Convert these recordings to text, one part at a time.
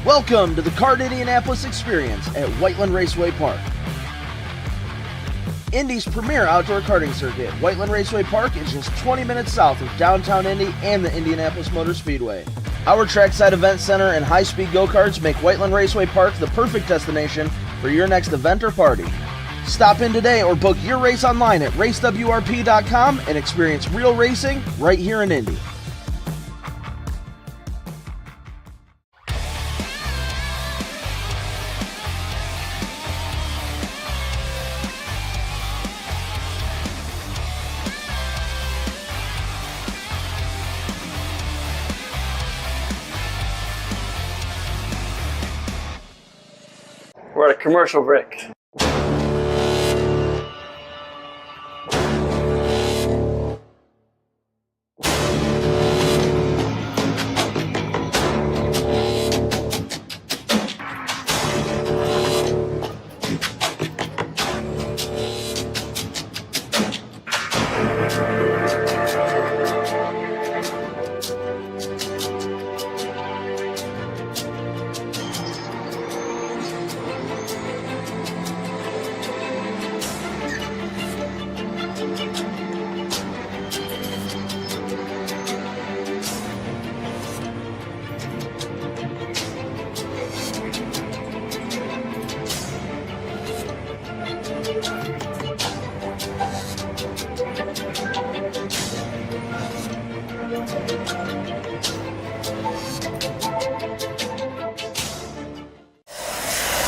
Welcome to the Kart Indianapolis experience at Whiteland Raceway Park. Indy's premier outdoor karting circuit, Whiteland Raceway Park is just 20 minutes south of downtown Indy and the Indianapolis Motor Speedway. Our trackside event center and high-speed go-karts make Whiteland Raceway Park the perfect destination for your next event or party. Stop in today or book your race online at racewrp.com and experience real racing right here in Indy. We're at a commercial break.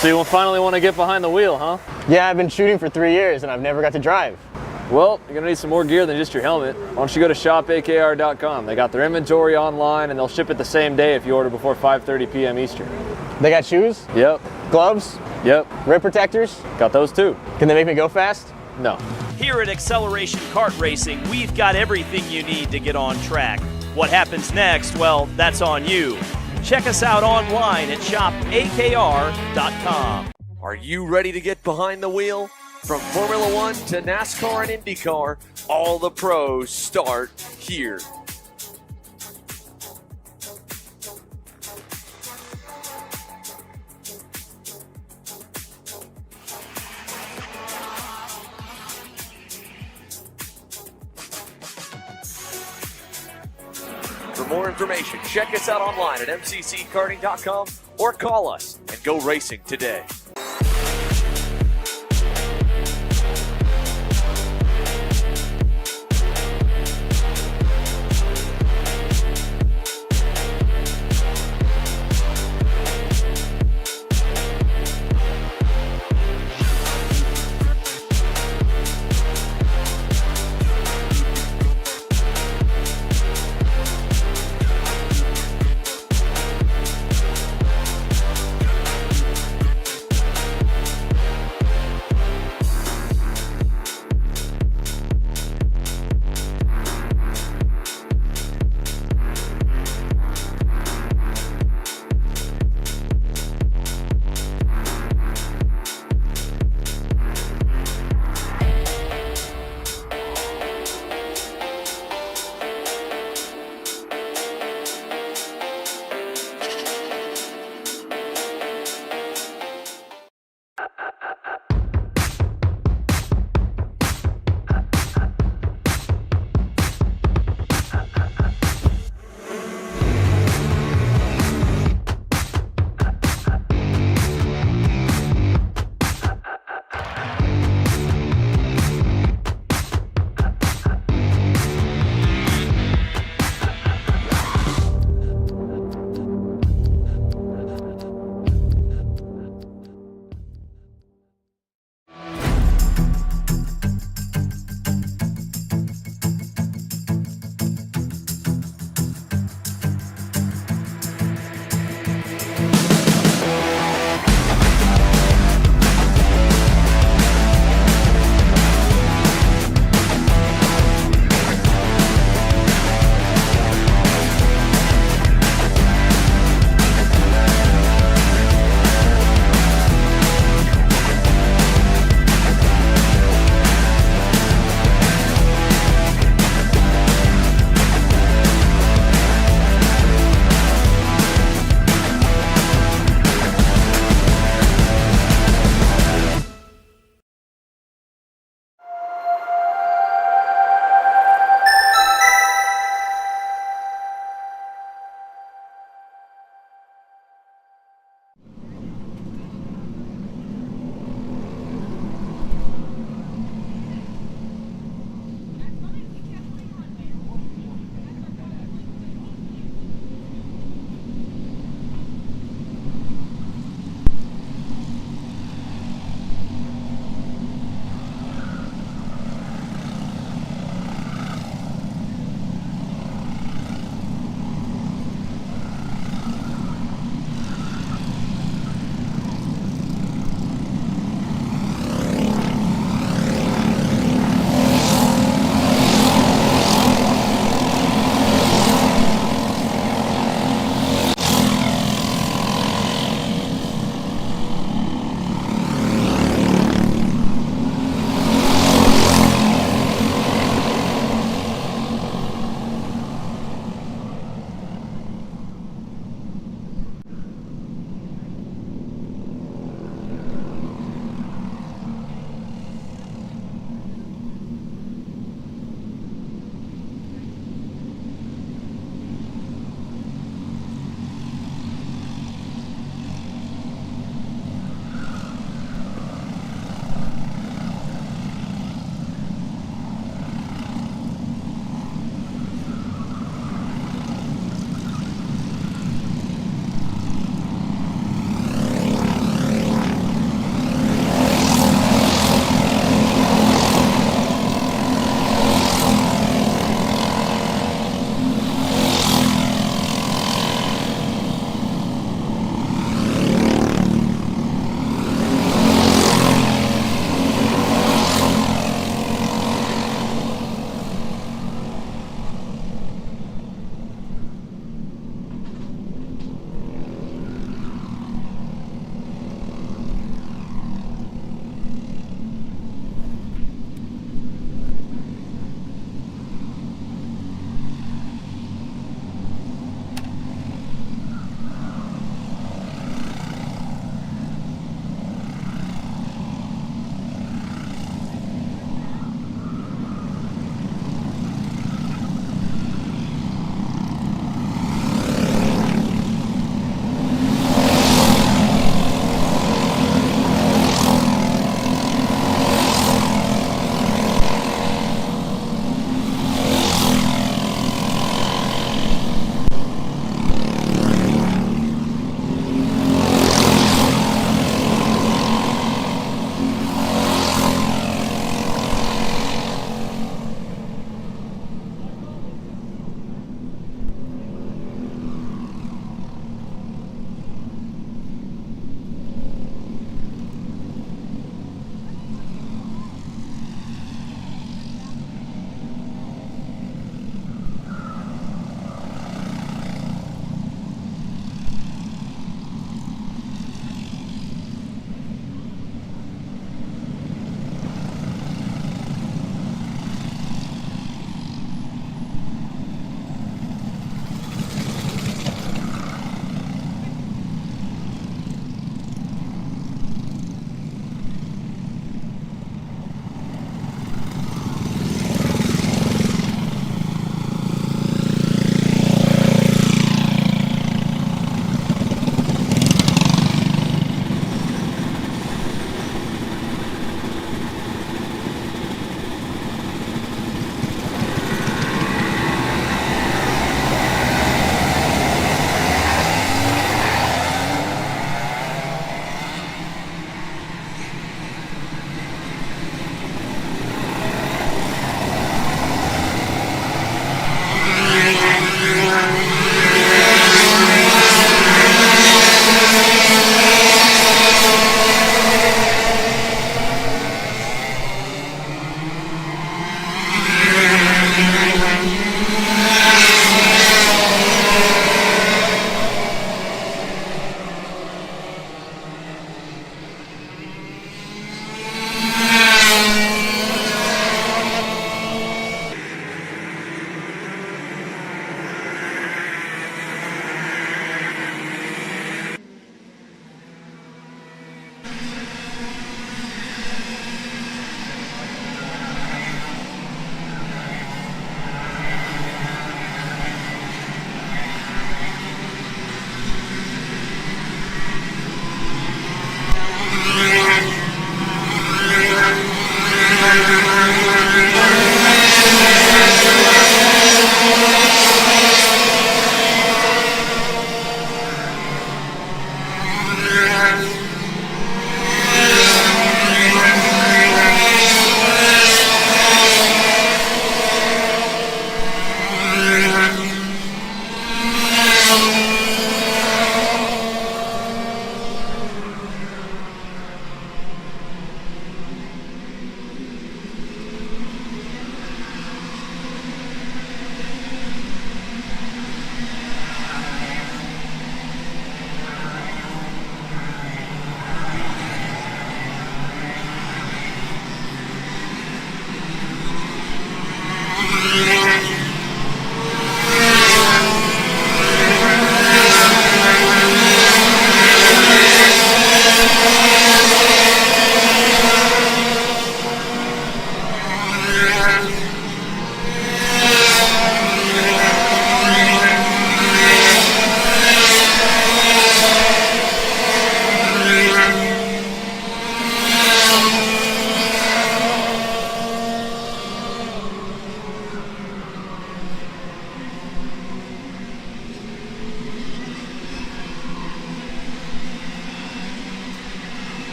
So you finally want to get behind the wheel, huh? Yeah, I've been shooting for 3 years and I've never got to drive. Well, you're going to need some more gear than just your helmet. Why don't you go to shopakr.com. They got their inventory online and they'll ship it the same day if you order before 5:30 p.m. Eastern. They got shoes? Yep. Gloves? Yep. Rib protectors? Got those too. Can they make me go fast? No. Here at Acceleration Kart Racing, we've got everything you need to get on track. What happens next? Well, that's on you. Check us out online at shopakr.com. Are you ready to get behind the wheel? From Formula One to NASCAR and IndyCar, all the pros start here. For more information, check us out online at mcckarting.com or call us and go racing today.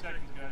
seconds, guys.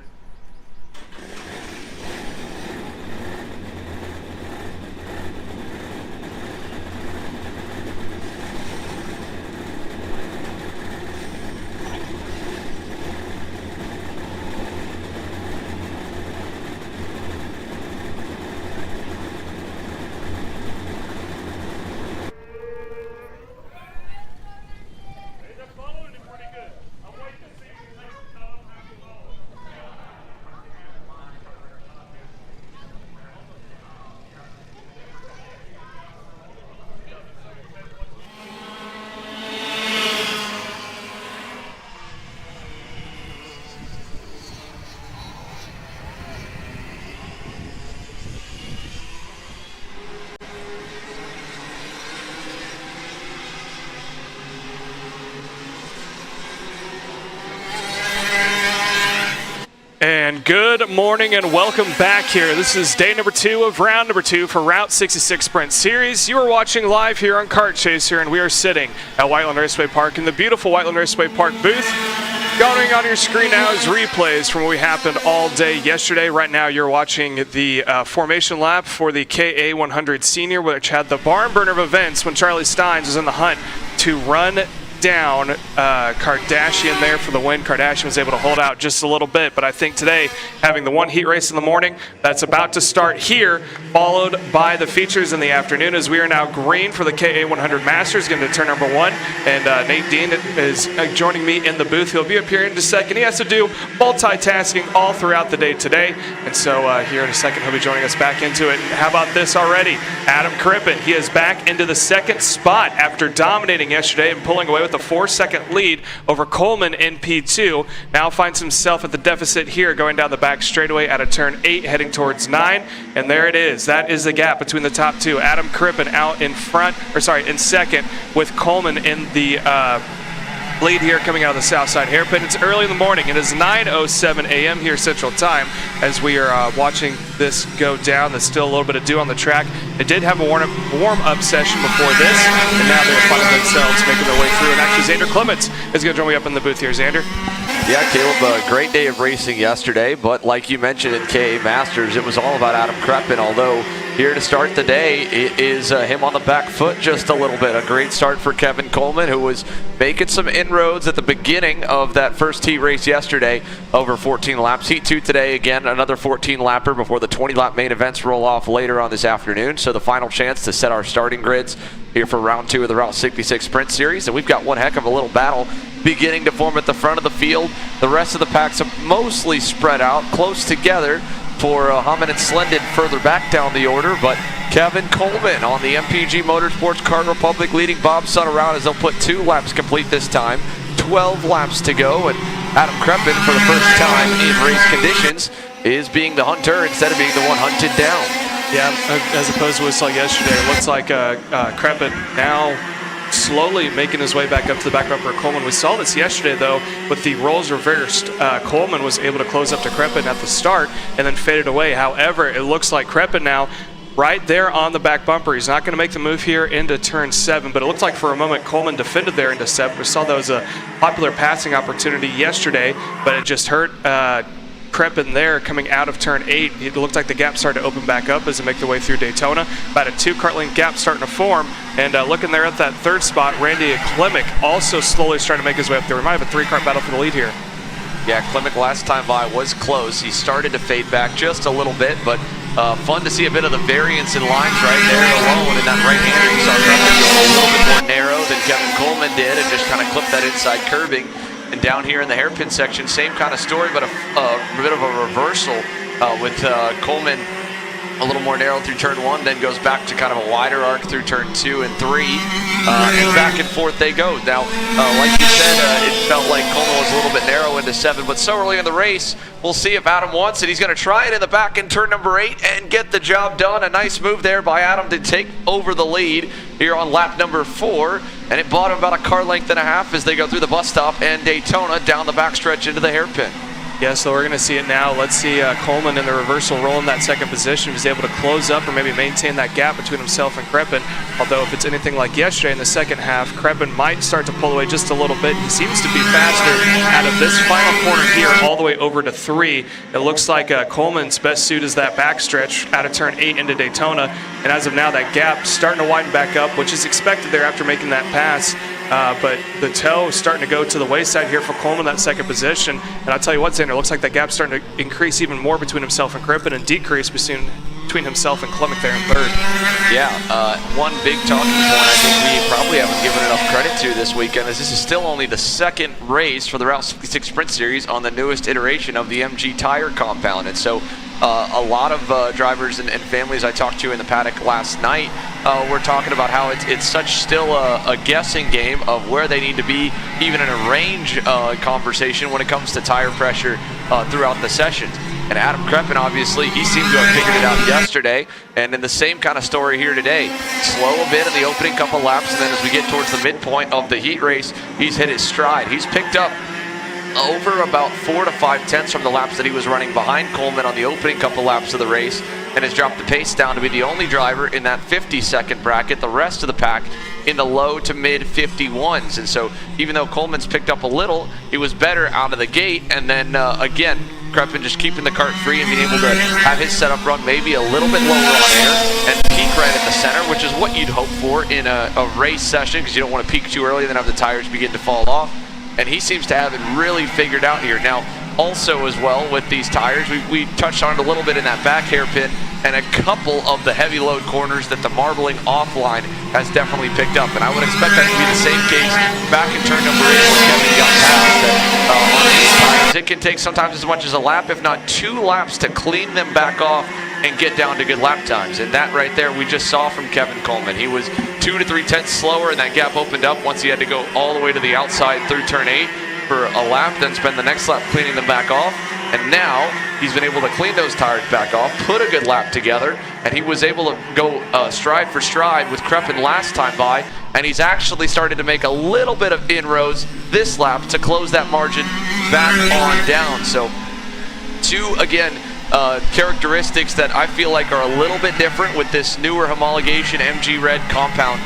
And good morning and welcome back here. This is day number 2 of round number 2 for Route 66 Sprint Series. You are watching live here on Kart Chaser, and we are sitting at Whiteland Raceway Park in the beautiful Whiteland Raceway Park booth. Going on your screen now is replays from what happened all day yesterday. Right now you're watching the formation lap for the KA100 Senior, which had the barn burner of events when Charlie Steins was in the hunt to run down Kardashian there for the win. Kardashian was able to hold out just a little bit, but I think today, having the one heat race in the morning, that's about to start here, followed by the features in the afternoon, as we are now green for the KA100 Masters, getting to turn number 1, and Nate Dean is joining me in the booth. He'll be appearing in a second. He has to do multitasking all throughout the day today, and so here in a second he'll be joining us back into it. How about this already? Adam Crippen, he is back into the second spot after dominating yesterday and pulling away with a 4-second lead over Coleman in P2. Now finds himself at the deficit here, going down the back straightaway out of turn 8, heading towards 9. And there it is. That is the gap between the top two. Adam Crippen out in front, in second, with Coleman in the lead here coming out of the south side hairpin. It's early in the morning. It is 9:07 a.m. here Central Time as we are watching this go down. There's still a little bit of dew on the track. They did have a warm-up session before this, and now they're finding themselves making their way through. And actually, Xander Clements is going to join me up in the booth here. Xander? Yeah, Caleb, a great day of racing yesterday, but like you mentioned in KA Masters, it was all about Adam Crippen, although here to start the day is him on the back foot just a little bit. A great start for Kevin Coleman, who was making some inroads at the beginning of that first heat race yesterday, over 14 laps. Heat 2 today, again, another 14-lapper before the 20-lap main events roll off later on this afternoon. So the final chance to set our starting grids here for round 2 of the Route 66 Sprint Series. And we've got one heck of a little battle beginning to form at the front of the field. The rest of the packs are mostly spread out, close together for Hammond and Slendon further back down the order, but Kevin Coleman on the MPG Motorsports Kart Republic leading Bob Sun around as they'll put 2 laps complete this time. 12 laps to go, and Adam Crippen, for the first time in race conditions, is being the hunter instead of being the one hunted down. Yeah, as opposed to what we saw yesterday, it looks like Crippen now slowly making his way back up to the back bumper of Coleman. We saw this yesterday, though, with the roles reversed. Coleman was able to close up to Crippen at the start and then faded away. However, it looks like Crippen now right there on the back bumper. He's not going to make the move here into turn 7, but it looked like for a moment Coleman defended there into 7. We saw that was a popular passing opportunity yesterday, but it just hurt Crippen there coming out of turn 8. It looked like the gap started to open back up as they make their way through Daytona. About a 2-kart length gap starting to form, and looking there at that third spot, Randy Klimek also slowly starting to make his way up there. We might have a 3-kart battle for the lead here. Yeah, Klimek last time by was close. He started to fade back just a little bit, but fun to see a bit of the variance in lines right there alone. And that right-hander, you saw Crippen go a little bit more narrow than Kevin Coleman did and just kind of clip that inside curbing. And down here in the hairpin section, same kind of story, but a bit of a reversal with Coleman a little more narrow through turn 1, then goes back to kind of a wider arc through turn 2 and 3, and back and forth they go. Now, like you said, it felt like Coleman was a little bit narrow into 7, but so early in the race, we'll see if Adam wants it. He's going to try it in the back in turn number 8 and get the job done. A nice move there by Adam to take over the lead here on lap number 4, and it bought him about a car length and a half as they go through the bus stop and Daytona down the backstretch into the hairpin. Yeah, so we're going to see it now. Let's see Coleman in the reversal roll in that second position. He's able to close up or maybe maintain that gap between himself and Kreppen. Although if it's anything like yesterday in the second half, Kreppen might start to pull away just a little bit. He seems to be faster out of this final corner here all the way over to 3. It looks like Coleman's best suit is that backstretch out of turn 8 into Daytona. And as of now, that gap starting to widen back up, which is expected there after making that pass. But the toe is starting to go to the wayside here for Coleman, that second position. And I'll tell you what, Xander, it looks like that gap's starting to increase even more between himself and Kreppen and decrease between himself and Klemek there in third. Yeah, one big talking point I think we probably haven't given enough credit to this weekend is this is still only the second race for the Route 66 Sprint Series on the newest iteration of the MG tire compound. And so a lot of drivers and families I talked to in the paddock last night were talking about how it's such still a guessing game of where they need to be, even in a range conversation when it comes to tire pressure throughout the sessions. And Adam Kreppen, obviously, he seemed to have figured it out yesterday, and in the same kind of story here today. Slow a bit in the opening couple laps, and then as we get towards the midpoint of the heat race, he's hit his stride. He's picked up over about 4 to 5 tenths from the laps that he was running behind Coleman on the opening couple laps of the race, and has dropped the pace down to be the only driver in that 50-second bracket. The rest of the pack in the low to mid 51s. And so even though Coleman's picked up a little, he was better out of the gate, and then again, Kreppen just keeping the kart free and being able to have his setup run maybe a little bit lower on air and peak right at the center, which is what you'd hope for in a race session, because you don't want to peak too early and then have the tires begin to fall off. And he seems to have it really figured out here. Now, also as well with these tires, we touched on it a little bit in that back hairpin, and a couple of the heavy load corners that the marbling offline has definitely picked up. And I would expect that to be the same case back in turn number 8 when Kevin got past that on these tires. It can take sometimes as much as a lap, if not 2 laps, to clean them back off and get down to good lap times. And that right there we just saw from Kevin Coleman. He was 2 to 3 tenths slower, and that gap opened up once he had to go all the way to the outside through turn 8 for a lap, then spend the next lap cleaning them back off. And now he's been able to clean those tires back off, put a good lap together, and he was able to go stride for stride with Kreppen last time by, and he's actually started to make a little bit of inroads this lap to close that margin back on down. So 2, again, characteristics that I feel like are a little bit different with this newer homologation MG Red compound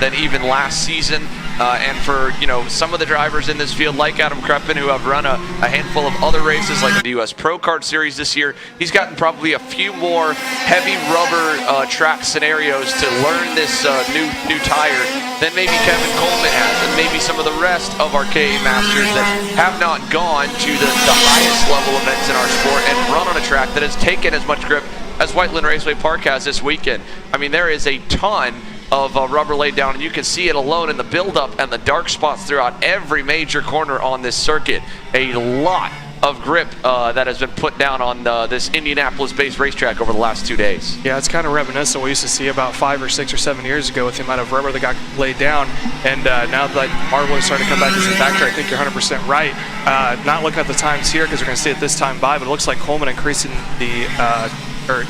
than even last season. And for some of the drivers in this field, like Adam Kreppen, who have run a handful of other races, like the U.S. Pro Kart Series this year, he's gotten probably a few more heavy rubber track scenarios to learn this new tire than maybe Kevin Coleman has, and maybe some of the rest of our KA Masters that have not gone to the highest level events in our sport and run on a track that has taken as much grip as Whiteland Raceway Park has this weekend. I mean, there is a ton of rubber laid down, and you can see it alone in the buildup and the dark spots throughout every major corner on this circuit. A lot of grip that has been put down on this Indianapolis-based racetrack over the last 2 days. Yeah, it's kind of reminiscent of what we used to see about 5 or 6 or 7 years ago with the amount of rubber that got laid down. And now that marbling is starting to come back as a factor, I think you're 100% right. Not looking at the times here because we're going to see it this time by, but it looks like Coleman increasing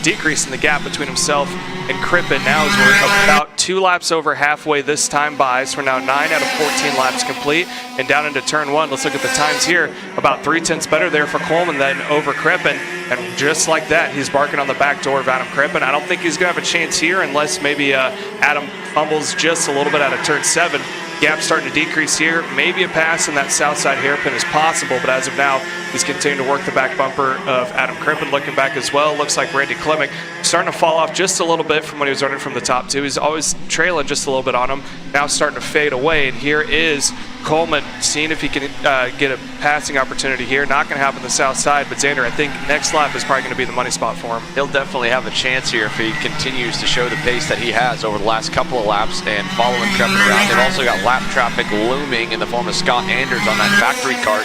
decreasing the gap between himself and Kreppen now is we're about 2 laps over halfway this time by. So we're now 9 out of 14 laps complete and down into turn 1. Let's look at the times here. About 3 tenths better there for Coleman than over Kreppen. And just like that, he's barking on the back door of Adam Kreppen. I don't think he's going to have a chance here unless maybe Adam fumbles just a little bit out of turn 7. Gap starting to decrease here. Maybe a pass in that south side hairpin is possible, but as of now, he's continuing to work the back bumper of Adam Kreppen. Looking back as well, looks like Randy Klemek starting to fall off just a little bit from when he was running from the top 2. He's always trailing just a little bit on him. Now starting to fade away, and here is Coleman seeing if he can get a passing opportunity here. Not going to happen the south side, but Xander, I think next lap is probably going to be the money spot for him. He'll definitely have a chance here if he continues to show the pace that he has over the last couple of laps and following Kreppen around. They've also got lap traffic looming in the form of Scott Anders on that factory kart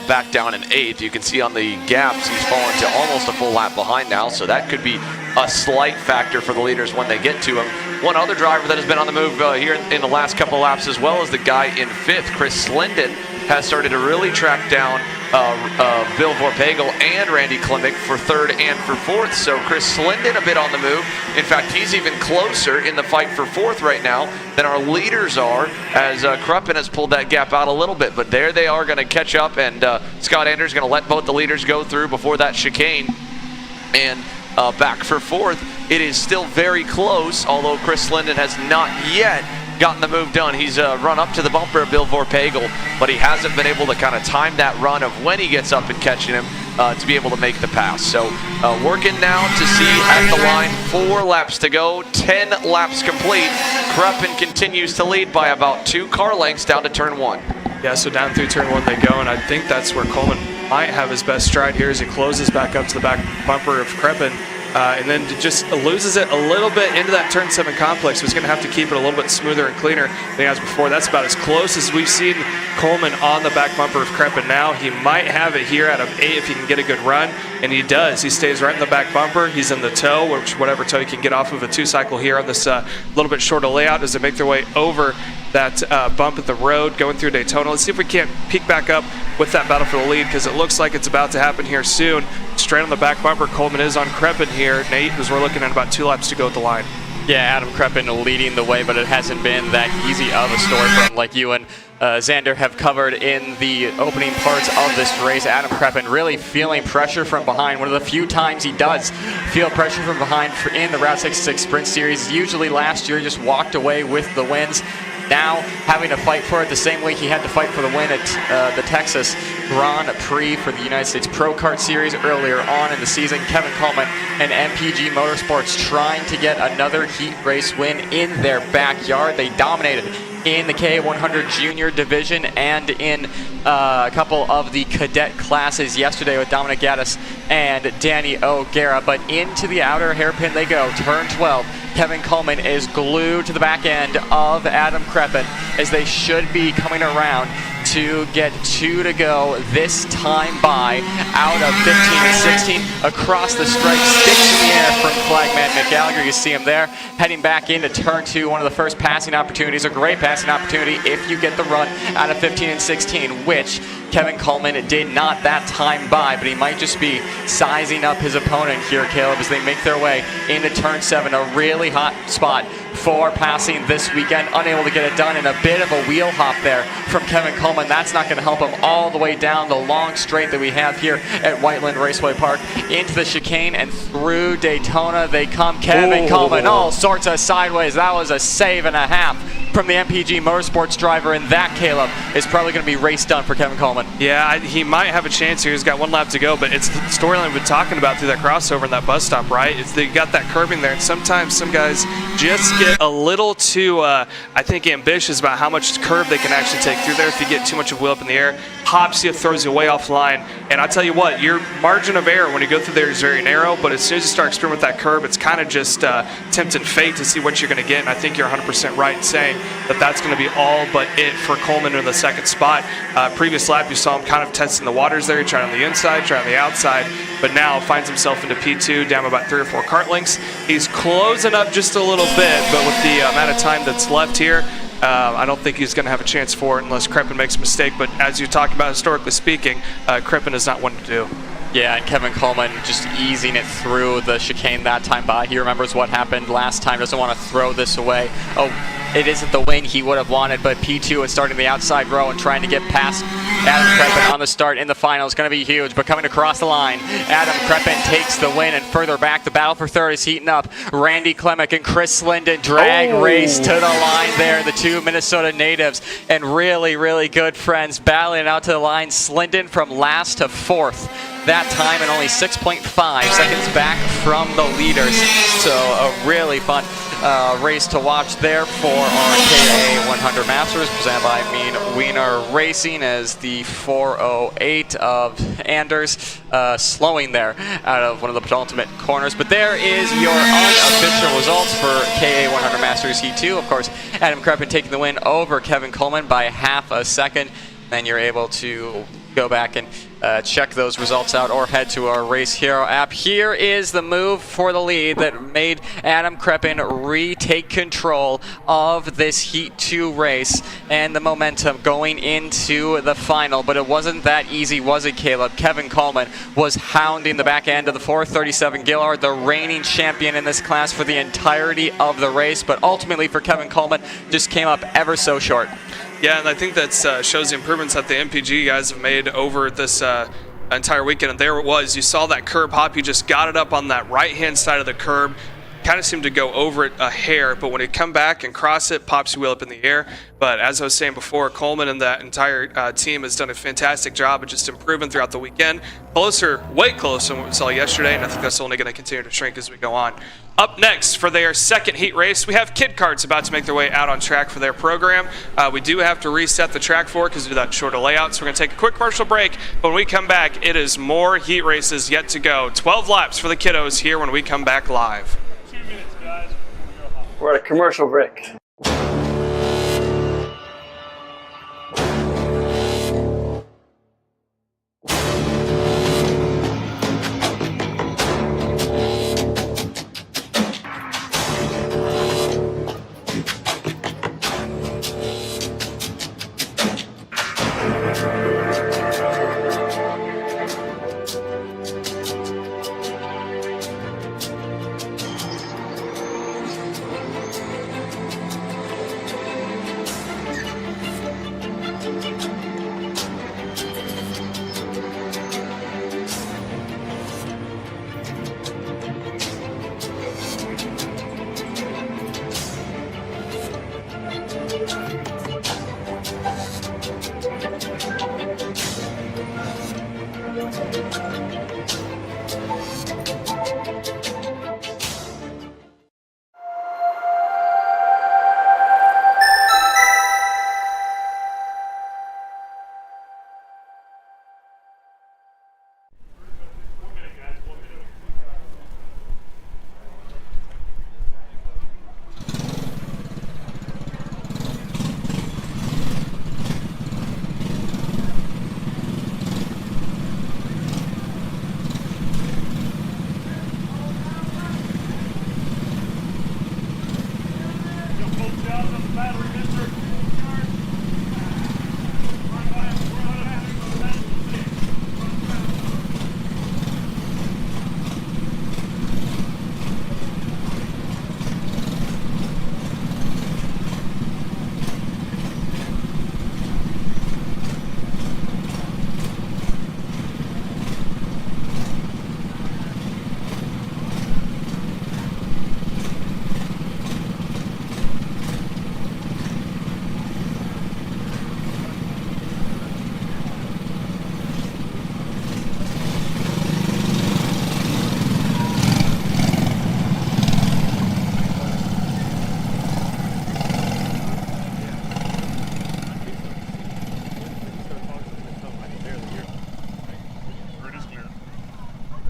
back down in 8th. You can see on the gaps he's fallen to almost a full lap behind now, so that could be a slight factor for the leaders when they get to him. One other driver that has been on the move here in the last couple of laps as well as the guy in 5th, Chris Linden, has started to really track down Bill Vorpagel and Randy Klimek for 3rd and for 4th. So Chris Linden a bit on the move. In fact, he's even closer in the fight for 4th right now than our leaders are, as Kreppen has pulled that gap out a little bit. But there they are going to catch up, and Scott Anders is going to let both the leaders go through before that chicane. And back for 4th, it is still very close, although Chris Linden has not yet gotten the move done. He's run up to the bumper of Bill Vorpagel, but he hasn't been able to kind of time that run of when he gets up and catching him to be able to make the pass. So working now to see at the line, 4 laps to go, 10 laps complete. Kreppen continues to lead by about 2 car lengths down to turn 1. Yeah, so down through turn 1 they go, and I think that's where Coleman might have his best stride here as he closes back up to the back bumper of Kreppen. And then just loses it a little bit into that turn 7 complex. So he's going to have to keep it a little bit smoother and cleaner than he has before. That's about as close as we've seen Coleman on the back bumper of Kreppen now. He might have it here out of 8 if he can get a good run, and he does. He stays right in the back bumper. He's in the toe, which whatever toe he can get off of a 2-cycle here on this little bit shorter layout as they make their way over that bump at the road going through Daytona. Let's see if we can't peek back up with that battle for the lead, because it looks like it's about to happen here soon. Straight on the back bumper, Coleman is on Kreppen here, Nate, as we're looking at about 2 laps to go at the line. Yeah, Adam Kreppen leading the way, but it hasn't been that easy of a story from like you and Xander have covered in the opening parts of this race. Adam Kreppen really feeling pressure from behind. One of the few times he does feel pressure from behind in the Route 66 Sprint Series. Usually last year just walked away with the wins. Now having to fight for it the same way he had to fight for the win at the Texas Grand Prix for the United States Pro Kart Series earlier on in the season. Kevin Coleman and MPG Motorsports trying to get another heat race win in their backyard. They dominated in the K100 Junior Division and in a couple of the cadet classes yesterday with Dominic Gaddis and Danny O'Gara. But into the outer hairpin they go, turn 12. Kevin Coleman is glued to the back end of Adam Kreppen as they should be coming around to get 2 to go this time by out of 15 and 16 across the stripe, sticks in the air from flagman Mick Gallagher. You see him there heading back into turn 2. One of the first passing opportunities, a great passing opportunity if you get the run out of 15 and 16, which Kevin Coleman did not that time by, but he might just be sizing up his opponent here, Caleb, as they make their way into turn 7, a really hot spot for passing this weekend. Unable to get it done, and a bit of a wheel hop there from Kevin Coleman. That's not going to help him all the way down the long straight that we have here at Whiteland Raceway Park. Into the chicane and through Daytona they come. Kevin Coleman all sorts of sideways. That was a save and a half from the MPG Motorsports driver, and that, Caleb, is probably going to be race done for Kevin Coleman. Yeah, he might have a chance here. He's got 1 lap to go, but it's the storyline we've been talking about through that crossover and that bus stop, right? It's they got that curbing there, and sometimes some guys just get a little too, I think, ambitious about how much curve they can actually take through there. If you get too much of a wheel up in the air, hops you, throws you way offline. And I tell you what, your margin of error when you go through there is very narrow, but as soon as you start experimenting with that curve, it's kind of just tempting fate to see what you're going to get. And I think you're 100% right in saying that that's going to be all but it for Coleman in the 2nd spot. Previous lap, you saw him kind of testing the waters there. He tried on the inside, tried on the outside, but now finds himself into P2, down about 3 or 4 kart lengths. He's closing up just a little bit, but with the amount of time that's left here, I don't think he's going to have a chance for it unless Kreppen makes a mistake. But as you talked about, historically speaking, Kreppen is not one to do. Yeah, and Kevin Coleman just easing it through the chicane that time by. He remembers what happened last time, doesn't want to throw this away. Oh, it isn't the win he would have wanted, but P2 and starting the outside row and trying to get past Adam Kreppen on the start in the final is going to be huge. But coming across the line, Adam Kreppen takes the win, and further back, the battle for 3rd is heating up. Randy Klimek and Chris Linden drag race to the line there, the 2 Minnesota natives, and really, really good friends battling out to the line. Linden from last to 4th. That time, and only 6.5 seconds back from the leaders. So a really fun race to watch there for our KA100 Masters, presented by Mean Wiener Racing, as the 408 of Anders slowing there out of one of the penultimate corners. But there is your unofficial results for KA100 Masters Heat 2. Of course, Adam Kreppen taking the win over Kevin Coleman by half a second. Then you're able to go back and check those results out or head to our Race Hero app. Here is the move for the lead that made Adam Kreppen retake control of this Heat 2 race and the momentum going into the final. But it wasn't that easy, was it, Caleb? Kevin Coleman was hounding the back end of the 437 Gillard, the reigning champion in this class for the entirety of the race. But ultimately for Kevin Coleman, just came up ever so short. Yeah, and I think that shows the improvements that the MPG guys have made over this entire weekend. And there it was. You saw that curb hop. He just got it up on that right-hand side of the curb. Kind of seemed to go over it a hair, but when he come back and cross it, pops your wheel up in the air. But as I was saying before, Coleman and that entire team has done a fantastic job of just improving throughout the weekend. Closer, way closer than what we saw yesterday, and I think that's only going to continue to shrink as we go on. Up next for their second heat race, we have kid karts about to make their way out on track for their program. We do have to reset the track for it because we do that shorter layout, so we're going to take a quick commercial break. But when we come back, it is more heat races yet to go. 12 laps for the kiddos here when we come back live. We're at a commercial break.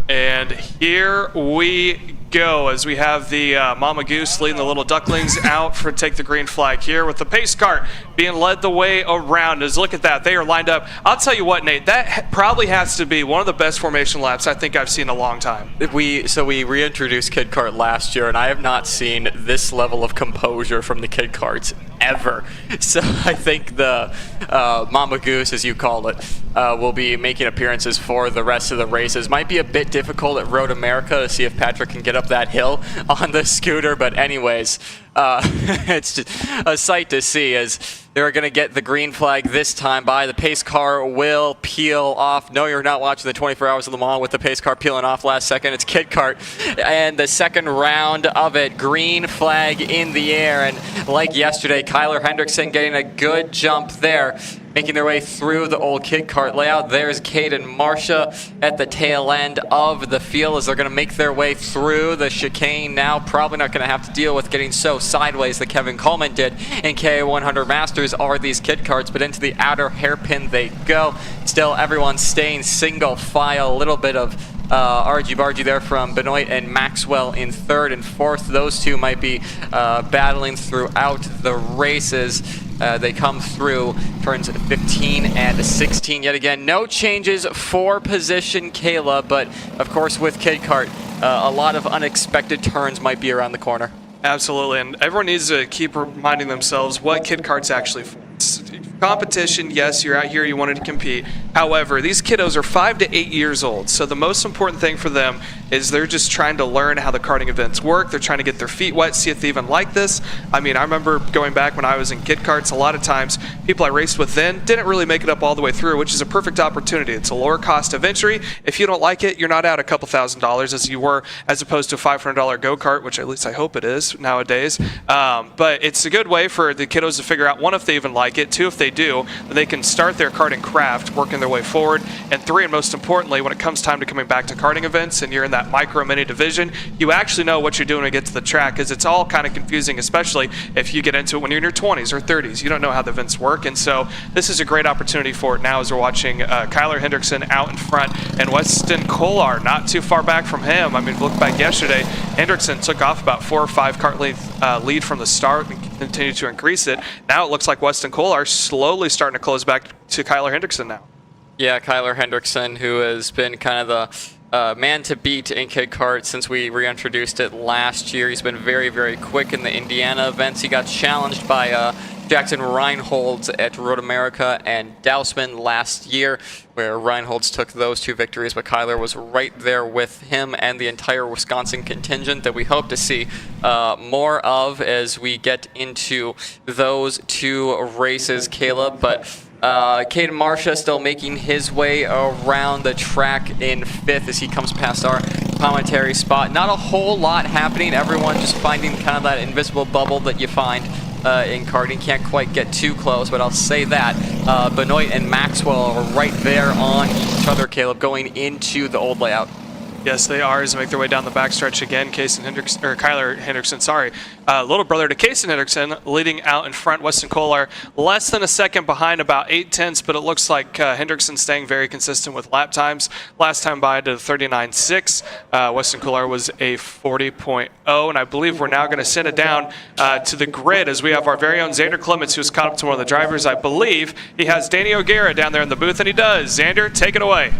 And here we go as we have the Mama Goose leading the little ducklings out for take the green flag here with the pace cart being led the way around. As look at that, they are lined up. I'll tell you what, Nate, that probably has to be one of the best formation laps I think I've seen in a long time. We reintroduced Kid Kart last year, and I have not seen this level of composure from the Kid Karts ever. So I think the Mama Goose, as you call it, will be making appearances for the rest of the races. Might be a bit difficult at Road America to see if Patrick can get up that hill on the scooter, but anyways, it's just a sight to see as they're going to get the green flag this time by. The pace car will peel off. No, you're not watching the 24 Hours of Le Mans with the pace car peeling off last second. It's Kid Kart. And the second round of it, green flag in the air. And like yesterday, Kyler Hendrickson getting a good jump there, making their way through the old Kid Kart layout. There's Cade and Marcia at the tail end of the field as they're going to make their way through the chicane now. Probably not going to have to deal with getting so sideways that Kevin Coleman did in KA100 Masters are these Kid Karts, but into the outer hairpin they go. Still, everyone's staying single file. A little bit of argy-bargy there from Benoit and Maxwell in third and fourth. Those two might be battling throughout the races. they come through turns 15 and 16 yet again. No changes for position, Kayla, but of course with Kid Kart, a lot of unexpected turns might be around the corner. Absolutely, and everyone needs to keep reminding themselves what Kid Kart's actually for. Competition, yes, you're out here, you wanted to compete. However, these kiddos are 5 to 8 years old, so the most important thing for them is they're just trying to learn how the karting events work. They're trying to get their feet wet, see if they even like this. I mean, I remember going back when I was in kid karts, a lot of times people I raced with then didn't really make it up all the way through, which is a perfect opportunity. It's a lower cost of entry. If you don't like it, you're not out a couple $1,000s as you were, as opposed to a $500 go-kart, which at least I hope it is nowadays. But it's a good way for the kiddos to figure out, one, if they even like it, two, if they do, then they can start their karting craft, working their way forward, and three, and most importantly, when it comes time to coming back to karting events and you're in that micro mini division, you actually know what you're doing to get to the track, because it's all kind of confusing, especially if you get into it when you're in your 20s or 30s. You don't know how the events work, and so this is a great opportunity for it now as we're watching Kyler Hendrickson out in front and Weston Kolar not too far back from him. I mean, look back yesterday, Hendrickson took off about 4 or 5 kart length lead from the start and continued to increase it. Now it looks like Weston Kolar slowly starting to close back to Kyler Hendrickson now. Yeah, Kyler Hendrickson, who has been kind of the man to beat in Kid Kart since we reintroduced it last year. He's been very, very quick in the Indiana events. He got challenged by Jackson Reinholds at Road America and Dousman last year, where Reinholds took those 2 victories, but Kyler was right there with him and the entire Wisconsin contingent that we hope to see more of as we get into those 2 races, Caleb. But Caden Marsha still making his way around the track in 5th as he comes past our commentary spot. Not a whole lot happening. Everyone just finding kind of that invisible bubble that you find in karting. Can't quite get too close, but I'll say that Benoit and Maxwell are right there on each other, Caleb, going into the old layout. Yes, they are, as they make their way down the backstretch again. Kyler Hendrickson, little brother to Kason Hendrickson, leading out in front. Weston Kolar less than a second behind, about 8/10, but it looks like Hendrickson staying very consistent with lap times. Last time by did a 39.6. Weston Kolar was a 40.0, and I believe we're now going to send it down to the grid as we have our very own Xander Clements, who's caught up to one of the drivers. I believe he has Danny O'Gara down there in the booth, and he does. Xander, take it away.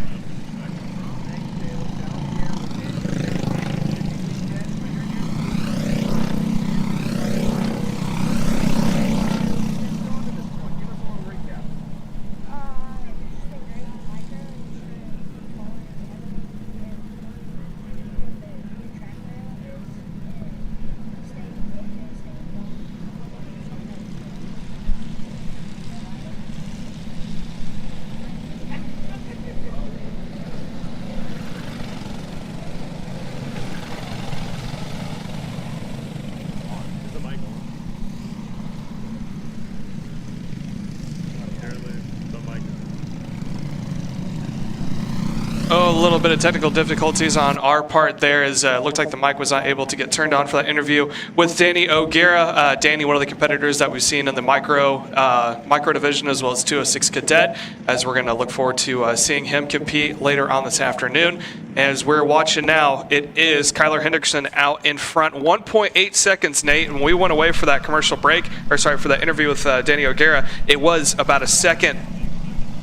A little bit of technical difficulties on our part there, as it looked like the mic was not able to get turned on for that interview with Danny O'Gara. Danny, one of the competitors that we've seen in the micro division, as well as 206 Cadet, as we're going to look forward to seeing him compete later on this afternoon. As we're watching now, it is Kyler Hendrickson out in front, 1.8 seconds, Nate. And we went away for that commercial break, for that interview with Danny O'Gara. It was about a second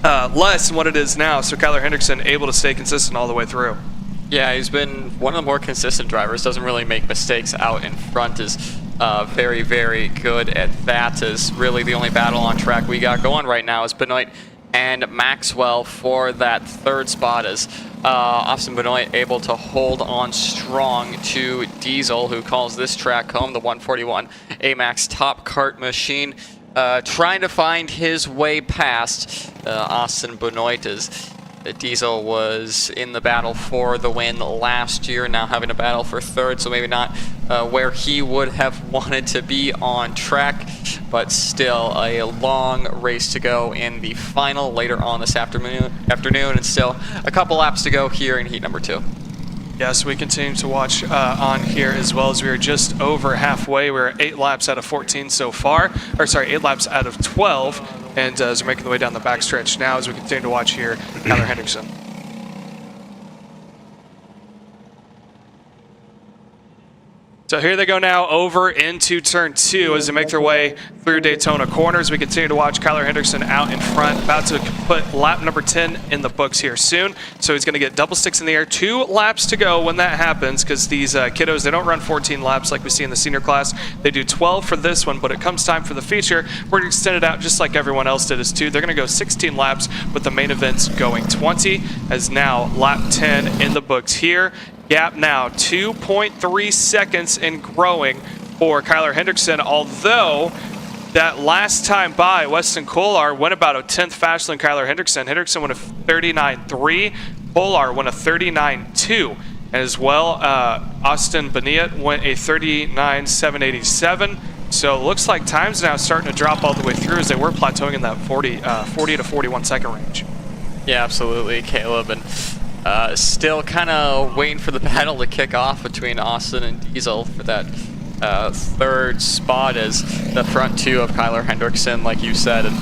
less than what it is now, so Kyler Hendrickson able to stay consistent all the way through. Yeah, he's been one of the more consistent drivers, doesn't really make mistakes out in front, is very, very good at that. Is really the only battle on track we got going right now is Benoit and Maxwell for that 3rd spot, as Austin Benoit able to hold on strong to Diesel, who calls this track home, the 141 AMAX Top Kart Machine. Trying to find his way past Austin Benoit, as Diesel was in the battle for the win last year, now having a battle for 3rd, so maybe not where he would have wanted to be on track, but still a long race to go in the final later on this afternoon, and still a couple laps to go here in heat number 2. Yes, we continue to watch on here, as well as we are just over halfway. We're 8 laps out of 14 so far, 8 laps out of 12, and as we're making the way down the backstretch now, as we continue to watch here, Kyler Hendrickson. So here they go now over into turn 2 as they make their way through Daytona corners. We continue to watch Kyler Hendrickson out in front, about to put lap number 10 in the books here soon. So he's going to get double sticks in the air. 2 laps to go when that happens, because these kiddos, they don't run 14 laps like we see in the senior class. They do 12 for this one, but it comes time for the feature. We're going to extend it out just like everyone else did as 2. They're going to go 16 laps with the main events going 20, as now lap 10 in the books here. Gap now 2.3 seconds and growing for Kyler Hendrickson, although that last time by, Weston Kolar went about a 10th faster than Kyler Hendrickson. Hendrickson went a 39.3, Kolar went a 39.2. As well, Austin Beniet went a 39.787. So it looks like time's now starting to drop all the way through, as they were plateauing in that 40 to 41 second range. Yeah, absolutely, Caleb. And still kind of waiting for the battle to kick off between Austin and Diesel for that third spot, as the front 2 of Kyler Hendrickson, like you said, and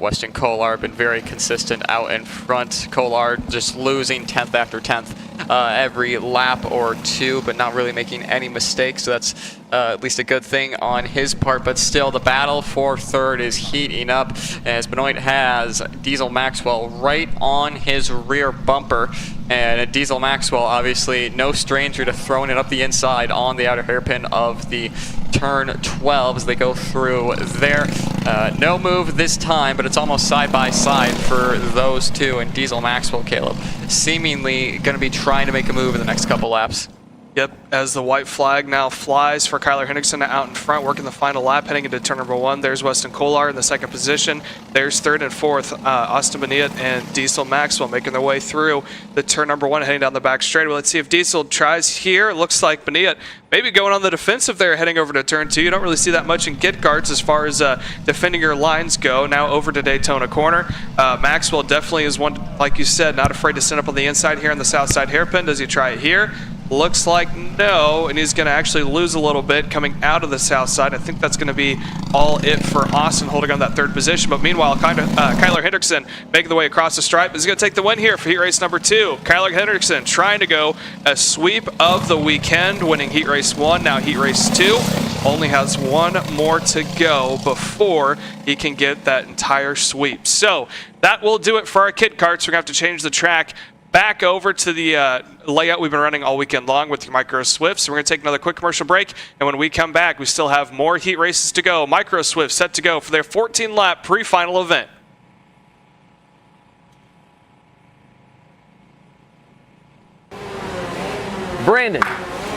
Weston Kolar been very consistent out in front. Kolar just losing 10th after 10th every lap or 2, but not really making any mistakes, so that's at least a good thing on his part. But still, the battle for third is heating up, as Benoit has Diesel Maxwell right on his rear bumper. And Diesel Maxwell, obviously no stranger to throwing it up the inside on the outer hairpin of the turn 12 as they go through there. No move this time, but it's almost side by side for those 2. And Diesel Maxwell, Caleb, seemingly going to be trying to make a move in the next couple laps. Yep, as the white flag now flies for Kyler Hendrickson out in front, working the final lap, heading into turn number 1. There's Weston Kolar in the second position. There's third and fourth, Austin Beniet and Diesel Maxwell making their way through the turn number 1, heading down the back straightaway. Let's see if Diesel tries here. It looks like Beniet maybe going on the defensive there, heading over to turn 2. You don't really see that much in Git guards as far as defending your lines go. Now over to Daytona corner. Maxwell definitely is one, like you said, not afraid to send up on the inside here on the south side hairpin. Does he try it here? Looks like no, and he's going to actually lose a little bit coming out of the south side. I think that's going to be all it for Austin, holding on that third position. But meanwhile, Kyler Hendrickson making the way across the stripe is going to take the win here for heat race number 2. Kyler Hendrickson trying to go a sweep of the weekend, winning heat race 1, now heat race 2. Only has 1 more to go before he can get that entire sweep. So that will do it for our kit carts. We're going to have to change the track back over to the layout we've been running all weekend long with your Micro Swifts. So we're going to take another quick commercial break, and when we come back, we still have more heat races to go. Micro Swifts set to go for their 14-lap pre-final event. Brandon,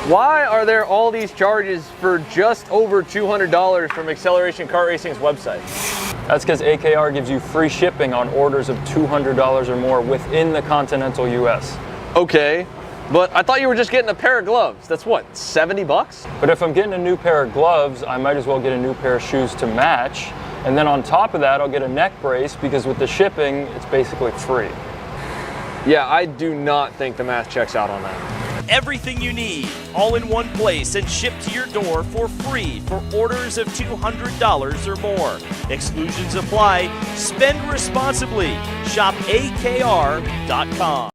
why are there all these charges for just over $200 from Acceleration Kart Racing's website? That's because AKR gives you free shipping on orders of $200 or more within the continental US. Okay, but I thought you were just getting a pair of gloves. That's what, 70 bucks? But if I'm getting a new pair of gloves, I might as well get a new pair of shoes to match. And then on top of that, I'll get a neck brace, because with the shipping, it's basically free. Yeah, I do not think the math checks out on that. Everything you need, all in one place and shipped to your door for free for orders of $200 or more. Exclusions apply. Spend responsibly. Shop AKR.com.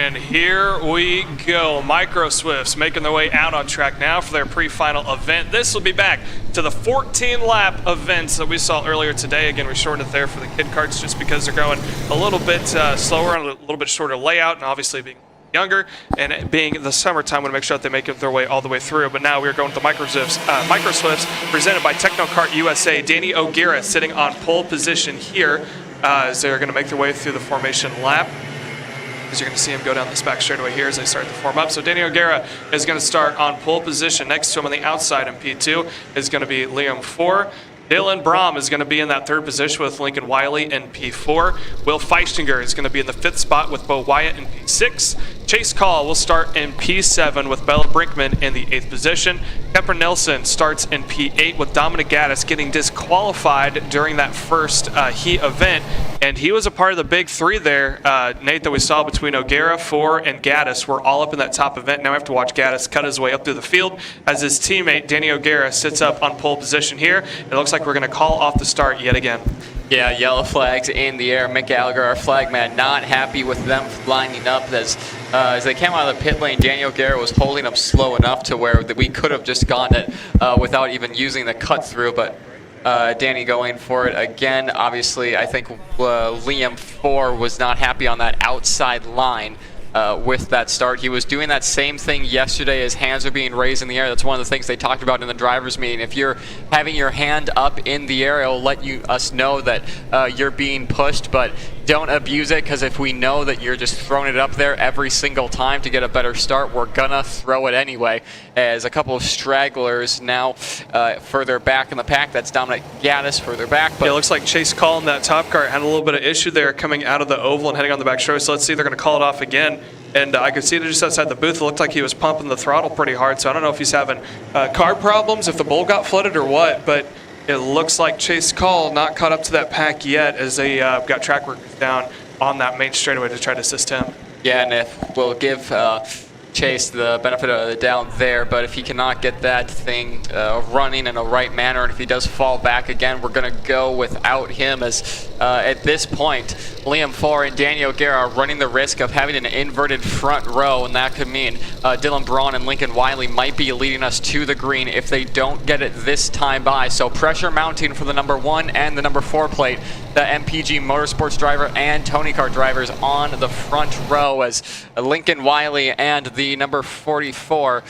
And here we go. Micro Swifts making their way out on track now for their pre-final event. This will be back to the 14-lap events that we saw earlier today. Again, we shortened it there for the kid karts just because they're going a little bit slower and a little bit shorter layout, and obviously being younger and it being the summertime, want to make sure that they make their way all the way through. But now we're going with the Micro Swifts presented by Technokart USA. Danny O'Gara sitting on pole position here as they're going to make their way through the formation lap. As you're going to see him go down this back straightaway here as they start to form up. So Danny O'Gara is going to start on pole position. Next to him on the outside in P2 is going to be Liam 4. Dylan Brom is going to be in that third position with Lincoln Wiley in P4. Will Feistinger is going to be in the fifth spot with Bo Wyatt in P6. Chase Call will start in P7 with Bella Brinkman in the 8th position. Pepper Nelson starts in P8 with Dominic Gaddis getting disqualified during that first heat event. And he was a part of the big three there, Nate, that we saw between O'Gara, 4, and Gaddis. We're all up in that top event. Now we have to watch Gaddis cut his way up through the field as his teammate, Danny O'Gara, sits up on pole position here. It looks like we're going to call off the start yet again. Yeah, yellow flags in the air. Mick Gallagher, our flag man, not happy with them lining up as they came out of the pit lane. Daniel O'Gara was holding them slow enough to where we could have just gotten it without even using the cut through, but Danny going for it again. Obviously, I think Liam 4 was not happy on that outside line with that start. He was doing that same thing yesterday. His hands are being raised in the air. That's one of the things they talked about in the drivers' meeting. If you're having your hand up in the air, it'll let us know that you're being pushed, but don't abuse it, because if we know that you're just throwing it up there every single time to get a better start, we're gonna throw it anyway. As a couple of stragglers now further back in the pack. That's Dominic Gaddis further back. But yeah, it looks like Chase Call in that top cart had a little bit of issue there coming out of the oval and heading on the back straightaway. So let's see if they're going to call it off again. And I could see it just outside the booth. It looked like he was pumping the throttle pretty hard. So I don't know if he's having car problems, if the bowl got flooded or what. But it looks like Chase Call not caught up to that pack yet as they got track workers down on that main straightaway to try to assist him. Yeah, and if we'll give Chase the benefit of the doubt there, but if he cannot get that thing running in a right manner, and if he does fall back again, we're going to go without him, as at this point, Liam 4 and Daniel O'Gara are running the risk of having an inverted front row, and that could mean Dylan Braun and Lincoln Wiley might be leading us to the green if they don't get it this time by. So pressure mounting for the number 1 and the number 4 plate, the MPG Motorsports driver and Tony Kart drivers on the front row, as Lincoln Wiley and the number 44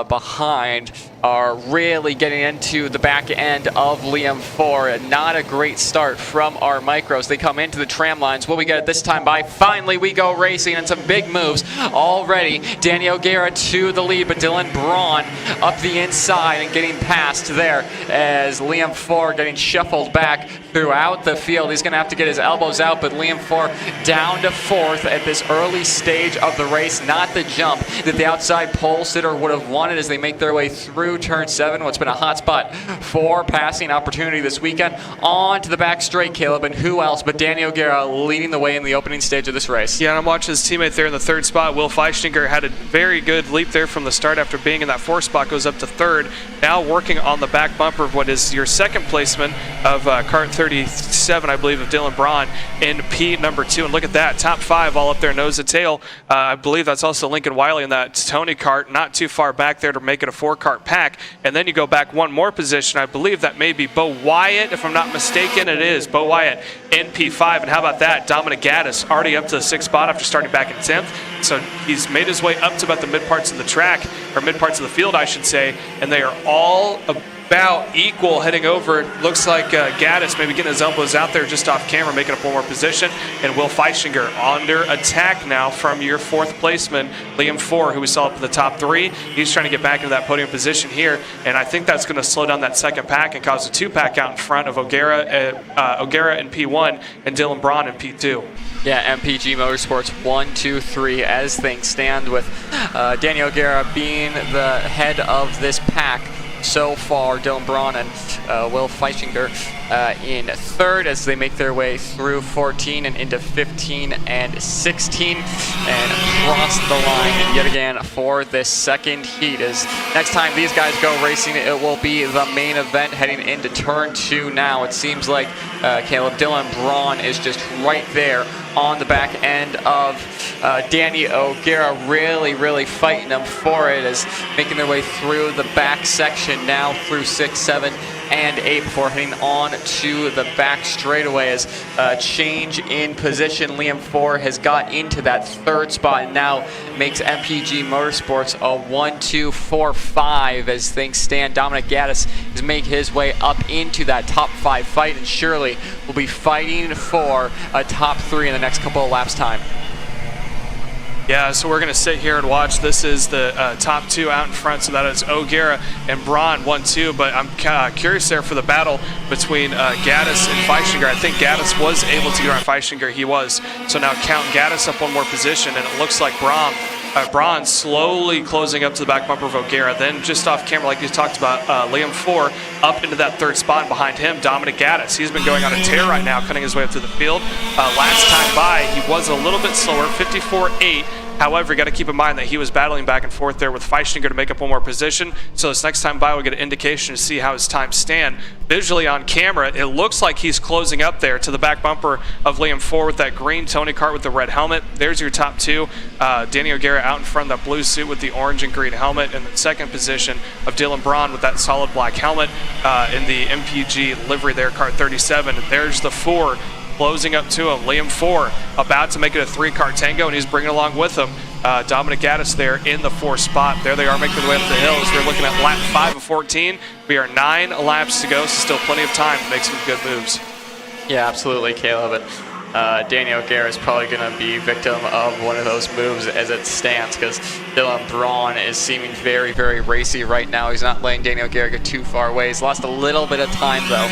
behind are really getting into the back end of Liam 4. Not a great start from our micros. They come into the tram lines. Will we get it this time by? Finally, we go racing, and some big moves already. Danny O'Gara to the lead, but Dylan Braun up the inside and getting past there as Liam 4 getting shuffled back throughout the field. He's going to have to get his elbows out, but Liam 4 down to 4th at this early stage of the race. Not the jump that the outside pole sitter would have wanted as they make their way through turn 7, what's been a hot spot for passing opportunity this weekend. On to the back straight, Caleb, and who else but Danny O'Gara leading the way in the opening stage of this race. Yeah, and I'm watching his teammate there in the 3rd spot. Will Feistinger had a very good leap there from the start after being in that 4th spot, goes up to 3rd. Now working on the back bumper of what is your 2nd placement of Kart 37, I believe, of Dylan Braun in P number 2. And look at that, top 5 all up there nose to tail. I believe that's also Lincoln Wiley in that Tony Kart, not too far back there to make it a 4-cart pack. And then you go back one more position. I believe that may be Bo Wyatt, if I'm not mistaken. It is Bo Wyatt in P5. And how about that? Dominic Gaddis already up to the 6th spot after starting back in 10th. So he's made his way up to about the mid parts of the track, or mid parts of the field, I should say. And they are all about equal heading over. It looks like Gaddis maybe getting his elbows out there just off camera, making up one more position. And Will Feistinger under attack now from your 4th placeman, Liam 4, who we saw up in the top 3. He's trying to get back into that podium position here. And I think that's going to slow down that 2nd pack and cause a 2-pack out in front of O'Gara in P1 and Dylan Braun in P2. Yeah, MPG Motorsports 1, 2, 3 as things stand, with Danny O'Gara being the head of this pack so far. Dylan Braun and Will Feistinger in 3rd as they make their way through 14 and into 15 and 16 and cross the line yet again for this 2nd heat. As next time these guys go racing, it will be the main event heading into turn 2 now. It seems like Caleb, Dylan Braun is just right there on the back end of Danny O'Gara, really fighting them for it, as making their way through the back section now through 6, 7, and 8 before heading on to the back straightaway. As change in position, Liam 4 has got into that third spot and now makes MPG Motorsports a 1-2-4-5 as things stand. Dominic Gaddis is making his way up into that top 5 fight, and surely will be fighting for a top 3 in the next couple of laps time. Yeah, so we're going to sit here and watch. This is the top 2 out in front, so that is O'Gara and Braun 1-2. But I'm curious there for the battle between Gaddis and Feichinger. I think Gaddis was able to get around Feichinger. He was. So now count Gaddis up one more position, and it looks like Braun slowly closing up to the back bumper of O'Gara. Then just off camera, like you talked about, Liam 4 up into that third spot, and behind him, Dominic Gaddis. He's been going on a tear right now, cutting his way up through the field. Last time by, he was a little bit slower, 54.8. However, you got to keep in mind that he was battling back and forth there with Feichinger to make up one more position. So this next time by, we'll get an indication to see how his times stand. Visually on camera, it looks like he's closing up there to the back bumper of Liam 4 with that green Tony Kart with the red helmet. There's your top 2. Danny O'Gara out in front of that blue suit with the orange and green helmet. In the second position of Dylan Braun with that solid black helmet in the MPG livery there, Kart 37. And there's the 4. Closing up to him, Liam 4 about to make it a 3-car tango, and he's bringing along with him Dominic Gaddis there in the 4th spot. There they are making their way up the hills. We're looking at lap 5 of 14. We are 9 laps to go, so still plenty of time to make some good moves. Yeah, absolutely, Caleb. And Danny O'Gara is probably going to be victim of one of those moves as it stands, because Dylan Braun is seeming very racy right now. He's not letting Danny O'Gara get too far away. He's lost a little bit of time, though,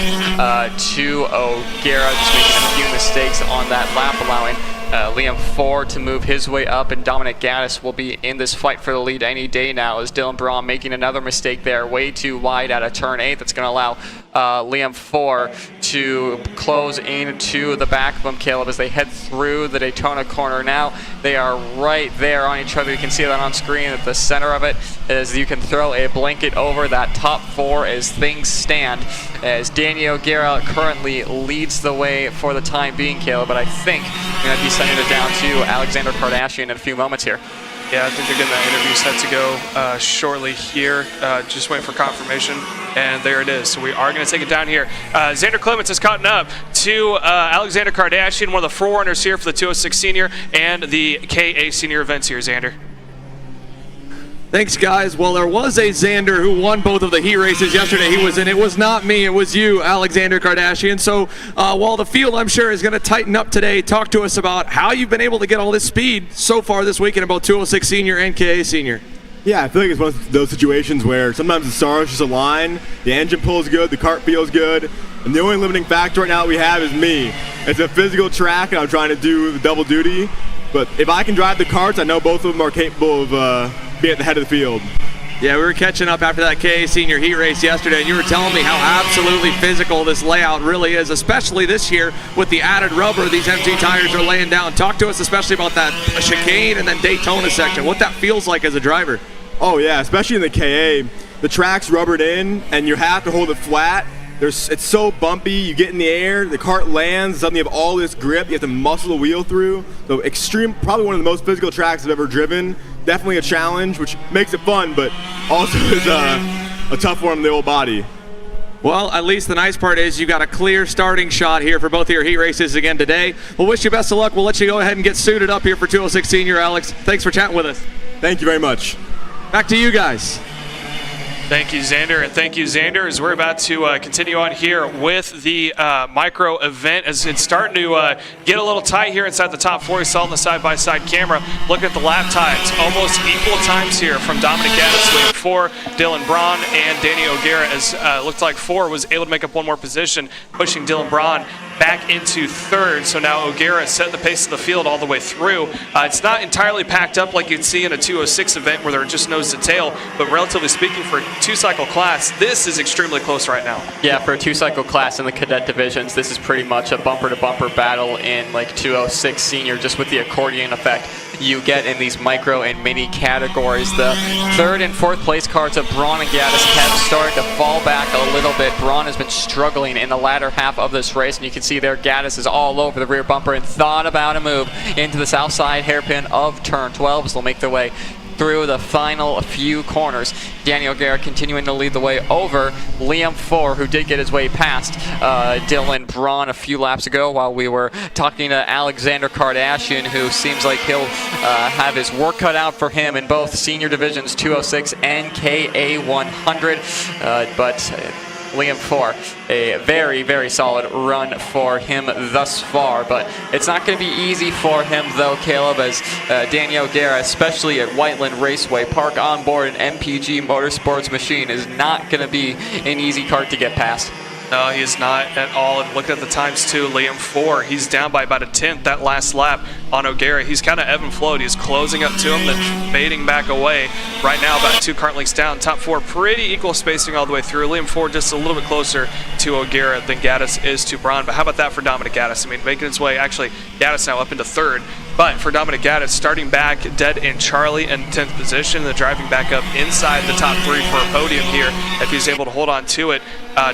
to O'Gara, just making a few mistakes on that lap, allowing Liam 4 to move his way up, and Dominic Gaddis will be in this fight for the lead any day now, as Dylan Braun making another mistake there, way too wide out of turn 8. That's going to allow Liam 4 to close into the back of him, Caleb, as they head through the Daytona corner now. They are right there on each other. You can see that on screen at the center of it, as you can throw a blanket over that top 4 as things stand, as Danny O'Gara currently leads the way for the time being, Caleb, but I think we're going to be sending it down to Alexander Kardashian in a few moments here. Yeah, I think they're getting that interview set to go shortly here. Just waiting for confirmation, and there it is. So we are going to take it down here. Xander Clements is caught up to Alexander Kardashian, one of the forerunners here for the 206 Senior and the KA Senior events here, Xander. Thanks, guys. Well, there was a Xander who won both of the heat races yesterday. He was in. It was not me. It was you, Alexander Kardashian. So while the field, I'm sure, is going to tighten up today, talk to us about how you've been able to get all this speed so far this week in about 206 Senior and KA Senior. Yeah, I feel like it's one of those situations where sometimes the stars just align, the engine pulls good, the kart feels good, and the only limiting factor right now we have is me. It's a physical track, and I'm trying to do the double duty. But if I can drive the karts, I know both of them are capable of being at the head of the field. Yeah, we were catching up after that KA Senior heat race yesterday, and you were telling me how absolutely physical this layout really is, especially this year with the added rubber these MT tires are laying down. Talk to us especially about that chicane and then Daytona section, what that feels like as a driver. Oh yeah, especially in the KA, the track's rubbered in, and you have to hold it flat. It's so bumpy, you get in the air, the kart lands, suddenly you have all this grip, you have to muscle the wheel through. So extreme, probably one of the most physical tracks I've ever driven. Definitely a challenge, which makes it fun, but also is a tough one on the old body. Well, at least the nice part is you got a clear starting shot here for both of your heat races again today. We'll wish you best of luck. We'll let you go ahead and get suited up here for 206 Senior, Alex. Thanks for chatting with us. Thank you very much. Back to you guys. Thank you, Xander, and thank you, Xander, as we're about to continue on here with the micro event, as it's starting to get a little tight here inside the top 4. You saw on the side-by-side camera. Look at the lap times. Almost equal times here from Dominic Gaddis, leading 4, Dylan Braun, and Danny O'Gara, as looked like 4 was able to make up one more position, pushing Dylan Braun back into 3rd. So now O'Gara set the pace of the field all the way through. It's not entirely packed up like you'd see in a 206 event where they're just nose to tail, but relatively speaking for a 2-cycle class, this is extremely close right now. Yeah, for a 2-cycle class in the cadet divisions, this is pretty much a bumper-to-bumper battle in like 206 Senior, just with the accordion effect you get in these micro and mini categories. The 3rd and 4th place cards of Braun and Gaddis have started to fall back a little bit. Braun has been struggling in the latter half of this race, and you can see there, Gaddis is all over the rear bumper and thought about a move into the south side hairpin of turn 12 as they'll make their way through the final few corners. Daniel Guerra continuing to lead the way over Liam Four, who did get his way past Dylan Braun a few laps ago while we were talking to Alexander Kardashian, who seems like he'll have his work cut out for him in both senior divisions 206 and KA 100. Liam Four, a very, very solid run for him thus far, but it's not going to be easy for him though, Caleb, as Daniel Guerra, especially at Whiteland Raceway Park on board an MPG Motorsports machine, is not going to be an easy kart to get past. No, he is not at all. And look at the times too. Liam Four, he's down by about a 10th that last lap on O'Gara. He's kind of ebb and flowed. He's closing up to him, then fading back away. Right now, about 2 kart lengths down. Top 4, pretty equal spacing all the way through. Liam Four just a little bit closer to O'Gara than Gaddis is to Braun. But how about that for Dominic Gaddis? I mean, making his way, actually, Gaddis now up into 3rd. But for Dominic Gaddis, starting back dead in Charlie in 10th position, then driving back up inside the top 3 for a podium here, if he's able to hold on to it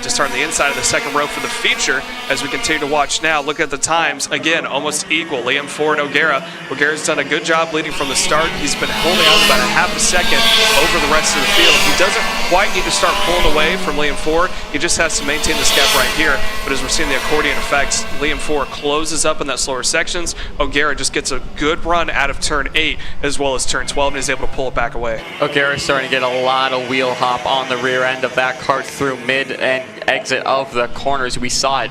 to start on the inside of the 2nd row for the feature. As we continue to watch now, look at the times, again, almost equal. Liam Four and O'Gara. O'Gara's done a good job leading from the start. He's been holding on about a half a second over the rest of the field. He doesn't quite need to start pulling away from Liam Four. He just has to maintain this gap right here. But as we're seeing the accordion effects, Liam Four closes up in that slower sections. O'Gara just gets a good run out of turn 8 as well as turn 12 and is able to pull it back away. O'Gara's starting to get a lot of wheel hop on the rear end of that kart through mid and exit of the corners. We saw it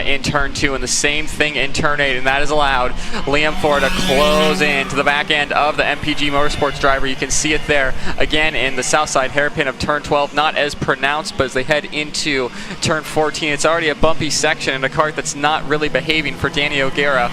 in turn 2 and the same thing in turn 8, and that has allowed Liam Four to close in to the back end of the MPG Motorsports driver. You can see it there again in the south side hairpin of turn 12, not as pronounced, but as they head into turn 14, it's already a bumpy section and a kart that's not really behaving for Danny O'Gara.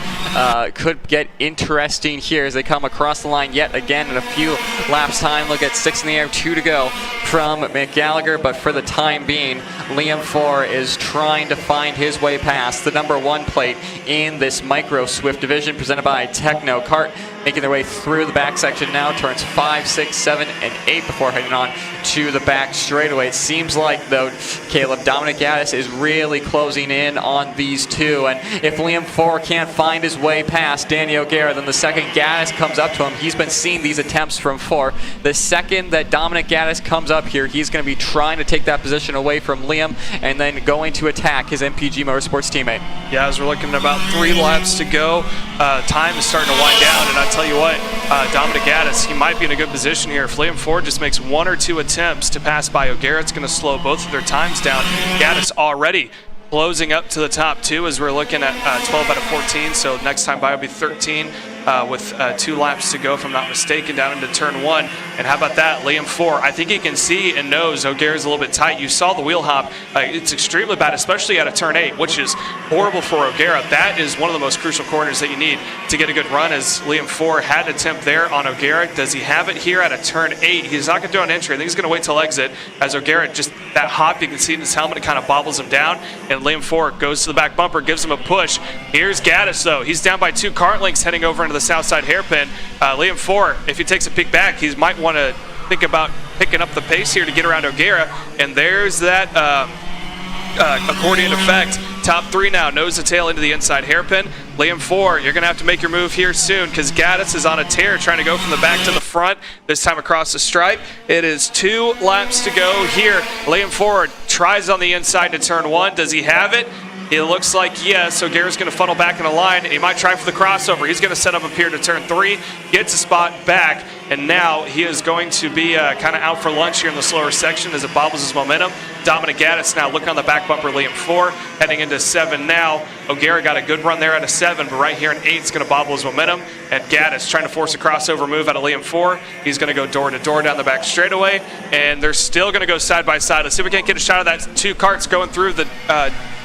Could get interesting here as they come across the line yet again in a few laps time. Look at 6 in the air, 2 to go from McGallagher, but for the time being, Liam Four is trying to find his way past the number 1 plate in this Micro Swift division presented by Techno Kart, making their way through the back section now, turns 5, 6, 7, and 8 before heading on to the back straightaway. It seems like, though, Caleb, Dominic Gaddis is really closing in on these two, and if Liam Four can't find his way past Danny O'Gara, then the second Gaddis comes up to him, he's been seeing these attempts from Four. The second that Dominic Gaddis comes up here, he's going to be trying to take that position away from Liam and then going to attack his MPG Motorsports teammate. Yeah, as we're looking at about 3 laps to go, time is starting to wind down, and I tell you what, Dominic Gaddis, he might be in a good position here. If Liam Four just makes 1 or 2 attempts to pass by O'Gara, it's going to slow both of their times down. Gaddis already closing up to the top 2 as we're looking at 12 out of 14, so next time by will be 13 with 2 laps to go, if I'm not mistaken, down into turn 1. And how about that, Liam Four? I think he can see and knows O'Gara's a little bit tight. You saw the wheel hop. It's extremely bad, especially out of turn 8, which is horrible for O'Gara. That is one of the most crucial corners that you need to get a good run, as Liam Four had an attempt there on O'Gara. Does he have it here at a turn 8? He's not going to do an entry. I think he's going to wait till exit, as O'Gara, just that hop, you can see in his helmet, it kind of bobbles him down, and Liam Four goes to the back bumper, gives him a push. Here's Gaddis, though. He's down by 2 kart lengths heading over into the south side hairpin. Liam Four, if he takes a peek back, he might want to think about picking up the pace here to get around O'Gara, and there's that accordion effect. Top 3 now, nose to tail into the inside hairpin. Liam Four, you're going to have to make your move here soon, because Gaddis is on a tear trying to go from the back to the front, this time across the stripe. It is 2 laps to go here. Liam Four tries on the inside to turn 1. Does he have it? It looks like yes, so Garrett's going to funnel back in the line, and he might try for the crossover. He's going to set up here to turn 3, gets a spot back, and now he is going to be kind of out for lunch here in the slower section as it bobbles his momentum. Dominic Gaddis now looking on the back bumper, Liam Four, heading into 7 now. O'Gara got a good run there out of 7, but right here in 8 is going to bobble his momentum. And Gaddis trying to force a crossover move out of Liam Four. He's going to go door to door down the back straightaway, and they're still going to go side by side. Let's see if we can't get a shot of that 2 karts going through the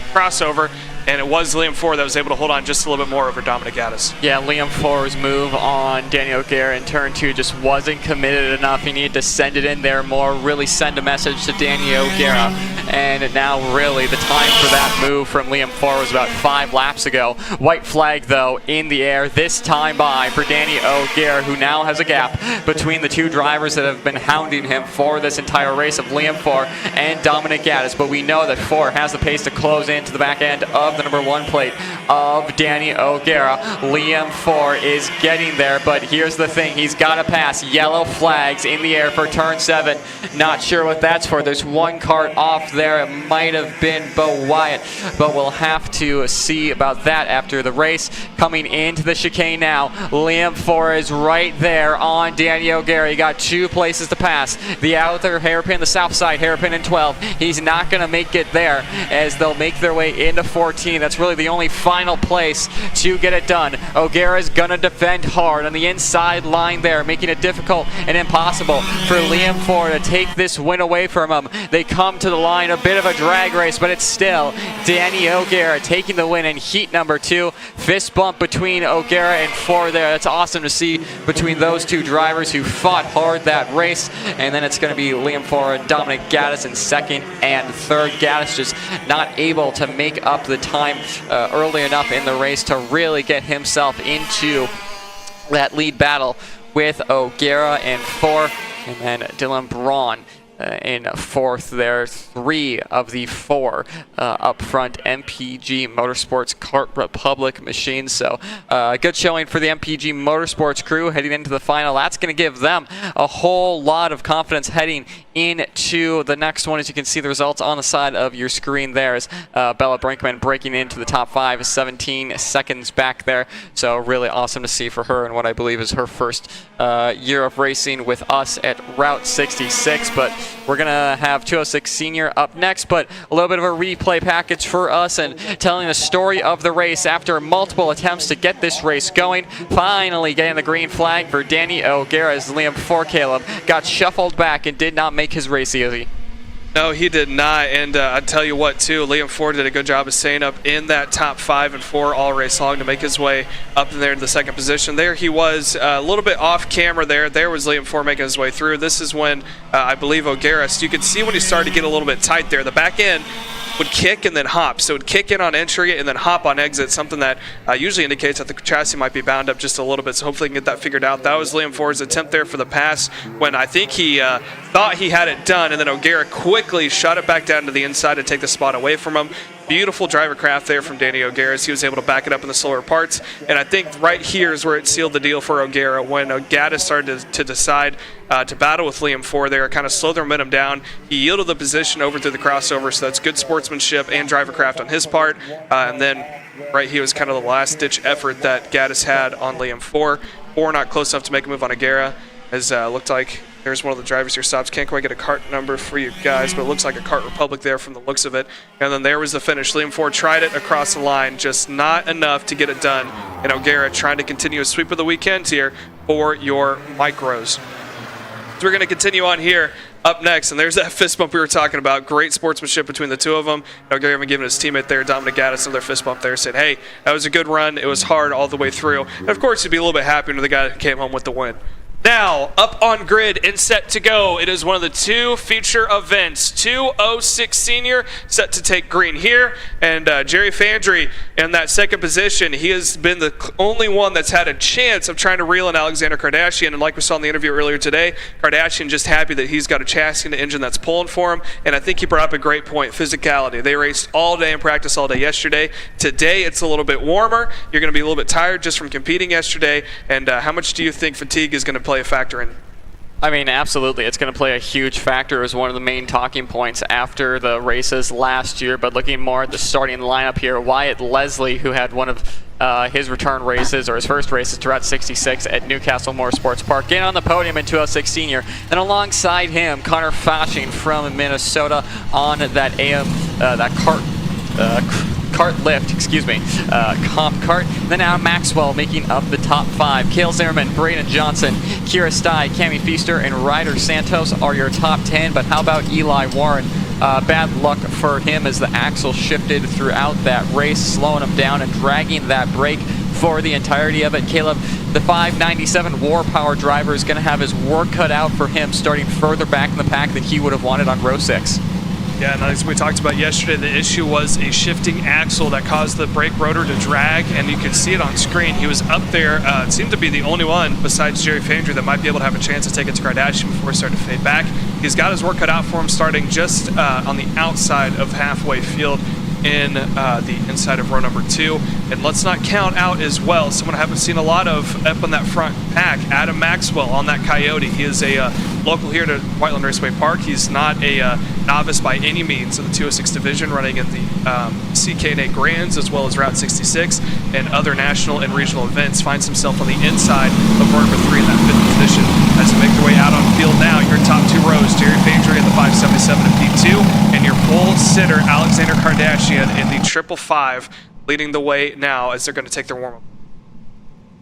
crossover, and it was Liam Four that was able to hold on just a little bit more over Dominic Gaddis. Yeah, Liam Four's move on Danny O'Gara in turn 2 just wasn't committed enough. He needed to send it in there more, really send a message to Danny O'Gara. and now really the time for that move from Liam Farr was about 5 laps ago. White flag, though, in the air, this time by for Danny O'Gara, who now has a gap between the two drivers that have been hounding him for this entire race of Liam Farr and Dominic Gaddis. But we know that Farr has the pace to close into the back end of the number 1 plate of Danny O'Gara. Liam Farr is getting there, but here's the thing. He's got to pass. Yellow flags in the air for turn 7. Not sure what that's for. There's one cart off there. It might have been Bo Wyatt, but we'll have to see about that after the race. Coming into the chicane now, Liam Farr is right there on Danny O'Gara. He got 2 places to pass. The outer hairpin, the south side hairpin in 12. He's not going to make it there as they'll make their way into 14. That's really the only final place to get it done. O'Gara's going to defend hard on the inside line there, making it difficult and impossible for Liam Farr to take this win away from him. They come to the line, a bit of a drag race, but it's still Danny O'Gara taking the win in heat number 2. Fist bump between O'Gara and Farr there. That's awesome to see between those two drivers who fought hard that race. And then it's going to be Liam Farr and Dominic Gaddis in 2nd and 3rd. Gaddis just not able to make up the time early enough in the race to really get himself into that lead battle with O'Gara and Farr. And then Dylan Braun in 4th there. 3 of the 4 up front MPG Motorsports Kart Republic machines. So good showing for the MPG Motorsports crew heading into the final. That's going to give them a whole lot of confidence heading into the next one. As you can see the results on the side of your screen there is Bella Brinkman breaking into the top 5, 17 seconds back there. So really awesome to see for her and what I believe is her first year of racing with us at Route 66. But we're going to have 206 Senior up next, but a little bit of a replay package for us and telling the story of the race after multiple attempts to get this race going. Finally getting the green flag for Danny O'Gara as Liam Farr got shuffled back and did not make his race easy. No, he did not, and I tell you what, too, Liam Farr did a good job of staying up in that top 5 and 4 all race long to make his way up in there to the 2nd position. There he was a little bit off camera there. There was Liam Farr making his way through. This is when I believe O'Gara, so you could see when he started to get a little bit tight there. The back end would kick and then hop. So it would kick in on entry and then hop on exit, something that usually indicates that the chassis might be bound up just a little bit. So hopefully he can get that figured out. That was Liam Farr's attempt there for the pass when I think he thought he had it done, and then O'Gara quickly shot it back down to the inside to take the spot away from him. Beautiful driver craft there from Danny O'Gara as he was able to back it up in the slower parts. And I think right here is where it sealed the deal for O'Gara when Gaddis started to decide to battle with Liam Farr there, kind of slow the momentum down. He yielded the position over through the crossover, so that's good sportsmanship and driver craft on his part. And then right here was kind of the last-ditch effort that Gaddis had on Liam Farr. Farr not close enough to make a move on O'Gara, as looked like there's one of the drivers here stops. Can't quite get a cart number for you guys, but it looks like a Kart Republic there from the looks of it. And then there was the finish. Liam Farr tried it across the line, just not enough to get it done. And O'Gara trying to continue a sweep of the weekend here for your micros. So we're going to continue on here up next, and there's that fist bump we were talking about. Great sportsmanship between the two of them. O'Gara even giving his teammate there, Dominic Gaddis, another fist bump there, said, hey, that was a good run. It was hard all the way through. And of course, you'd be a little bit happy when the guy came home with the win. Now, up on grid and set to go. It is one of the 2 feature events. 206 Senior set to take green here. And Jerry Fandry in that 2nd position. He has been the only one that's had a chance of trying to reel in Alexander Kardashian. And like we saw in the interview earlier today, Kardashian just happy that he's got a chassis and an engine that's pulling for him. And I think he brought up a great point, physicality. They raced all day and practiced all day yesterday. Today, it's a little bit warmer. You're going to be a little bit tired just from competing yesterday. And how much do you think fatigue is going to play a factor in? I mean, absolutely. It's going to play a huge factor as one of the main talking points after the races last year. But looking more at the starting lineup here, Wyatt Leslie, who had one of his return races, or his first races to Route 66 at Newcastle Motorsports Park, getting on the podium in 206 Senior. And alongside him, Connor Fashing from Minnesota on that Kart lift, comp cart. Then Adam Maxwell making up the top 5. Cale Zimmerman, Braden Johnson, Kira Stye, Cami Feaster, and Ryder Santos are your top 10. But how about Eli Warren? Bad luck for him as the axle shifted throughout that race, slowing him down and dragging that brake for the entirety of it. Caleb, the 597 War Power driver, is going to have his work cut out for him starting further back in the pack than he would have wanted on row 6. Yeah, and as we talked about yesterday, the issue was a shifting axle that caused the brake rotor to drag, and you could see it on screen. He was up there. It seemed to be the only one besides Jerry Fandry that might be able to have a chance to take it to Kardashian before he started to fade back. He's got his work cut out for him, starting just on the outside of halfway field in the inside of row number 2. And let's not count out as well someone I haven't seen a lot of up on that front pack, Adam Maxwell on that Coyote. He is a local here to Whiteland Raceway Park. He's not a novice by any means in the 206 division, running in the CK&A Grands as well as Route 66 and other national and regional events. Finds himself on the inside of row number 3 in that 5th position. As they make their way out on field now, your top 2 rows, Jerry Fandry in the 577 and P2, and your pole sitter, Alexander Kardashian in the 555, leading the way now as they're going to take their warm-up.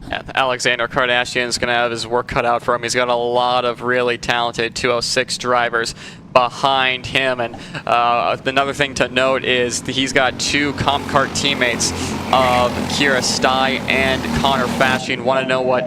Yeah, Alexander Kardashian is going to have his work cut out for him. He's got a lot of really talented 206 drivers behind him, and another thing to note is that he's got 2 Comp Kart teammates of Kira Stye and Connor Fashing. Want to know what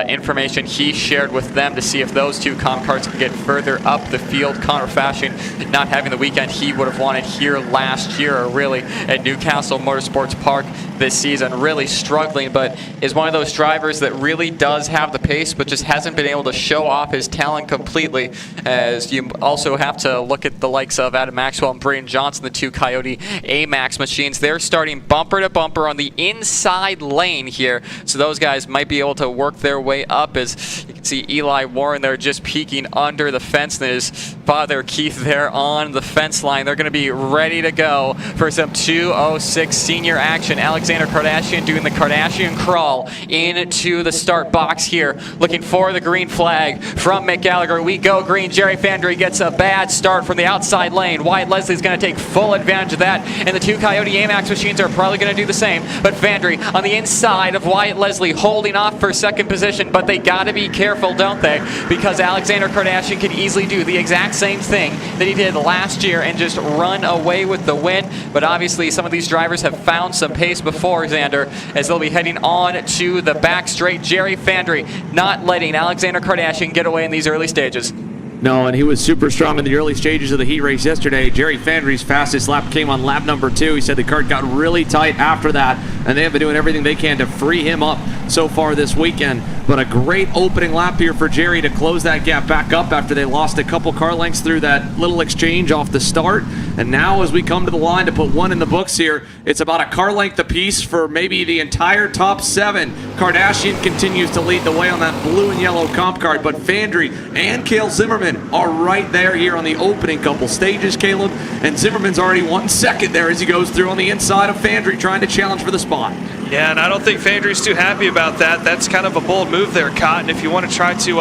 information he shared with them to see if those 2 Comp Karts can get further up the field. Connor Fashing not having the weekend he would have wanted here last year, or really at Newcastle Motorsports Park this season, really struggling, but is one of those drivers that really does have the pace but just hasn't been able to show off his talent completely, as you also have to look at the likes of Adam Maxwell and Braden Johnson, the 2 Coyote AMAX machines. They're starting bumper to bumper on the inside lane here, so those guys might be able to work their way up. As you can see Eli Warren there just peeking under the fence, and his father Keith there on the fence line. They're going to be ready to go for some 206 senior action. Alexander Kardashian doing the Kardashian crawl into the start box here, looking for the green flag from Mick Gallagher. We go green. Jerry Fandry gets a bad start from the outside lane. Wyatt Leslie's going to take full advantage of that, and the 2 Coyote AMAX machines are probably going to do the same. But Fandry on the inside of Wyatt Leslie holding off for second position, but they got to be careful, don't they? Because Alexander Kardashian can easily do the exact same thing that he did last year and just run away with the win. But obviously some of these drivers have found some pace before, Xander, as they'll be heading on to the back straight. Jerry Fandry not letting Alexander Kardashian get away in these early stages. No, and he was super strong in the early stages of the heat race yesterday. Jerry Fandry's fastest lap came on lap number 2. He said the kart got really tight after that, and they have been doing everything they can to free him up so far this weekend. But a great opening lap here for Jerry to close that gap back up after they lost a couple car lengths through that little exchange off the start. And now as we come to the line to put one in the books here, it's about a car length apiece for maybe the entire top 7. Kardashian continues to lead the way on that blue and yellow comp card, but Fandry and Cale Zimmerman are right there here on the opening couple stages, Caleb. And Zimmerman's already 1 second there as he goes through on the inside of Fandry, trying to challenge for the spot. Yeah, and I don't think Fandry's too happy about that. That's kind of a bold move there, Cotton. If you want to try to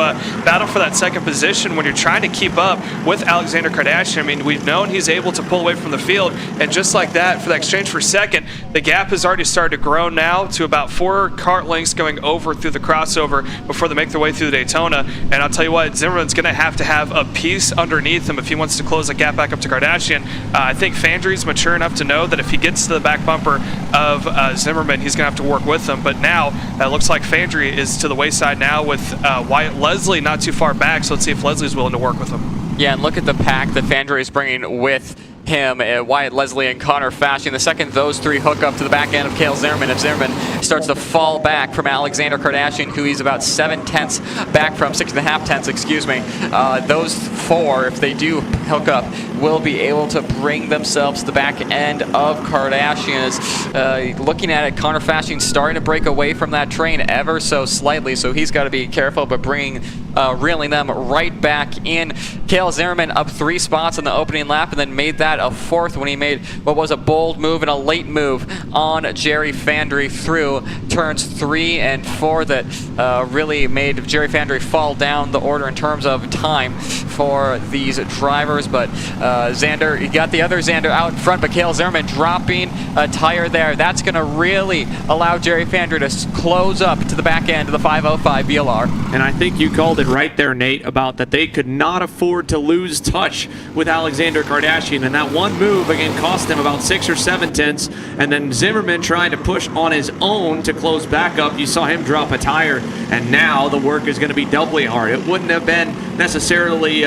battle for that second position when you're trying to keep up with Alexander Kardashian, I mean, we've known he's able to pull away from the field, and just like that, for the exchange for second, the gap has already started to grow now to about 4 kart lengths going over through the crossover before they make their way through the Daytona. And I'll tell you what, Zimmerman's going to have a piece underneath him if he wants to close the gap back up to Kardashian. I think Fandry's mature enough to know that if he gets to the back bumper of Zimmerman, he's going to have to work with them. But now it looks like Fandry is to the wayside now with Wyatt Leslie not too far back, so let's see if Leslie's willing to work with him. Yeah, and look at the pack that Fandry is bringing with him, Wyatt Leslie and Connor Fashing. The second those 3 hook up to the back end of Cale Zimmerman, if Zimmerman starts to fall back from Alexander Kardashian, who he's about 7/10 back from, 6.5 excuse me, those 4, if they do hook up, will be able to bring themselves to the back end of Kardashian. Looking at it, Connor Fashing starting to break away from that train ever so slightly, so he's got to be careful, but reeling them right back in. Cale Zimmerman up 3 spots in the opening lap, and then made that a 4th when he made what was a bold move and a late move on Jerry Fandry through turns 3 and 4 that really made Jerry Fandry fall down the order in terms of time for these drivers. But Xander, you got the other Xander out in front, but Cale Zimmerman dropping a tire there. That's going to really allow Jerry Fandry to close up to the back end of the 505 VLR. And I think you called it right there, Nate, about that they could not afford to lose touch with Alexander Kardashian, and that one move again cost them about 6 or 7 tenths. And then Zimmerman trying to push on his own to close back up. You saw him drop a tire, and now the work is going to be doubly hard. It wouldn't have been necessarily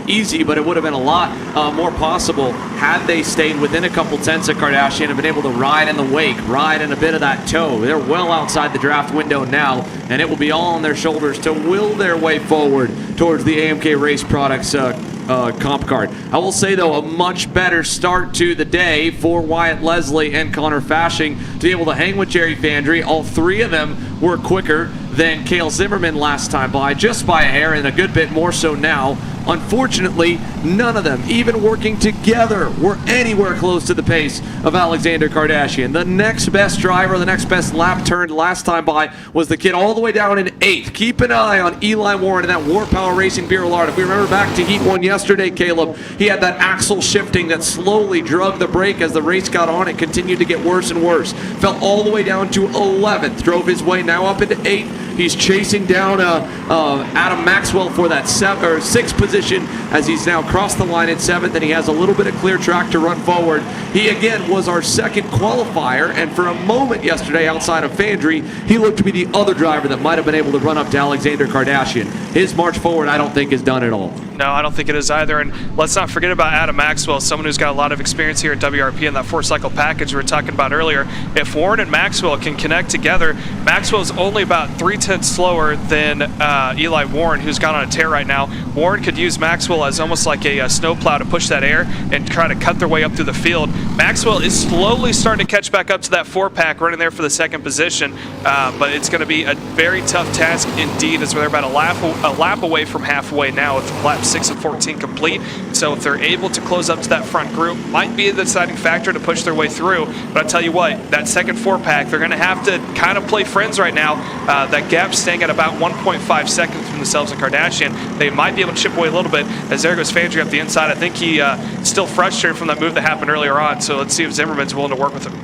easy, but it would have been a lot more possible had they stayed within a couple tenths of Kardashian and been able to ride in the wake, ride in a bit of that toe. They're well outside the draft window now, and it will be all on their shoulders to will their way forward towards the AMK Race Products comp card. I will say, though, a much better start to the day for Wyatt Leslie and Connor Fashing to be able to hang with Jerry Fandry. All three of them were quicker than Cale Zimmerman last time by, just by a hair, and a good bit more so now. Unfortunately, none of them, even working together, were anywhere close to the pace of Alexander Kardashian. The next best driver, the next best lap turned last time by was the kid all the way down in 8th. Keep an eye on Eli Warren and that War Power Racing Beer Lard. If we remember back to Heat 1 yesterday, Caleb, he had that axle shifting that slowly drug the brake as the race got on. It continued to get worse and worse. Fell all the way down to 11th, drove his way now up into 8th. He's chasing down Adam Maxwell for that 6th position as he's now crossed the line in 7th, and he has a little bit of clear track to run forward. He again was our second qualifier, and for a moment yesterday outside of Fandry, he looked to be the other driver that might have been able to run up to Alexander Kardashian. His march forward I don't think is done at all. No, I don't think it is either. And let's not forget about Adam Maxwell, someone who's got a lot of experience here at WRP in that 4-cycle package we were talking about earlier. If Warren and Maxwell can connect together, Maxwell's only about 3/10 slower than Eli Warren, who's gone on a tear right now. Warren could use Maxwell as almost like a snowplow to push that air and try to cut their way up through the field. Maxwell is slowly starting to catch back up to that 4-pack, running there for the 2nd position, but it's going to be a very tough task indeed, as they're about a lap away from halfway now with lap 6 of 14 complete. So if they're able to close up to that front group, might be the deciding factor to push their way through. But I'll tell you what, that second 4-pack, they're going to have to kind of play friends right now. That gap's staying at about 1.5 seconds from themselves and Kardashian. They might be able to chip away a little bit, as there goes Fandry up the inside. I think he still frustrated from that move that happened earlier on, so let's see if Zimmerman's willing to work with him.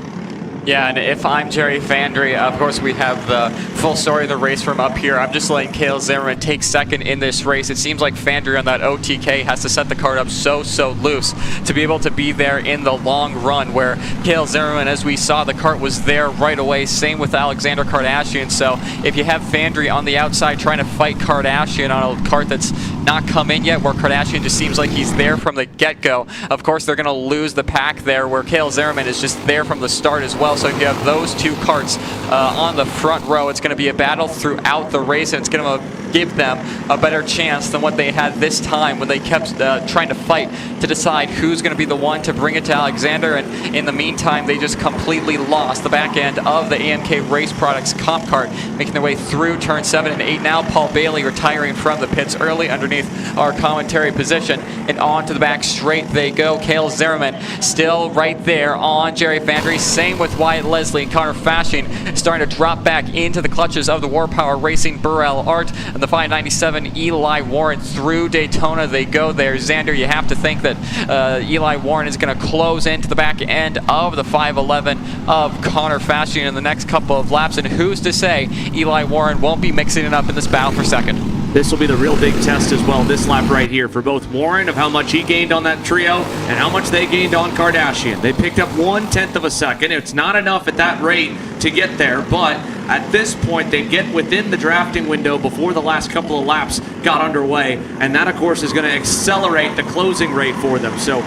Yeah, and if I'm Jerry Fandry, of course we have the full story of the race from up here. I'm just letting Cale Zimmerman take second in this race. It seems like Fandry on that OTK has to set the card up so loose to be able to be there in the long run, where Cale Zimmerman, as we saw, the cart was there right away. Same with Alexander Kardashian. So if you have Fandry on the outside trying to fight Kardashian on a cart that's not come in yet, where Kardashian just seems like he's there from the get-go, of course they're going to lose the pack there, where Cale Zimmerman is just there from the start as well. So if you have those two carts on the front row, it's going to be a battle throughout the race, and it's going to give them a better chance than what they had this time when they kept trying to fight to decide who's going to be the one to bring it to Alexander. And in the meantime, they just completely lost the back end of the AMK Race Products comp cart, making their way through turn 7 and 8. Now Paul Bailey retiring from the pits early underneath our commentary position, and on to the back straight they go. Cale Zimmerman still right there on Jerry Fandry. Same with Wyatt Leslie and Connor Fashing, starting to drop back into the clutches of the War Power Racing Burrell Art and the 597 Eli Warren. Through Daytona they go there. Xander, you have to think that Eli Warren is going to close into the back end of the 511 of Connor Fashing in the next couple of laps, and who's to say Eli Warren won't be mixing it up in this battle for second. This will be the real big test as well, this lap right here, for both Warren of how much he gained on that trio and how much they gained on Kardashian. They picked up 1/10 of a second. It's not enough at that rate to get there, but at this point they get within the drafting window before the last couple of laps got underway, and that of course is going to accelerate the closing rate for them. So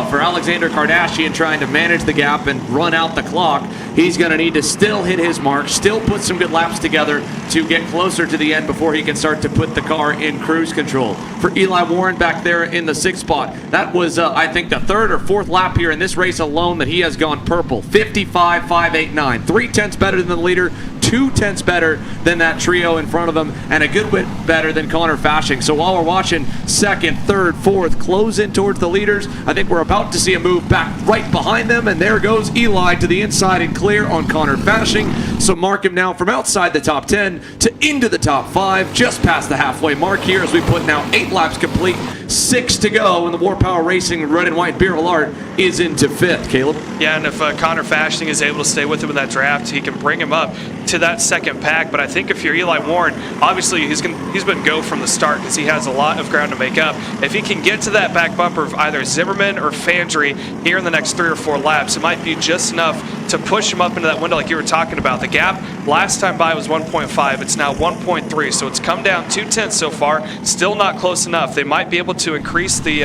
for Alexander Kardashian trying to manage the gap and run out the clock, he's going to need to still hit his mark, still put some good laps together to get closer to the end before he can start to put the car in cruise control. For Eli Warren back there in the 6th spot, that was I think the 3rd or 4th lap here in this race alone that he has gone purple. 55.589, 3/10 better than the leader, 2/10 better than that trio in front of him, and a good bit better than Connor Fashing. So while we're watching 2nd, 3rd, 4th close in towards the leaders, I think we're about to see a move back right behind them, and there goes Eli to the inside and clear on Connor Fashing. So mark him now from outside the top 10 to into the top 5, just past the halfway mark here as we put now 8 laps complete, 6 to go, and the War Power Racing Red and White Beer Art is into 5th. Caleb? Yeah, and if Connor Fashing is able to stay with him in that draft, he can bring him up to that second pack, but I think if you're Eli Warren, obviously he's been go from the start because he has a lot of ground to make up. If he can get to that back bumper of either Zimmerman or Fandry here in the next 3 or 4 laps, it might be just enough to push him up into that window like you were talking about. The gap last time by was 1.5. It's now 1.3, so it's come down 0.2 so far. Still not close enough. They might be able to increase the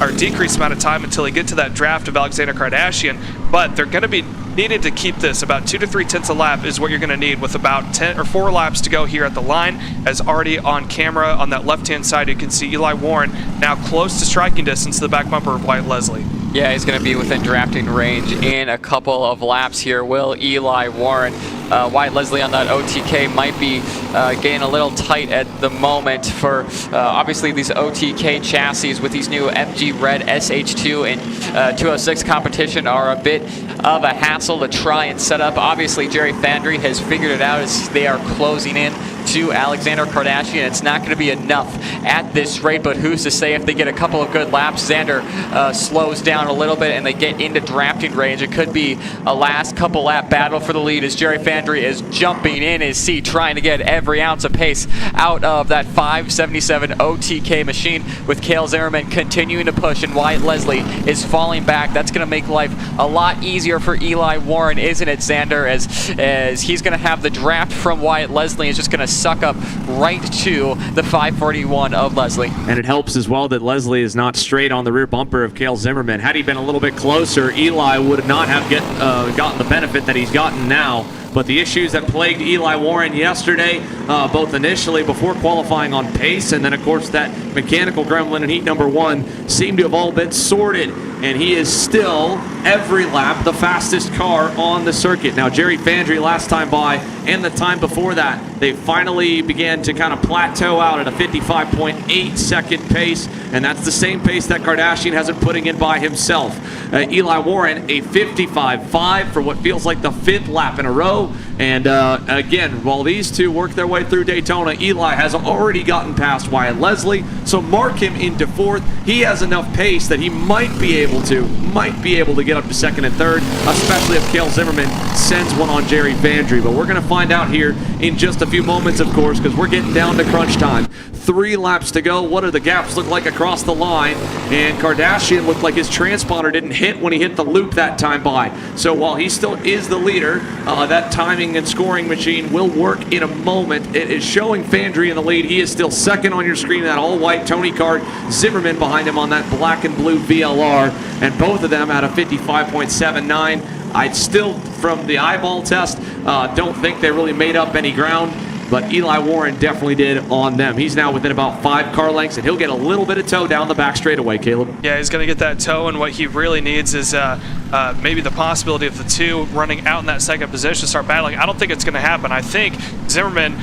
or decrease the amount of time until they get to that draft of Alexander Kardashian, but they're going to be needed to keep this about 2 to 3 tenths a lap is what you're going to need, with about 10 or 4 laps to go here at the line. As already on camera on that left-hand side, you can see Eli Warren now close to striking distance to the back bumper of White Leslie. Yeah, he's going to be within drafting range in a couple of laps here. Will Eli Warren? White Leslie on that OTK might be getting a little tight at the moment for obviously these OTK chassis with these new MG Red SH2 and 206 competition are a bit of a hassle to try and set up. Obviously, Jerry Fandry has figured it out as they are closing in to Alexander Kardashian. It's not going to be enough at this rate, but who's to say if they get a couple of good laps, Xander slows down a little bit and they get into drafting range. It could be a last couple lap battle for the lead as Jerry Fandry is jumping in his seat, trying to get every ounce of pace out of that 577 OTK machine, with Cale Zimmerman continuing to push and White Leslie is falling back. That's going to make life a lot easier for Eli Warren, isn't it, Xander? As he's going to have the draft from White Leslie. Is just going to suck up right to the 541 of Leslie. And it helps as well that Leslie is not straight on the rear bumper of Cale Zimmerman. Had he been a little bit closer, Eli would not have gotten the benefit that he's gotten now. But the issues that plagued Eli Warren yesterday, both initially before qualifying on pace, and then of course that mechanical gremlin in heat number 1, seem to have all been sorted. And he is still, every lap, the fastest car on the circuit. Now, Jerry Fandry last time by and the time before that, they finally began to kind of plateau out at a 55.8 second pace, and that's the same pace that Kardashian has been putting in by himself. Eli Warren, a 55.5 for what feels like the 5th lap in a row. And again, while these two work their way through Daytona, Eli has already gotten past Wyatt Leslie, so mark him into 4th. He has enough pace that he might be able to get up to 2nd and 3rd, especially if Cale Zimmerman sends one on Jerry Fandry. But we're going to find out here in just a few moments, of course, because we're getting down to crunch time. 3 laps to go. What do the gaps look like across the line? And Kardashian looked like his transponder didn't hit when he hit the loop that time by. So while he still is the leader, that timing and scoring machine will work in a moment. It is showing Fandry in the lead. He is still 2nd on your screen, that all-white Tony Kart. Zimmerman behind him on that black and blue VLR, and both of them at a 55.79. I'd still, from the eyeball test, don't think they really made up any ground, but Eli Warren definitely did on them. He's now within about 5 car lengths, and he'll get a little bit of toe down the back straightaway, Caleb. Yeah, he's going to get that toe, and what he really needs is maybe the possibility of the 2 running out in that 2nd position to start battling. I don't think it's going to happen. I think Zimmerman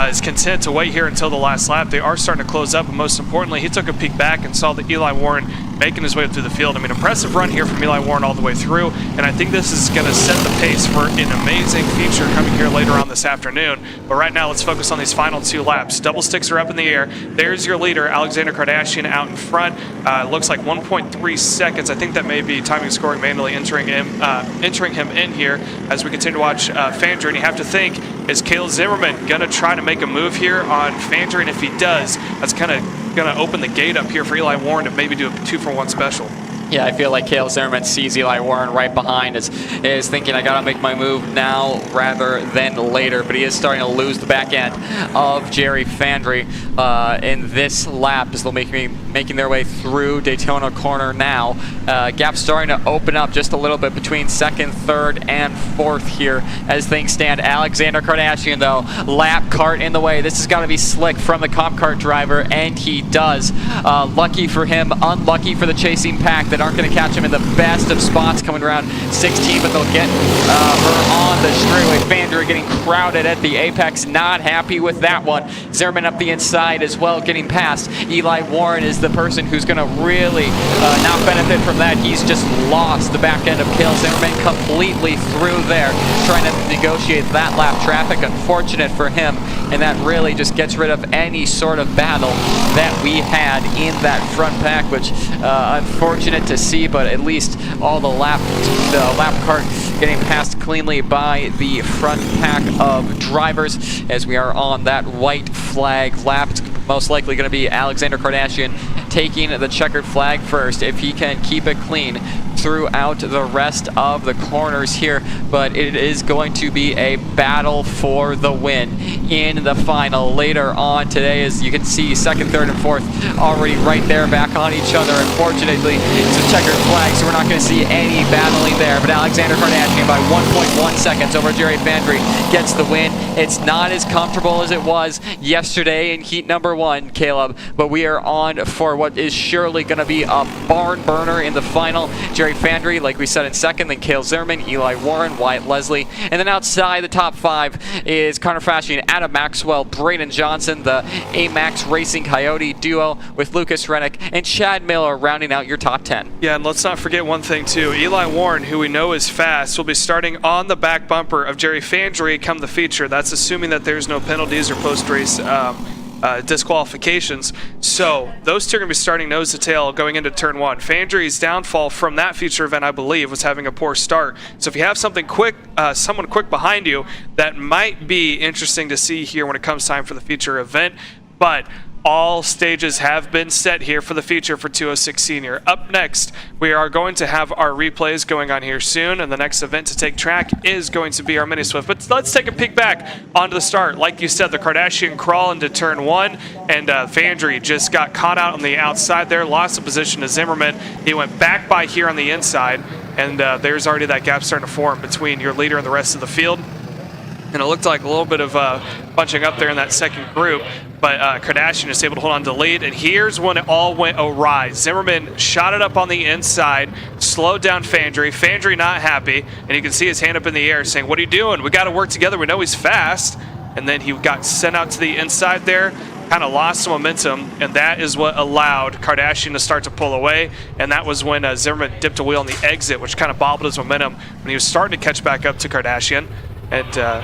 is content to wait here until the last lap. They are starting to close up, and most importantly, he took a peek back and saw that Eli Warren making his way through the field. I mean, impressive run here from Eli Warren all the way through, and I think this is going to set the pace for an amazing feature coming here later on this afternoon. But right now, let's focus on these final 2 laps. Double sticks are up in the air. There's your leader, Alexander Kardashian, out in front. Looks like 1.3 seconds. I think that may be timing scoring manually entering him in here as we continue to watch Fandry. And you have to think, is Cale Zimmerman going to try to make a move here on Fandry? And if he does, that's kind of going to open the gate up here for Eli Warren to maybe do a 2-for-1 special. Yeah, I feel like Cale Zimmerman sees Eli Warren right behind, is thinking, I got to make my move now rather than later. But he is starting to lose the back end of Jerry Fandry in this lap as they're making their way through Daytona corner now. Gap starting to open up just a little bit between 2nd, 3rd, and 4th here as things stand. Alexander Kardashian, though, lap kart in the way. This has got to be slick from the comp kart driver, and he does. Lucky for him, unlucky for the chasing pack that aren't going to catch him in the best of spots coming around 16, but they'll get her on the straightaway. Fandry getting crowded at the apex, not happy with that one. Zimmerman up the inside as well, getting past. Eli Warren is the person who's going to really not benefit from that. He's just lost the back end of Cale Zimmerman completely through there, trying to negotiate that lap traffic. Unfortunate for him, and that really just gets rid of any sort of battle that we had in that front pack, which unfortunate to see, but at least all the lap kart getting passed cleanly by the front pack of drivers as we are on that white flag lap. It's most likely going to be Alexander Kardashian taking the checkered flag first if he can keep it clean throughout the rest of the corners here, but it is going to be a battle for the win in the final later on today. As you can see, second, third, and fourth already right there back on each other. Unfortunately, it's a checkered flag, so we're not going to see any battling there, but Alexander Kardashian by 1.1 seconds over Jerry Fandry gets the win. It's not as comfortable as it was yesterday in heat number 1, Caleb, but we are on for what is surely going to be a barn burner in the final. Jerry Fandry, like we said, in second, then Cale Zimmerman, Eli Warren, Wyatt Leslie, and then outside the top 5 is Connor Fashion, Adam Maxwell, Braden Johnson, the AMAX Racing Coyote duo with Lucas Rennick and Chad Miller rounding out your top 10. Yeah, and let's not forget one thing too. Eli Warren, who we know is fast, will be starting on the back bumper of Jerry Fandry come the feature. That's assuming that there's no penalties or post-race disqualifications. So those two are going to be starting nose to tail going into turn 1. Fandry's downfall from that feature event, I believe, was having a poor start. So if you have something quick, someone quick behind you, that might be interesting to see here when it comes time for the feature event. But all stages have been set here for the feature for 206 Senior. Up next, we are going to have our replays going on here soon, and the next event to take track is going to be our Mini Swift. But let's take a peek back onto the start. Like you said, the Kardashian crawl into turn 1, and Fandry just got caught out on the outside there, lost the position to Zimmerman. He went back by here on the inside, and there's already that gap starting to form between your leader and the rest of the field. And it looked like a little bit of bunching up there in that second group, but Kardashian is able to hold on to the lead, and here's when it all went awry. Zimmerman shot it up on the inside, slowed down Fandry. Fandry not happy, and you can see his hand up in the air saying, "What are you doing? We got to work together. We know he's fast." And then he got sent out to the inside there, kind of lost some momentum, and that is what allowed Kardashian to start to pull away. And that was when Zimmerman dipped a wheel on the exit, which kind of bobbled his momentum when he was starting to catch back up to Kardashian. And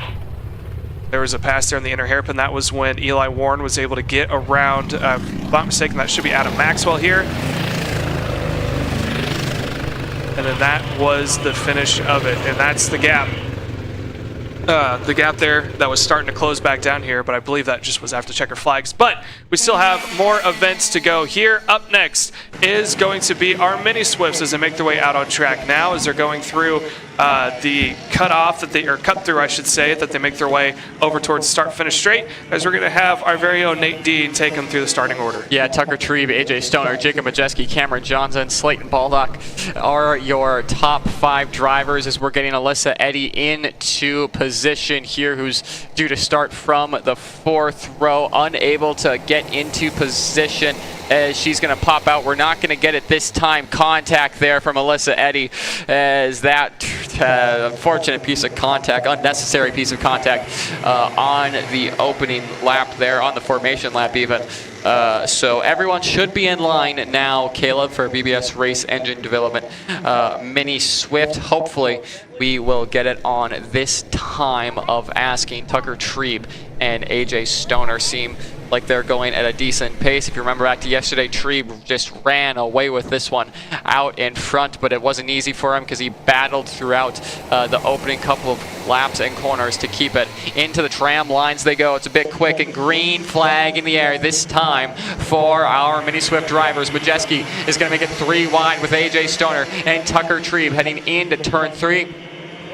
there was a pass there in the inner hairpin. That was when Eli Warren was able to get around, if I'm not mistaken, that should be Adam Maxwell here. And then that was the finish of it, and that's the gap. The gap there that was starting to close back down here, but I believe that just was after checker flags. But we still have more events to go here. Up next is going to be our Mini Swifts as they make their way out on track now, as they're going through the cut through, I should say, that they make their way over towards start finish straight, as we're going to have our very own Nate Dean take them through the starting order. Yeah, Tucker Trebe, AJ Stoner, Jacob Majeski, Cameron Johnson, Slayton Baldock are your top 5 drivers, as we're getting Alyssa Eddy into position here, who's due to start from the 4th row, unable to get into position as she's going to pop out. We're not going to get it this time. Contact there from Alyssa Eddy, as that unfortunate piece of contact, unnecessary piece of contact on the opening lap there, on the formation lap even. So everyone should be in line now, Caleb, for BBS Race Engine Development Mini Swift. Hopefully we will get it on this time of asking. Tucker Trebe and AJ Stoner seem like they're going at a decent pace. If you remember back to yesterday, Trebe just ran away with this one out in front, but it wasn't easy for him because he battled throughout the opening couple of laps and corners to keep it. Into the tram lines they go. It's a bit quick, and green flag in the air this time for our Mini Swift drivers. Majeski is going to make it 3 wide with AJ Stoner and Tucker Trebe heading into turn 3.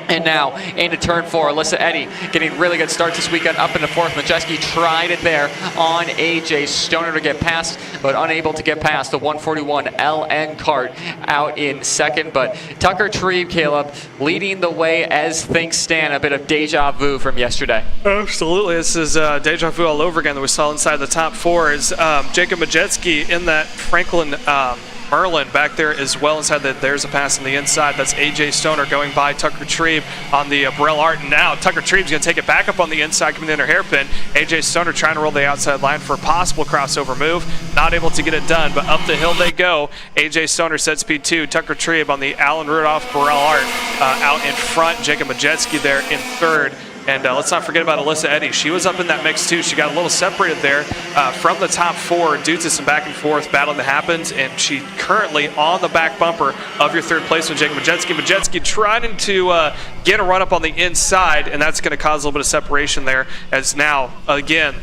And now into turn 4, Alyssa Eddy getting a really good start this weekend up into 4th. Majeski tried it there on AJ Stoner to get past, but unable to get past the 141 LN Kart out in 2nd. But Tucker Trebe, Caleb, leading the way as things stand. A bit of deja vu from yesterday. Absolutely. This is deja vu all over again that we saw inside the top 4. Is Jacob Majeski in that Franklin Merlin back there as well. Inside that, there's a pass on the inside. That's AJ Stoner going by Tucker Trebe on the Burrell Art. And now Tucker Trebe's going to take it back up on the inside, coming in her hairpin. AJ Stoner trying to roll the outside line for a possible crossover move. Not able to get it done, but up the hill they go. AJ Stoner sets speed 2. Tucker Trebe on the Alan Rudolph Burrell Art out in front. Jacob Majeski there in 3rd. And let's not forget about Alyssa Eddy. She was up in that mix too. She got a little separated there from the top 4 due to some back and forth battling that happened, and she currently on the back bumper of your third placement, Jacob Majewski. Majewski trying to get a run up on the inside, and that's going to cause a little bit of separation there, as now, again,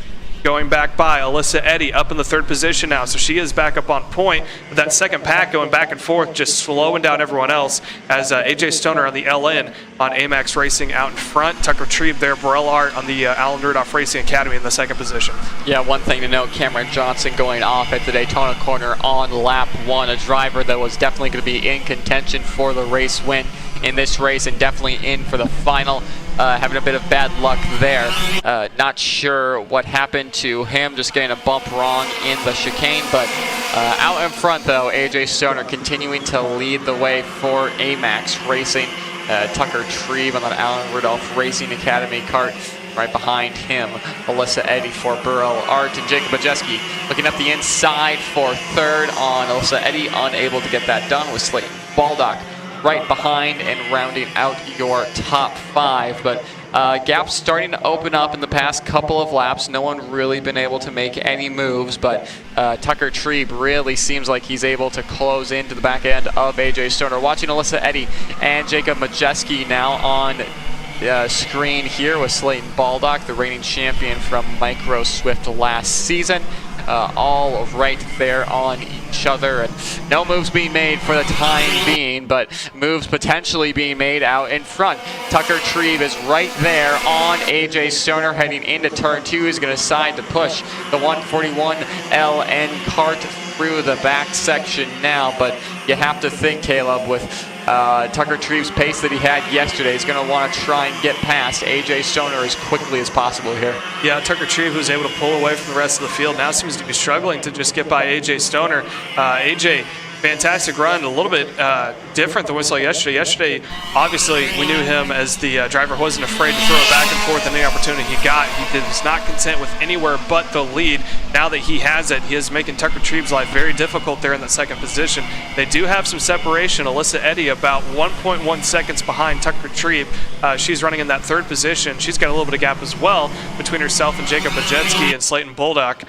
going back by Alyssa Eddy up in the 3rd position now. So she is back up on point. But that second pack going back and forth, just slowing down everyone else, as AJ Stoner on the LN on AMAX Racing out in front. Tucker Trebe there, Burrell Art on the Alan Rudolph Racing Academy in the 2nd position. Yeah, one thing to note, Cameron Johnson going off at the Daytona corner on lap 1, a driver that was definitely going to be in contention for the race win in this race and definitely in for the final. Having a bit of bad luck there. Not sure what happened to him, just getting a bump wrong in the chicane, but out in front though, AJ Stoner continuing to lead the way for AMAX Racing. Tucker Trebe on the Alan Rudolph Racing Academy cart. Right behind him, Alyssa Eddy for Burrell Art, and Jacob Majewski looking up the inside for 3rd on Alyssa Eddy, unable to get that done with Slayton Baldock right behind and rounding out your top 5. But gaps starting to open up in the past couple of laps. No one really been able to make any moves, but Tucker Trebe really seems like he's able to close into the back end of AJ Stoner. Watching Alyssa Eddy and Jacob Majewski now on screen here with Slayton Baldock, the reigning champion from Micro Swift last season. All right there on each other, and no moves being made for the time being, but moves potentially being made out in front. Tucker Trebe is right there on AJ Stoner heading into turn 2. He's going to decide to push the 141 LN cart through the back section now, but you have to think, Caleb, with Tucker Trebe's pace that he had yesterday, he's going to want to try and get past AJ Stoner as quickly as possible here. Yeah, Tucker Trebe, who's able to pull away from the rest of the field, now seems to be struggling to just get by AJ Stoner. AJ, fantastic run, a little bit different than we saw yesterday. Yesterday, obviously, we knew him as the driver who wasn't afraid to throw it back and forth in any opportunity he got. He was not content with anywhere but the lead. Now that he has it, he is making Tucker Trebe's life very difficult there in that 2nd position. They do have some separation. Alyssa Eddy about 1.1 seconds behind Tucker Trebe. She's running in that 3rd position. She's got a little bit of gap as well between herself and Jacob Majewski and Slayton Baldock.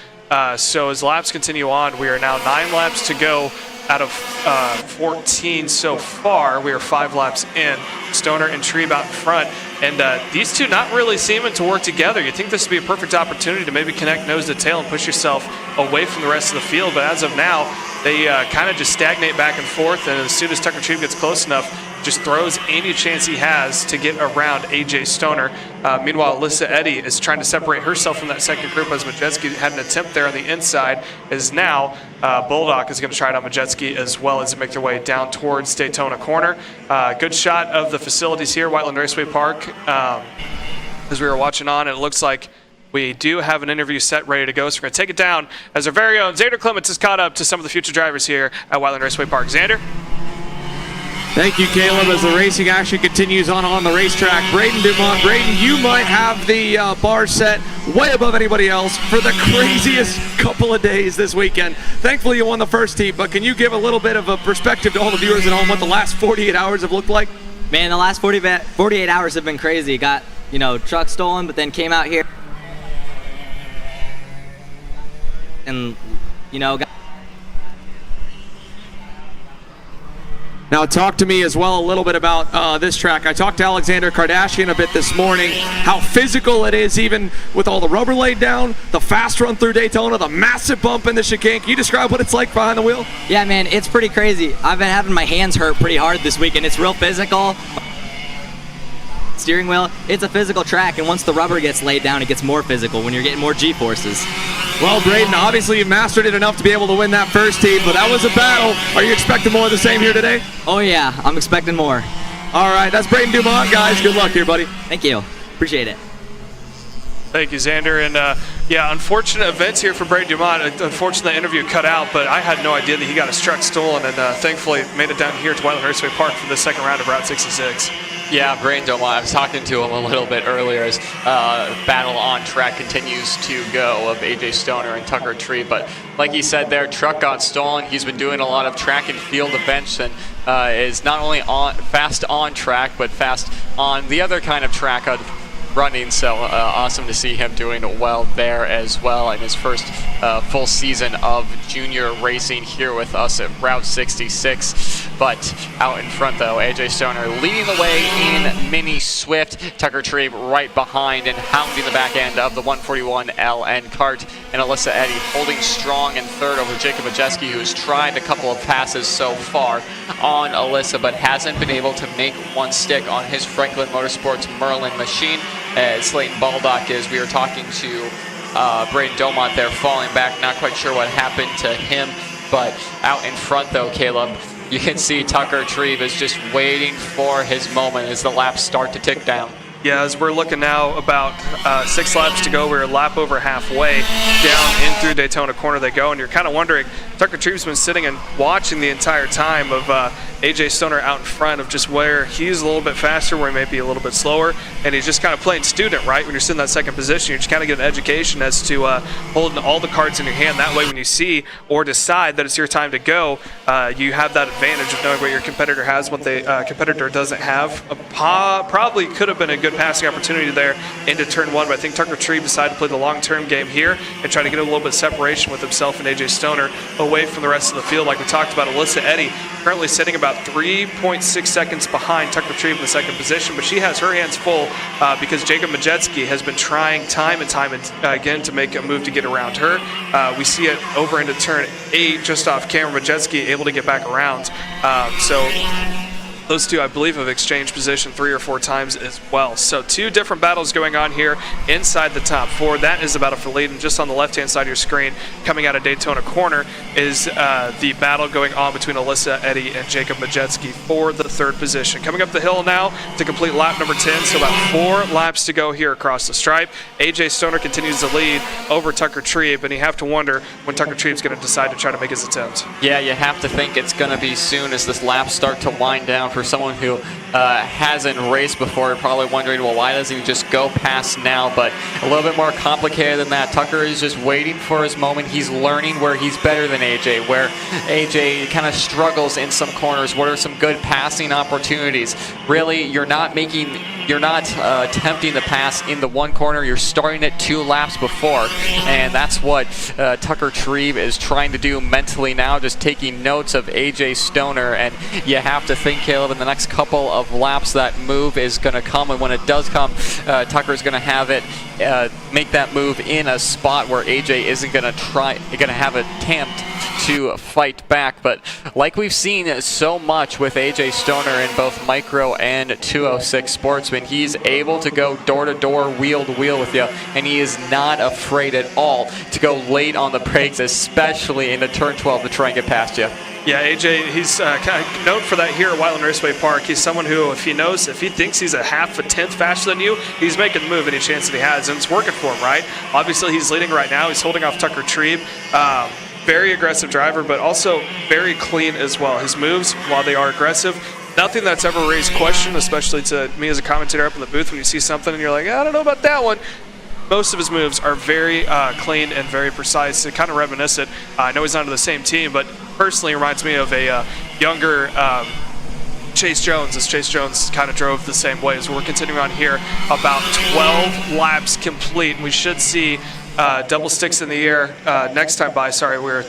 So as laps continue on, we are now 9 laps to go out of 14 so far. We are 5 laps in. Stoner and Trebe out in front, and these two not really seeming to work together. You think this would be a perfect opportunity to maybe connect nose to tail and push yourself away from the rest of the field, but as of now, they kind of just stagnate back and forth, and as soon as Tucker Trebe gets close enough, just throws any chance he has to get around AJ Stoner. Meanwhile, Alyssa Eddy is trying to separate herself from that 2nd group, as Majewski had an attempt there on the inside. As now Baldock is going to try it on Majewski as well as they make their way down towards Daytona corner. Good shot of the facilities here, Whiteland Raceway Park. As we were watching on, it looks like we do have an interview set ready to go, so we're going to take it down as our very own Xander Clements is caught up to some of the future drivers here at Whiteland Raceway Park. Xander? Thank you, Caleb. As the racing action continues on the racetrack, Braden Dumont. Braden, you might have the bar set way above anybody else for the craziest couple of days this weekend. Thankfully, you won the first heat, but can you give a little bit of a perspective to all the viewers at home what the last 48 hours have looked like? Man, the last 48 hours have been crazy. Got, truck stolen, but then came out here and, got... Now talk to me as well a little bit about this track. I talked to Alexander Kardashian a bit this morning, how physical it is even with all the rubber laid down, the fast run through Daytona, the massive bump in the chicane. Can you describe what it's like behind the wheel? Yeah, man, it's pretty crazy. I've been having my hands hurt pretty hard this weekend. It's real physical. Steering wheel, it's a physical track, and once the rubber gets laid down, it gets more physical when you're getting more G-forces. Well, Braden, obviously you mastered it enough to be able to win that first heat, but that was a battle. Are you expecting more of the same here today? Oh yeah, I'm expecting more. All right, that's Braden Dumont, guys. Good luck here, buddy. Thank you. Appreciate it. Thank you, Xander. And yeah, unfortunate events here for Braden Dumont. Unfortunately, the interview cut out, but I had no idea that he got his truck stolen, and thankfully made it down here to Whiteland Raceway Park for the 2nd round of Route 66. Yeah, Braden Dumont, I was talking to him a little bit earlier as battle on track continues to go of AJ Stoner and Tucker Trebe. But like he said there, truck got stolen. He's been doing a lot of track and field events and is not only fast on track, but fast on the other kind of track of running, so awesome to see him doing well there as well in his first full season of junior racing here with us at Route 66. But out in front though, AJ Stoner leading the way in Mini Swift, Tucker Trebe right behind and hounding the back end of the 141L and Kart, and Alyssa Eddy holding strong in third over Jacob Majeski, who's tried a couple of passes so far on Alyssa but hasn't been able to make one stick on his Franklin Motorsports Merlin machine. As Slayton Baldock is, we were talking to Braden Domont there, falling back, not quite sure what happened to him. But out in front though, Caleb, you can see Tucker Trebe is just waiting for his moment as the laps start to tick down. Yeah, as we're looking now, about 6 laps to go. We're a lap over halfway down in through Daytona Corner they go, and you're kind of wondering, Tucker Trebe's been sitting and watching the entire time of AJ Stoner out in front of just where he's a little bit faster, where he may be a little bit slower, and he's just kind of playing student, right? When you're sitting in that second position, you just kind of get an education as to holding all the cards in your hand. That way when you see or decide that it's your time to go, you have that advantage of knowing what your competitor has, what the competitor doesn't have. Probably could have been a good passing opportunity there into turn one, but I think Tucker Trebe decided to play the long-term game here and try to get a little bit of separation with himself and AJ Stoner away from the rest of the field. Like we talked about, Alyssa Eddy currently sitting about 3.6 seconds behind Tucker Trebe in the second position, but she has her hands full because Jacob Majeski has been trying time and time again to make a move to get around her. We see it over into turn 8 just off camera. Majeski able to get back around. So those two, I believe, have exchanged position 3 or 4 times as well. So 2 different battles going on here inside the top 4. That is the battle for lead. And just on the left-hand side of your screen, coming out of Daytona Corner, is the battle going on between Alyssa Eddy and Jacob Majeski for the 3rd position. Coming up the hill now to complete lap number 10. So about 4 laps to go here across the stripe. AJ Stoner continues to lead over Tucker Trebe, and you have to wonder when Tucker Trebe's going to decide to try to make his attempt. Yeah, you have to think it's going to be soon as this laps start to wind down. For someone who hasn't raced before, probably wondering, well, why doesn't he just go past now? But a little bit more complicated than that. Tucker is just waiting for his moment. He's learning where he's better than AJ, where AJ kind of struggles in some corners. What are some good passing opportunities? Really, you're not attempting the pass in the one corner. You're starting it 2 laps before, and that's what Tucker Trebe is trying to do mentally now, just taking notes of AJ Stoner. And you have to think, Caleb, in the next couple of laps that move is going to come, and when it does come, Tucker's going to have it make that move in a spot where AJ isn't going to have an attempt to fight back. But like we've seen so much with AJ Stoner in both micro and 206 Sportsman, he's able to go door to door, wheel to wheel with you, and he is not afraid at all to go late on the brakes, especially into turn 12 to try and get past you. Yeah, AJ, he's kind of known for that here at Whiteland Raceway Park. He's someone who, if he thinks he's a half a tenth faster than you, he's making the move any chance that he has, and it's working for him, right? Obviously, he's leading right now. He's holding off Tucker Trebe. Very aggressive driver, but also very clean as well. His moves, while they are aggressive, nothing that's ever raised question, especially to me as a commentator up in the booth when you see something and you're like, I don't know about that one. Most of his moves are very clean and very precise. Kind of reminiscent. I know he's not on the same team, but personally reminds me of a younger Chase Jones, as Chase Jones kind of drove the same way. So we're continuing on here, about 12 laps complete. We should see double sticks in the air next time by. Sorry, we're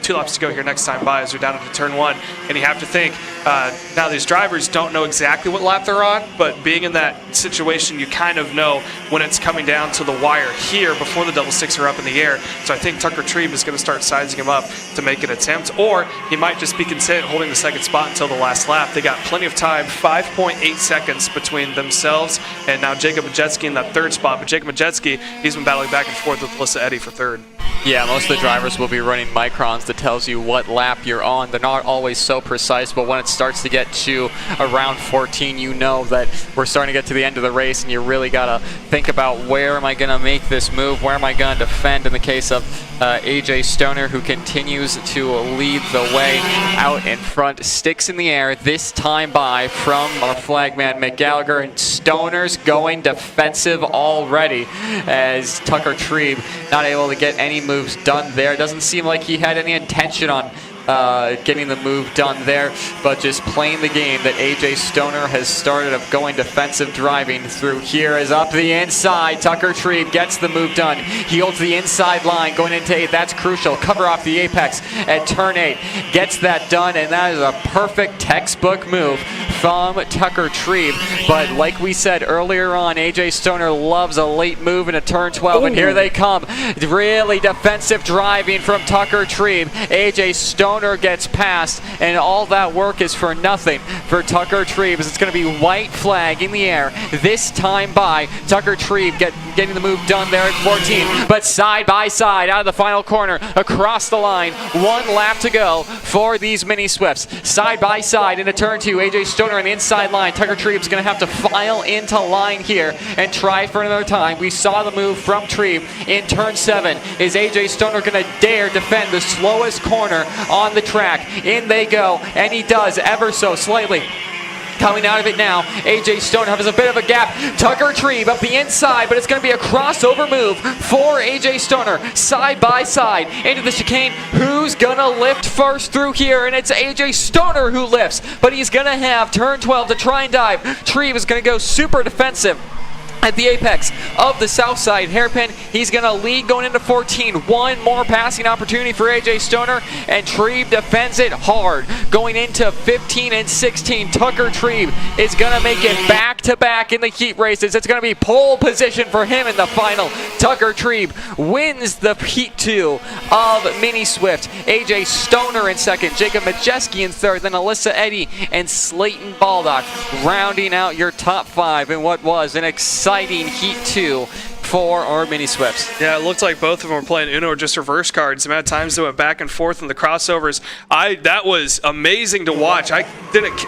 2 laps to go here next time by as we're down into turn 1. And you have to think, now these drivers don't know exactly what lap they're on, but being in that situation, you kind of know when it's coming down to the wire here before the double sticks are up in the air. So I think Tucker Trebe is going to start sizing him up to make an attempt, or he might just be content holding the second spot until the last lap. They got plenty of time, 5.8 seconds between themselves and now Jacob Majeski in that 3rd spot. But Jacob Majeski, he's been battling back and forth with Alyssa Eddy for 3rd. Yeah, most of the drivers will be running microns that tells you what lap you're on. They're not always so precise, but when it starts to get to around 14, you know that we're starting to get to the end of the race, and you really got to think about, where am I going to make this move? Where am I going to defend? In the case of AJ Stoner, who continues to lead the way out in front. Sticks in the air, this time by from our flagman McGallagher, and Stoner's going defensive already as Tucker Trebe not able to get any moves done there. Doesn't seem like he had any intention on getting the move done there, but just playing the game that AJ Stoner has started of going defensive driving through here is up the inside. Tucker Trebe gets the move done. He holds the inside line going into 8. That's crucial. Cover off the apex at turn 8. Gets that done, and that is a perfect textbook move from Tucker Trebe. But like we said earlier on, AJ Stoner loves a late move into turn 12, and here they come. Really defensive driving from Tucker Trebe. AJ Stoner gets past, and all that work is for nothing for Tucker Trebe. It's going to be white flag in the air this time by Tucker Trebe getting the move done there at 14. But side by side out of the final corner across the line. 1 lap to go for these mini Swifts. Side by side into turn 2. AJ Stoner on the inside line. Tucker Trebe's going to have to file into line here and try for another time. We saw the move from Trebe in turn 7. Is AJ Stoner going to dare defend the slowest corner on the track? In they go, and he does ever so slightly. Coming out of it now, AJ Stoner has a bit of a gap. Tucker Trebe up the inside, but it's going to be a crossover move for AJ Stoner. Side by side into the chicane. Who's going to lift first through here? And it's AJ Stoner who lifts, but he's going to have turn 12 to try and dive. Trebe is going to go super defensive at the apex of the south side hairpin. He's going to lead going into 14. One more passing opportunity for AJ Stoner, and Trebe defends it hard. Going into 15 and 16, Tucker Trebe is going to make it back-to-back in the heat races. It's going to be pole position for him in the final. Tucker Trebe wins the Heat 2 of Mini Swift. AJ Stoner in second, Jacob Majeski in third, then Alyssa Eddy and Slayton Baldock rounding out your top 5 in what was an exciting Heat 2 for our Mini Swifts. Yeah, it looked like both of them were playing Uno or just reverse cards. The amount of times they went back and forth in the crossovers, that was amazing to watch. I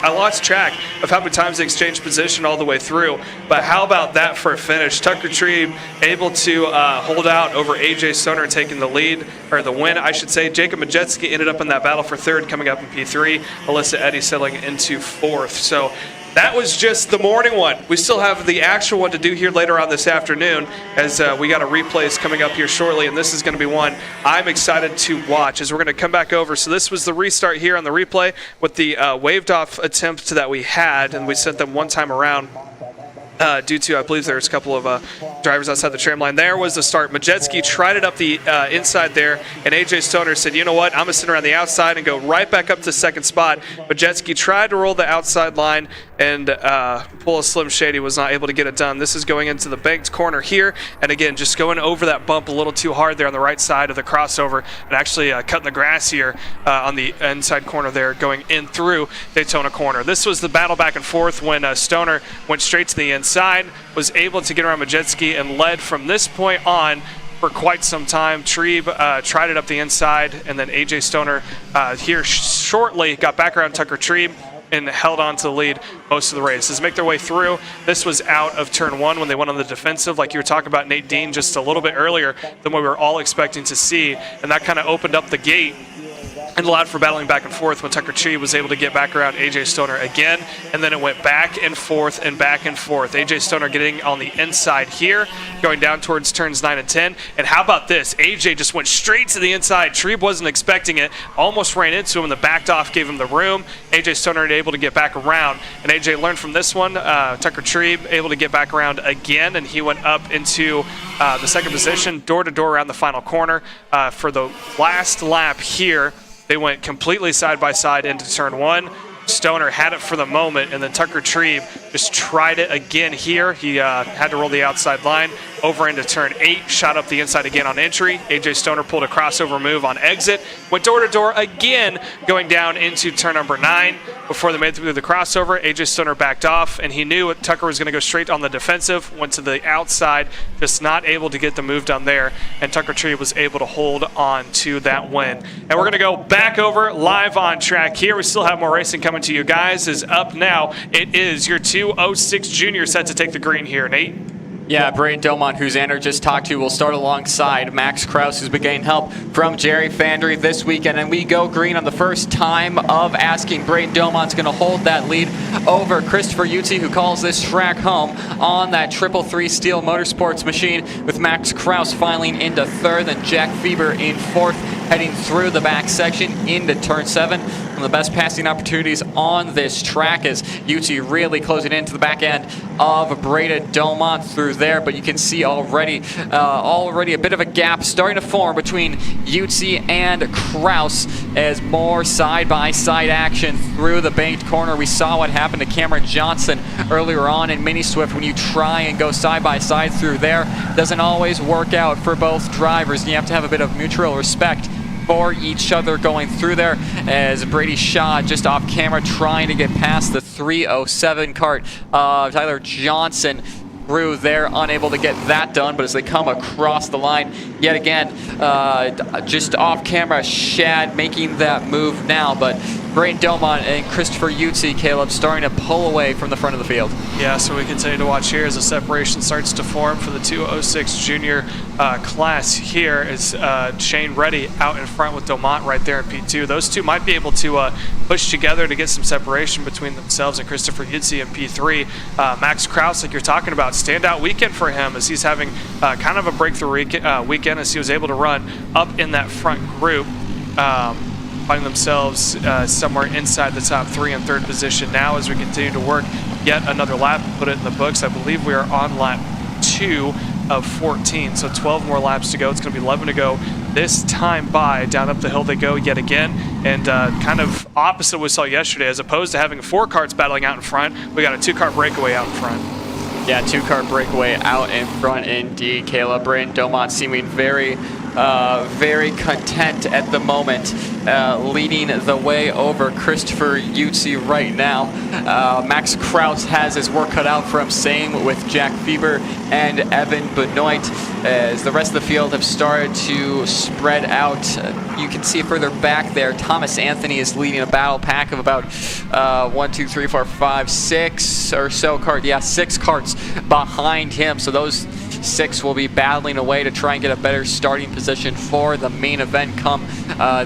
lost track of how many times they exchanged position all the way through. But how about that for a finish? Tucker Trebe able to hold out over AJ Stoner, taking the lead, or the win, I should say. Jacob Majeski ended up in that battle for third, coming up in P3. Alyssa Eddy settling into fourth. So that was just the morning one. We still have the actual one to do here later on this afternoon, as we got a replays coming up here shortly, and this is going to be one I'm excited to watch as we're going to come back over. So this was the restart here on the replay with the waved off attempt that we had, and we sent them one time around. Due to, I believe there's a couple of drivers outside the tram line. There was the start. Majeski tried it up the inside there, and AJ Stoner said, you know what, I'm going to sit around the outside and go right back up to second spot. Majeski tried to roll the outside line and pull a Slim Shady, was not able to get it done. This is going into the banked corner here, and again, just going over that bump a little too hard there on the right side of the crossover, and actually cutting the grass here on the inside corner there, going in through Daytona corner. This was the battle back and forth when Stoner went straight to the inside, was able to get around Majeski, and led from this point on for quite some time. Trebe tried it up the inside, and then AJ Stoner here shortly got back around Tucker Trebe and held on to the lead most of the race. As they make their way through, this was out of turn 1 when they went on the defensive, like you were talking about Nate Dean just a little bit earlier than what we were all expecting to see, and that kind of opened up the gate and allowed for battling back and forth when Tucker Trebe was able to get back around AJ Stoner again, and then it went back and forth and back and forth. AJ Stoner getting on the inside here, going down towards turns 9 and 10, and how about this? AJ just went straight to the inside. Trebe wasn't expecting it, almost ran into him, and the backed off gave him the room. AJ Stoner able to get back around, and AJ learned from this one. Tucker Trebe able to get back around again, and he went up into the second position, door-to-door around the final corner. For the last lap here, they went completely side by side into turn 1. Stoner had it for the moment, and then Tucker Trebe just tried it again here. He had to roll the outside line over into turn 8, shot up the inside again on entry. AJ Stoner pulled a crossover move on exit, went door to door again, going down into turn number 9. Before they made it through the crossover, AJ Stoner backed off, and he knew Tucker was going to go straight on the defensive, went to the outside, just not able to get the move done there, and Tucker Trebe was able to hold on to that win. And we're going to go back over live on track here. We still have more racing coming to you guys. Is up now. It is your 206 Junior set to take the green here, Nate. Yeah, Braden Domont, who Xander just talked to, will start alongside Max Kraus, who's been getting help from Jerry Fandry this weekend. And we go green on the first time of asking. Braden Domont's going to hold that lead over Christopher Utzi, who calls this track home on that 333 Steel Motorsports machine, with Max Kraus filing into third and Jack Fieber in fourth. heading through the back section into turn 7. One of the best passing opportunities on this track as UT really closing into the back end of Breda Domont through there, but you can see already a bit of a gap starting to form between UT and Kraus as more side-by-side action through the banked corner. We saw what happened to Cameron Johnson earlier on in Mini Swift. When you try and go side-by-side through there, doesn't always work out for both drivers. You have to have a bit of mutual respect for each other going through there, as Brady Shaw just off camera trying to get past the 307 cart. Tyler Johnson through there, unable to get that done, but as they come across the line yet again, just off camera, Shad making that move now, but Braden Domont and Christopher Utzi, Caleb, starting to pull away from the front of the field. Yeah, so we continue to watch here as the separation starts to form for the 206 junior class here as Shane Reddy out in front with Domont right there in P2. Those two might be able to push together to get some separation between themselves and Christopher Utzi in P3. Max Kraus, like you're talking about, standout weekend for him as he's having kind of a breakthrough weekend as he was able to run up in that front group. Finding themselves somewhere inside the top 3 and 3rd position now as we continue to work yet another lap and put it in the books. I believe we are on lap 2 of 14, so 12 more laps to go. It's going to be 11 to go this time by. Down up the hill they go yet again, and kind of opposite what we saw yesterday. As opposed to having 4 karts battling out in front, we got a 2-kart breakaway out in front. Yeah, 2-kart breakaway out in front indeed. Caleb, Braden Domont seeming very content at the moment, leading the way over Christopher Utzi right now. Max Kraus has his work cut out for him, same with Jack Fieber and Evan Benoit, as the rest of the field have started to spread out. You can see further back there, Thomas Anthony is leading a battle pack of about 1, 2, 3, 4, 5, 6 or so carts. Yeah, 6 carts behind him. So those 6 will be battling away to try and get a better starting position for the main event come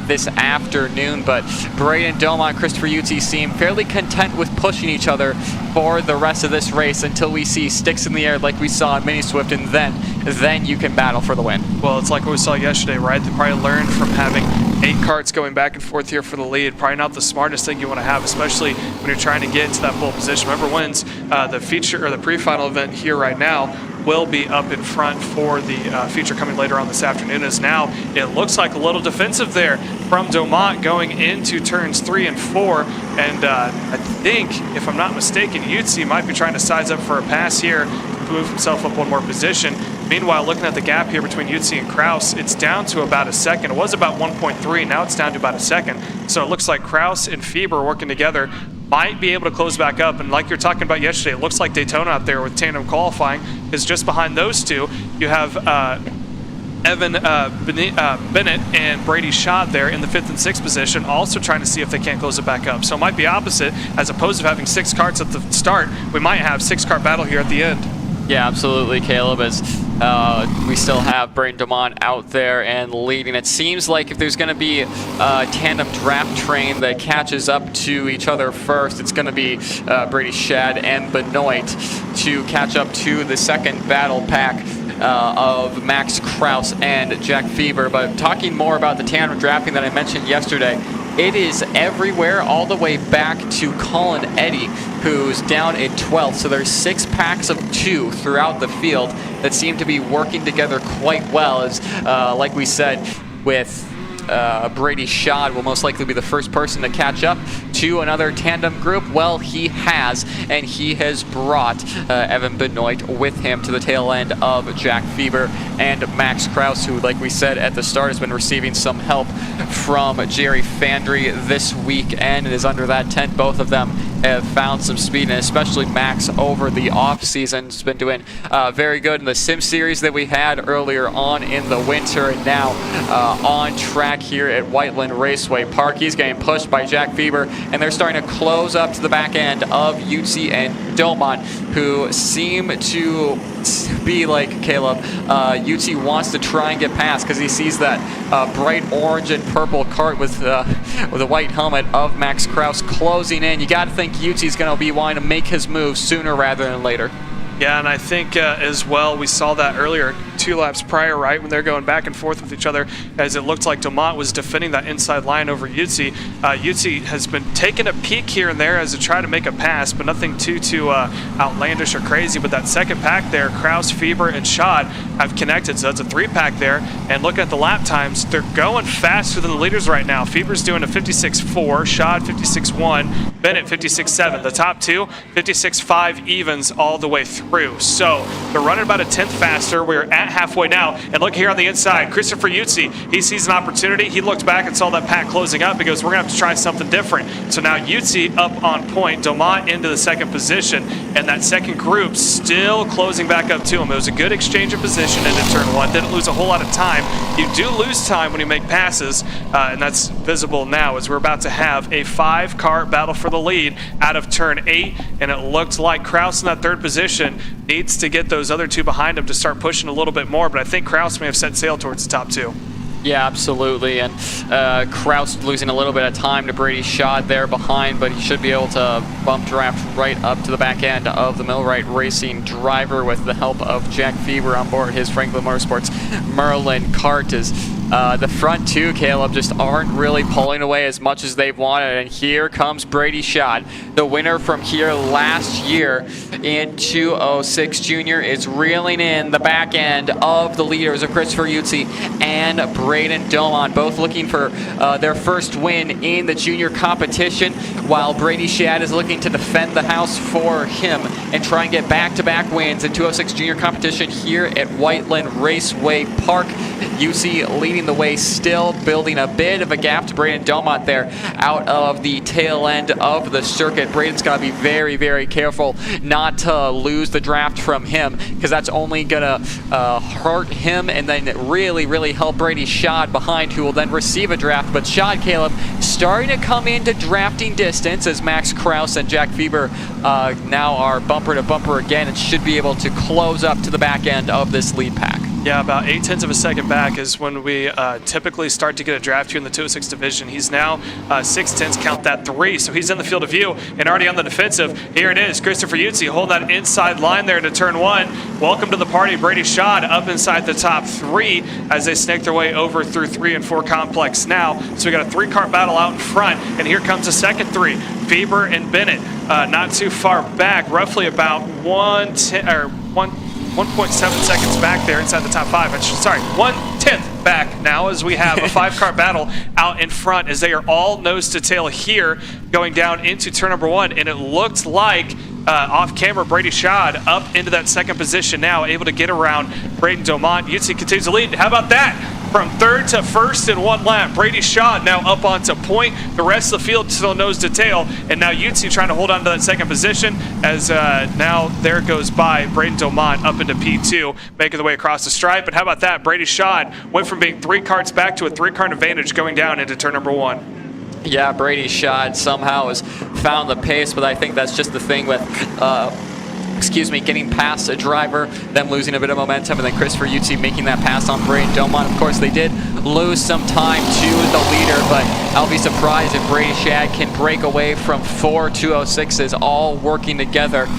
this afternoon. But Braden Domont and Christopher Utzi seem fairly content with pushing each other for the rest of this race until we see sticks in the air like we saw in Mini Swift, and then you can battle for the win. Well, it's like what we saw yesterday, right? They probably learned from having 8 karts going back and forth here for the lead. Probably not the smartest thing you want to have, especially when you're trying to get into that pole position. Remember, wins the feature or the pre-final event here right now will be up in front for the feature coming later on this afternoon, as now it looks like a little defensive there from Domont going into turns 3 and 4, and I think, if I'm not mistaken, Utzi might be trying to size up for a pass here to move himself up one more position. Meanwhile, looking at the gap here between Utzi and Kraus, it's down to about a second. It was about 1.3, now it's down to about a second. So it looks like Kraus and Fieber working together might be able to close back up. And like you're talking about yesterday, it looks like Daytona out there with tandem qualifying is just behind those two. You have Evan Bennett and Brady Shaw there in the 5th and 6th position, also trying to see if they can't close it back up. So it might be opposite. As opposed to having 6 karts at the start, we might have 6-kart battle here at the end. Yeah, absolutely, Caleb, as we still have Braden Domont out there and leading. It seems like if there's going to be a tandem draft train that catches up to each other first, it's going to be Brady Shad and Benoit to catch up to the second battle pack of Max Kraus and Jack Fieber. But talking more about the tandem drafting that I mentioned yesterday, it is everywhere, all the way back to Colin Eddy, who's down in 12th. So there's 6 packs of 2 throughout the field that seem to be working together quite well. As like we said, with Brady Shaw will most likely be the first person to catch up to another tandem group. Well, he has, and he has brought Evan Benoit with him to the tail end of Jack Fieber and Max Kraus, who, like we said at the start, has been receiving some help from Jerry Fandry this weekend and is under that tent. Both of them have found some speed, and especially Max over the off season has been doing very good in the sim series that we had earlier on in the winter, and now on track here at Whiteland Raceway Park. He's getting pushed by Jack Fieber, and they're starting to close up to the back end of Utzi and Domont, who seem to be like Caleb. Utzi wants to try and get past because he sees that bright orange and purple kart with a white helmet of Max Kraus closing in. You got to think Utzi's going to be wanting to make his move sooner rather than later. Yeah, and I think as well, we saw that earlier 2 laps prior, right, when they're going back and forth with each other, as it looked like Domont was defending that inside line over Yutzi. Yutzi has been taking a peek here and there as to try to make a pass, but nothing too outlandish or crazy. But that second pack there, Kraus, Fieber, and Schad have connected, so that's a 3-pack there. And looking at the lap times, they're going faster than the leaders right now. Fieber's doing a 56.4, Schad 56.1, Bennett 56.7. The top two, 56.5 evens all the way through. So they're running about a 10th faster. We're at halfway now. And look here on the inside, Christopher Yutzi, he sees an opportunity. He looked back and saw that pack closing up. He goes, we're going to have to try something different. So now Yutzi up on point, Domont into the second position, and that second group still closing back up to him. It was a good exchange of position into turn 1. Didn't lose a whole lot of time. You do lose time when you make passes, and that's visible now as we're about to have a 5-car battle for the lead out of turn 8, and it looked like Kraus in that third position needs to get those other 2 behind him to start pushing a little bit more, but I think Kraus may have set sail towards the top 2. Yeah, absolutely, and Kraus losing a little bit of time to Brady Schad there behind, but he should be able to bump draft right up to the back end of the Millwright Racing driver with the help of Jack Fieber on board his Franklin Motorsports Merlin Kart. Is the front 2, Caleb, just aren't really pulling away as much as they've wanted, and here comes Brady Schad, the winner from here last year in 206 Junior, is reeling in the back end of the leaders of Christopher Yutzi and Braden Domont, both looking for their first win in the junior competition, while Brady Schad is looking to defend the house for him and try and get back-to-back wins in 206 Junior competition here at Whiteland Raceway Park. Yutzi leading the way, still building a bit of a gap to Braden Domont there out of the tail end of the circuit. Braden's got to be very, very careful not to lose the draft from him, because that's only going to hurt him and then really, really help Brady Schad behind, who will then receive a draft. But Schad, Caleb, starting to come into drafting distance as Max Kraus and Jack Fieber now are bumper to bumper again and should be able to close up to the back end of this lead pack. Yeah, about 0.8 of a second back is when we typically start to get a draft here in the 206 division. He's now 0.6, count that 3, so he's in the field of view and already on the defensive. Here it is, Christopher Yutzi holding that inside line there to turn 1. Welcome to the party, Brady Schad up inside the top 3 as they snake their way over through 3 and 4 complex now. So we got a 3-car battle out in front, and here comes the second 3. Fieber and Bennett not too far back, roughly about 1.7 seconds back there inside the top 5. Sorry, 1/10 back now as we have a 5-car battle out in front as they are all nose to tail here going down into turn number 1. And it looked like off camera, Brady Schad up into that second position now, able to get around Braden Domont. Yutzi continues to lead. How about that? From third to first in 1 lap. Brady Schad now up onto point. The rest of the field still nose to tail. And now Yutzi trying to hold on to that second position as now there goes by Braden Domont up into P2, making the way across the stripe. But how about that? Brady Schad went from being 3 karts back to a 3-car advantage going down into turn number 1. Yeah, Brady Schad somehow has found the pace, but I think that's just the thing with getting past a driver, them losing a bit of momentum, and then Christopher Yutzi making that pass on Braden Domont. Of course, they did lose some time to the leader, but I'll be surprised if Brady Schad can break away from 4 206s all working together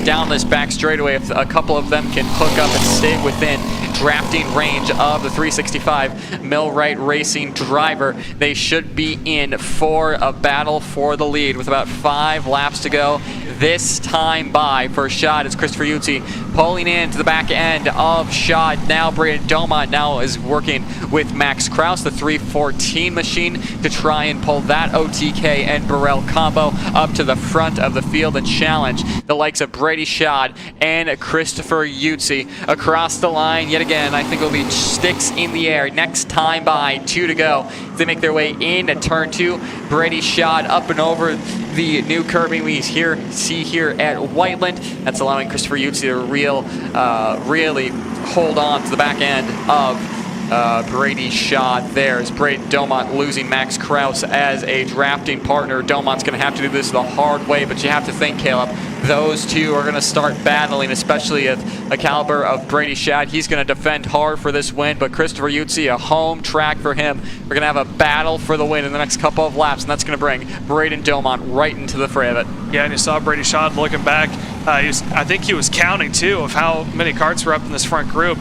down this back straightaway. If a couple of them can hook up and stay within drafting range of the 365 Millwright Racing driver, they should be in for a battle for the lead with about 5 laps to go. This time by for Schad is Christopher Yutzi pulling into the back end of Schad. Now Braden Domont now is working with Max Kraus, the 314 machine, to try and pull that OTK and Burrell combo up to the front of the field and challenge the likes of Brady Schad and Christopher Yutzi across the line yet again. I think it'll be sticks in the air. Next time by, 2 to go. They make their way into turn 2. Brady Schad up and over the new curbing we see here at Whiteland. That's allowing Christopher Yutzi to really hold on to the back end of Brady Schad there. As Braden Domont losing Max Kraus as a drafting partner. Domont's going to have to do this the hard way, but you have to think, Caleb, those two are going to start battling, especially at a caliber of Brady Schad. He's going to defend hard for this win, but Christopher Yutzi, a home track for him. We're going to have a battle for the win in the next couple of laps, and that's going to bring Braden Domont right into the fray of it. Yeah, and you saw Brady Schad looking back. I think he was counting too of how many karts were up in this front group.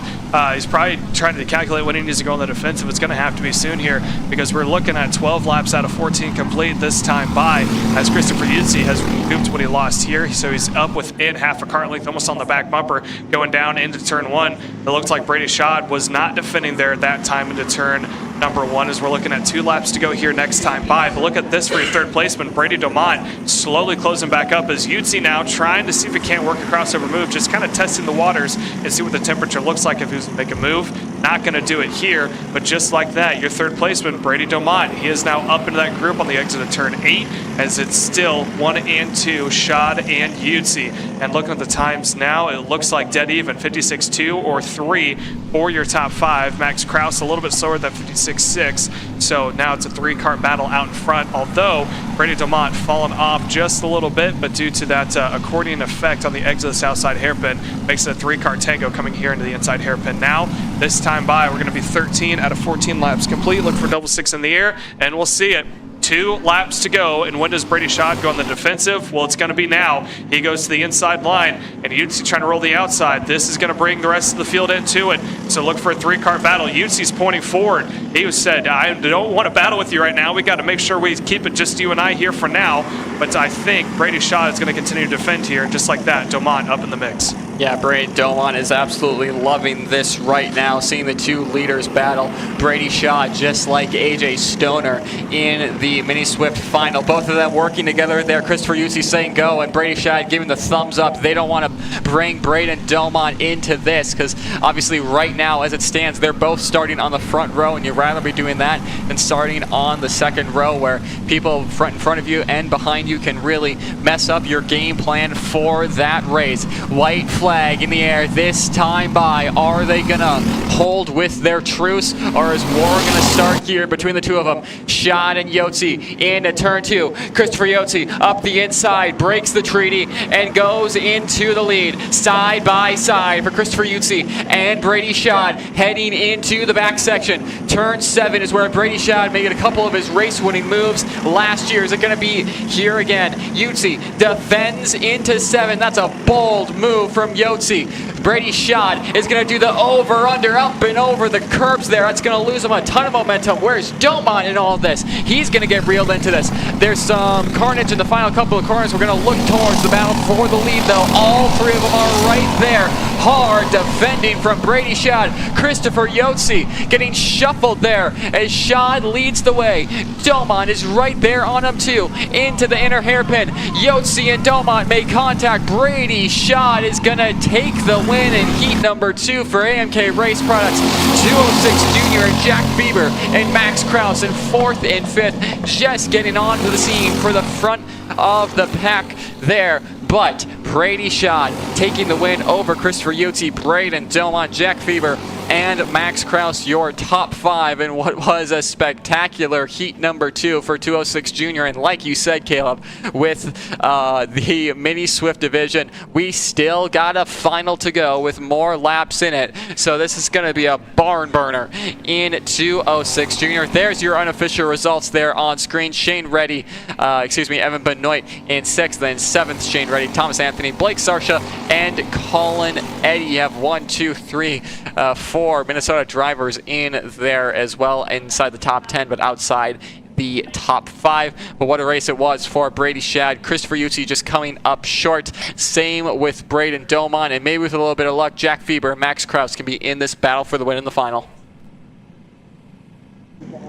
He's probably trying to calculate when he needs to go on the defensive. It's going to have to be soon here because we're looking at 12 laps out of 14 complete this time by, as Christopher Yuzzi has recouped what he lost here. So he's up within half a kart length, almost on the back bumper, going down into turn 1. It looks like Brady Schad was not defending there at that time into turn number 1 as we're looking at 2 laps to go here next time by. But look at this for your third placeman, Brady Domont, slowly closing back up as Yuzzi now trying to see if he can't work a crossover move, just kind of testing the waters and see what the temperature looks like if he was to make a move. Not going to do it here, but just like that, your third placeman, Brady Domont, he is now up into that group on the exit of turn 8 as it's still 1 and 2, Schad and Yuzzi. And looking at the times now, it looks like dead even, 56.2 or 3 for your top 5. Max Kraus a little bit slower than 56.6, so now it's a 3-kart battle out in front, although Brady Domont fallen off just a little bit, but due to that accordion effect on the exit of the south side hairpin, makes it a 3-kart tango coming here into the inside hairpin. Now, this time by, we're going to be 13 out of 14 laps complete. Look for double 6 in the air, and we'll see it. 2 laps to go, and when does Brady Schad go on the defensive? Well, it's going to be now. He goes to the inside line, and Yuzzi trying to roll the outside. This is going to bring the rest of the field into it, so look for a 3-kart battle. Yuzzi's pointing forward. He said, I don't want to battle with you right now. We got to make sure we keep it just you and I here for now, but I think Brady Schad is going to continue to defend here, just like that. Domont up in the mix. Yeah, Brady Domont is absolutely loving this right now, seeing the 2 leaders battle. Brady Schad, just like AJ Stoner in the Mini Swift final. Both of them working together there. Christopher Yuzzi saying go, and Brady Schad giving the thumbs up. They don't want to bring Braden Domont into this because obviously right now, as it stands, they're both starting on the front row, and you'd rather be doing that than starting on the second row where people in front of you and behind you can really mess up your game plan for that race. White flag in the air this time by. Are they gonna hold with their truce, or is war gonna start here between the 2 of them? Schad and Yuzzi into turn 2. Christopher Yuzzi up the inside, breaks the treaty and goes into the lead. Side by side for Christopher Yuzzi and Brady Schad heading into the back section. Turn 7 is where Brady Schad made a couple of his race-winning moves last year. Is it gonna be here again? Yuzzi defends into 7. That's a bold move from Yuzzi. Brady Schad is going to do the over-under up and over the curbs there. That's going to lose him a ton of momentum. Where's Domont in all of this? He's going to get reeled into this. There's some carnage in the final couple of corners. We're going to look towards the battle for the lead, though. All 3 of them are right there. Hard defending from Brady Schad. Christopher Yuzzi getting shuffled there as Schad leads the way. Domont is right there on him, too. Into the inner hairpin. Yuzzi and Domont make contact. Brady Schad is going to take the win in heat number 2 for AMK Race Products. 206 Jr. and Jack Bieber and Max Kraus in 4th and 5th, just getting onto the scene for the front of the pack there. But Brady Schad taking the win over Christopher Yuzzi, Braden Domont, Jack Bieber, and Max Kraus, your top 5 in what was a spectacular heat number 2 for 206 Jr. And like you said, Caleb, with the Mini Swift division, we still got a final to go with more laps in it. So this is going to be a barn burner in 206 Jr. There's your unofficial results there on screen. Shane Reddy, Evan Benoit in 6th, then 7th Shane Reddy, Thomas Anthony, Blake Sarsha, and Colin Eddy. You have 1, 2, 3, 4 Minnesota drivers in there as well, inside the top 10, but outside the top 5. But what a race it was for Brady Schad. Christopher Yuzzi just coming up short. Same with Braden Domont, and maybe with a little bit of luck, Jack Bieber and Max Kraus can be in this battle for the win in the final.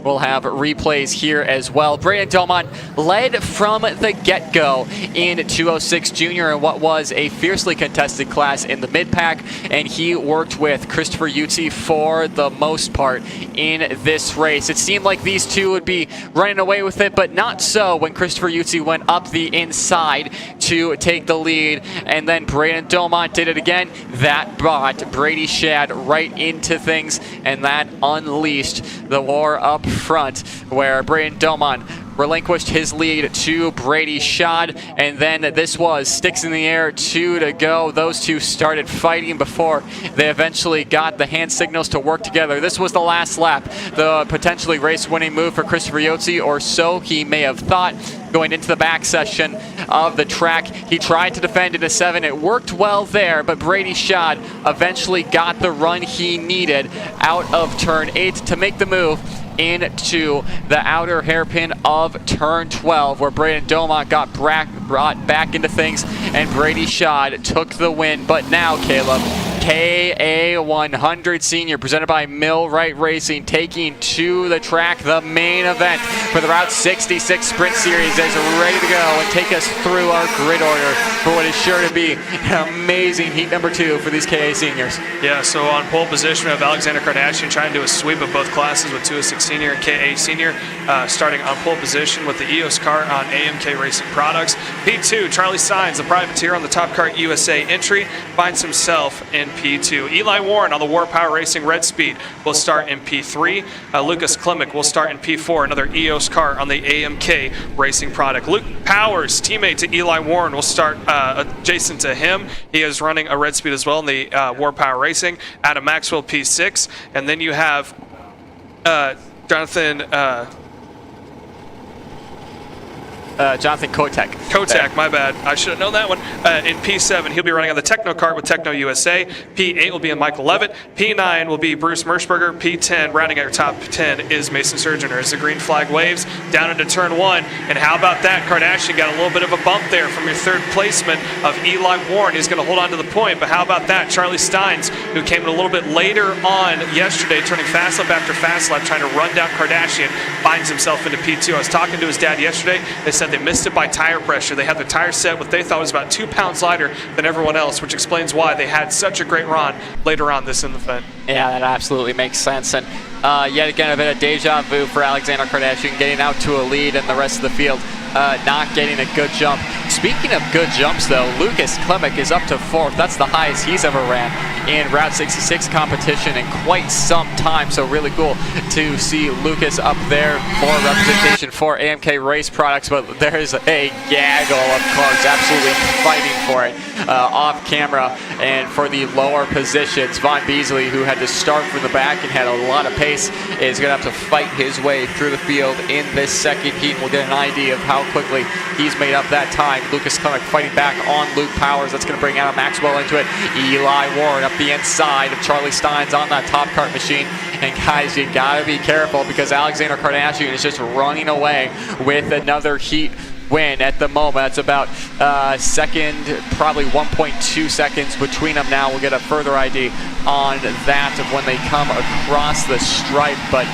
We'll have replays here as well. Braden Domont led from the get-go in 206 Jr. in what was a fiercely contested class in the mid-pack, and he worked with Christopher Yuzzi for the most part in this race. It seemed like these 2 would be running away with it, but not so when Christopher Yuzzi went up the inside to take the lead, and then Braden Domont did it again. That brought Brady Schad right into things, and that unleashed the war up front, where Braden Domont relinquished his lead to Brady Schad, and then this was sticks in the air, 2 to go. Those 2 started fighting before they eventually got the hand signals to work together. This was the last lap, the potentially race-winning move for Christopher Yuzzi, or so he may have thought. Going into the back session, of the track. He tried to defend into 7. It worked well there, but Brady Schad eventually got the run he needed out of turn 8 to make the move into the outer hairpin of turn 12, where Braden Domont got brought back into things, and Brady Schad took the win. But now, Caleb, KA100 Senior, presented by Millwright Racing, taking to the track the main event for the Route 66 Sprint Series, is ready to go and take us through our grid order for what is sure to be an amazing heat number 2 for these KA seniors. Yeah, so on pole position, we have Alexander Kardashian trying to do a sweep of both classes with 206 Senior and KA Senior, starting on pole position with the EOS Kart on AMK Racing Products. P2, Charlie Sainz, the privateer on the Top Kart USA entry, finds himself in P2. Eli Warren on the War Power Racing Red Speed will start in P3. Lucas Klimek will start in P4, another EOS Kart on the AMK Racing product. Luke Powers, teammate to Eli Warren, will start adjacent to him. He is running a Red Speed as well in the War Power Racing. Adam Maxwell, P6. And then you have Jonathan Kotek. Kotek, my bad. I should have known that one. In P7, he'll be running on the Techno Kart with Techno USA. P8 will be in Michael Levitt. P9 will be Bruce Merschberger. P10, rounding out your top 10, is Mason Surgener as the green flag waves down into turn 1. And how about that? Kardashian got a little bit of a bump there from your third placement of Eli Warren. He's going to hold on to the point. But how about that? Charlie Steins, who came in a little bit later on yesterday, turning fast lap after fast lap, trying to run down Kardashian, finds himself into P2. I was talking to his dad yesterday. They said they missed it by tire pressure. They had the tire set what they thought was about 2 pounds lighter than everyone else, which explains why they had such a great run later on this in the event. Yeah, that absolutely makes sense. And yet again, a bit of deja vu for Alexander Kardashian, getting out to a lead and the rest of the field not getting a good jump. Speaking of good jumps, though, Lucas Klimek is up to 4th. That's the highest he's ever ran in Route 66 competition in quite some time. So really cool to see Lucas up there. More representation for AMK Race Products, but there's a gaggle of cars absolutely fighting for it off camera. And for the lower positions, Vaughn Beasley, who had to start from the back and had a lot of pace, is going to have to fight his way through the field in this second heat. We'll get an idea of how quickly he's made up that time. Lucas Klimek fighting back on Luke Powers. That's going to bring Adam Maxwell into it. Eli Warren up the inside of Charlie Steins on that top kart machine. And guys, you got to be careful because Alexander Kardashian is just running away with another heat win at the moment. That's about second, probably 1.2 seconds between them now. We'll get a further ID on that of when they come across the stripe. But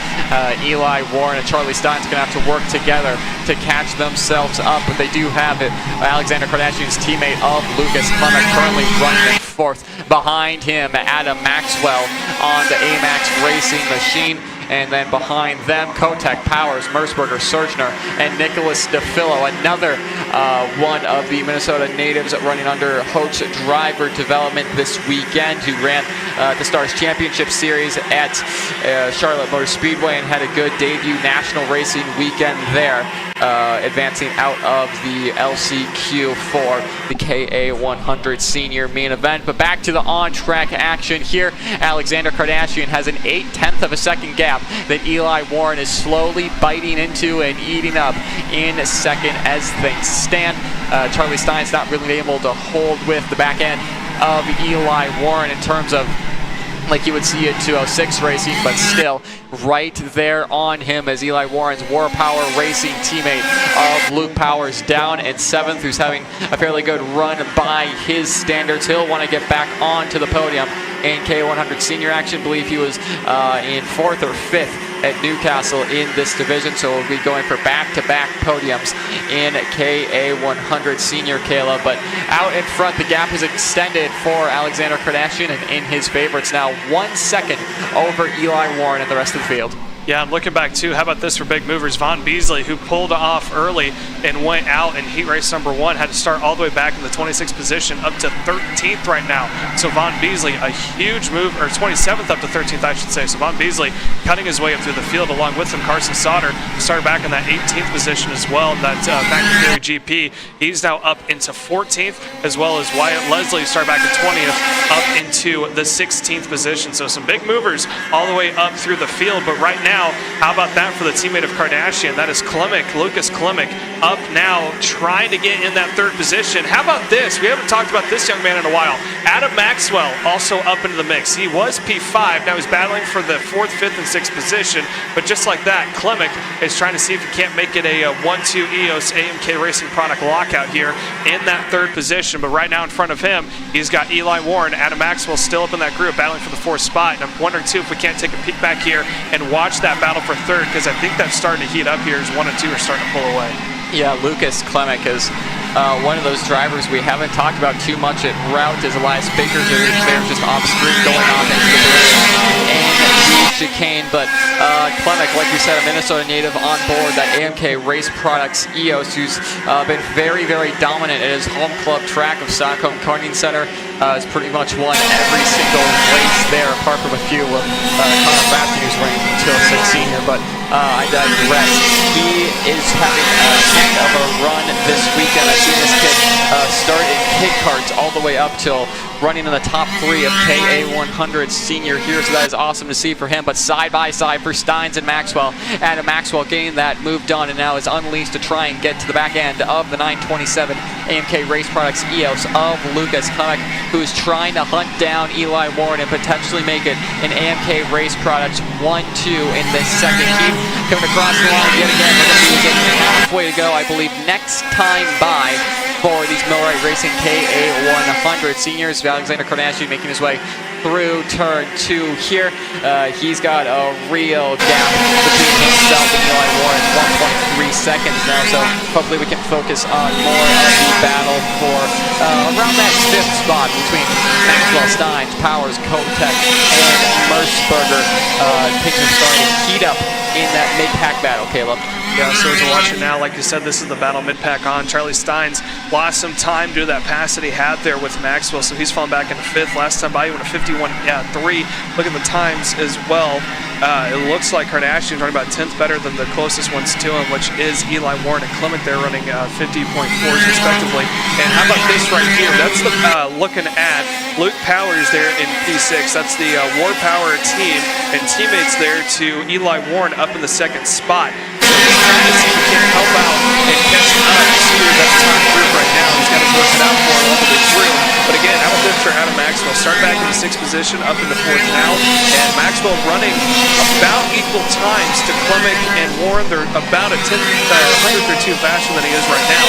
Eli Warren and Charlie Stein's going to have to work together to catch themselves up. But they do have it. Alexander Kardashian's teammate of Lucas Klimek currently running in 4th. Behind him, Adam Maxwell on the AMAX Racing machine. And then behind them, Kotek, Powers, Merschberger, Surgener, and Nicholas DeFillo, another one of the Minnesota natives running under Hoach Driver Development this weekend, who ran the Stars Championship Series at Charlotte Motor Speedway and had a good debut national racing weekend there, advancing out of the LCQ for the KA100 Senior main event. But back to the on-track action here. Alexander Kardashian has an 0.8 of a second gap that Eli Warren is slowly biting into and eating up in second as things stand. Charlie Stein's not really able to hold with the back end of Eli Warren in terms of like you would see in 206 racing, but still right there on him as Eli Warren's War Power Racing teammate of Luke Powers down in 7th, who's having a fairly good run by his standards. He'll want to get back onto the podium in K100 Senior action. I believe he was in 4th or 5th at Newcastle in this division, so we'll be going for back-to-back podiums in KA100 Senior, Caleb. But out in front, the gap is extended for Alexander Kardashian, and in his favor, it's now 1 second over Eli Warren and the rest of the field. Yeah, and looking back too, how about this for big movers? Vaughn Beasley, who pulled off early and went out in heat race number 1, had to start all the way back in the 26th position up to 13th right now. So Vaughn Beasley, a huge move, or 27th up to 13th, I should say. So Vaughn Beasley cutting his way up through the field along with him. Carson Sauter started back in that 18th position as well. That Factory Theory GP, he's now up into 14th, as well as Wyatt Leslie started back at 20th, up into the 16th position. So some big movers all the way up through the field. But right now, now. How about that for the teammate of Kardashian? That is Klimek, Lucas Klimek, up now trying to get in that third position. How about this? We haven't talked about this young man in a while. Adam Maxwell also up into the mix. He was P5. Now he's battling for the 4th, 5th, and 6th position. But just like that, Klimek is trying to see if he can't make it a 1-2 EOS AMK Racing product lockout here in that third position. But right now in front of him, he's got Eli Warren. Adam Maxwell still up in that group battling for the 4th spot. And I'm wondering too if we can't take a peek back here and watch that battle for 3rd, because I think that's starting to heat up here as 1 and 2 are starting to pull away. Yeah, Lucas Klimek is one of those drivers we haven't talked about too much at route, as Elias Baker's there just off screen going on into the and the chicane. But Klimek, like you said, a Minnesota native on board that AMK Race Products EOS, who's been very, very dominant at his home club track of Stockholm Karting Center. Has pretty much won every single race there, apart from a few with Connor Matthews running until 6 senior. But I digress. He is having a heck of a run this weekend. I've seen this kid start in kid karts all the way up till running in the top 3 of KA100 senior here, so that is awesome to see for him. But side by side for Steins and Maxwell. Adam Maxwell getting that move done and now is unleashed to try and get to the back end of the 927 AMK Race Products EOS of Lucas Klimek, who's trying to hunt down Eli Warren and potentially make it an AMK Race Products 1-2 in this second heat. Coming across the line yet again. We're going to be getting halfway to go, I believe, next time by for these Millwright Racing KA100 seniors. Alexander Kardashian making his way through turn 2 here. He's got a real gap between himself and Eli Warren, 1.3 seconds now, so hopefully we can focus on more of the battle for around that 5th spot between Maxwell, Steins, Powers, Kotek, and Merceberger. Things are starting to heat up in that mid-pack battle, Caleb. Yeah, so as we're watching now, like you said, this is the battle mid-pack on. Charlie Steins lost some time due to that pass that he had there with Maxwell, so he's fallen back into 5th. Last time by, he went a 51.3. Look at the times as well. It looks like Kardashian's running about 10th better than the closest ones to him, which is Eli Warren and Klimek. They're running 50.4s respectively. And how about this right here? That's the looking at Luke Powers there in P6. That's the War Power team and teammates there to Eli Warren up in the 2nd spot. Trying to see if he can help out and catch up to that top group right now. He's got to work it out for it all the way through. But again, how about this for Adam Maxwell? Start back in the 6th position, up in the 4th now. And Maxwell running about equal times to Klimek and Warren. They're about a 100th or 2 faster than he is right now.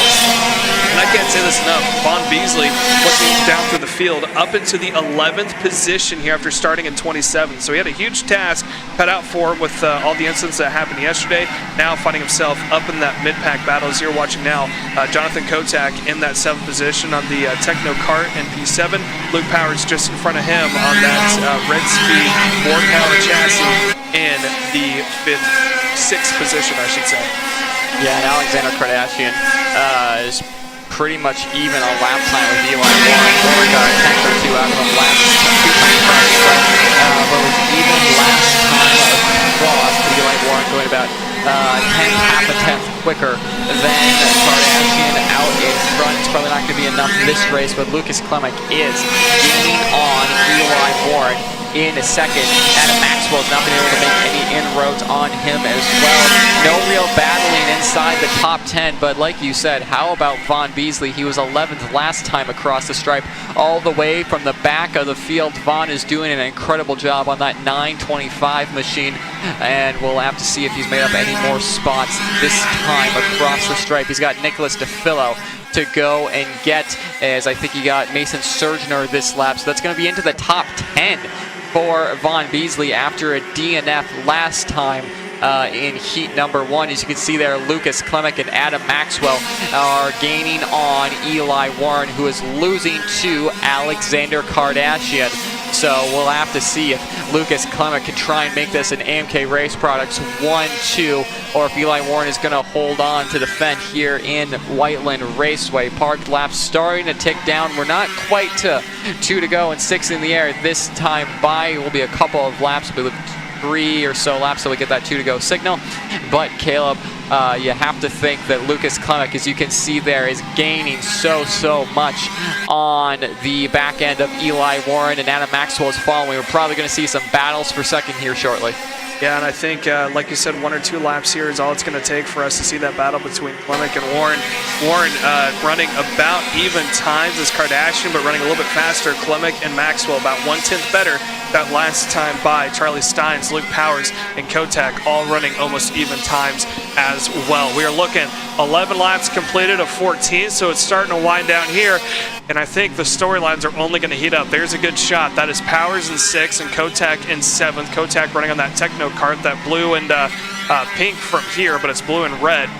And I can't say this enough. Vaughn Beasley looking down through the field up into the 11th position here after starting in 27. So he had a huge task cut out for him with all the incidents that happened yesterday. Now finding himself up in that mid-pack battle as you're watching now. Jonathan Kotek in that 7th position on the Techno Kart in P7. Luke Powers just in front of him on that Red Speed War Power chassis in the 6th position, I should say. Yeah, and Alexander Kardashian is pretty much even on lap time with Eli Warren. Warren got a 10th or 2 out of him last 2 times last time, but was even last time across. Eli Warren going about half a tenth quicker than Kardashian out in front. It's probably not going to be enough this race, but Lucas Klimek is gaining on Eli Warren in a second. Adam Maxwell's not been able to make any inroads on him as well. No real battling inside the top 10, but like you said, how about Vaughn Beasley? He was 11th last time across the stripe, all the way from the back of the field. Vaughn is doing an incredible job on that 925 machine, and we'll have to see if he's made up any more spots this time across the stripe. He's got Nicholas DeFillo to go and get, as I think he got Mason Surgener this lap, so that's going to be into the top 10 for Vaughn Beasley after a DNF last time in heat number 1. As you can see there, Lucas Klimek and Adam Maxwell are gaining on Eli Warren, who is losing to Alexander Kardashian. So we'll have to see if Lucas Klimek can try and make this an AMK Race Products 1-2, or if Eli Warren is going to hold on to defend here in Whiteland Raceway. Parked laps starting to tick down. We're not quite to 2 to go and 6 in the air this time by. It will be a couple of laps, but 3 or so laps till we get that 2 to go signal. But Caleb, you have to think that Lucas Klimek, as you can see there, is gaining so much on the back end of Eli Warren, and Adam Maxwell is following. We're probably going to see some battles for second here shortly. Yeah, and I think, like you said, 1 or 2 laps here is all it's going to take for us to see that battle between Klimek and Warren. Warren running about even times as Kardashian, but running a little bit faster. Klimek and Maxwell about 1/10 better that last time by. Charlie Steins, Luke Powers, and Kotak all running almost even times as well. We are looking 11 laps completed of 14, so it's starting to wind down here, and I think the storylines are only going to heat up. There's a good shot. That is Powers in 6th and Kotak in 7th. Kotak running on that Techno cart, that blue and pink from here, but it's blue and red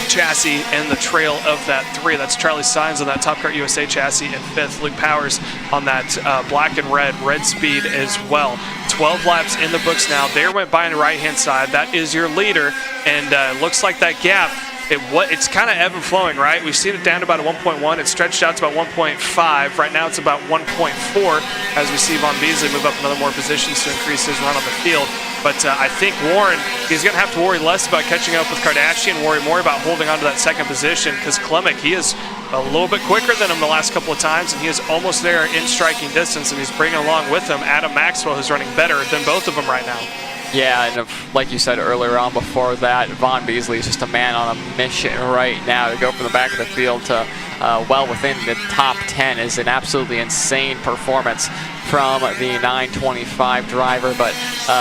chassis in the trail of that 3. That's Charlie Steins on that Top Kart USA chassis in 5th. Luke Powers on that black and red speed as well. 12 laps in the books now. There went by on the right-hand side. That is your leader, and looks like that gap, it's kind of ebb and flowing, right? We've seen it down to about a 1.1. It's stretched out to about 1.5. Right now it's about 1.4 as we see Von Beasley move up another more positions to increase his run on the field. But I think Warren, he's going to have to worry less about catching up with Kardashian, worry more about holding on to that 2nd position, because Klimek, he is a little bit quicker than him the last couple of times, and he is almost there in striking distance, and he's bringing along with him Adam Maxwell, who's running better than both of them right now. Yeah, and like you said earlier on before that, Von Beasley is just a man on a mission right now to go from the back of the field to well within the top 10 is an absolutely insane performance from the 925 driver, but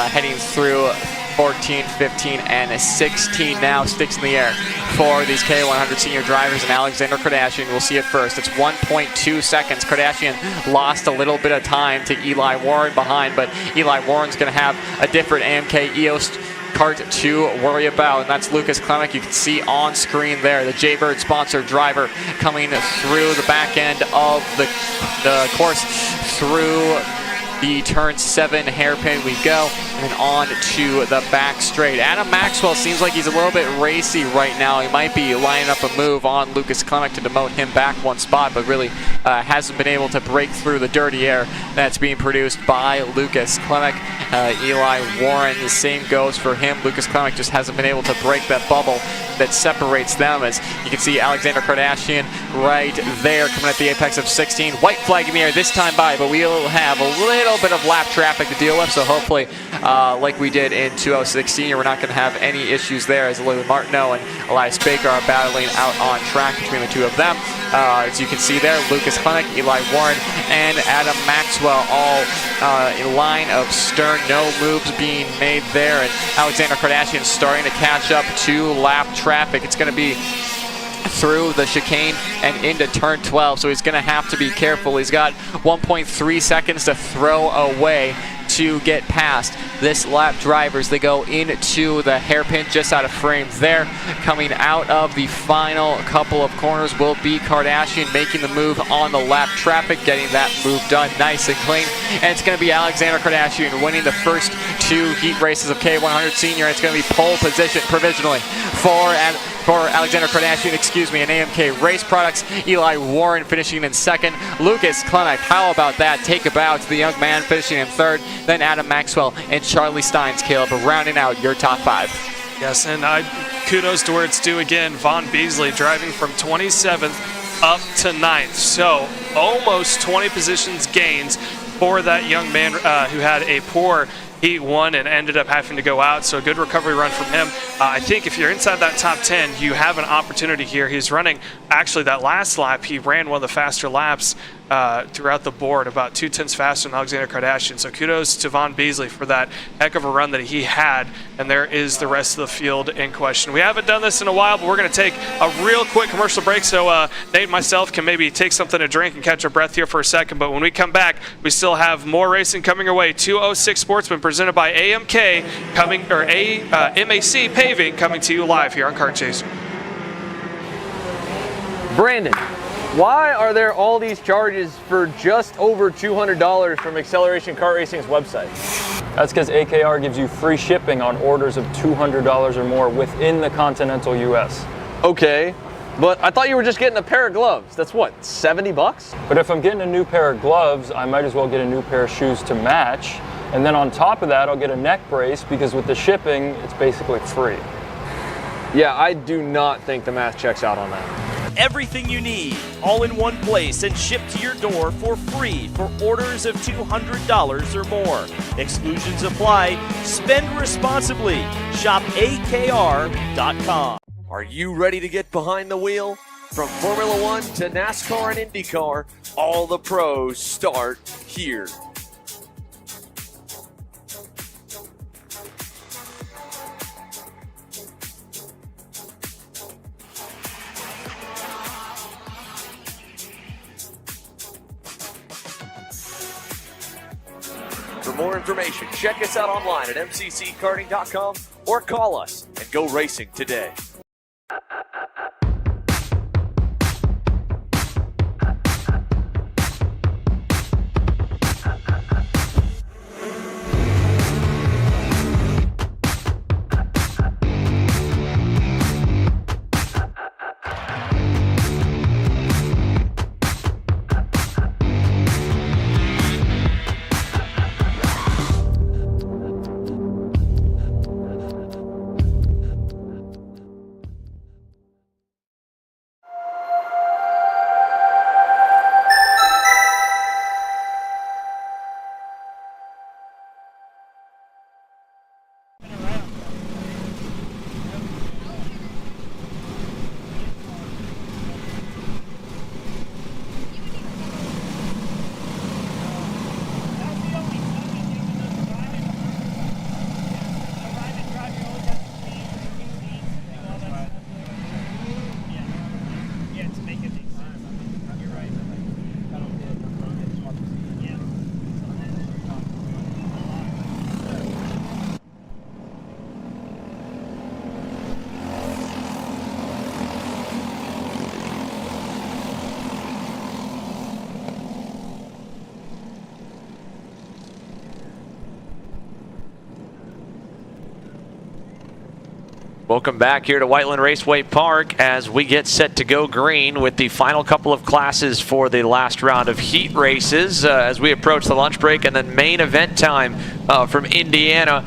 heading through 14, 15, and 16 now. Sticks in the air for these K100 senior drivers, and Alexander Kardashian will see it first. It's 1.2 seconds. Kardashian lost a little bit of time to Eli Warren behind, but Eli Warren's going to have a different AMK EOS kart to worry about, and that's Lucas Klimek. You can see on screen there the Jaybird sponsored driver coming through the back end of the course through the turn 7 hairpin we go, and then on to the back straight. Adam Maxwell seems like he's a little bit racy right now. He might be lining up a move on Lucas Klimek to demote him back 1 spot, but really hasn't been able to break through the dirty air that's being produced by Lucas Klimek. Eli Warren, the same goes for him. Lucas Klimek just hasn't been able to break that bubble that separates them, as you can see Alexander Kardashian right there coming at the apex of 16. White flag in the air this time by, but we'll have a little bit of lap traffic to deal with, so hopefully like we did in 2016, we're not going to have any issues there, as Louis Martineau and Elias Baker are battling out on track between the two of them. As you can see there, Lucas Klimek, Eli Warren, and Adam Maxwell all in line of stern. No moves being made there, and Alexander Kardashian starting to catch up to lap traffic. It's going to be through the chicane and into turn 12, so he's going to have to be careful. He's got 1.3 seconds to throw away to get past this lap drivers. They go into the hairpin just out of frame there. Coming out of the final couple of corners will be Kardashian making the move on the lap traffic, getting that move done nice and clean. And it's going to be Alexander Kardashian winning the first 2 heat races of K100 Senior. It's going to be pole position provisionally for Alexander Kardashian, and AMK Race Products. Eli Warren finishing in 2nd. Lucas Klimek, how about that? Take a bow to the young man finishing in 3rd. Then Adam Maxwell and Charlie Steins, Caleb, rounding out your top 5. Yes, and kudos to where it's due again. Von Beasley driving from 27th up to 9th. So almost 20 positions gains for that young man who had a poor Heat 1 and ended up having to go out, so a good recovery run from him. I think if you're inside that top 10, you have an opportunity here. He's running, actually that last lap, he ran one of the faster laps throughout the board, about 2/10 faster than Alexander Kardashian. So kudos to Von Beasley for that heck of a run that he had, and there is the rest of the field in question. We haven't done this in a while, but we're going to take a real quick commercial break, so Nate and myself can maybe take something to drink and catch our breath here for a second. But when we come back, we still have more racing coming your way. 206 Sportsman presented by AMK coming, or MAC Paving, coming to you live here on Kart Chaser. Brandon, why are there all these charges for just over $200 from Acceleration Kart Racing's website? That's because AKR gives you free shipping on orders of $200 or more within the continental US. Okay, but I thought you were just getting a pair of gloves. That's what, 70 bucks? But if I'm getting a new pair of gloves, I might as well get a new pair of shoes to match. And then on top of that, I'll get a neck brace, because with the shipping, it's basically free. Yeah, I do not think the math checks out on that. everything you need all in one place and shipped to your door for free for orders of $200 or more. Exclusions apply. Spend responsibly. Shop AKR.com. Are you ready to get behind the wheel? From Formula One to NASCAR and IndyCar, all the pros start here. For more information, check us out online at mcckarting.com or call us and go racing today. Welcome back here to Whiteland Raceway Park as we get set to go green with the final couple of classes for the last round of heat races as we approach the lunch break and then main event time from Indiana.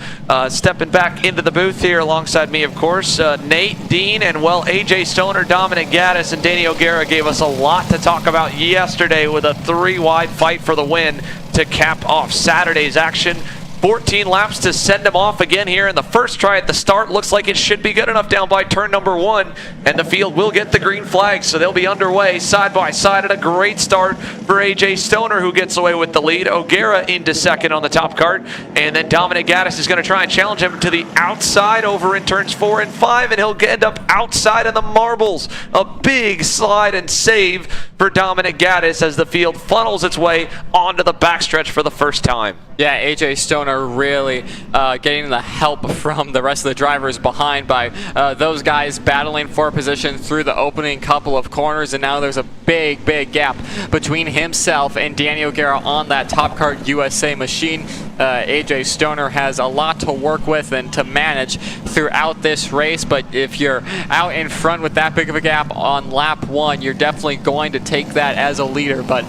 Stepping back into the booth here alongside me, of course, Nate, Dean, and well, AJ Stoner, Dominic Gaddis, and Danny O'Gara gave us a lot to talk about yesterday with a 3-wide fight for the win to cap off Saturday's action. 14 laps to send them off again here in the first try at the start. Looks like it should be good enough down by turn number 1, and the field will get the green flag, so they'll be underway side by side at a great start for AJ Stoner, who gets away with the lead. O'Gara into second on the top cart, and then Dominic Gaddis is going to try and challenge him to the outside over in turns 4 and 5, and he'll end up outside in the marbles. A big slide and save for Dominic Gaddis as the field funnels its way onto the backstretch for the first time. Yeah, AJ Stoner really getting the help from the rest of the drivers behind by those guys battling for position through the opening couple of corners, and now there's a big gap between himself and Danny O'Gara on that Top Kart USA machine. AJ Stoner has a lot to work with and to manage throughout this race, but if you're out in front with that big of a gap on lap 1, you're definitely going to take that as a leader. But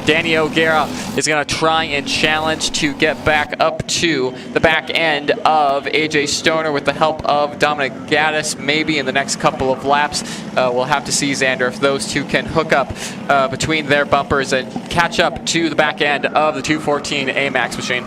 Danny O'Gara is going to try and challenge to get back up to the back end of AJ Stoner with the help of Dominic Gaddis maybe in the next couple of laps. We'll have to see, Xander, if those two can hook up between their bumpers and catch up to the back end of the 214 AMAX machine.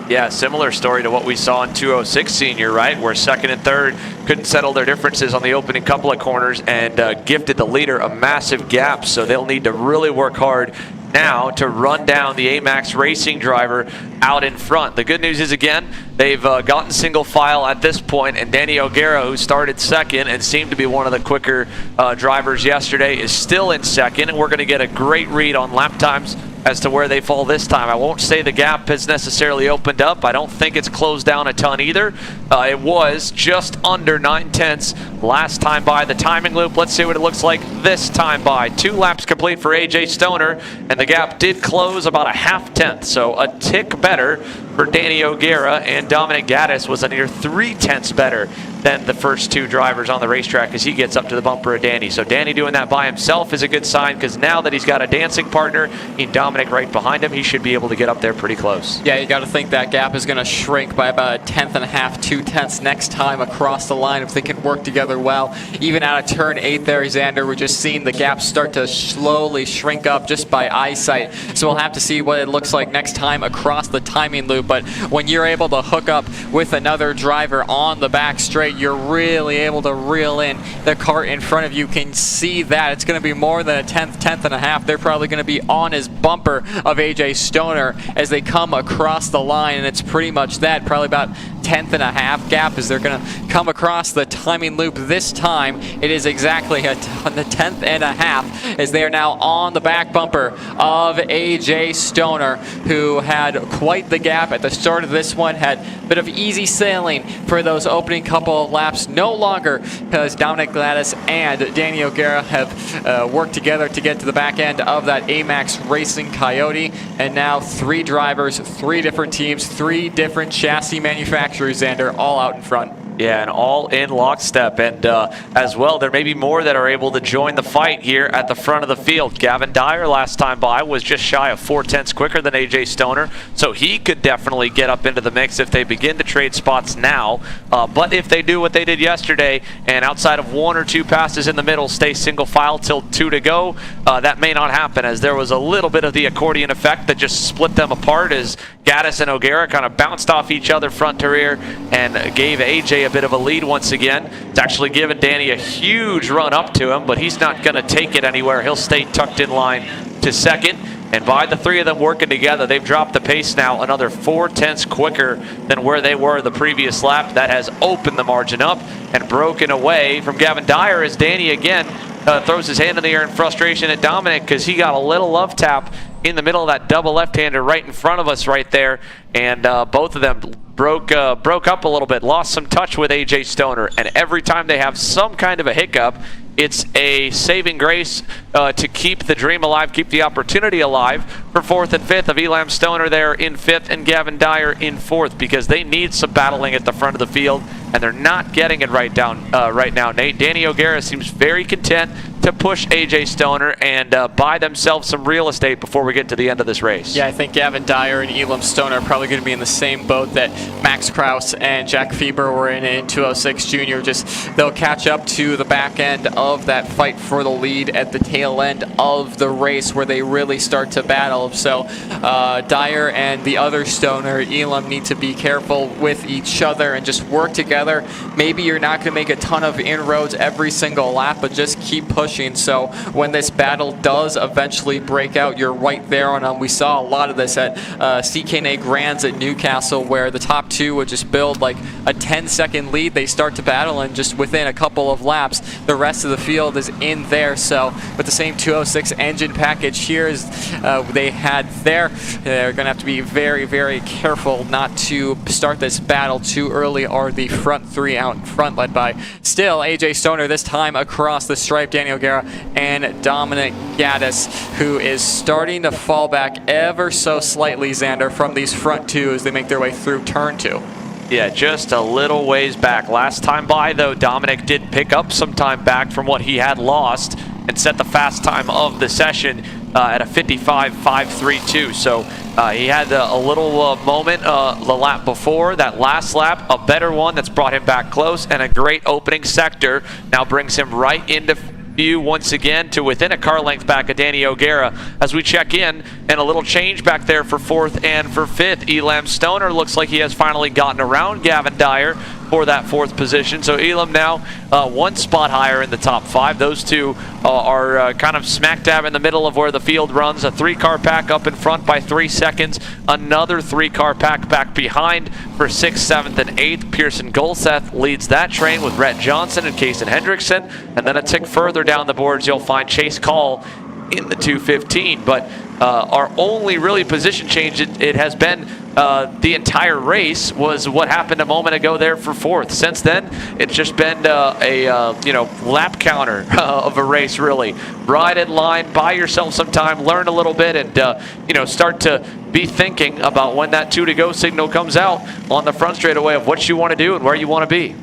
Yeah, similar story to what we saw in 206 Senior, right? Where second and third couldn't settle their differences on the opening couple of corners and gifted the leader a massive gap. So they'll need to really work hard now to run down the AMAX Racing driver out in front. The good news is, again, they've gotten single file at this point, and Danny O'Gara, who started second and seemed to be one of the quicker drivers yesterday, is still in second, and we're going to get a great read on lap times as to where they fall this time. I won't say the gap has necessarily opened up. I don't think it's closed down a ton either. It was just under 9/10 last time by the timing loop. Let's see what it looks like this time by. 2 laps complete for AJ Stoner, and the gap did close about a 0.5 tenth, so a tick better for Danny O'Gara, and Dominic Gaddis was a near 3/10 better than the first two drivers on the racetrack as he gets up to the bumper of Danny. So Danny doing that by himself is a good sign, because now that he's got a dancing partner in Dominic right behind him, he should be able to get up there pretty close. Yeah, you got to think that gap is going to shrink by about 1/10.5, 2/10 next time across the line if they can work together well. Even out of turn 8 there, Xander, we're just seeing the gap start to slowly shrink up just by eyesight. So we'll have to see what it looks like next time across the timing loop. But when you're able to hook up with another driver on the back straight, you're really able to reel in the cart in front of you. Can see that it's going to be more than a 10.5. They're probably going to be on his bumper of AJ Stoner as they come across the line, and it's pretty much that, probably about 10.5 gap as they're going to come across the timing loop this time. It is exactly a 10.5 as they are now on the back bumper of AJ Stoner, who had quite the gap at the start of this one, had a bit of easy sailing for those opening couple of laps. No longer, because Dominic Gaddis and Danny O'Gara have worked together to get to the back end of that AMAX Racing Coyote, and now 3 drivers, 3 different teams, 3 different chassis manufacturers, Xander, all out in front. Yeah, and all in lockstep. And as well, there may be more that are able to join the fight here at the front of the field. Gavin Dyer last time by was just shy of 4/10 quicker than AJ Stoner, so he could definitely get up into the mix if they begin to trade spots now. But if they do what they did yesterday, and outside of 1 or 2 passes in the middle, stay single file till 2 to go, that may not happen, as there was a little bit of the accordion effect that just split them apart as Gaddis and O'Gara kind of bounced off each other front to rear and gave AJ a bit of a lead once again. It's actually given Danny a huge run up to him, but he's not going to take it anywhere. He'll stay tucked in line to second. And by the 3 of them working together, they've dropped the pace now another 4/10 quicker than where they were the previous lap. That has opened the margin up and broken away from Gavin Dyer as Danny again throws his hand in the air in frustration at Dominic, because he got a little love tap in the middle of that double left-hander right in front of us right there. And both of them broke up a little bit, lost some touch with AJ Stoner. And every time they have some kind of a hiccup, it's a saving grace to keep the dream alive, keep the opportunity alive for 4th and 5th of Elam Stoner there in 5th and Gavin Dyer in 4th, because they need some battling at the front of the field, and they're not getting it right now, Nate. Danny O'Gara seems very content to push AJ Stoner and buy themselves some real estate before we get to the end of this race. Yeah, I think Gavin Dyer and Elam Stoner are probably going to be in the same boat that Max Kraus and Jack Fieber were in 206 Junior. Just they'll catch up to the back end of that fight for the lead at the tail end of the race where they really start to battle. So Dyer and the other Stoner, Elam, need to be careful with each other and just work together. Maybe you're not going to make a ton of inroads every single lap, but just keep pushing. So when this battle does eventually break out, you're right there on them. We saw a lot of this at CKNA Grands at Newcastle, where the top 2 would just build like a 10-second lead. They start to battle, and just within a couple of laps, the rest of the field is in there. So with the same 206 engine package here as they had there, they're going to have to be very, very careful not to start this battle too early, or the front 3 out in front, led by still AJ Stoner, this time across the stripe, Danny O'Gara and Dominic Gaddis, who is starting to fall back ever so slightly, Xander, from these front 2 as they make their way through turn 2. Yeah, just a little ways back. Last time by, though, Dominic did pick up some time back from what he had lost and set the fast time of the session at a 55.532. So he had a little moment the lap before. That last lap, a better one that's brought him back close, and a great opening sector now brings him right into view once again to within a car length back of Danny O'Gara as we check in, and a little change back there for 4th and for 5th. Elam Stoner looks like he has finally gotten around Gavin Dyer for that 4th position. So Elam now 1 spot higher in the top 5. Those 2 are kind of smack dab in the middle of where the field runs. A 3-car pack up in front by 3 seconds. Another 3-car pack back behind for 6th, 7th, and 8th. Pearson Golseth leads that train with Rhett Johnson and Kaysen Hendrickson. And then a tick further down the boards, you'll find Chase Call in the 215. But our only really position change, it has been the entire race was what happened a moment ago there for fourth. Since then, it's just been a lap counter of a race, really. Ride in line, buy yourself some time, learn a little bit, and start to be thinking about when that 2 to go signal comes out on the front straightaway of what you want to do and where you want to be.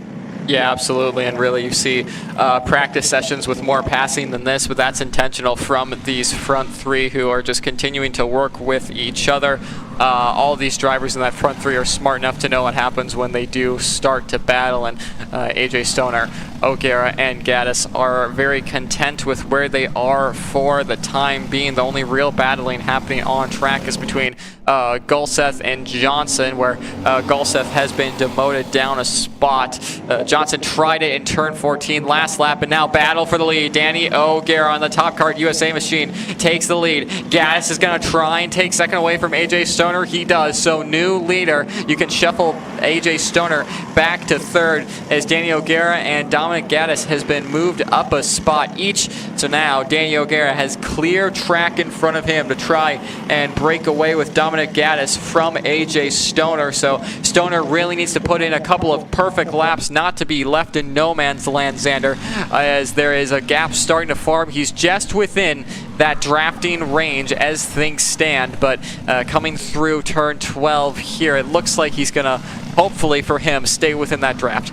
Yeah, absolutely, and really you see practice sessions with more passing than this, but that's intentional from these front three who are just continuing to work with each other. All these drivers in that front three are smart enough to know what happens when they do start to battle, and AJ Stoner, O'Gara, and Gaddis are very content with where they are for the time being. The only real battling happening on track is between Gulseth and Johnson, where Gulseth has been demoted down a spot. Johnson tried it in turn 14 last lap, and now battle for the lead. Danny O'Gara on the top card USA machine takes the lead. Gaddis is going to try and take second away from AJ Stoner. He does. So new leader. You can shuffle AJ Stoner back to third as Danny O'Gara and Dominic Gaddis has been moved up a spot each. So now Danny O'Gara has clear track in front of him to try and break away with Dominic Gaddis from AJ Stoner. So Stoner really needs to put in a couple of perfect laps not to be left in no man's land, Xander, as there is a gap starting to form. He's just within that drafting range as things stand, but coming through turn 12 here, it looks like he's going to, hopefully for him, stay within that draft.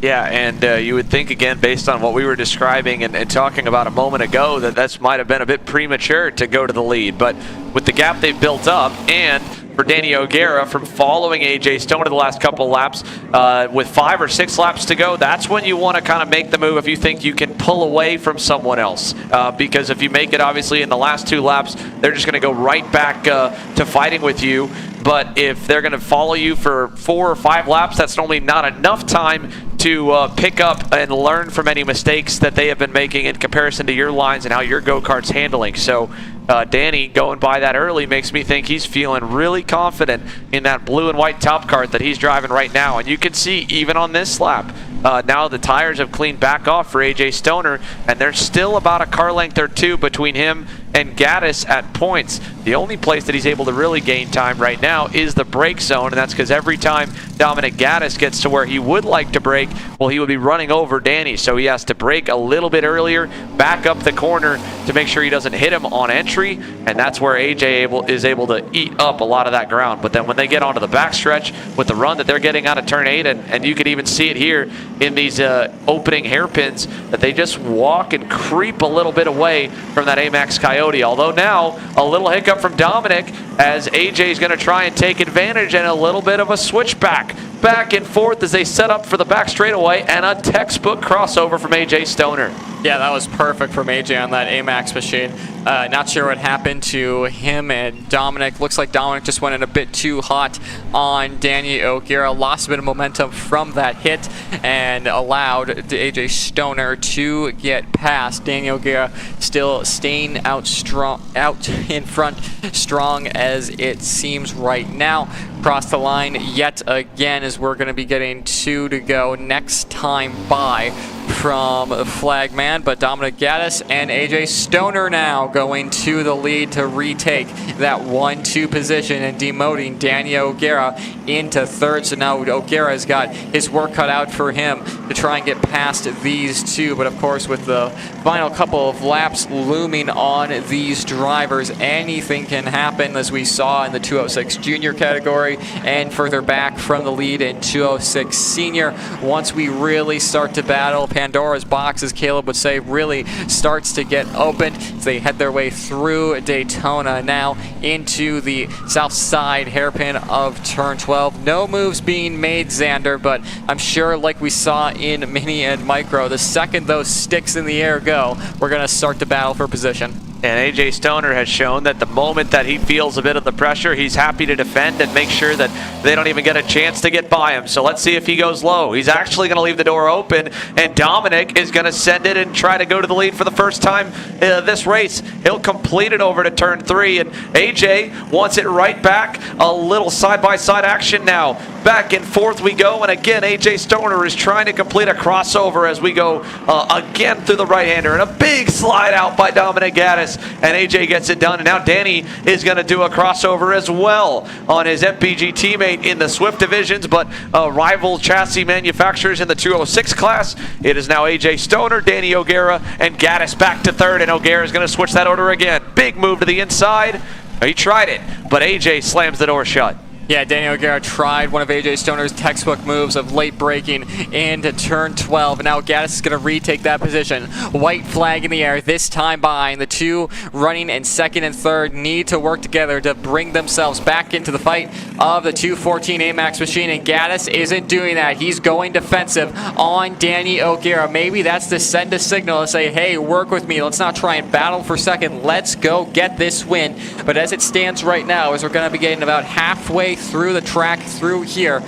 Yeah, and you would think, again, based on what we were describing and talking about a moment ago, that might have been a bit premature to go to the lead. But with the gap they've built up, and for Danny O'Gara from following AJ Stoner the last couple laps, with 5 or 6 laps to go, that's when you want to kind of make the move if you think you can pull away from someone else. Because if you make it, obviously, in the last 2 laps, they're just going to go right back to fighting with you. But if they're going to follow you for 4 or 5 laps, that's normally not enough time to pick up and learn from any mistakes that they have been making in comparison to your lines and how your go-kart's handling. So Danny going by that early makes me think he's feeling really confident in that blue and white top kart that he's driving right now. And you can see even on this lap, now the tires have cleaned back off for AJ Stoner, and there's still about a car length or 2 between him and Gaddis at points. The only place that he's able to really gain time right now is the brake zone, and that's because every time Dominic Gaddis gets to where he would like to brake, well, he would be running over Danny, so he has to brake a little bit earlier, back up the corner to make sure he doesn't hit him on entry, and that's where AJ is able to eat up a lot of that ground. But then when they get onto the backstretch with the run that they're getting out of turn 8, and you can even see it here in these opening hairpins, that they just walk and creep a little bit away from that Amax Coyote. Although now a little hiccup from Dominic as AJ is going to try and take advantage, and a little bit of a switchback back and forth as they set up for the back straightaway, and a textbook crossover from AJ Stoner. Yeah, that was perfect from AJ on that AMAX machine. Not sure what happened to him and Dominic. Looks like Dominic just went in a bit too hot on Danny O'Gara. Lost a bit of momentum from that hit and allowed AJ Stoner to get past. Danny O'Gara still staying out in front, strong as it seems right now. Across the line yet again, as we're going to be getting 2 to go next time by from Flagman, but Dominic Gaddis and AJ Stoner now going to the lead to retake that 1-2 position and demoting Danny O'Gara into third. So now O'Gara's got his work cut out for him to try and get past these two, but of course with the final couple of laps looming on these drivers, anything can happen, as we saw in the 206 junior category and further back from the lead in 206 senior. Once we really start to battle, Pandora's box, as Caleb would say, really starts to get opened as they head their way through Daytona, now into the south side hairpin of turn 12. No moves being made, Xander, but I'm sure, like we saw in Mini and Micro, the second those sticks in the air go, we're going to start to battle for position. And AJ Stoner has shown that the moment that he feels a bit of the pressure, he's happy to defend and make sure that they don't even get a chance to get by him. So let's see if he goes low. He's actually going to leave the door open, and Dominic is going to send it and try to go to the lead for the first time this race. He'll complete it over to turn 3, and AJ wants it right back. A little side-by-side action now. Back and forth we go, and again, AJ Stoner is trying to complete a crossover as we go again through the right-hander, and a big slide out by Dominic Gaddis. Gaddis, and AJ gets it done. And now Danny is going to do a crossover as well on his MPG teammate in the Swift divisions, but rival chassis manufacturers in the 206 class. It is now AJ Stoner, Danny O'Gara, and Gaddis back to third, and O'Gara is going to switch that order again. Big move to the inside. He tried it, but AJ slams the door shut. Yeah, Danny O'Gara tried one of AJ Stoner's textbook moves of late braking into turn 12. And now Gaddis is going to retake that position. White flag in the air, this time behind. The two running in second and third need to work together to bring themselves back into the fight of the 214 AMAX machine. And Gaddis isn't doing that. He's going defensive on Danny O'Gara. Maybe that's to send a signal to say, hey, work with me. Let's not try and battle for second. Let's go get this win. But as it stands right now, as we're going to be getting about halfway through the track through here,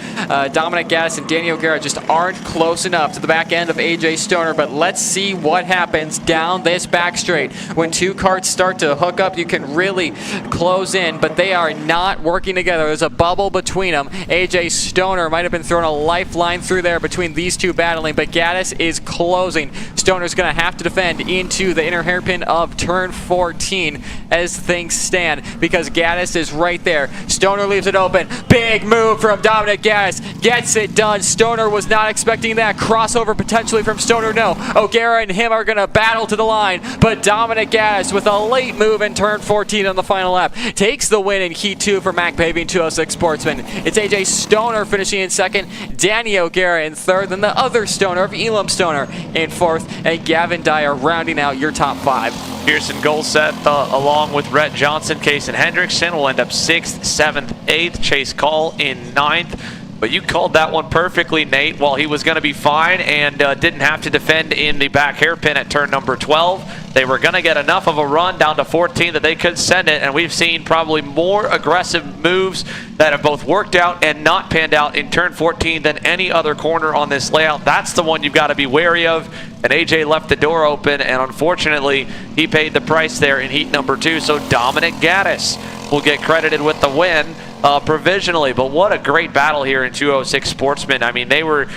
Dominic Gaddis and Danny O'Gara just aren't close enough to the back end of AJ Stoner. But let's see what happens down this back straight. When two karts start to hook up, you can really close in, but they are not working together. There's a bubble between them. AJ Stoner might have been throwing a lifeline through there between these two battling, but Gaddis is closing. Stoner's going to have to defend into the inner hairpin of turn 14 as things stand, because Gaddis is right there. Stoner leaves it open. Big move from Dominic Gaddis. Gets it done. Stoner was not expecting that. Crossover potentially from Stoner. No. O'Gara and him are going to battle to the line, but Dominic Gaddis with a late move in turn 14 on the final lap takes the win in Heat 2 for Mac Paving 206 Sportsman. It's AJ Stoner finishing in second, Danny O'Gara in third, then the other Stoner of Elam Stoner in fourth, and Gavin Dyer rounding out your top five. Pearson Golseth along with Rhett Johnson, Kason Hendrickson will end up 6th, 7th, 8th. Chase Call in 9th. But you called that one perfectly, Nate. While he was going to be fine and didn't have to defend in the back hairpin at turn number 12, they were going to get enough of a run down to 14 that they could send it. And we've seen probably more aggressive moves that have both worked out and not panned out in turn 14 than any other corner on this layout. That's the one you've got to be wary of. And AJ left the door open, and unfortunately, he paid the price there in heat number 2. So Dominic Gaddis will get credited with the win provisionally. But what a great battle here in 206 Sportsman. I mean, they were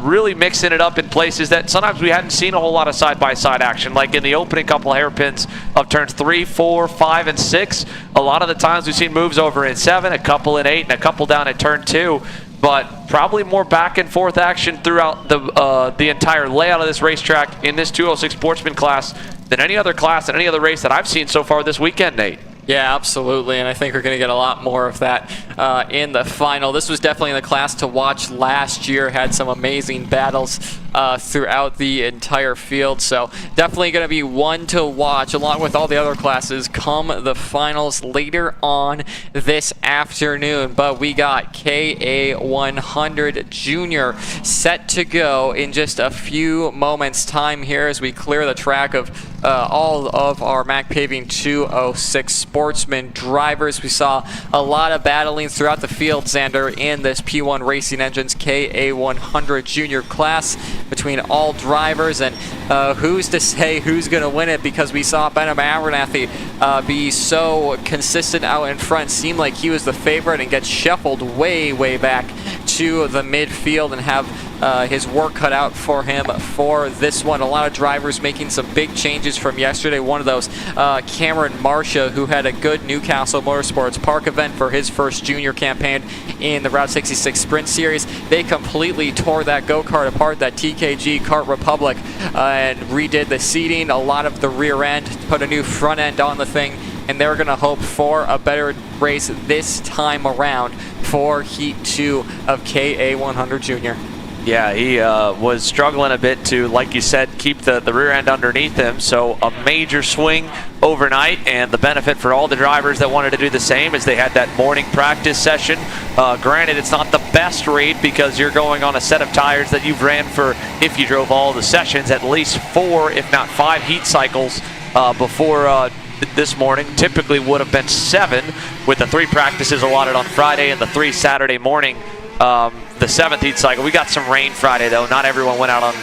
really mixing it up in places that sometimes we hadn't seen a whole lot of side-by-side action, like in the opening couple of hairpins of turns 3, 4, 5, and 6. A lot of the times we've seen moves over in 7, a couple in 8, and a couple down at turn 2. But probably more back and forth action throughout the entire layout of this racetrack in this 206 Sportsman class than any other class and any other race that I've seen so far this weekend, Nate. Yeah, absolutely, and I think we're going to get a lot more of that in the final. This was definitely the class to watch last year. Had some amazing battles throughout the entire field, so definitely going to be one to watch along with all the other classes come the finals later on this afternoon. But we got KA100 Junior set to go in just a few moments time here as we clear the track of all of our Mac Paving 206 Sportsman drivers. We saw a lot of battling throughout the field, Xander, in this P1 Racing Engines KA100 Junior class between all drivers, and who's to say who's going to win it, because we saw Benham Abernathy be so consistent out in front, seemed like he was the favorite, and get shuffled way back to the midfield and have his work cut out for him for this one. A lot of drivers making some big changes from yesterday. One of those, Cameron Marcia, who had a good Newcastle Motorsports Park event for his first junior campaign in the Route 66 Sprint Series. They completely tore that go-kart apart, that TKG Kart Republic, and redid the seating, a lot of the rear end, put a new front end on the thing, and they're going to hope for a better race this time around for Heat 2 of KA100 Junior. Yeah, he was struggling a bit to, like you said, keep the rear end underneath him. So a major swing overnight, and the benefit for all the drivers that wanted to do the same is they had that morning practice session. Granted, it's not the best rate because you're going on a set of tires that you've ran for, if you drove all the sessions, at least 4, if not 5 heat cycles before this morning. Typically would have been 7 with the 3 practices allotted on Friday and the 3 Saturday morning. The 7th heat cycle. We got some rain Friday, though. Not everyone went out on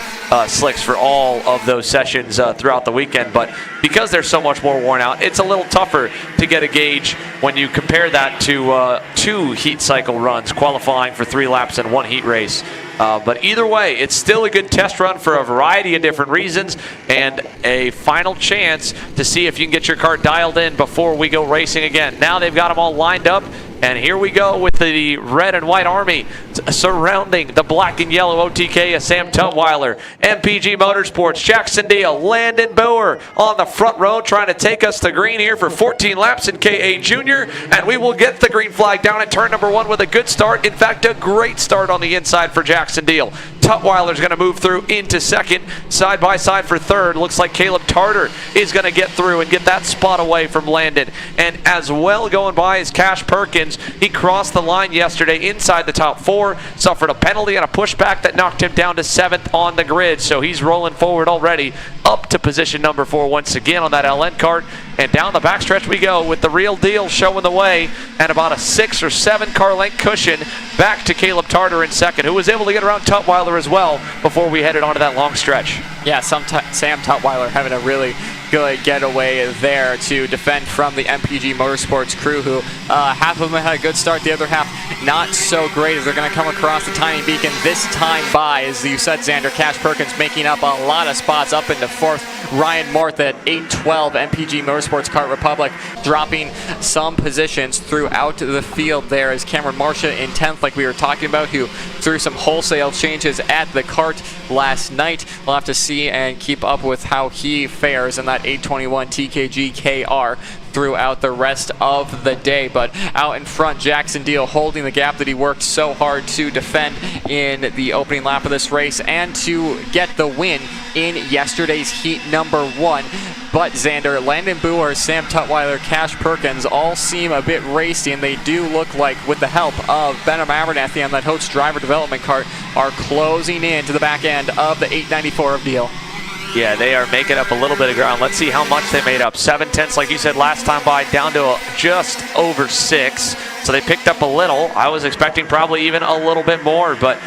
slicks for all of those sessions throughout the weekend. But because they're so much more worn out, it's a little tougher to get a gauge when you compare that to 2 heat cycle runs, qualifying for 3 laps in 1 heat race. But either way, it's still a good test run for a variety of different reasons, and a final chance to see if you can get your kart dialed in before we go racing again. Now they've got them all lined up, and here we go with the red and white army surrounding the black and yellow OTK of Sam Tutwiler, MPG Motorsports, Jackson Deal, Landon Boer on the front row trying to take us to green here for 14 laps in KA Junior, and we will get the green flag down at turn number 1 with a good start. In fact, a great start on the inside for Jackson Deal. Tutwiler's going to move through into second, side by side for third. Looks like Caleb Tarter is going to get through and get that spot away from Landon. And as well going by is Cash Perkins. He crossed the line yesterday inside the top 4, suffered a penalty and a pushback that knocked him down to 7th on the grid. So he's rolling forward already up to position number 4 once again on that LN kart. And down the backstretch we go with the real deal showing the way, and about a 6 or 7 car length cushion back to Caleb Tarter in second, who was able to get around Tutwiler as well before we headed onto that long stretch. Yeah, Sam Tutwiler having a really good getaway there to defend from the MPG Motorsports crew, who half of them had a good start, the other half not so great, as they're going to come across the tiny beacon this time by, as you said, Xander, Cash Perkins making up a lot of spots up into 4th. Ryan Morth at 8-12, MPG Motorsports Kart Republic dropping some positions throughout the field there, as Cameron Marcia in 10th, like we were talking about, who threw some wholesale changes at the kart last night. We'll have to see and keep up with how he fares in that 821 TKG KR throughout the rest of the day. But out in front, Jackson Deal holding the gap that he worked so hard to defend in the opening lap of this race and to get the win in yesterday's heat number 1. But Xander, Landon Boer, Sam Tutwiler, Cash Perkins all seem a bit racy, and they do look like, with the help of Benham Abernathy on that Hotes driver development kart, are closing in to the back end of the 894 of Deal. Yeah, they are making up a little bit of ground. Let's see how much they made up. 7/10, like you said last time by, down to just over 6. So they picked up a little. I was expecting probably even a little bit more, but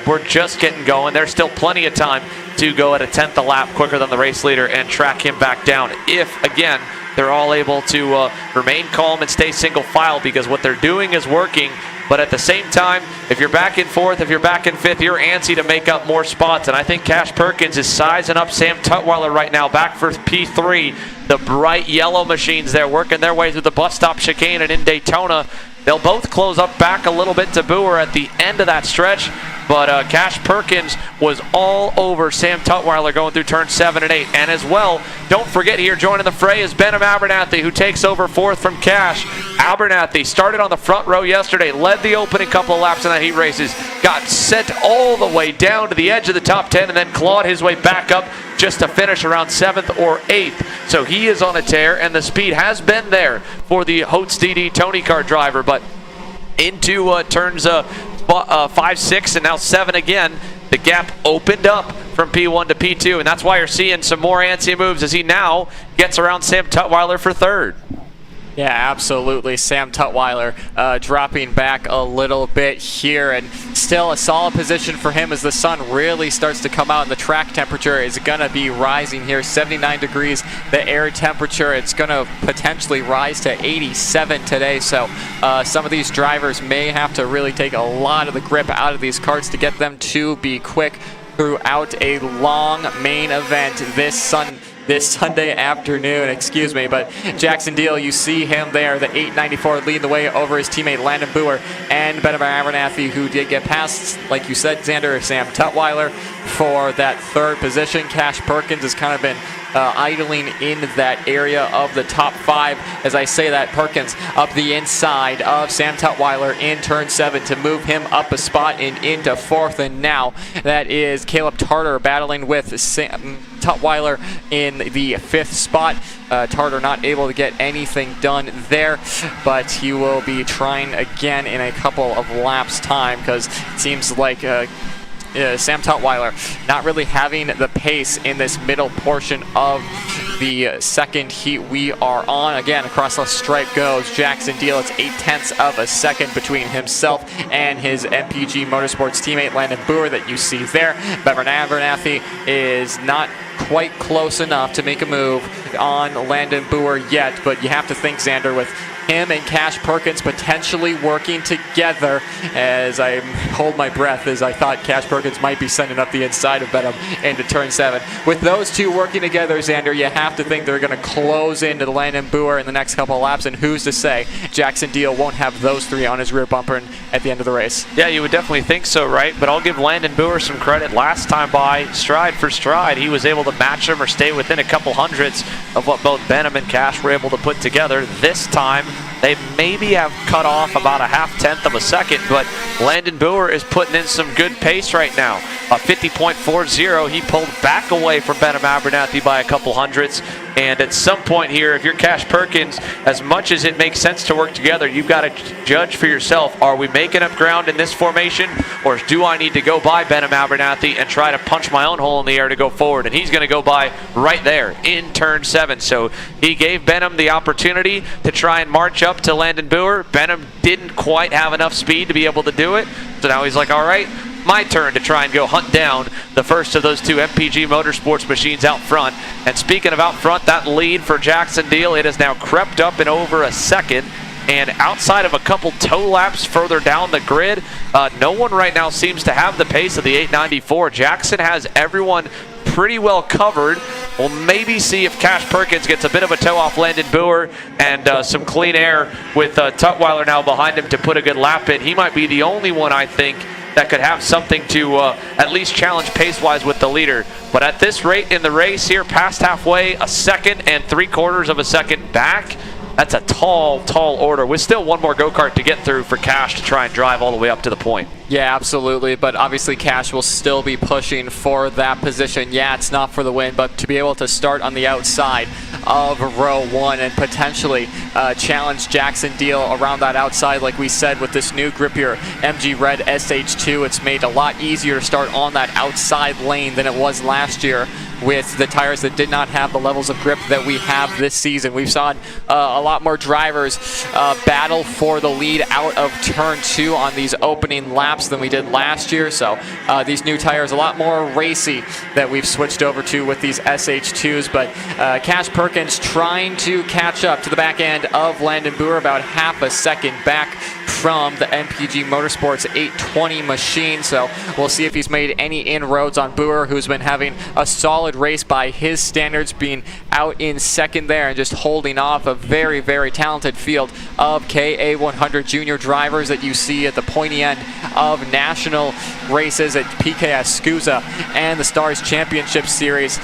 we're just getting going. There's still plenty of time to go at a 10th a lap quicker than the race leader and track him back down, if, again, they're all able to remain calm and stay single file, because what they're doing is working. But at the same time, if you're back in 4th, if you're back in 5th, you're antsy to make up more spots. And I think Cash Perkins is sizing up Sam Tutwiler right now, back for P3. The bright yellow machines there working their way through the bus stop chicane and in Daytona. They'll both close up back a little bit to Boer at the end of that stretch. But Cash Perkins was all over Sam Tutwiler going through turns 7 and 8. And as well, don't forget here, joining the fray is Benham Abernathy, who takes over 4th from Cash. Abernathy started on the front row yesterday, led the opening couple of laps in that heat races, got sent all the way down to the edge of the top 10, and then clawed his way back up just to finish around 7th or 8th. So he is on a tear, and the speed has been there for the Hotes DD Tony Kart driver. But into turns 5, 6, and now 7 again, the gap opened up from P1 to P2, and that's why you're seeing some more antsy moves as he now gets around Sam Tutwiler for 3rd. Yeah, absolutely. Sam Tutwiler dropping back a little bit here, and still a solid position for him as the sun really starts to come out, and the track temperature is going to be rising here. 79 degrees, the air temperature. It's going to potentially rise to 87 today, so some of these drivers may have to really take a lot of the grip out of these karts to get them to be quick throughout a long main event this Sunday afternoon, excuse me. But Jackson Deal, you see him there, the 894 leading the way over his teammate Landon Boer and Benham Abernathy, who did get past, like you said, Xander, Sam Tutwiler for that 3rd position. Cash Perkins has kind of been idling in that area of the top 5. As I say that, Perkins up the inside of Sam Tutwiler in turn 7 to move him up a spot and into 4th. And now that is Caleb Tarter battling with Sam Tutwiler in the 5th spot. Tarter not able to get anything done there, but he will be trying again in a couple of laps time, because it seems like Sam Tutwiler not really having the pace in this middle portion of the second heat we are on. Again, across the stripe goes Jackson Deal. It's 0.8 of a second between himself and his MPG Motorsports teammate Landon Boer that you see there. Bevan Abernathy is not quite close enough to make a move on Landon Boer yet, but you have to think, Xander, with him and Cash Perkins potentially working together, as I hold my breath as I thought Cash Perkins might be sending up the inside of Benham into turn 7. With those two working together, Xander, you have to think they're going to close into the Landon Boer in the next couple of laps, and who's to say Jackson Deal won't have those three on his rear bumper at the end of the race. Yeah, you would definitely think so, right? But I'll give Landon Boer some credit. Last time by, stride for stride, he was able to match him or stay within a couple hundredths of what both Benham and Cash were able to put together. This time, they maybe have cut off about a 0.5 of a second, but Landon Boer is putting in some good pace right now. A 50.40, he pulled back away from Benham Abernathy by a couple hundredths. And at some point here, if you're Cash Perkins, as much as it makes sense to work together, you've got to judge for yourself. Are we making up ground in this formation, or do I need to go by Benham Abernathy and try to punch my own hole in the air to go forward? And he's going to go by right there in turn 7. So he gave Benham the opportunity to try and march up to Landon Boer. Benham didn't quite have enough speed to be able to do it. So now he's like, all right, my turn to try and go hunt down the first of those two MPG Motorsports machines out front. And speaking of out front, that lead for Jackson Deal, it has now crept up in over a second. And outside of a couple toe laps further down the grid, no one right now seems to have the pace of the 894. Jackson has everyone pretty well covered. We'll maybe see if Cash Perkins gets a bit of a toe off Landon Boer and some clean air with Tutwiler now behind him to put a good lap in. He might be the only one, I think, that could have something to at least challenge pace-wise with the leader. But at this rate in the race here, past halfway, a 2 3/4 of a second back, that's a tall, tall order with still one more go-kart to get through for Cash to try and drive all the way up to the point. Yeah, absolutely, but obviously Cash will still be pushing for that position. Yeah, it's not for the win, but to be able to start on the outside of row 1 and potentially challenge Jackson Deal around that outside, like we said, with this new grippier MG Red SH2, it's made a lot easier to start on that outside lane than it was last year with the tires that did not have the levels of grip that we have this season. We've seen a lot more drivers battle for the lead out of turn 2 on these opening laps than we did last year, so these new tires a lot more racy that we've switched over to with these SH2s. But Cash Perkins trying to catch up to the back end of Landon Boer, about half a second back from the MPG Motorsports 820 machine. So we'll see if he's made any inroads on Boer, who's been having a solid race by his standards, being out in second there and just holding off a very, very talented field of KA100 junior drivers that you see at the pointy end of national races at PKS SCUSA and the Stars Championship Series.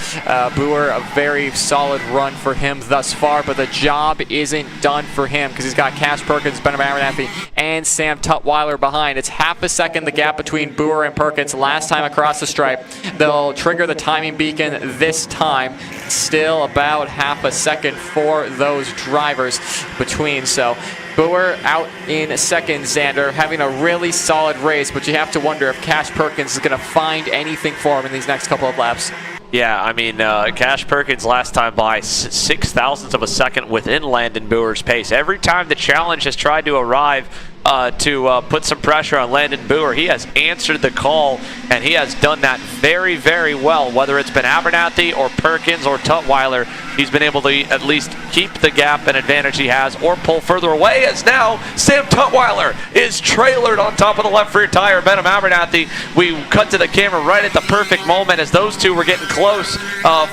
Boer, a very solid run for him thus far, but the job isn't done for him because he's got Cash Perkins, Benham Abernathy, and Sam Tutwiler behind. It's half a second the gap between Boer and Perkins last time across the stripe. They'll trigger the timing beacon this time. Still about half a second for those drivers between. So Boer out in second, Xander, having a really solid race, but you have to wonder if Cash Perkins is going to find anything for him in these next couple of laps. Yeah, I mean, Cash Perkins last time by 0.06 of a second within Landon Boer's pace. Every time the challenge has tried to arrive to put some pressure on Landon Boer, he has answered the call, and he has done that very, very well. Whether it's been Abernathy or Perkins or Tutwiler, he's been able to at least keep the gap and advantage he has or pull further away, as now Sam Tutwiler is trailered on top of the left rear tire. Benham Abernathy, we cut to the camera right at the perfect moment as those two were getting close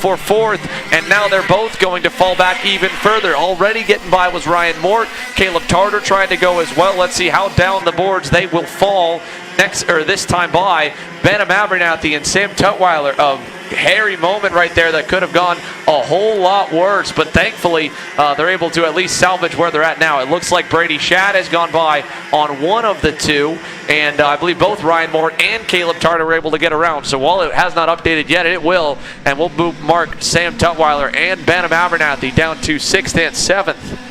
for fourth, and now they're both going to fall back even further. Already getting by was Ryan Mort. Caleb Tarter trying to go as well. Let's see how down the boards they will fall this time by Benham Abernathy and Sam Tutwiler. A hairy moment right there that could have gone a whole lot worse, but thankfully they're able to at least salvage where they're at now. It looks like Brady Shad has gone by on one of the two, and I believe both Ryan Mort and Caleb Tarter were able to get around. So while it has not updated yet, it will, and we'll mark Sam Tutwiler and Benham Abernathy down to 6th and 7th.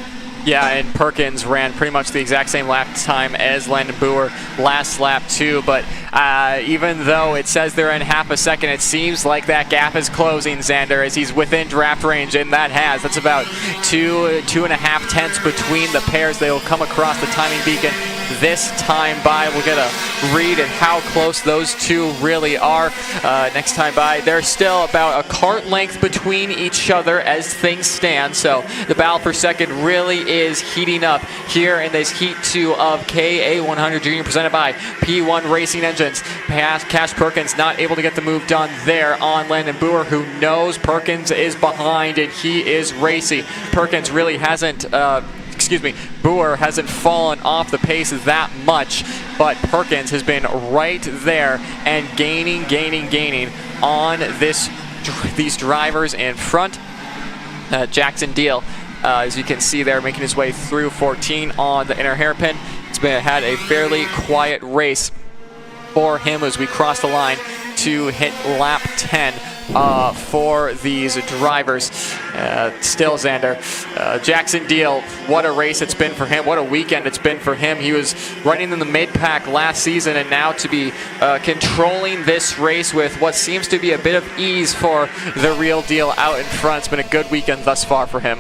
Yeah, and Perkins ran pretty much the exact same lap time as Landon Boer last lap too, but even though it says they're in half a second, it seems like that gap is closing, Xander, as he's within draft range, and that's about 2.5 tenths between the pairs. They will come across the timing beacon this time by. We'll get a read at how close those two really are next time by. They're still about a kart length between each other as things stand, so the battle for second really is heating up here in this Heat 2 of KA100 Junior presented by P1 Racing Engines. Cash Perkins not able to get the move done there on Landon Boer, who knows Perkins is behind and he is racing. Perkins really hasn't Boer hasn't fallen off the pace that much, but Perkins has been right there and gaining on these drivers in front. Jackson Deal, as you can see there, making his way through 14 on the inner hairpin. It's had a fairly quiet race for him as we cross the line to hit lap 10 for these drivers. Still, Xander, Jackson Deal, what a race it's been for him. What a weekend it's been for him. He was running in the mid-pack last season, and now to be controlling this race with what seems to be a bit of ease for the real deal out in front. It's been a good weekend thus far for him.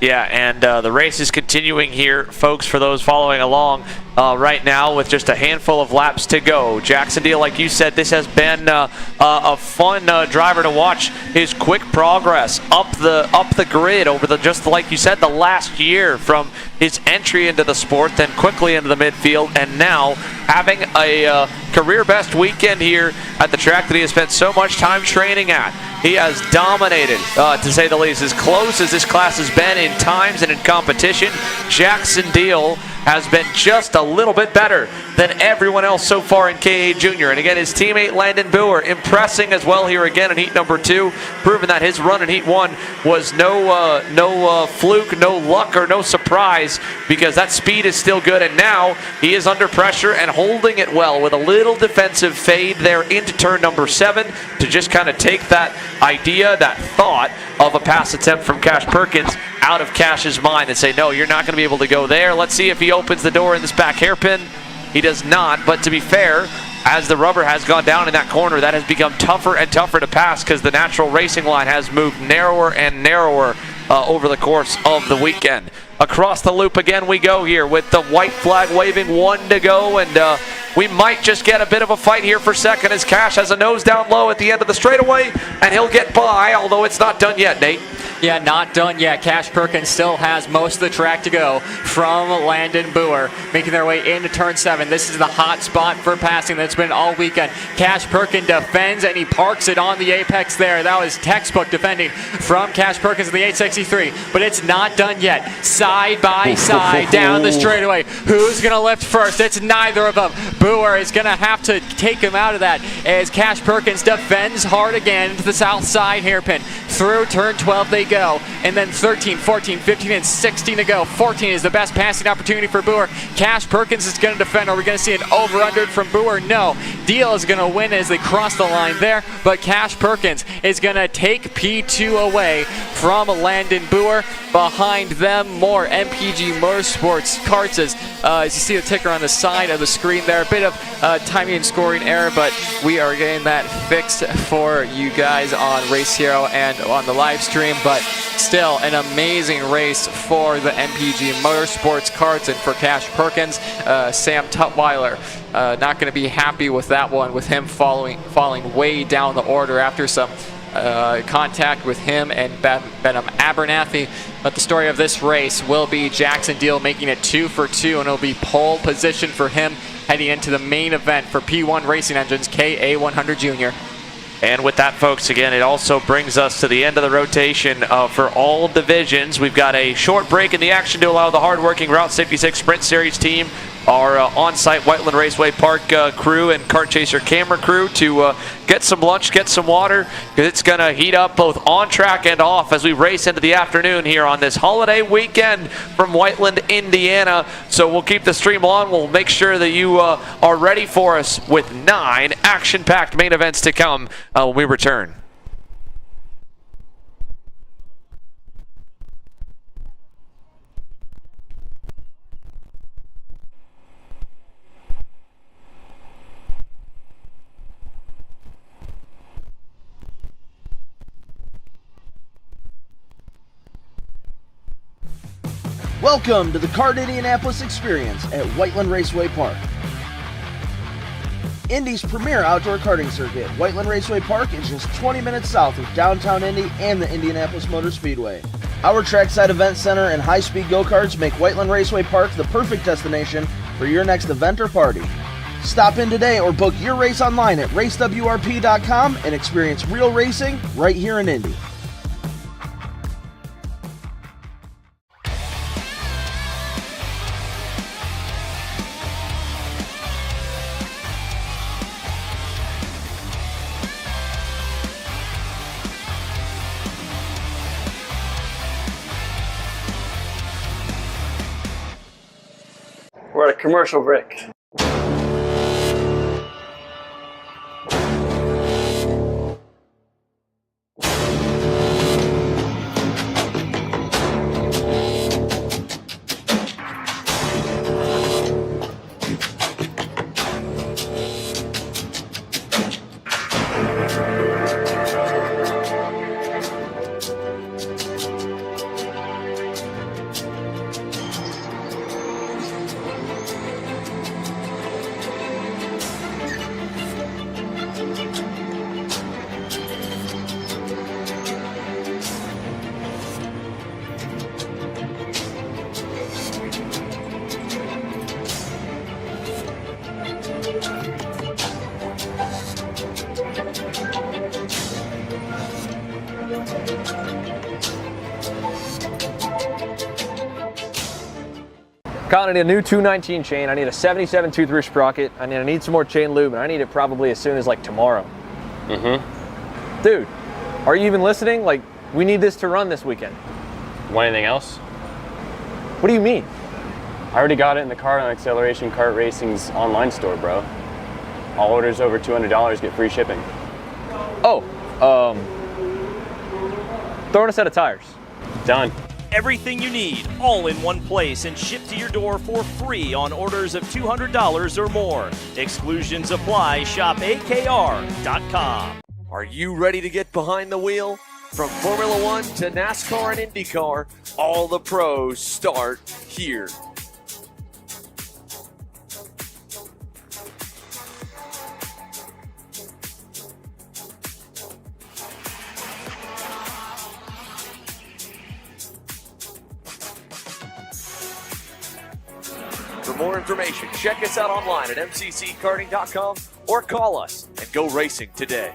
Yeah, and the race is continuing here, folks, for those following along right now with just a handful of laps to go. Jackson Deal, like you said, this has been a fun driver to watch. His quick progress up the grid over just like you said, the last year from his entry into the sport, then quickly into the midfield, and now having a career best weekend here at the track that he has spent so much time training at. He has dominated, to say the least, as close as this class has been in times and in competition. Jackson Deal has been just a little bit better than everyone else so far in KA Junior. And again, his teammate Landon Boer impressing as well here again in Heat number 2, proving that his run in Heat 1 was no fluke, no luck, or no surprise, because that speed is still good. And now he is under pressure and holding it well with a little defensive fade there into turn number 7 to just kind of take that idea, that thought of a pass attempt from Cash Perkins out of Cash's mind and say, no, you're not going to be able to go there. Let's see if he opens the door in this back hairpin. He does not, but to be fair, as the rubber has gone down in that corner, that has become tougher and tougher to pass because the natural racing line has moved narrower and narrower over the course of the weekend. Across the loop again we go here with the white flag waving, 1 to go, and we might just get a bit of a fight here for second as Cash has a nose down low at the end of the straightaway, and he'll get by, although it's not done yet, Nate. Yeah, not done yet. Cash Perkins still has most of the track to go from Landon Boer, making their way into turn 7. This is the hot spot for passing that's been all weekend. Cash Perkins defends, and he parks it on the apex there. That was textbook defending from Cash Perkins in the 863, but it's not done yet. Side by side down the straightaway. Who's going to lift first? It's neither of them. Boer is going to have to take him out of that as Cash Perkins defends hard again to the south side hairpin. Through turn 12 they go, and then 13, 14, 15, and 16 to go. 14 is the best passing opportunity for Boer. Cash Perkins is going to defend. Are we going to see an over-under from Boer? No. Deal is going to win as they cross the line there, but Cash Perkins is going to take P2 away from Landon Boer. Behind them, more MPG Motorsports karts as you see the ticker on the side of the screen there. A bit of timing and scoring error, but we are getting that fixed for you guys on Race Hero and on the live stream. But still, an amazing race for the MPG Motorsports karts and for Cash Perkins. Sam Tutwiler not going to be happy with that one, with him falling way down the order after some contact with him and Benham Abernathy. But the story of this race will be Jackson Deal making it 2 for 2, and it'll be pole position for him heading into the main event for P1 Racing Engines KA100 Junior. And with that, folks, again, it also brings us to the end of the rotation for all divisions. We've got a short break in the action to allow the hardworking Route 66 Sprint Series team, our on-site Whiteland Raceway Park crew and Kart Chaser camera crew to get some lunch, get some water, because it's going to heat up both on track and off as we race into the afternoon here on this holiday weekend from Whiteland, Indiana. So we'll keep the stream on. We'll make sure that you are ready for us with 9 action-packed main events to come when we return. Welcome to the Kart Indianapolis experience at Whiteland Raceway Park. Indy's premier outdoor karting circuit, Whiteland Raceway Park is just 20 minutes south of downtown Indy and the Indianapolis Motor Speedway. Our trackside event center and high-speed go-karts make Whiteland Raceway Park the perfect destination for your next event or party. Stop in today or book your race online at racewrp.com and experience real racing right here in Indy. We're at a commercial break. Kyle, I need a new 219 chain. I need a 77 tooth sprocket. I need some more chain lube, and I need it probably as soon as like tomorrow. Dude, are you even listening? Like, we need this to run this weekend. Want anything else? What do you mean? I already got it in the Kart on Acceleration Kart Racing's online store, bro. All orders over $200 get free shipping. Oh, throw in a set of tires. Done. Everything you need, all in one place and shipped to your door for free on orders of $200 or more. Exclusions apply. Shop AKR.com. Are you ready to get behind the wheel? From Formula One to NASCAR and IndyCar, all the pros start here. For more information, check us out online at mcckarting.com or call us and go racing today.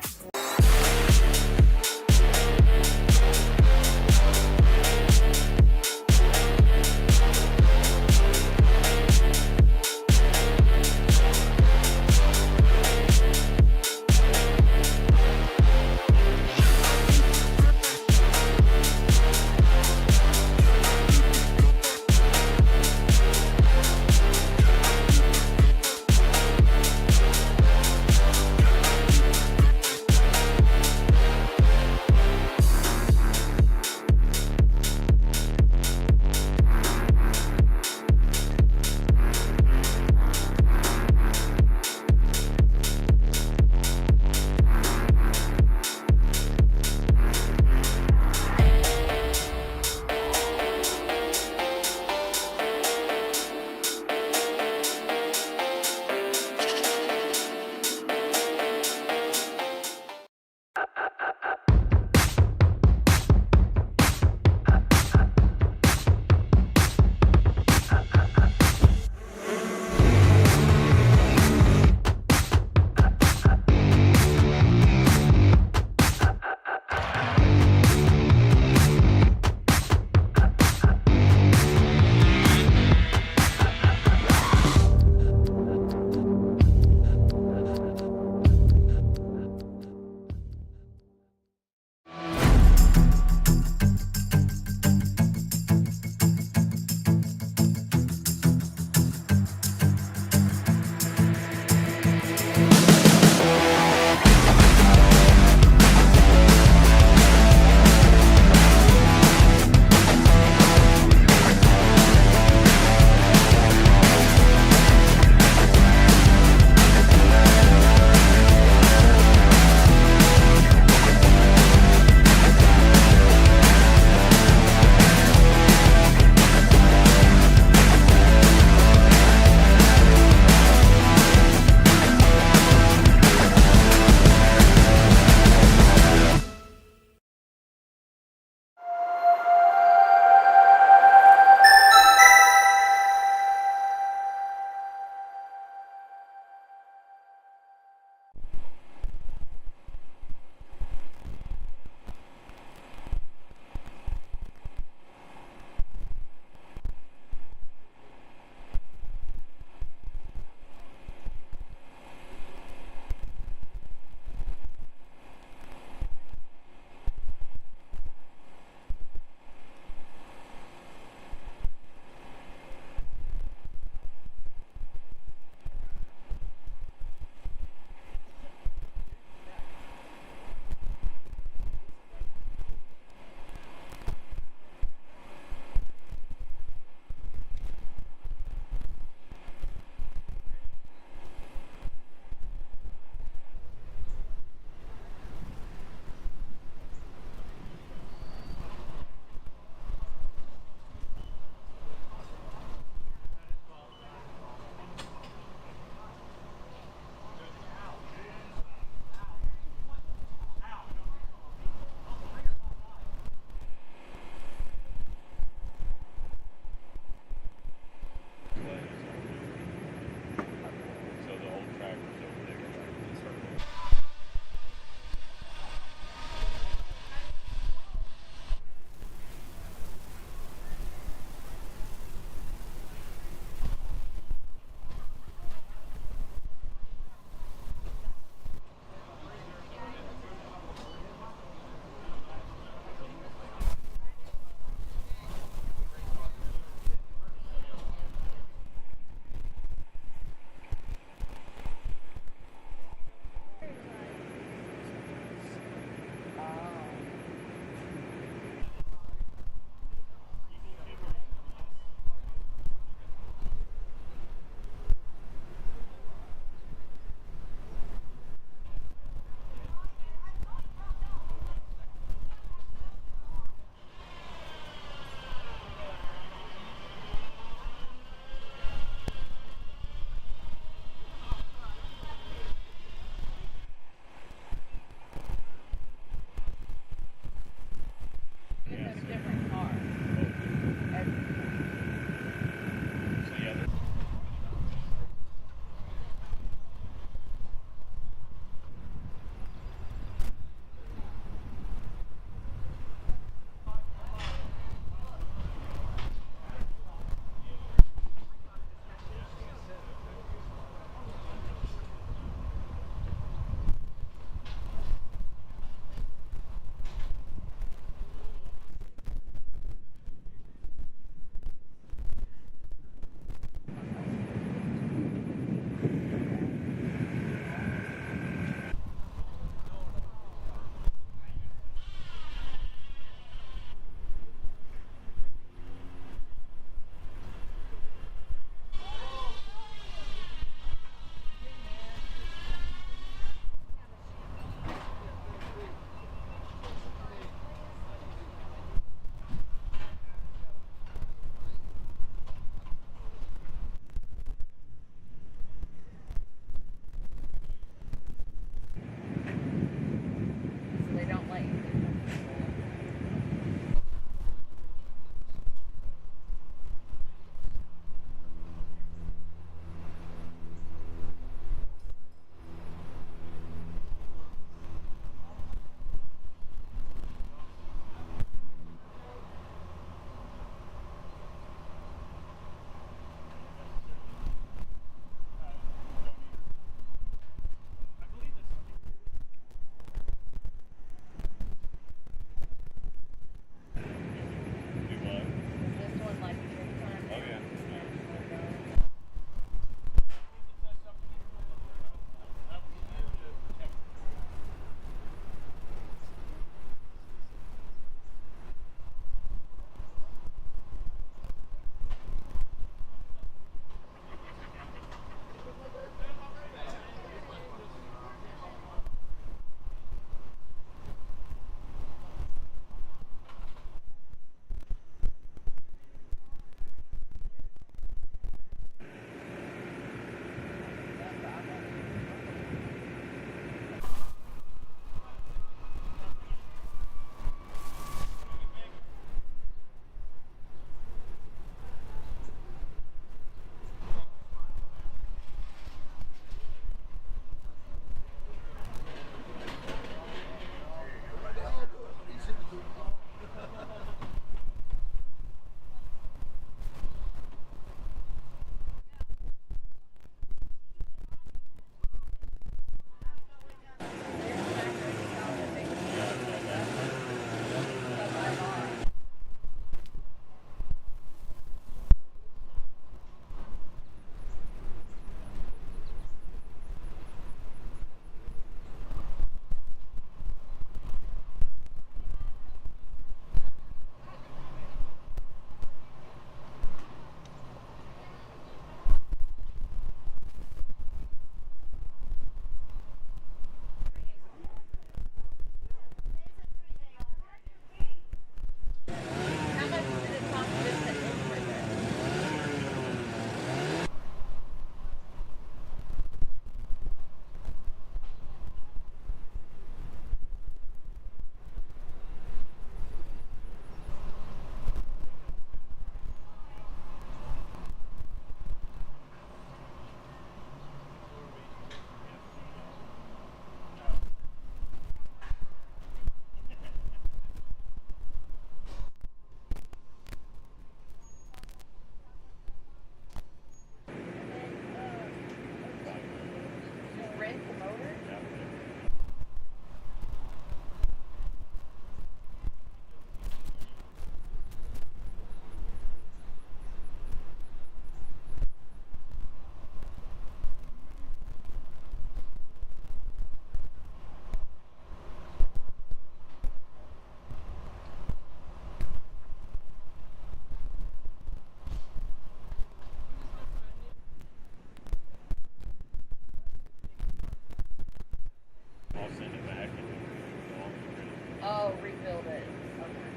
Oh, rebuild it. Okay.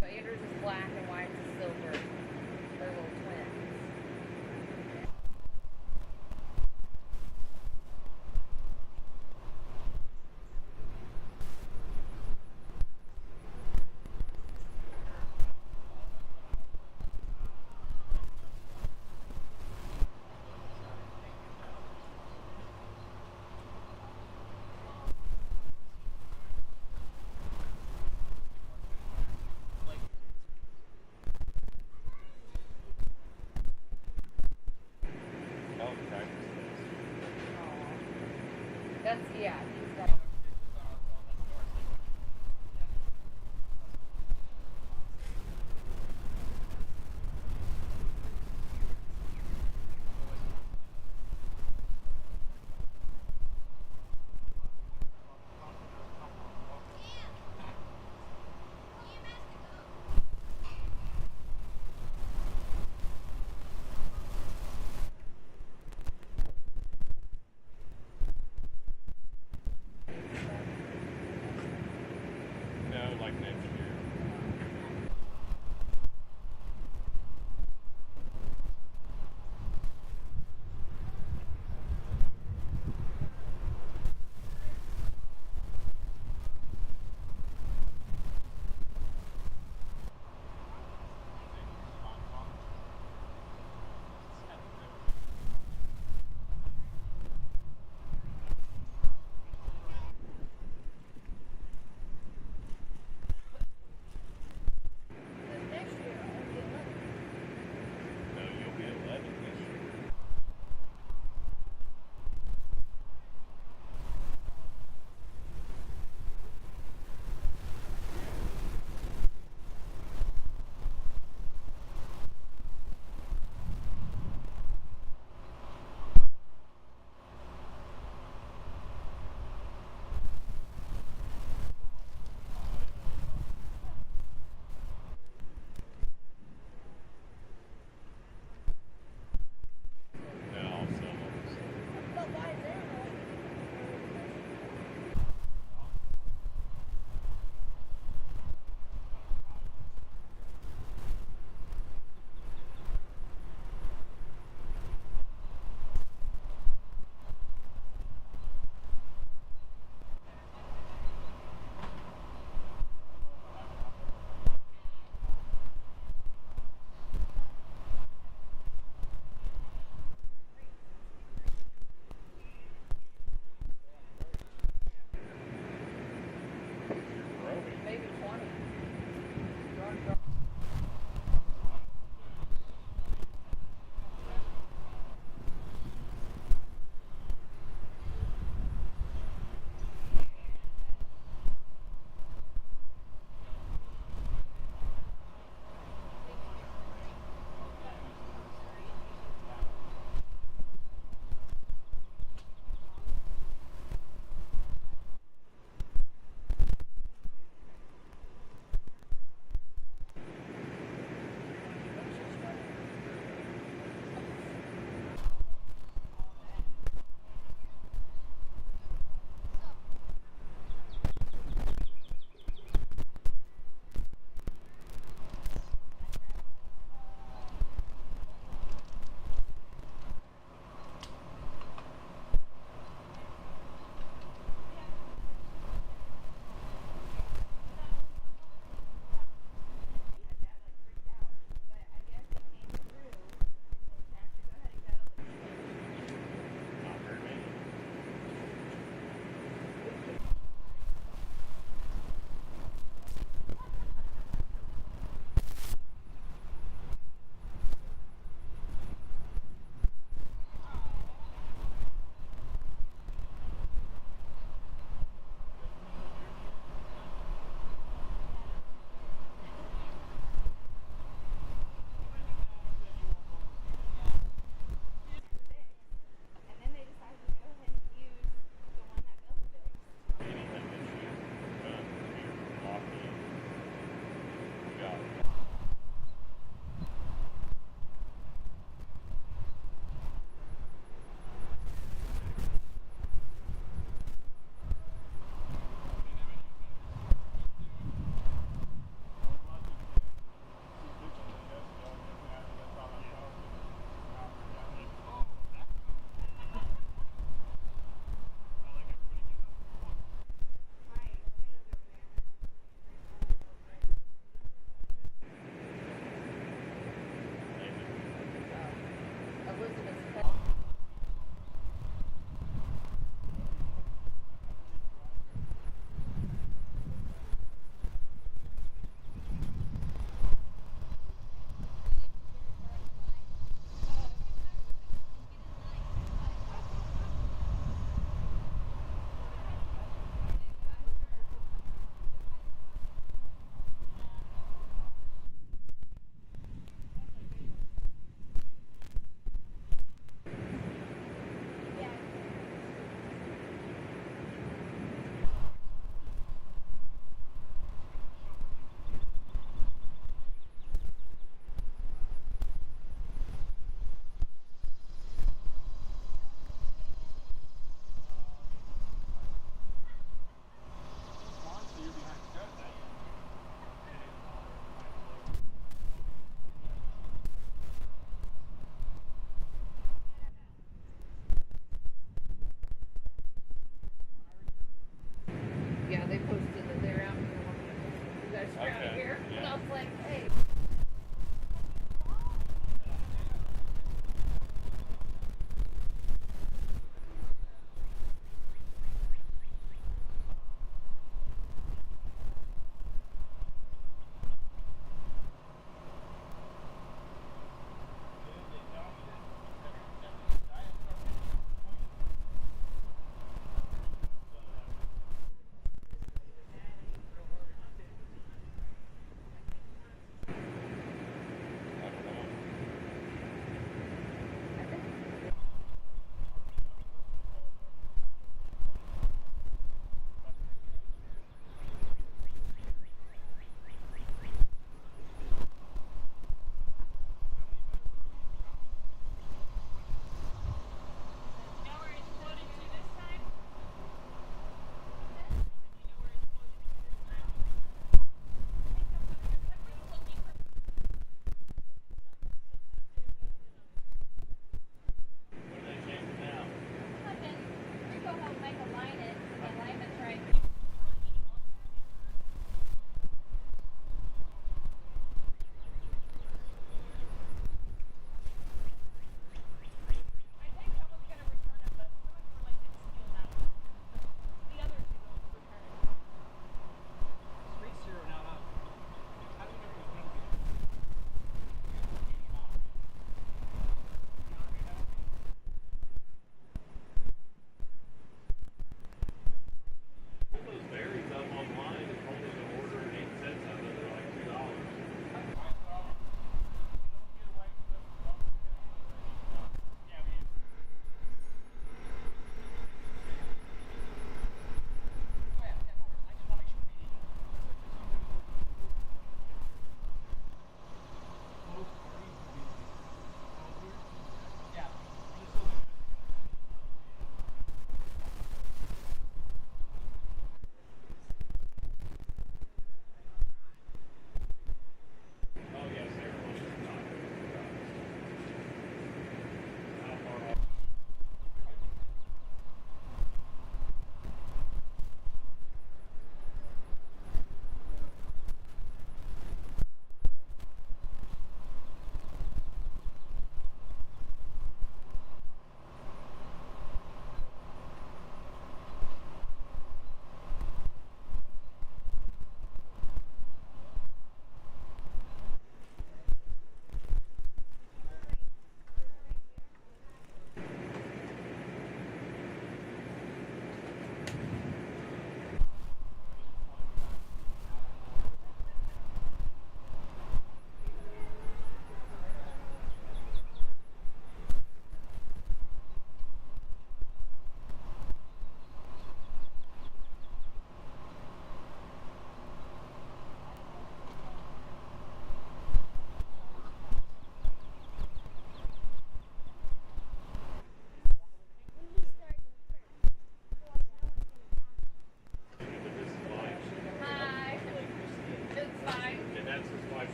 Vader's is black and white is silver. They're little twins. That's, yeah, he's got.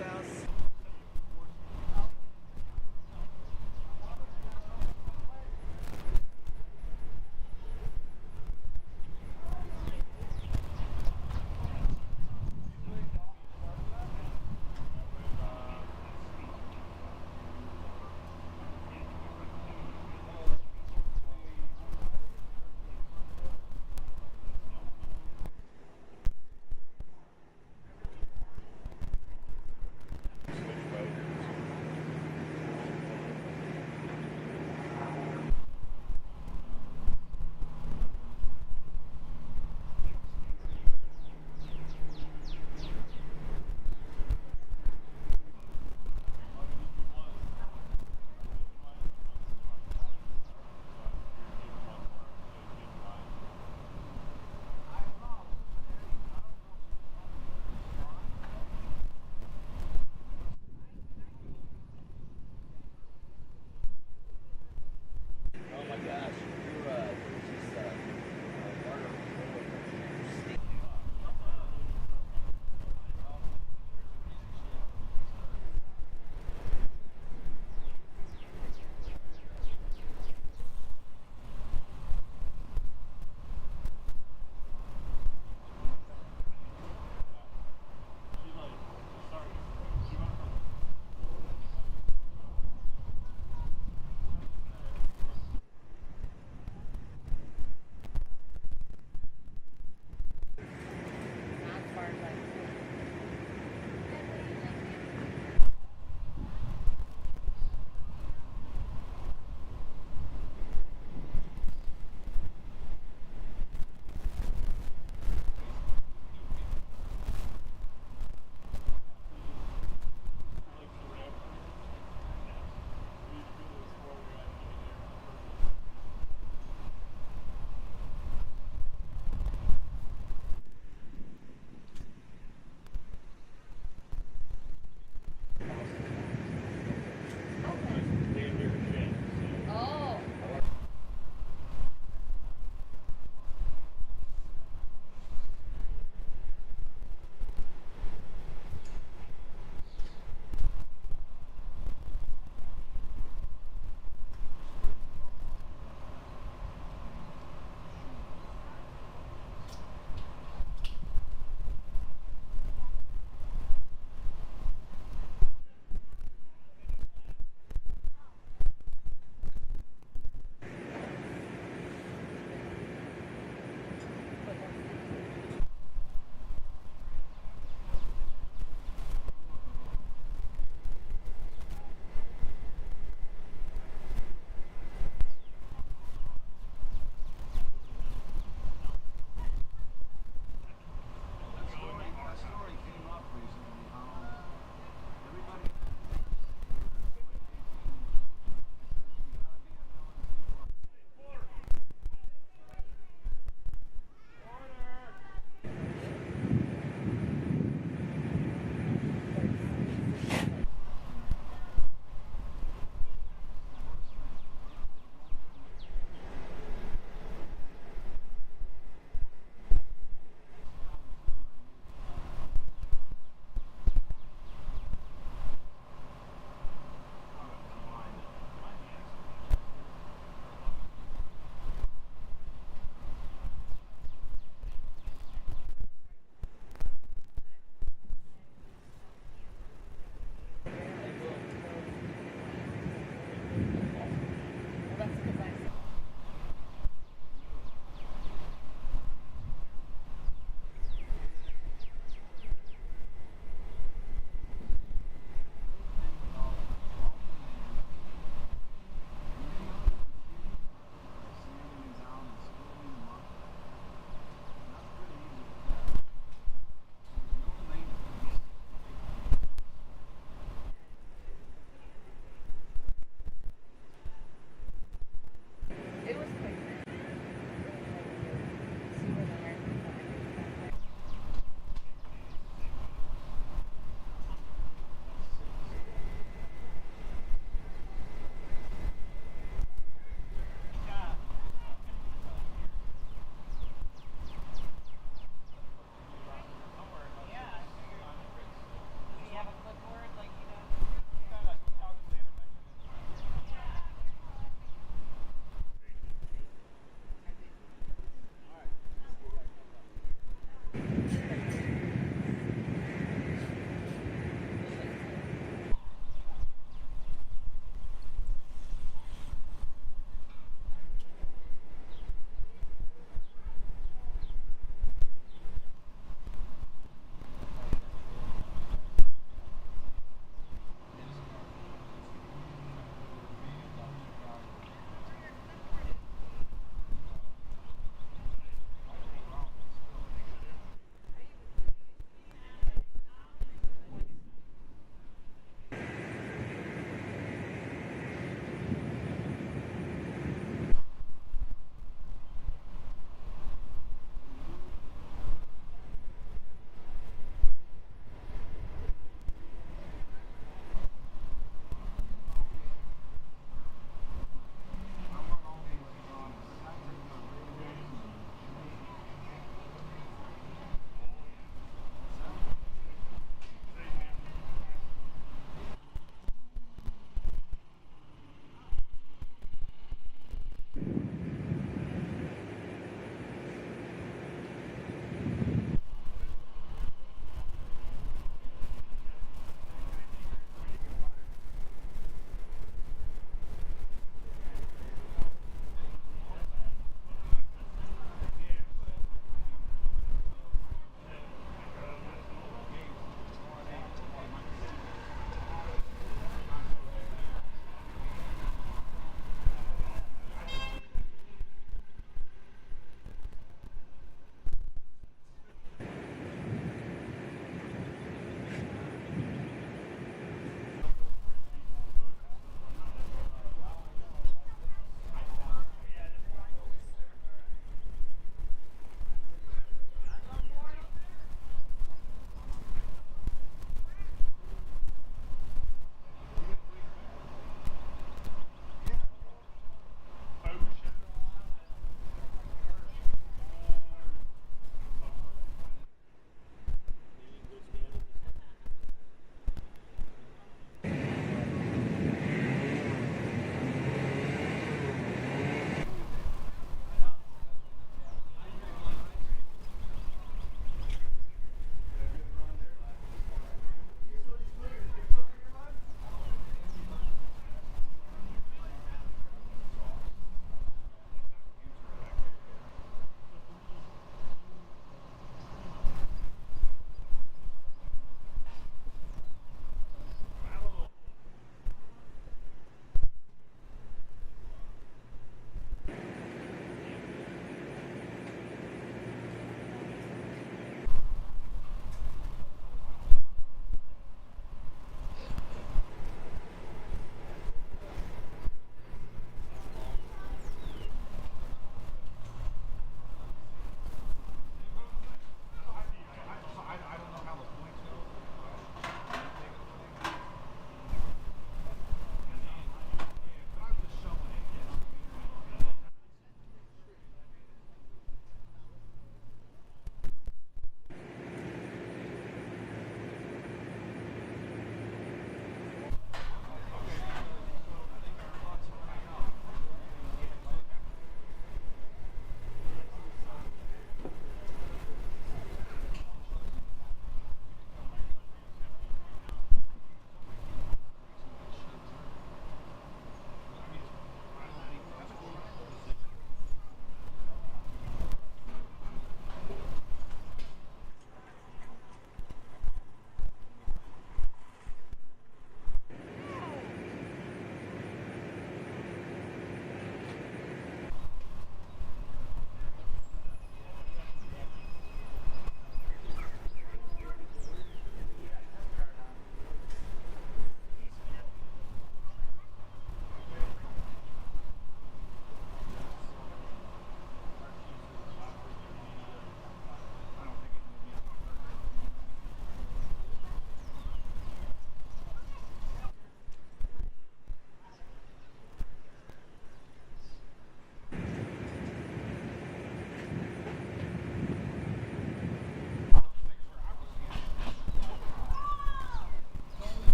house.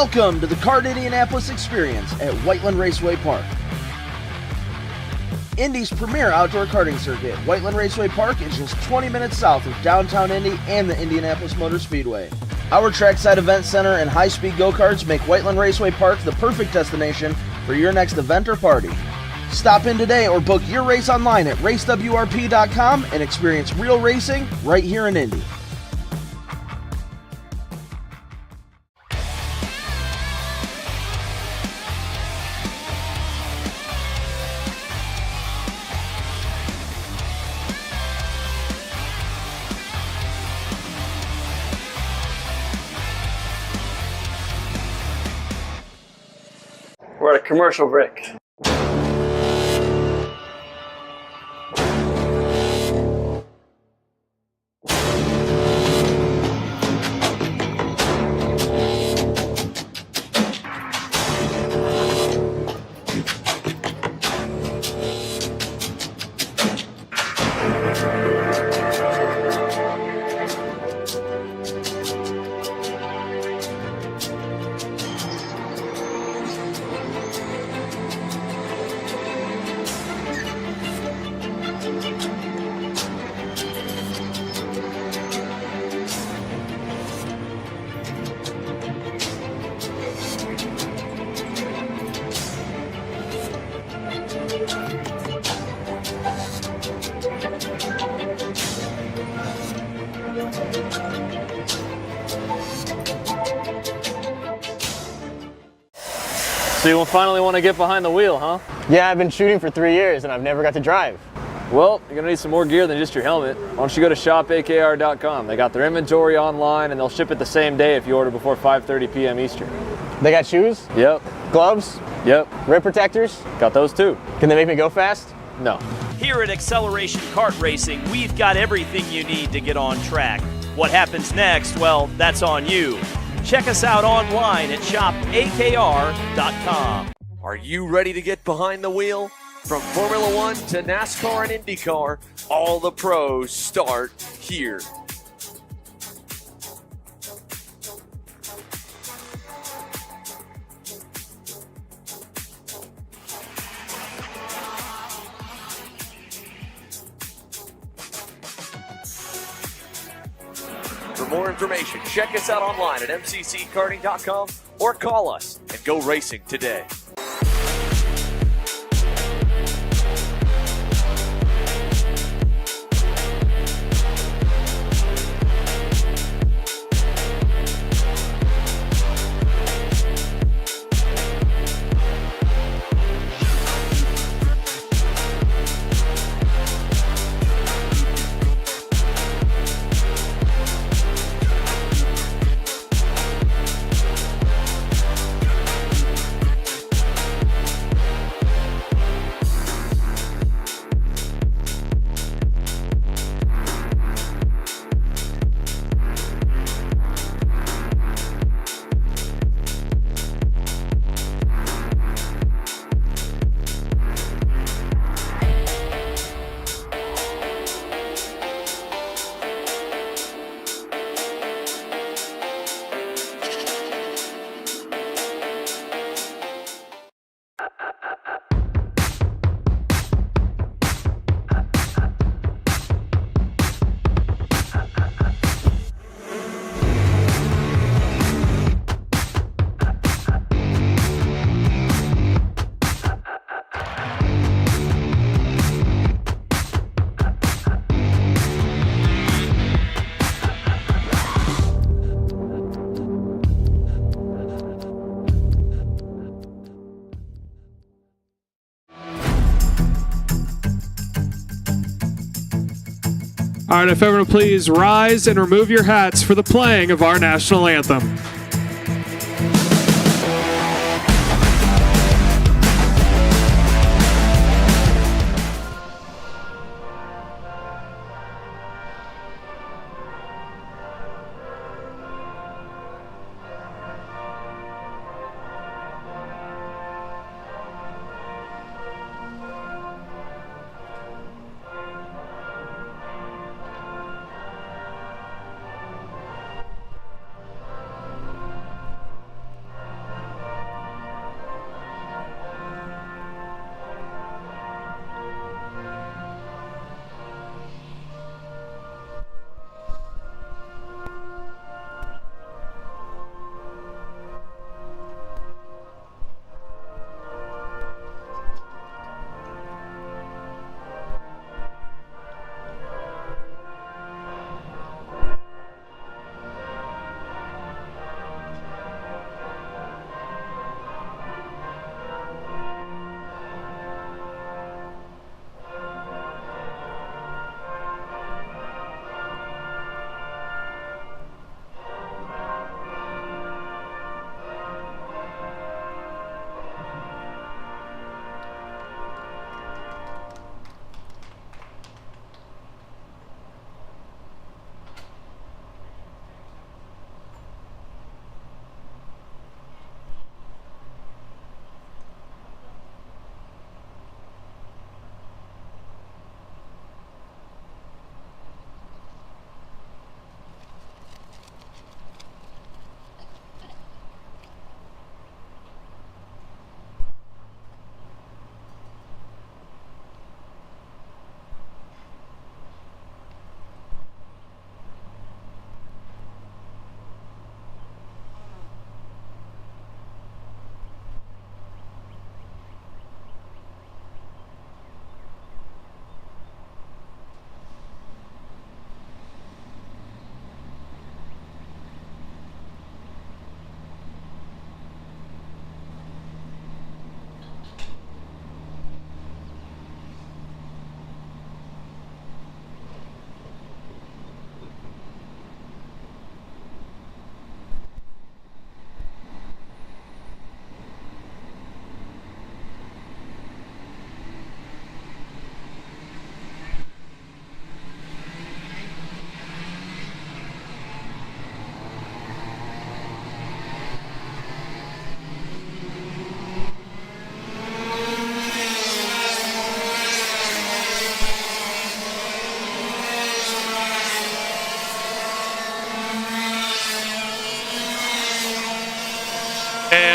Welcome to the Kart Indianapolis experience at Whiteland Raceway Park. Indy's premier outdoor karting circuit, Whiteland Raceway Park is just 20 minutes south of downtown Indy and the Indianapolis Motor Speedway. Our trackside event center and high-speed go-karts make Whiteland Raceway Park the perfect destination for your next event or party. Stop in today or book your race online at racewrp.com and experience real racing right here in Indy. We're at a commercial break. So you finally want to get behind the wheel, huh? Yeah, I've been shooting for 3 years and I've never got to drive. Well, you're going to need some more gear than just your helmet. Why don't you go to shopakr.com. They got their inventory online and they'll ship it the same day if you order before 5:30 p.m. Eastern. They got shoes? Yep. Gloves? Yep. Rip protectors? Got those too. Can they make me go fast? No. Here at Acceleration Kart Racing, we've got everything you need to get on track. What happens next? Well, that's on you. Check us out online at shopakr.com. Are you ready to get behind the wheel? From Formula One to NASCAR and IndyCar, all the pros start here. For more information, check us out online at mcckarting.com or call us and go racing today. All right, if everyone please rise and remove your hats for the playing of our national anthem.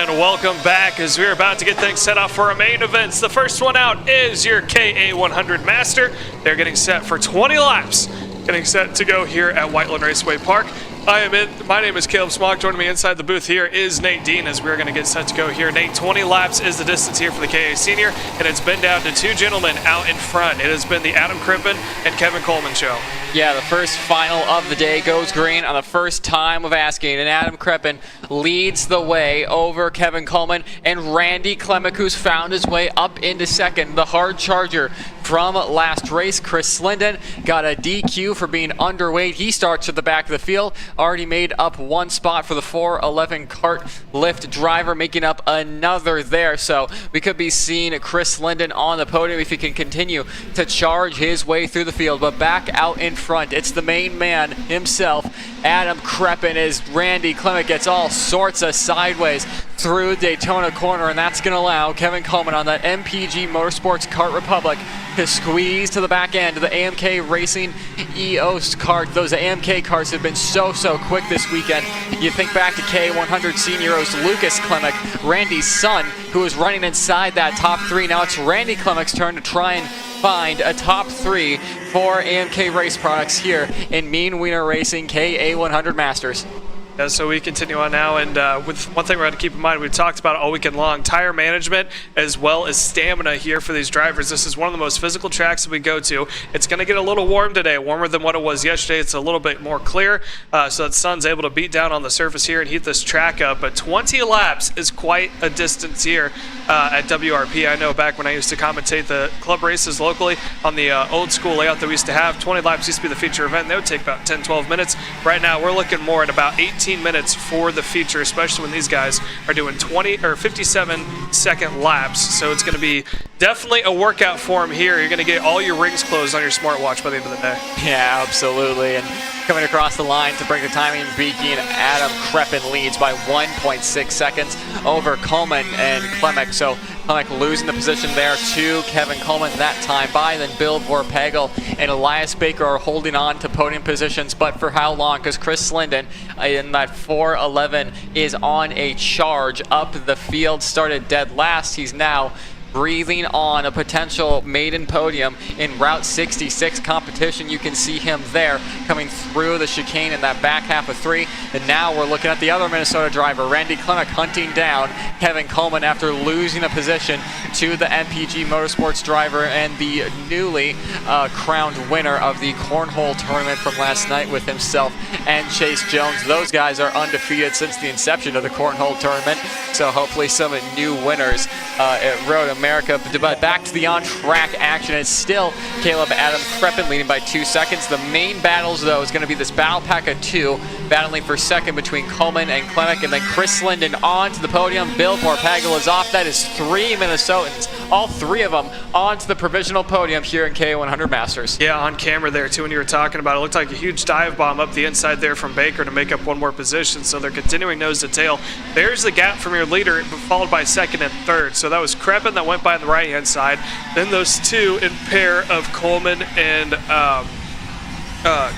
And welcome back as we're about to get things set up for our main events. The first one out is your KA100 Master. They're getting set for 20 laps. Getting set to go here at Whiteland Raceway Park. My name is Caleb Smock. Joining me inside the booth here is Nate Dean as we're going to get set to go here. Nate, 20 laps is the distance here for the KA Senior, and it's been down to two gentlemen out in front. It has been the Adam Crippen and Kevin Coleman show. Yeah, the first final of the day goes green on the first time of asking, and Adam Crippen leads the way over Kevin Coleman and Randy Klemick, who's found his way up into second. The hard charger from last race, Chris Linden, got a DQ for being underweight. He starts at the back of the field, already made up one spot for the 411 Kart Lift driver, making up another there. So we could be seeing Chris Linden on the podium if he can continue to charge his way through the field. But back out in front, it's the main man himself, Adam Crippen, as Randy Klemick gets all sorts of sideways through Daytona Corner, and that's going to allow Kevin Coleman on that MPG Motorsports Kart Republic to squeeze to the back end of the AMK Racing EOS kart. Those AMK karts have been so quick this weekend. You think back to K100 Senior's Lucas Klemick, Randy's son, who was running inside that top three. Now it's Randy Klemick's turn to try and find a top three for AMK Race Products here in Mean Wiener Racing KA100 Masters. Yeah, so we continue on now, and with one thing we're going to keep in mind, we've talked about it all weekend long, tire management as well as stamina here for these drivers. This is one of the most physical tracks that we go to. It's going to get a little warm today, warmer than what it was yesterday. It's a little bit more clear, so that sun's able to beat down on the surface here and heat this track up. But 20 laps is quite a distance here at WRP. I know back when I used to commentate the club races locally on the old school layout that we used to have, 20 laps used to be the feature event. They would take about 10-12 minutes. Right now, we're looking more at about 18 minutes for the feature, especially when these guys are doing 20 or 57-second laps. So it's going to be definitely a workout for them here. You're going to get all your rings closed on your smartwatch by the end of the day. Yeah, absolutely. And coming across the line to break the timing, beaking, Adam Crippen leads by 1.6 seconds over Coleman and Klemick. So Klemick losing the position there to Kevin Coleman that time by. Then Bill Vorpagel and Elias Baker are holding on to podium positions, but for how long? Because Chris Linden in that 411 is on a charge up the field, started dead last. He's now breathing on a potential maiden podium in Route 66 competition. You can see him there coming through the chicane in that back half of three. And now we're looking at the other Minnesota driver, Randy Klemick, hunting down Kevin Coleman after losing a position to the MPG Motorsports driver and the newly crowned winner of the Cornhole tournament from last night with himself and Chase Jones. Those guys are undefeated since the inception of the Cornhole tournament, so hopefully some new winners at Road America. But back to the on-track action. It's still Caleb Adam Crippen leading by 2 seconds. The main battles, though, is going to be this battle pack of two, battling for second between Coleman and Klemick, and then Chris Linden on to the podium. Bill Vorpagel is off. That is three Minnesotans, all three of them onto the provisional podium here in K100 Masters. Yeah, on camera there, too, when you were talking about it, looked like a huge dive bomb up the inside there from Baker to make up one more position, so they're continuing nose to tail. There's the gap from your leader, followed by second and third. So that was Crippen that went by on the right-hand side. Then those two in pair of Coleman and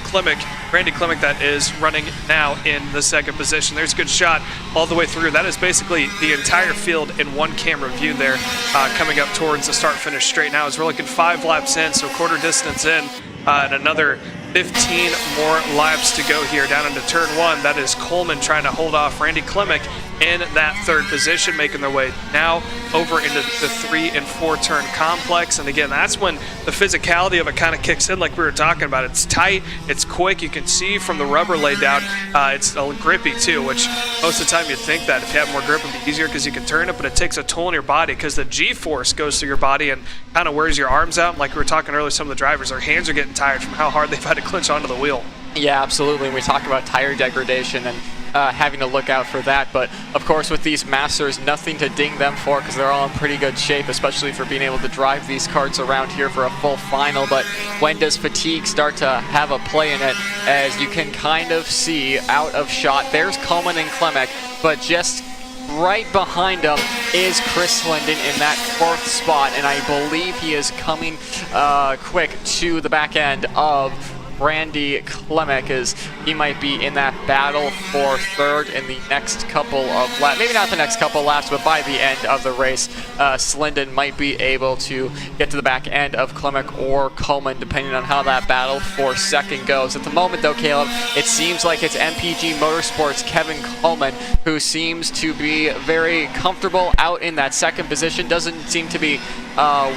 Klemick, Randy Klemick that is, running now in the second position. There's a good shot all the way through. That is basically the entire field in one camera view there, coming up towards the start-finish straight now as we're looking 5 laps in, so quarter distance in, and another 15 more laps to go here down into turn 1. That is Coleman trying to hold off Randy Klemick in that third position, making their way now over into the 3 and 4 turn complex. And again, that's when the physicality of it kind of kicks in, like we were talking about. It's tight, it's quick, you can see from the rubber laid down, it's grippy too, which most of the time you'd think that if you have more grip it'd be easier because you can turn it, but it takes a toll on your body because the G-force goes through your body and kind of wears your arms out. And like we were talking earlier, some of the drivers, their hands are getting tired from how hard they've had to clinch onto the wheel. Yeah, absolutely. And we talk about tire degradation and having to look out for that. But of course, with these Masters, nothing to ding them for because they're all in pretty good shape, especially for being able to drive these karts around here for a full final. But when does fatigue start to have a play in it? As you can kind of see out of shot, there's Coleman and Klemick, but just right behind him is Chris Linden in that 4th spot, and I believe he is coming quick to the back end of Randy Klemek, as he might be in that battle for third in the next couple of laps. Maybe not the next couple of laps, but by the end of the race, Slinden might be able to get to the back end of Klemek or Coleman, depending on how that battle for second goes. At the moment, though, Caleb, it seems like it's MPG Motorsports' Kevin Coleman who seems to be very comfortable out in that second position. Doesn't seem to be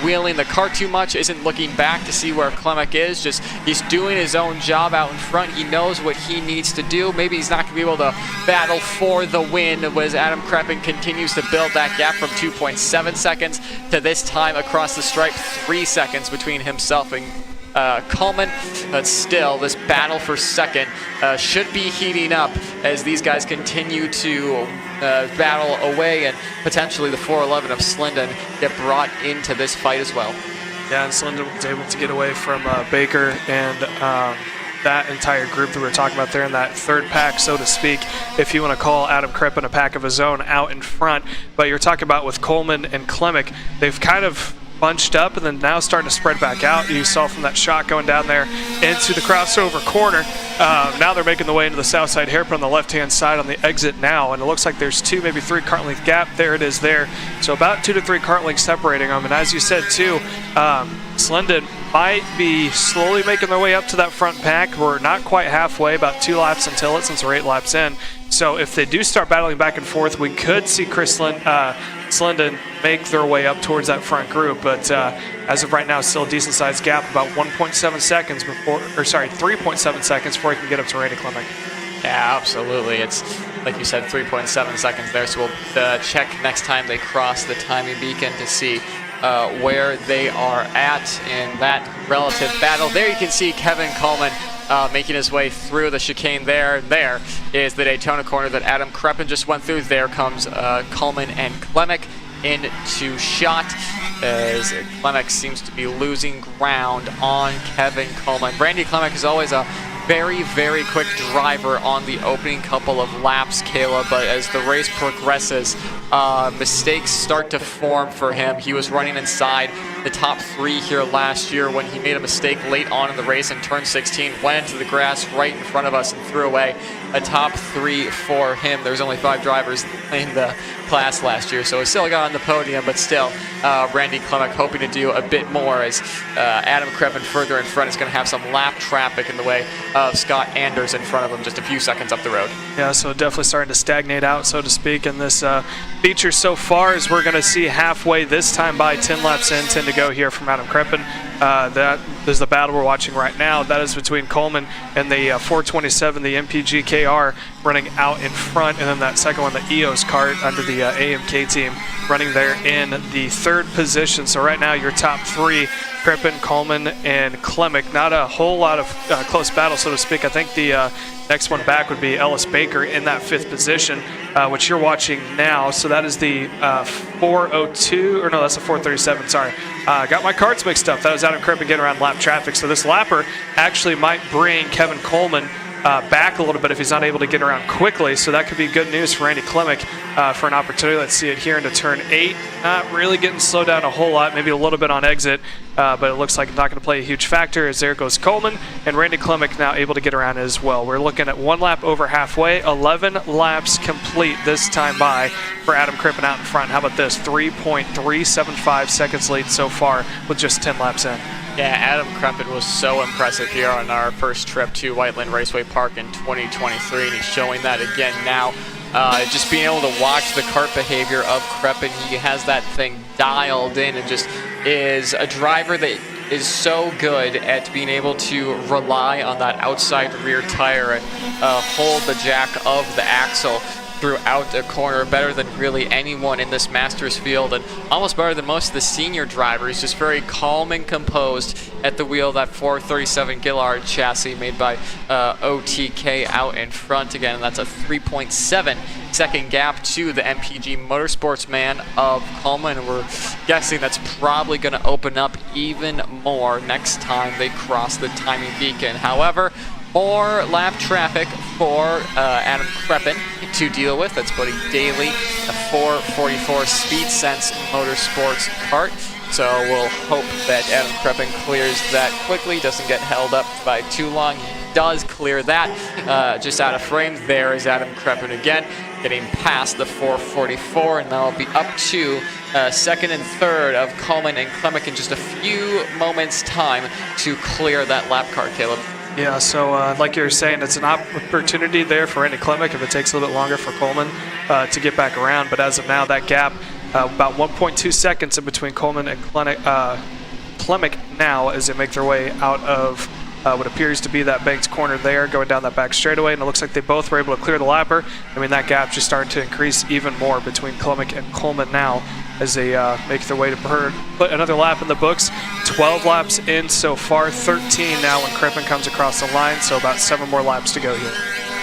wheeling the car too much, isn't looking back to see where Klemek is. Just he's doing his own job out in front. He knows what he needs to do. Maybe he's not going to be able to battle for the win as Adam Kreppen continues to build that gap from 2.7 seconds to this time across the stripe 3 seconds between himself and Coleman. But still, this battle for second should be heating up as these guys continue to battle away, and potentially the 411 of Slinden get brought into this fight as well. Yeah, and Slinden was able to get away from Baker and that entire group that we were talking about there in that third pack, so to speak, if you want to call Adam Kreppen a pack of his own out in front. But you're talking about with Coleman and Klemek, they've kind of bunched up and then now starting to spread back out. You saw from that shot going down there into the crossover corner. Now they're making the way into the south side hairpin on the left-hand side on the exit now, and it looks like there's 2, maybe 3 kart length gap. There it is there. So about 2 to 3 kart lengths separating them. And as you said too, Slinden might be slowly making their way up to that front pack. We're not quite halfway, about 2 laps until it, since we're 8 laps in. So if they do start battling back and forth, we could see Slinden make their way up towards that front group. But as of right now, still a decent sized gap, about 1.7 seconds before, or sorry, 3.7 seconds before he can get up to Randy Klemek. Yeah, absolutely. It's, like you said, 3.7 seconds there. So we'll check next time they cross the timing beacon to see where they are at in that relative battle. There you can see Kevin Coleman making his way through the chicane there. There is the Daytona corner that Adam Kreppen just went through. There comes Coleman and Klemek into shot as Klemek seems to be losing ground on Kevin Coleman. Randy Klemek is always a very, very quick driver on the opening couple of laps, Caleb, but as the race progresses, mistakes start to form for him. He was running inside the top 3 here last year when he made a mistake late on in the race in turn 16, went into the grass right in front of us and threw away a top 3 for him. There's only 5 drivers in the class last year, so he still got on the podium, but still, Randy Klemek hoping to do a bit more as Adam Kreppen further in front is going to have some lap traffic in the way of Scott Anders in front of him just a few seconds up the road. Yeah, so definitely starting to stagnate out, so to speak, in this feature so far, as we're going to see halfway this time by 10 laps in, 10 to go here from Adam Kreppen. That is the battle we're watching right now. That is between Coleman and the 427, the MPG KR, running out in front, and then that second one, the EOS kart under the AMK team, running there in the 3rd position. So right now your top 3, Kreppen, Coleman, and Klemek. Not a whole lot of close battle, so to speak. I think the next one back would be Ellis Baker in that 5th position, which you're watching now. So that is the 402, or no, that's the 437, sorry. Got my karts mixed up. That was Adam Kreppen getting around lap traffic. So this lapper actually might bring Kevin Coleman back a little bit if he's not able to get around quickly. So that could be good news for Randy Klemek for an opportunity. Let's see it here into turn 8. Not really getting slowed down a whole lot, maybe a little bit on exit, but it looks like it's not going to play a huge factor as there goes Coleman, and Randy Klemek now able to get around as well. We're looking at 1 lap over halfway, 11 laps complete this time by for Adam Kreppen out in front. How about this? 3.375 seconds lead so far with just 10 laps in. Yeah, Adam Kreppen was so impressive here on our first trip to Whiteland Raceway Park in 2023, and he's showing that again now. Just being able to watch the kart behavior of Kreppen, he has that thing dialed in and just is a driver that is so good at being able to rely on that outside rear tire and hold the jack of the axle throughout a corner, better than really anyone in this Masters field, and almost better than most of the senior drivers. Just very calm and composed at the wheel. That 437 Gillard chassis made by OTK out in front again, and that's a 3.7 second gap to the MPG Motorsports man of Coleman, and we're guessing that's probably going to open up even more next time they cross the timing beacon. However, more lap traffic for Adam Kreppen to deal with. That's Buddy Daly, a 444 Speed Sense Motorsports kart. So we'll hope that Adam Kreppen clears that quickly, doesn't get held up by too long. He does clear that. Just out of frame, there is Adam Kreppen again, getting past the 444, and that'll be up to second and third of Coleman and Klimek in just a few moments' time to clear that lap car, Caleb. Yeah, so like you were saying, it's an opportunity there for Randy Klimek if it takes a little bit longer for Coleman to get back around. But as of now, that gap, about 1.2 seconds in between Coleman and Klimek now as they make their way out of what appears to be that banked corner there, going down that back straightaway. And it looks like they both were able to clear the lapper. I mean, that gap just starting to increase even more between Klimek and Coleman now as they make their way to put another lap in the books. 12 laps in so far, 13 now when Kreppen comes across the line, so about 7 more laps to go here.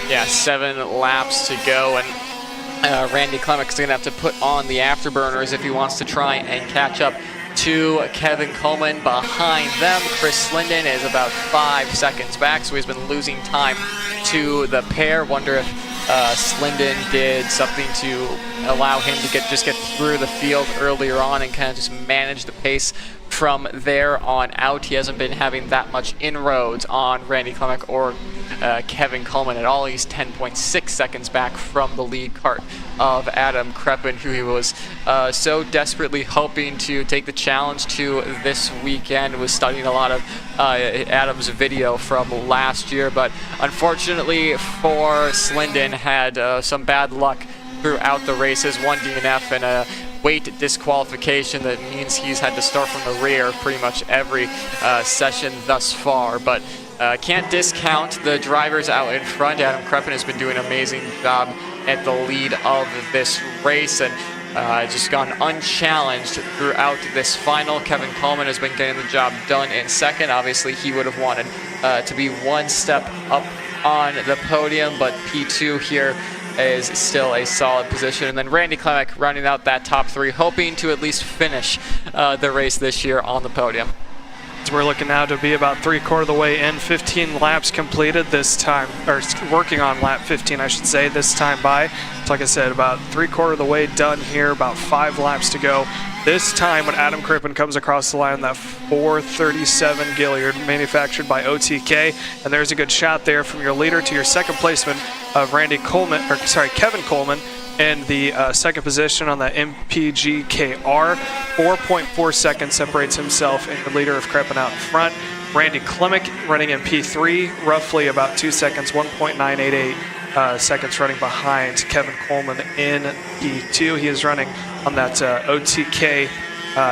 Yeah, 7 laps to go, and Randy Klimek is going to have to put on the afterburners if he wants to try and catch up to Kevin Coleman. Behind them, Chris Linden is about 5 seconds back, so he's been losing time to the pair. Wonder if Slinden did something to allow him to just get through the field earlier on and kind of just manage the pace from there on out. He hasn't been having that much inroads on Randy Klimek or Kevin Coleman at all. He's 10.6 seconds back from the lead kart of Adam Kreppen, who he was so desperately hoping to take the challenge to this weekend. Was studying a lot of Adam's video from last year, but unfortunately for Slinden, had some bad luck throughout the races. 1 DNF and a weight disqualification that means he's had to start from the rear pretty much every session thus far. But can't discount the drivers out in front. Adam Kreppen has been doing an amazing job at the lead of this race and just gone unchallenged throughout this final. Kevin Coleman has been getting the job done in second. Obviously, he would have wanted to be 1 step up on the podium, but P2 here is still a solid position. And then Randy Klimek rounding out that top 3, hoping to at least finish the race this year on the podium. So we're looking now to be about 3/4 of the way in, 15 laps completed this time, or working on lap 15, I should say, this time by. So like I said, about 3/4 of the way done here, about 5 laps to go. This time when Adam Kreppen comes across the line, that 437 Gilliard manufactured by OTK, and there's a good shot there from your leader to your second placement of Kevin Coleman in the second position on that MPG KR. 4.4 seconds separates himself and the leader of Kreppen out in front. Randy Klimek running in P3, roughly about 2 seconds, 1.988 seconds running behind Kevin Coleman in P2. He is running on that OTK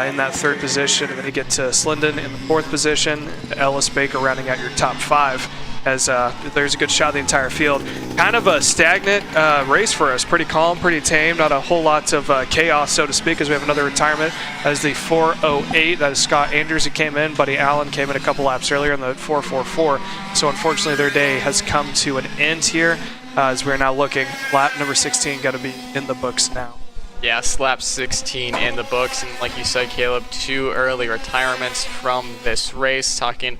in that third position. And then you get to Slinden in the fourth position, Ellis Baker rounding out your top 5. As there's a good shot of the entire field. Kind of a stagnant race for us. Pretty calm, pretty tame. Not a whole lot of chaos, so to speak, as we have another retirement as the 408. That is Scott Andrews who came in. Buddy Allen came in a couple laps earlier in the 444. So unfortunately their day has come to an end here as we're now looking. Lap number 16 got to be in the books now. Yes, lap 16 in the books. And like you said, Caleb, 2 early retirements from this race. Talking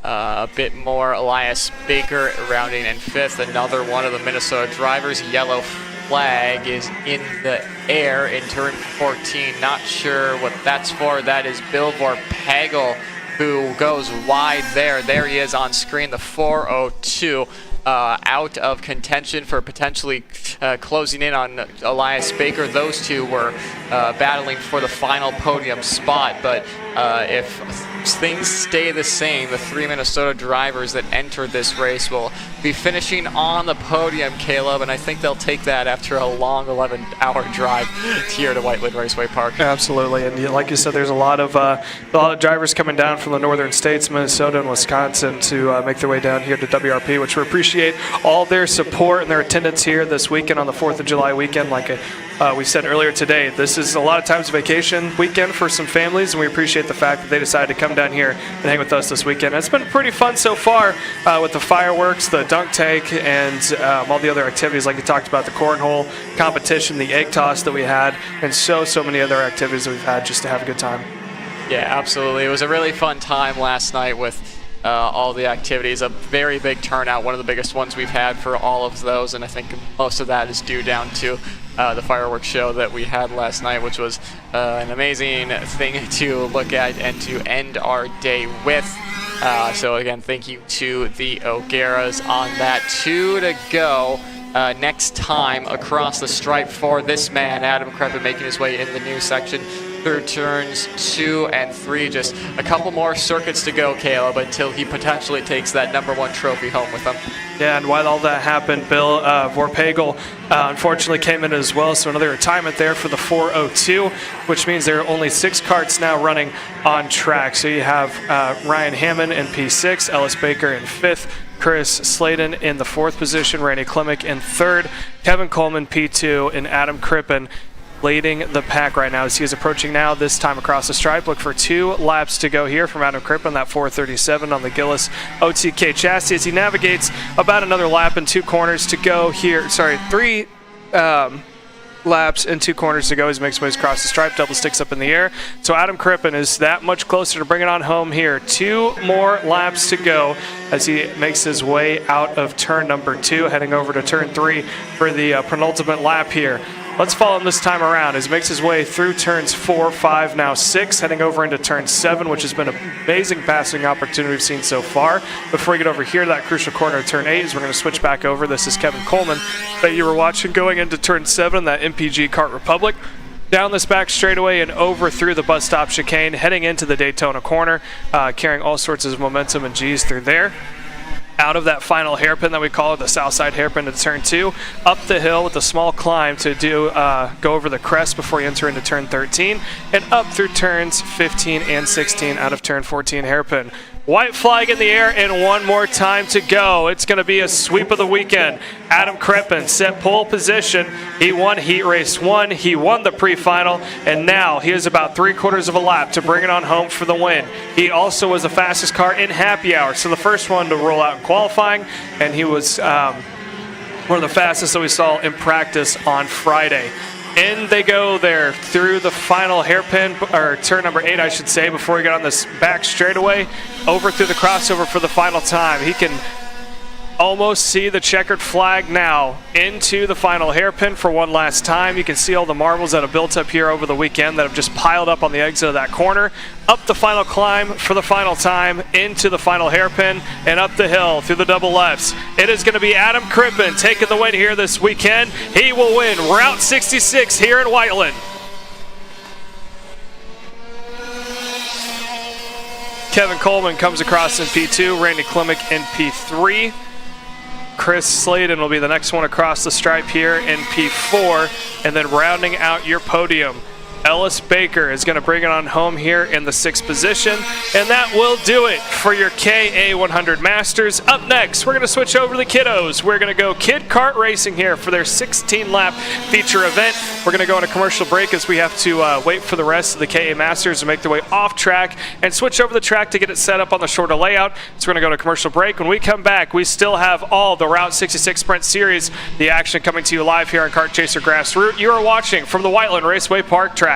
a bit more, Elias Baker rounding in 5th, another one of the Minnesota drivers. Yellow flag is in the air in turn 14. Not sure what that's for. That is Bill Vorpagel, who goes wide there. There he is on screen, the 402. Out of contention for potentially closing in on Elias Baker. Those two were battling for the final podium spot, but if things stay the same, the 3 Minnesota drivers that entered this race will be finishing on the podium, Caleb, and I think they'll take that after a long 11-hour drive here to Whiteland Raceway Park. Absolutely, and like you said, there's a lot of drivers coming down from the northern states, Minnesota and Wisconsin, to make their way down here to WRP, which we appreciate all their support and their attendance here this weekend on the 4th of July weekend. Like we said earlier today, this is a lot of times a vacation weekend for some families, and we appreciate the fact that they decided to come down here and hang with us this weekend. It's been pretty fun so far with the fireworks, the dunk tank, and all the other activities like you talked about, the cornhole competition, the egg toss that we had, and so many other activities that we've had just to have a good time. Yeah, absolutely. It was a really fun time last night with all the activities. A very big turnout, one of the biggest ones we've had for all of those, and I think most of that is due down to the fireworks show that we had last night, which was an amazing thing to look at and to end our day with. So again, thank you to the O'Garas on that. 2 to go. Next time across the stripe for this man, Adam Kreppen, making his way in the new section through turns 2 and 3. Just a couple more circuits to go, Caleb, until he potentially takes that #1 trophy home with him. Yeah, and while all that happened, Bill Vorpagel unfortunately came in as well, so another retirement there for the 402, which means there are only 6 karts now running on track. So you have Ryan Hammond in P6, Ellis Baker in 5th, Chris Slayton in the 4th position, Randy Klimek in 3rd, Kevin Coleman P2, and Adam Krippen leading the pack right now as he is approaching now this time across the stripe. Look for 2 laps to go here from Adam Krippen, that 437 on the Gillis OTK chassis as he navigates about another lap and 2 corners to go here. Sorry, 3 laps and 2 corners to go as he makes his way across the stripe, double sticks up in the air. So Adam Krippen is that much closer to bringing on home here. 2 more laps to go as he makes his way out of turn number 2, heading over to turn 3 for the penultimate lap here. Let's follow him this time around as he makes his way through turns 4, 5, now 6, heading over into turn 7, which has been an amazing passing opportunity we've seen so far. Before we get over here, that crucial corner of turn 8, as we're going to switch back over. This is Kevin Coleman that you were watching going into turn 7, that MPG Kart Republic. Down this back straightaway and over through the bus stop chicane, heading into the Daytona corner, carrying all sorts of momentum and G's through there. Out of that final hairpin that we call it, the south side hairpin to turn 2, up the hill with a small climb to go over the crest before you enter into turn 13, and up through turns 15 and 16 out of turn 14 hairpin. White flag in the air and one more time to go. It's going to be a sweep of the weekend. Adam Krippen set pole position. He won heat race 1. He won the pre-final, and now he is about 3/4 of a lap to bring it on home for the win. He also was the fastest car in happy hour, so the first one to roll out in qualifying, and he was one of the fastest that we saw in practice on Friday. In they go there through the final hairpin, or turn number 8, I should say, before we get on this back straightaway, over through the crossover for the final time. He can almost see the checkered flag now into the final hairpin for one last time. You can see all the marbles that have built up here over the weekend that have just piled up on the exit of that corner. Up the final climb for the final time, into the final hairpin, and up the hill through the double lefts. It is going to be Adam Krippen taking the win here this weekend. He will win Route 66 here in Whiteland. Kevin Coleman comes across in P2, Randy Klimek in P3. Chris Slayton will be the next one across the stripe here in P4, and then rounding out your podium, Ellis Baker is going to bring it on home here in the 6th position, and that will do it for your KA100 Masters. Up next, we're going to switch over to the kiddos. We're going to go Kid Kart Racing here for their 16-lap feature event. We're going to go on a commercial break as we have to wait for the rest of the KA Masters to make their way off track and switch over the track to get it set up on the shorter layout. So we're going to go to commercial break. When we come back, we still have all the Route 66 Sprint Series, the action coming to you live here on Kart Chaser Grassroots. You are watching from the Whiteland Raceway Park track.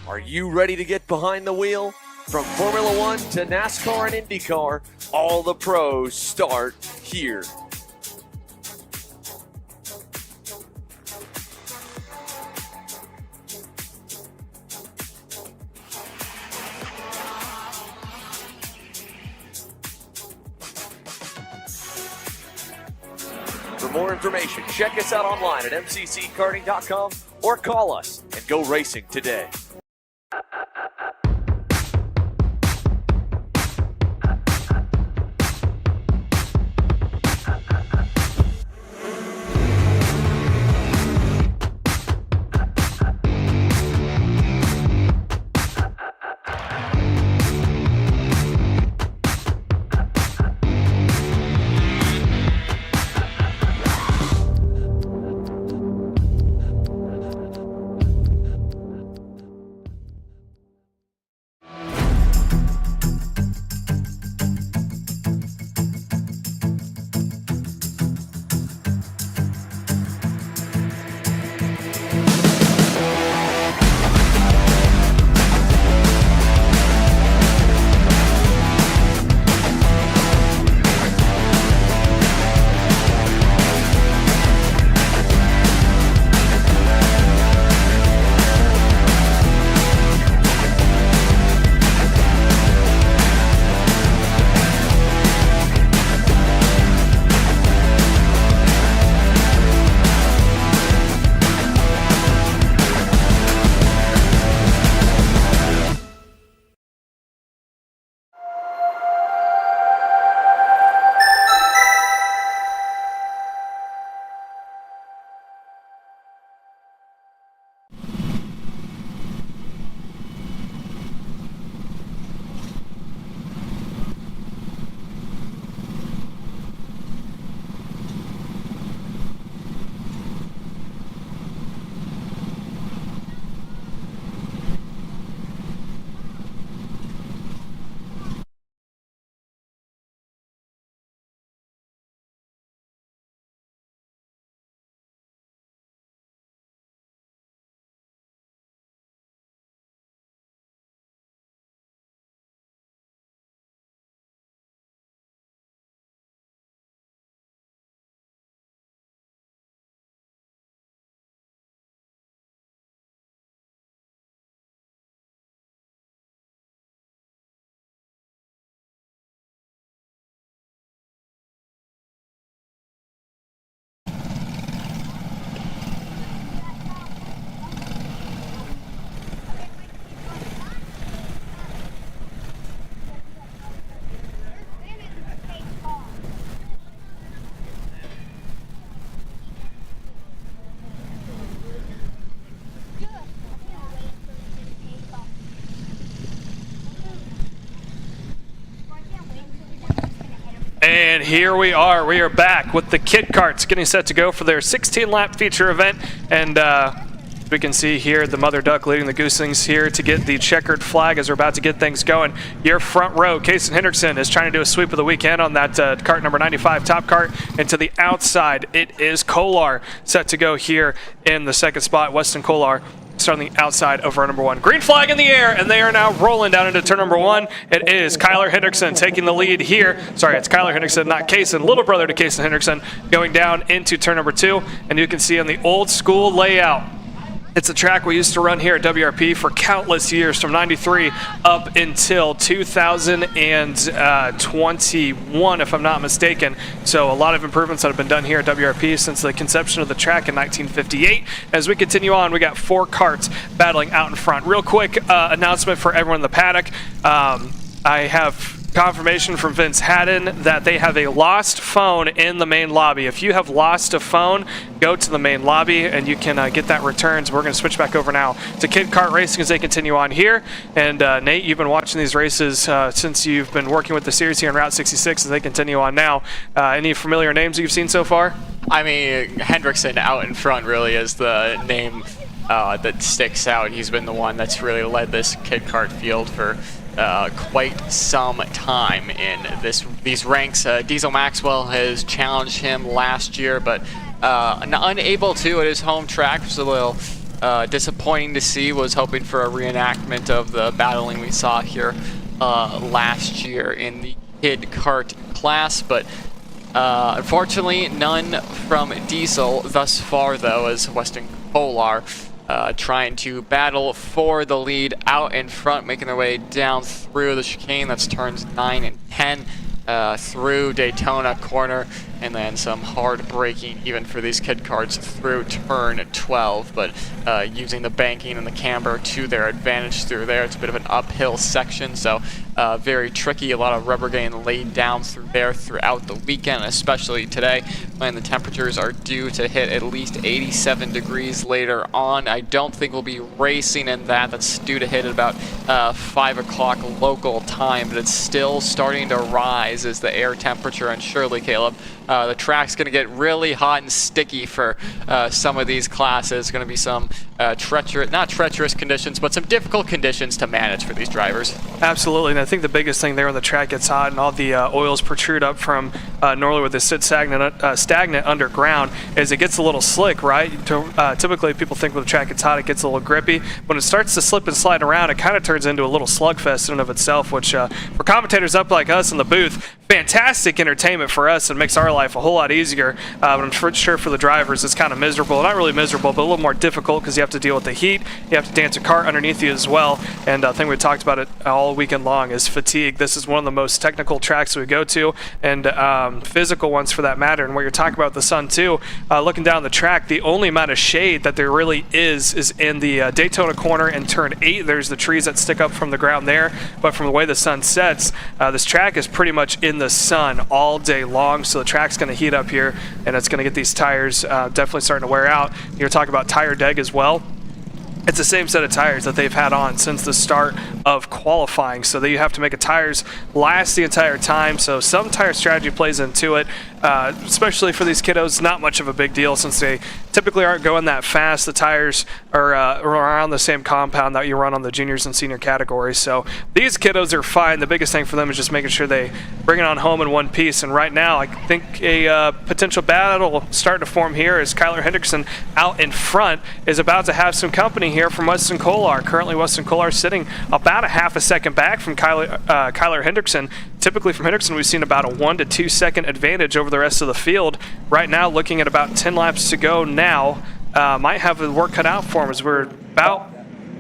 Are you ready to get behind the wheel? From Formula One to NASCAR and IndyCar, all the pros start here. For more information, check us out online at mcckarting.com or call us and go racing today. And here we are. We are back with the kid karts getting set to go for their 16-lap feature event. And we can see here the mother duck leading the gooselings here to get the checkered flag as we're about to get things going. Your front row, Kason Hendrickson, is trying to do a sweep of the weekend on that cart number 95 top cart. And to the outside, it is Kolar set to go here in the second spot. Weston Kolar starting the outside of row number 1. Green flag in the air, and they are now rolling down into turn number 1. It is Kyler Hendrickson taking the lead here. Sorry, it's Kyler Hendrickson, not Kason, little brother to Kason Hendrickson, going down into turn number 2. And you can see on the old school layout, it's a track we used to run here at WRP for countless years, from 93 up until 2021, if I'm not mistaken. So a lot of improvements that have been done here at WRP since the conception of the track in 1958. As we continue on, we got 4 karts battling out in front. Real quick announcement for everyone in the paddock. I have confirmation from Vince Haddon that they have a lost phone in the main lobby. If you have lost a phone, go to the main lobby and you can get that returned. So we're going to switch back over now to kid kart racing as they continue on here. And Nate, you've been watching these races since you've been working with the series here on Route 66 as they continue on now. Any familiar names you've seen so far? I mean, Hendrickson out in front really is the name that sticks out. He's been the one that's really led this kid kart field for quite some time in these ranks. Diesel Maxwell has challenged him last year, but unable to at his home track. It was a little disappointing to see. Was hoping for a reenactment of the battling we saw here last year in the kid kart class, but unfortunately none from Diesel thus far, though, as Weston Kolar trying to battle for the lead out in front, making their way down through the chicane. That's turns 9 and 10 through Daytona corner, and then some hard braking even for these kid karts through turn 12, but using the banking and the camber to their advantage through there. It's a bit of an uphill section, so very tricky. A lot of rubber getting laid down through there throughout the weekend, especially today when the temperatures are due to hit at least 87 degrees later on. I don't think we'll be racing in that. That's due to hit at about 5 o'clock local time, but it's still starting to rise as the air temperature, and surely, Caleb, the track's going to get really hot and sticky for some of these classes. It's going to be some not treacherous conditions, but some difficult conditions to manage for these drivers. Absolutely, and I think the biggest thing there when the track gets hot and all the oils protrude up from normally where they sit stagnant underground is it gets a little slick, right? Typically people think when the track gets hot it gets a little grippy. When it starts to slip and slide around, it kind of turns into a little slugfest in and of itself, which for commentators up like us in the booth, fantastic entertainment for us and makes our life a whole lot easier, but I'm sure for the drivers it's kind of miserable. Not really miserable, but a little more difficult because you have to deal with the heat, you have to dance a cart underneath you as well, and I think we talked about it all weekend long is fatigue. This is one of the most technical tracks we go to, and physical ones for that matter, and what you're talking about with the sun too, looking down the track, the only amount of shade that there really is in the Daytona corner and turn 8. There's the trees that stick up from the ground there, but from the way the sun sets, this track is pretty much in the sun all day long, so the track's going to heat up here and it's going to get these tires definitely starting to wear out. You're talking about tire deg as well. It's the same set of tires that they've had on since the start of qualifying, so that you have to make the tires last the entire time, so some tire strategy plays into it, especially for these kiddos. Not much of a big deal since they typically aren't going that fast. The tires are around the same compound that you run on the juniors and senior categories, so these kiddos are fine. The biggest thing for them is just making sure they bring it on home in one piece, and right now I think a potential battle starting to form here as Kyler Hendrickson out in front is about to have some company here from Weston Kolar. Currently Weston Kolar sitting about a half a second back from Kyler Hendrickson. Typically from Hendrickson we've seen about a 1 to 2 second advantage over the rest of the field. Right now looking at about 10 laps to go now, might have the work cut out for him as we're about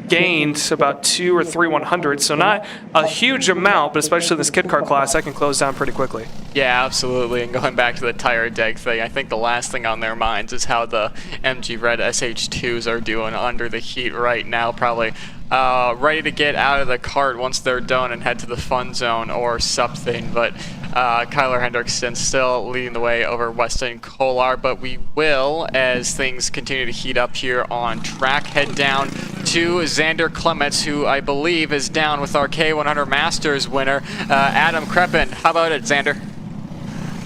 gained about 2 or 3 100s, so not a huge amount, but especially in this kid car class, that can close down pretty quickly. Yeah, absolutely. And going back to the tire deg thing, I think the last thing on their minds is how the MG Red SH2s are doing under the heat right now. Probably ready to get out of the cart once they're done and head to the fun zone or something. But Kyler Hendrickson still leading the way over Weston Kolar, but we will, as things continue to heat up here on track, head down to Xander Clements, who I believe is down with our K100 Masters winner, Adam Kreppen. How about it, Xander?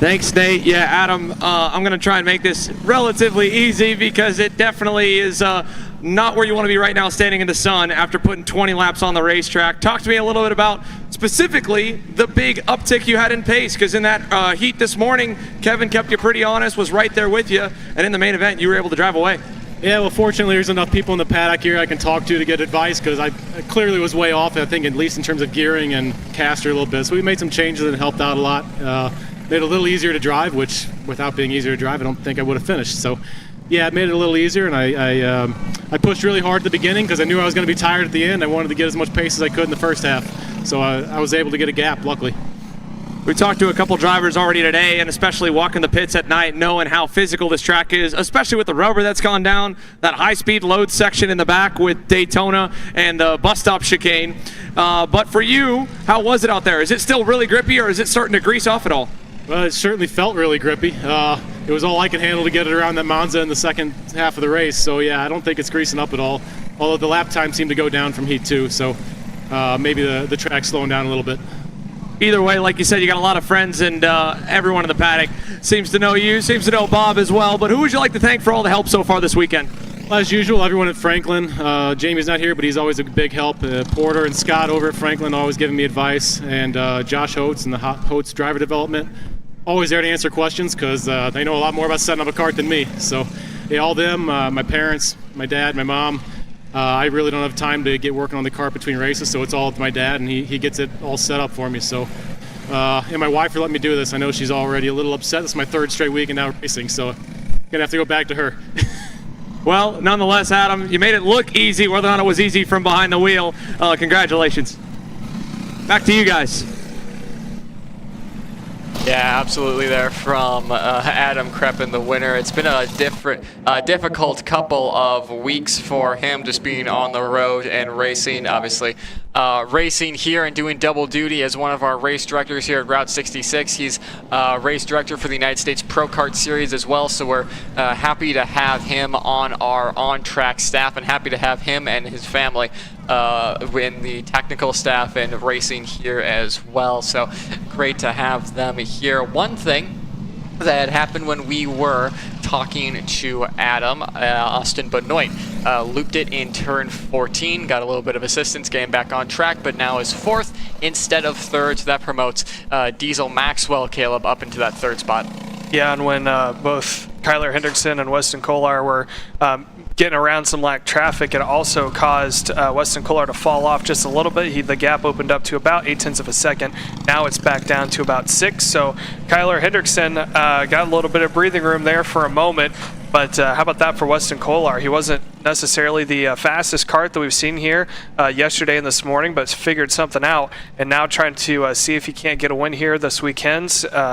Thanks, Nate. Yeah, Adam, I'm going to try and make this relatively easy because it definitely is not where you want to be right now standing in the sun after putting 20 laps on the racetrack. Talk to me a little bit about specifically the big uptick you had in pace, because in that heat this morning, Kevin kept you pretty honest, was right there with you, and in the main event, you were able to drive away. Yeah, well, fortunately, there's enough people in the paddock here I can talk to get advice, because I clearly was way off, I think, at least in terms of gearing and caster a little bit. So we made some changes and helped out a lot. Made it a little easier to drive, which without being easier to drive, I don't think I would have finished. So yeah, it made it a little easier, and I pushed really hard at the beginning because I knew I was going to be tired at the end. I wanted to get as much pace as I could in the first half. So I was able to get a gap, luckily. We talked to a couple drivers already today, and especially walking the pits at night, knowing how physical this track is, especially with the rubber that's gone down, that high-speed load section in the back with Daytona and the bus stop chicane. But for you, how was it out there? Is it still really grippy, or is it starting to grease off at all? Well, it certainly felt really grippy. It was all I could handle to get it around that Monza in the second half of the race. So yeah, I don't think it's greasing up at all. Although the lap time seemed to go down from Heat 2, so maybe the track's slowing down a little bit. Either way, like you said, you got a lot of friends, and everyone in the paddock seems to know you, seems to know Bob as well. But who would you like to thank for all the help so far this weekend? Well, as usual, everyone at Franklin. Jamie's not here, but he's always a big help. Porter and Scott over at Franklin always giving me advice, and Josh Holtz and the Holtz Driver Development. Always there to answer questions because they know a lot more about setting up a kart than me. So yeah, all them, my parents, my dad, my mom. I really don't have time to get working on the kart between races, so it's all up to my dad, and he gets it all set up for me. So, and my wife for letting me do this. I know she's already a little upset. This is my third straight week and now racing, so I'm gonna have to go back to her. Well, nonetheless, Adam, you made it look easy, whether or not it was easy from behind the wheel. Congratulations. Back to you guys. Yeah, absolutely there from Adam Kreppen, the winner. It's been a difficult couple of weeks for him just being on the road and racing, obviously. Racing here and doing double duty as one of our race directors here at Route 66. He's race director for the United States Pro Kart Series as well, so we're happy to have him on our on-track staff and happy to have him and his family in the technical staff and racing here as well. So great to have them here. One thing that happened when we were talking to Adam, Austin Benoit looped it in turn 14, got a little bit of assistance getting back on track, but now is fourth instead of third, so that promotes Diesel Maxwell, Caleb, up into that third spot. Yeah, and when both Kyler Hendrickson and Weston Kolar were getting around some lack traffic, it also caused Weston Kolar to fall off just a little bit. The gap opened up to about 0.8 of a second. Now it's back down to about 6. So Kyler Hendrickson got a little bit of breathing room there for a moment. But how about that for Weston Kolar? He wasn't necessarily the fastest kart that we've seen here yesterday and this morning, but figured something out, and now trying to see if he can't get a win here this weekend,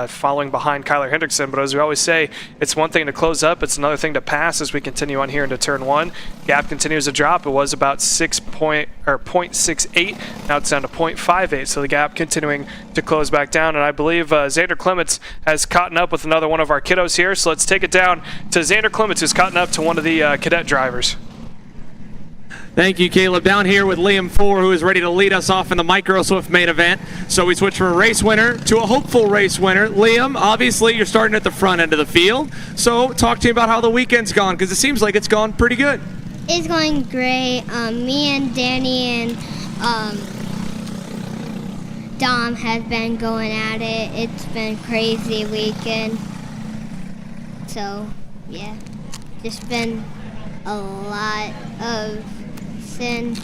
following behind Kyler Hendrickson. But as we always say, it's one thing to close up, it's another thing to pass as we continue on here into turn 1. Gap continues to drop. It was about 0.68. Now it's down to 0.58. So the gap continuing to close back down, and I believe Xander Clements has caught up with another one of our kiddos here. So let's take it down to Xander Clements, who's caught up to one of the cadet drivers. Thank you, Caleb. Down here with Liam Four, who is ready to lead us off in the Micro Swift main event. So we switch from a race winner to a hopeful race winner. Liam, obviously you're starting at the front end of the field. So talk to me about how the weekend's gone, because it seems like it's gone pretty good. It's going great. Me and Danny and Dom have been going at it. It's been a crazy weekend. So, yeah, just been a lot of sin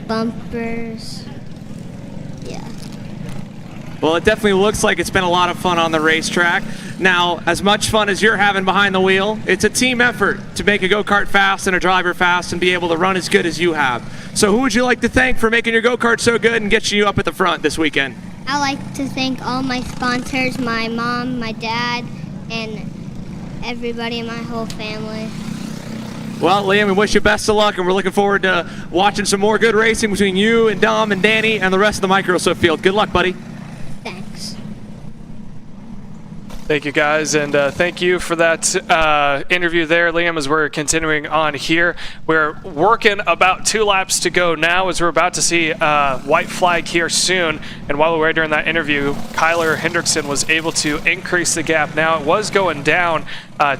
bumpers. Yeah. Well, it definitely looks like it's been a lot of fun on the racetrack. Now, as much fun as you're having behind the wheel, it's a team effort to make a go-kart fast and a driver fast and be able to run as good as you have. So who would you like to thank for making your go-kart so good and getting you up at the front this weekend? I like to thank all my sponsors, my mom, my dad, and everybody in my whole family. Well, Liam, we wish you best of luck, and we're looking forward to watching some more good racing between you and Dom and Danny and the rest of the Micro Swift field. Good luck, buddy. Thanks. Thank you, guys, and thank you for that interview there, Liam, as we're continuing on here. We're working about 2 laps to go now as we're about to see white flag here soon. And while we were during that interview, Kyler Hendrickson was able to increase the gap. Now it was going down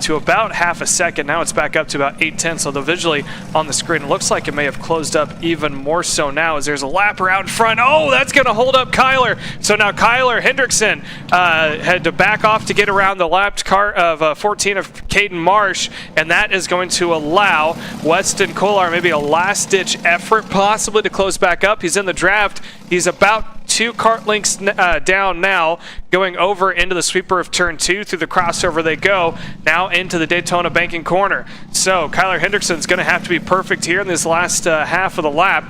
to about half a second. Now it's back up to about 8/10. So visually on the screen, it looks like it may have closed up even more so now as there's a lapper out in front. Oh, that's going to hold up Kyler. So now Kyler Hendrickson had to back off to get around the lapped car of 14 of Caden Marsh, and that is going to allow Weston Kolar maybe a last-ditch effort possibly to close back up. He's in the draft. He's about 2 kart lengths down now, going over into the sweeper of turn 2. Through the crossover they go, now into the Daytona banking corner. So Kyler Hendrickson's going to have to be perfect here in this last half of the lap.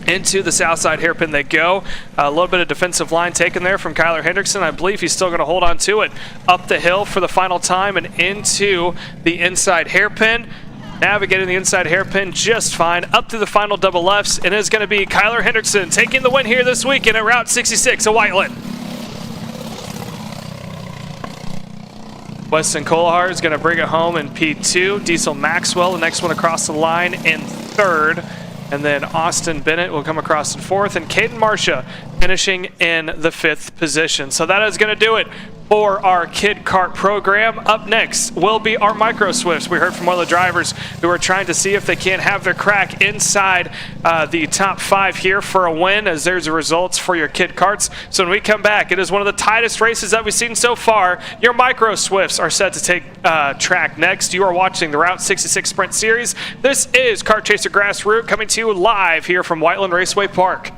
Into the south side hairpin they go. A little bit of defensive line taken there from Kyler Hendrickson. I believe he's still going to hold on to it. Up the hill for the final time and into the inside hairpin. Navigating the inside hairpin just fine. Up to the final double lefts, and it is going to be Kyler Hendrickson taking the win here this weekend at Route 66 at Whiteland. Weston Kolar is going to bring it home in P2. Diesel Maxwell, the next one across the line, in 3rd. And then Austin Bennett will come across in 4th, and Caden Marcia finishing in the 5th position. So that is going to do it for our Kid Kart program. Up next will be our Micro Swifts. We heard from one of the drivers who are trying to see if they can't have their crack inside the top 5 here for a win, as there's the results for your Kid Karts. So when we come back, it is one of the tightest races that we've seen so far. Your Micro Swifts are set to take track next. You are watching the Route 66 Sprint Series. This is Kart Chaser Grassroots coming to you live here from Whiteland Raceway Park.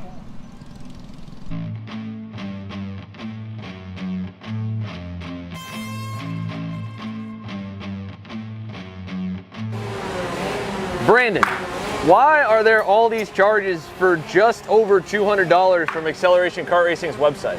Brandon, why are there all these charges for just over $200 from Acceleration Kart Racing's website?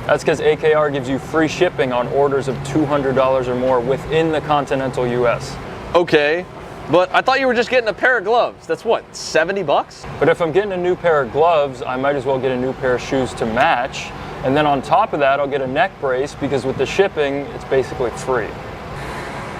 That's because AKR gives you free shipping on orders of $200 or more within the continental US. Okay, but I thought you were just getting a pair of gloves. That's what, 70 bucks? But if I'm getting a new pair of gloves, I might as well get a new pair of shoes to match. And then on top of that, I'll get a neck brace because with the shipping, it's basically free.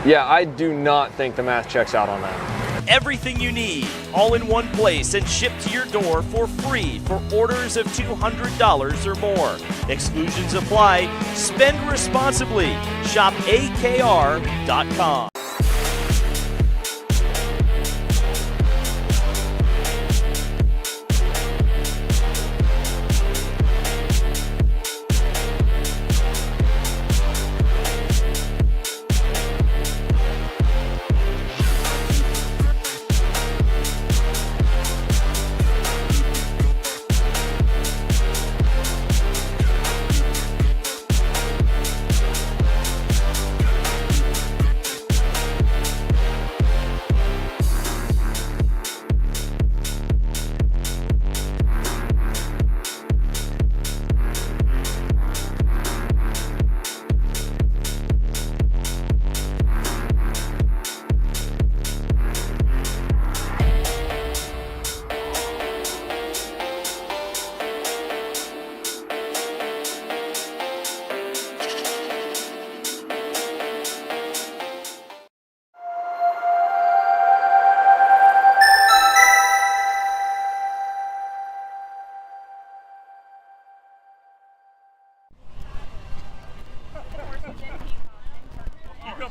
Yeah, I do not think the math checks out on that. Everything you need, all in one place and shipped to your door for free for orders of $200 or more. Exclusions apply. Spend responsibly. Shop AKR.com.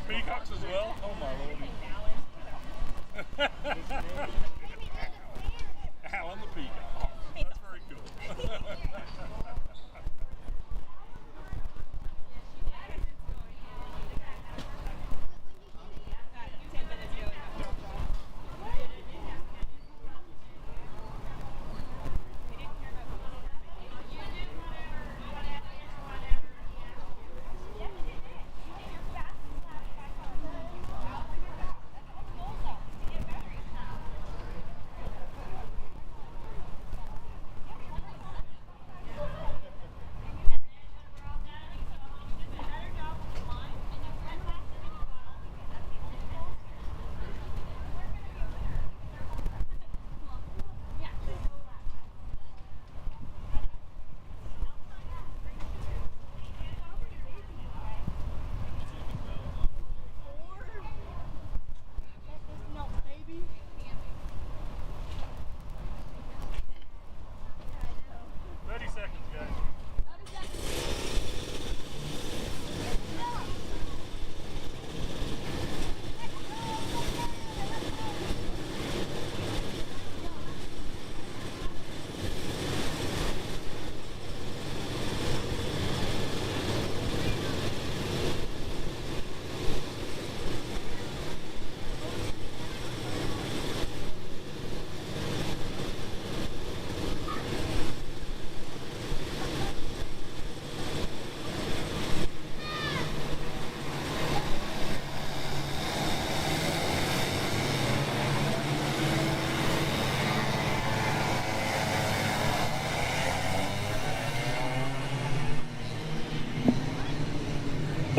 Peacocks as well? Oh my lord. Alan the peacock. Oh, that's very cool.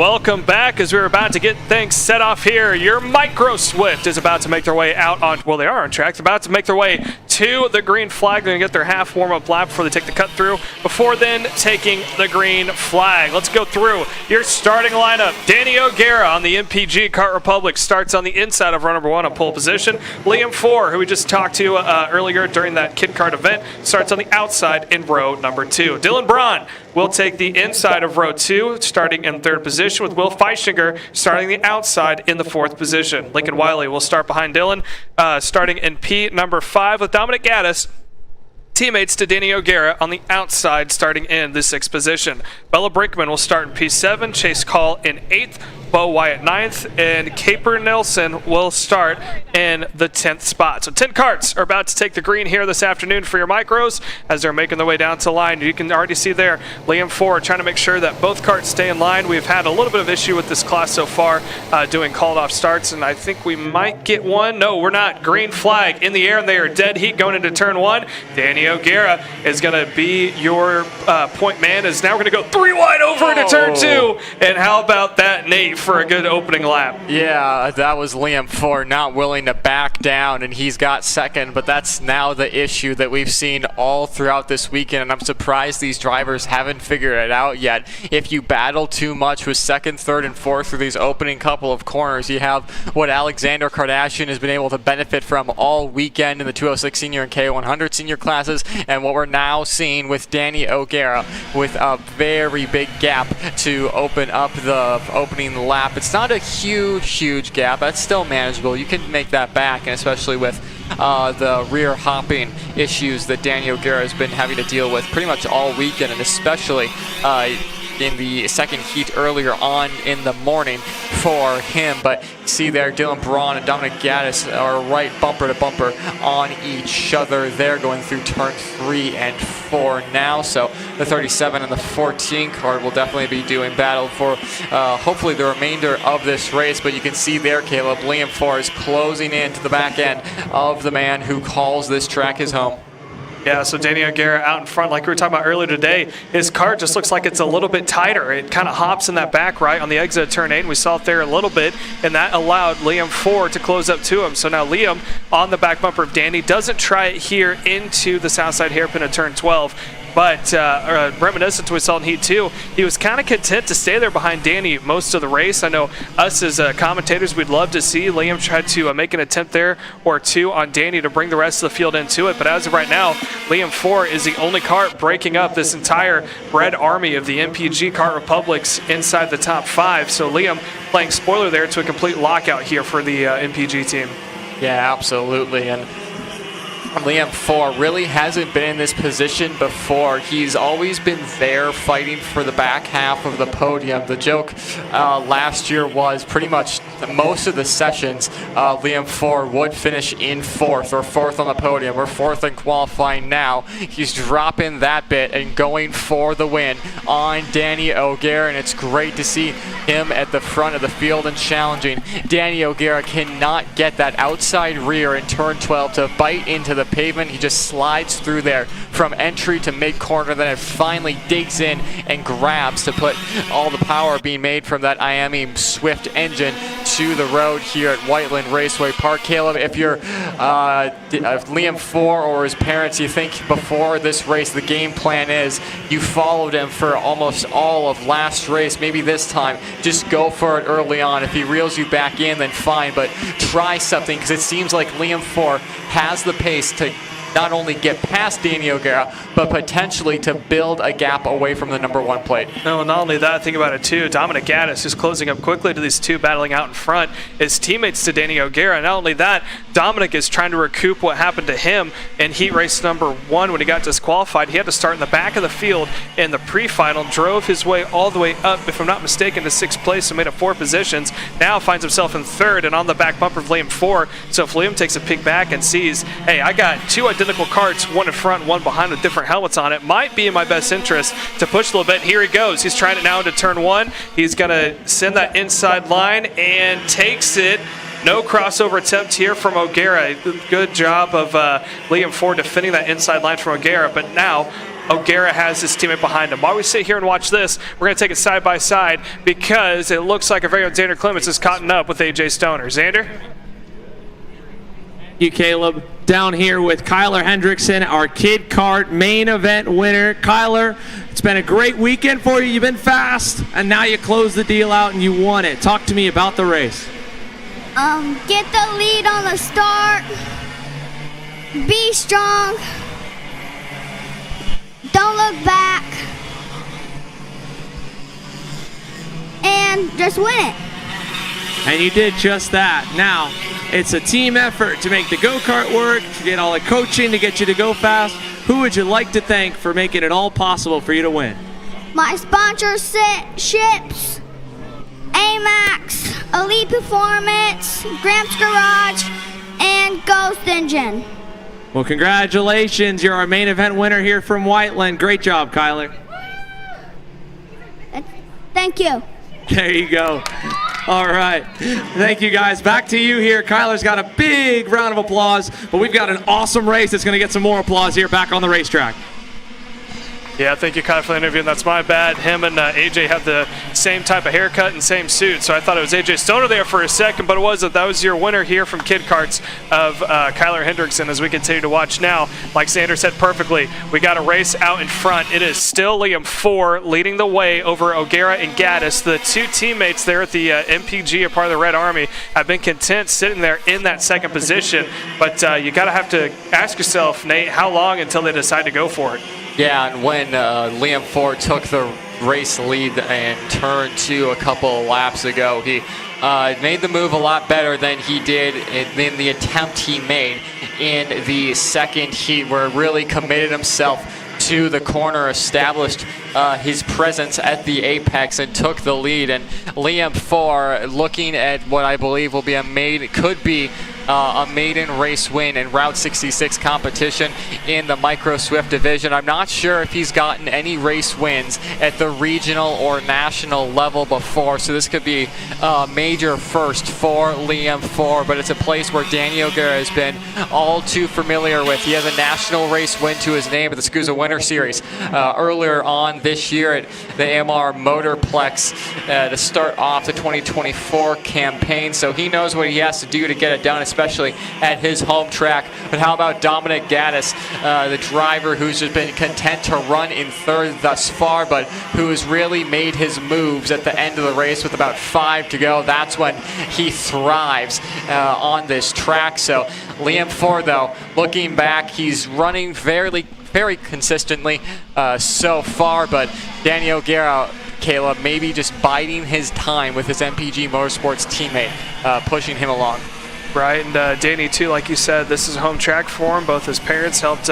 Welcome back as we're about to get things set off here. Your Micro Swift is about to make their way out on, well, they are on track. They're about to make their way to the green flag. They're going to get their half warm-up lap before they take the cut through, before then taking the green flag. Let's go through your starting lineup. Danny O'Gara on the MPG Kart Republic starts on the inside of row number 1 on pole position. Liam Four, who we just talked to earlier during that Kid Kart event, starts on the outside in row number 2. Dylan Braun will take the inside of row 2, starting in 3rd position, with Will Feischinger starting the outside in the 4th position. Lincoln Wiley will start behind Dylan, starting in P number 5, with Dominic Gaddis, teammates to Danny O'Gara on the outside, starting in the 6th position. Bella Brinkman will start in P7, Chase Call in 8th, Bo Wyatt 9th, and Caper Nelson will start in the 10th spot. So 10 karts are about to take the green here this afternoon for your micros as they're making their way down to the line. You can already see there Liam Ford trying to make sure that both karts stay in line. We've had a little bit of issue with this class so far doing called off starts, and I think we might get one. No, we're not. Green flag in the air, and they are dead heat going into turn 1. Danny O'Gara is going to be your point man, as now we're going to go 3 wide over into turn 2. And how about that, Nate, for a good opening lap? Yeah, that was Liam Ford not willing to back down, and he's got second, but that's now the issue that we've seen all throughout this weekend, and I'm surprised these drivers haven't figured it out yet. If you battle too much with 2nd, 3rd, and 4th through these opening couple of corners, you have what Alexander Kardashian has been able to benefit from all weekend in the 206 senior and K100 senior classes, and what we're now seeing with Danny O'Gara with a very big gap to open up the opening lap. It's not a huge gap. That's still manageable. You can make that back, and especially with the rear hopping issues that Danny O'Gara has been having to deal with pretty much all weekend, and especially in the second heat earlier on in the morning for him. But see there, Dylan Braun and Dominic Gaddis are right bumper to bumper on each other. They're going through turn 3 and 4 now, so the 37 and the 14 card will definitely be doing battle for hopefully the remainder of this race. But you can see there, Caleb, Liam Four is closing in to the back end of the man who calls this track his home. Yeah, so Danny O'Gara out in front, like we were talking about earlier today. His kart just looks like it's a little bit tighter. It kind of hops in that back right on the exit of turn 8, and we saw it there a little bit, and that allowed Liam Ford to close up to him. So now Liam on the back bumper of Danny doesn't try it here into the south side hairpin of turn 12. But reminiscent to what we saw in Heat 2, he was kind of content to stay there behind Danny most of the race. I know us as commentators, we'd love to see Liam try to make an attempt there or two on Danny to bring the rest of the field into it. But as of right now, Liam Four is the only kart breaking up this entire red army of the MPG Kart Republics inside the top 5. So Liam playing spoiler there to a complete lockout here for the MPG team. Yeah, absolutely. And Liam Four really hasn't been in this position before. He's always been there fighting for the back half of the podium. The joke last year was pretty much most of the sessions Liam Four would finish in 4th or 4th on the podium or 4th in qualifying. Now he's dropping that bit and going for the win on Danny O'Gara, and it's great to see him at the front of the field and challenging. Danny O'Gara cannot get that outside rear in turn 12 to bite into the pavement. He just slides through there from entry to mid-corner, then it finally digs in and grabs to put all the power being made from that IAME Swift engine to the road here at Whiteland Raceway Park. Caleb, if you're Liam Four or his parents, you think before this race the game plan is you followed him for almost all of last race, maybe this time just go for it early on. If he reels you back in, then fine, but try something, because it seems like Liam Four has the pace to not only get past Danny O'Gara, but potentially to build a gap away from the number 1 plate. No, not only that, think about it too. Dominic Gaddis is closing up quickly to these two battling out in front as teammates to Danny O'Gara. Not only that, Dominic is trying to recoup what happened to him in heat race number 1 when he got disqualified. He had to start in the back of the field in the pre-final, drove his way all the way up, if I'm not mistaken, to 6th place and made up 4 positions. Now finds himself in 3rd and on the back bumper of Liam Four. So if Liam takes a peek back and sees, hey, I got 2 identical karts, one in front, one behind with different helmets on it, might be in my best interest to push a little bit. Here he goes. He's trying it now into turn 1. He's going to send that inside line and takes it. No crossover attempt here from O'Gara. Good job of Liam Ford defending that inside line from O'Gara. But now O'Gara has his teammate behind him. While we sit here and watch this, we're going to take it side by side because it looks like our very own Xander Clements is caught up with AJ Stoner. Xander? You, Caleb, down here with Kyler Hendrickson, our Kid Kart main event winner. Kyler, it's been a great weekend for you. You've been fast, and now you closed the deal out and you won it. Talk to me about the race. Get the lead on the start. Be strong. Don't look back. And just win it. And you did just that. Now, it's a team effort to make the go-kart work, to get all the coaching to get you to go fast. Who would you like to thank for making it all possible for you to win? My sponsorships, AMAX, Elite Performance, Gramps Garage, and Ghost Engine. Well, congratulations. You're our main event winner here from Whiteland. Great job, Kyler. Thank you. There you go. All right. Thank you, guys. Back to you here. Kyler's got a big round of applause, but we've got an awesome race that's going to get some more applause here back on the racetrack. Yeah, thank you, Kyle, for the interview, and that's my bad. Him and AJ have the same type of haircut and same suit, so I thought it was AJ Stoner there for a second, but it wasn't. That was your winner here from Kid Karts of Kyler Hendrickson as we continue to watch now. Like Xander said perfectly, we got a race out in front. It is still Liam 4 leading the way over O'Gara and Gaddis. The two teammates there at the MPG, a part of the Red Army, have been content sitting there in that second position, but you got to have to ask yourself, Nate, how long until they decide to go for it? Yeah, and when Liam Ford took the race lead and turned 2 a couple laps ago, he made the move a lot better than he did in the attempt he made in the second heat, where he really committed himself to the corner, established his presence at the apex, and took the lead. And Liam Ford, looking at what I believe will be a maiden race win in Route 66 competition in the Micro Swift division. I'm not sure if he's gotten any race wins at the regional or national level before, so this could be a major first for Liam Ford, but it's a place where Danny O'Gara has been all too familiar with. He has a national race win to his name at the SCUSA Winter Series earlier on this year at the AMR Motorplex to start off the 2024 campaign, so he knows what he has to do to get it done, especially at his home track. But how about Dominic Gaddis, the driver who's just been content to run in third thus far, but who has really made his moves at the end of the race with about 5 to go. That's when he thrives on this track. So Liam Ford, though, looking back, he's running very consistently so far, but Danny O'Gara, Caleb, maybe just biding his time with his MPG Motorsports teammate, pushing him along. Right, and Danny, too, like you said, this is a home track for him. Both his parents helped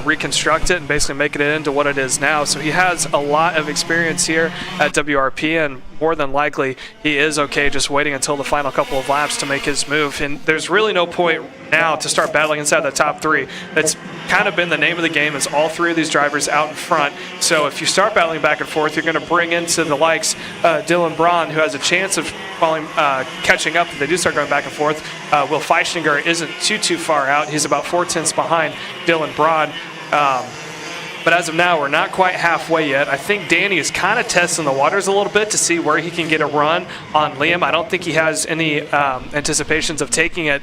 reconstruct it and basically make it into what it is now. So he has a lot of experience here at WRP, and more than likely he is okay just waiting until the final couple of laps to make his move. And there's really no point now to start battling inside the top 3. That's kind of been the name of the game, is all 3 of these drivers out in front. So if you start battling back and forth, you're going to bring into the likes Dylan Braun, who has a chance of catching up if they do start going back and forth. Will Feischninger isn't too far out. He's about 4/10 behind Dylan Braun. But as of now, we're not quite halfway yet. I think Danny is kind of testing the waters a little bit to see where he can get a run on Liam. I don't think he has any anticipations of taking it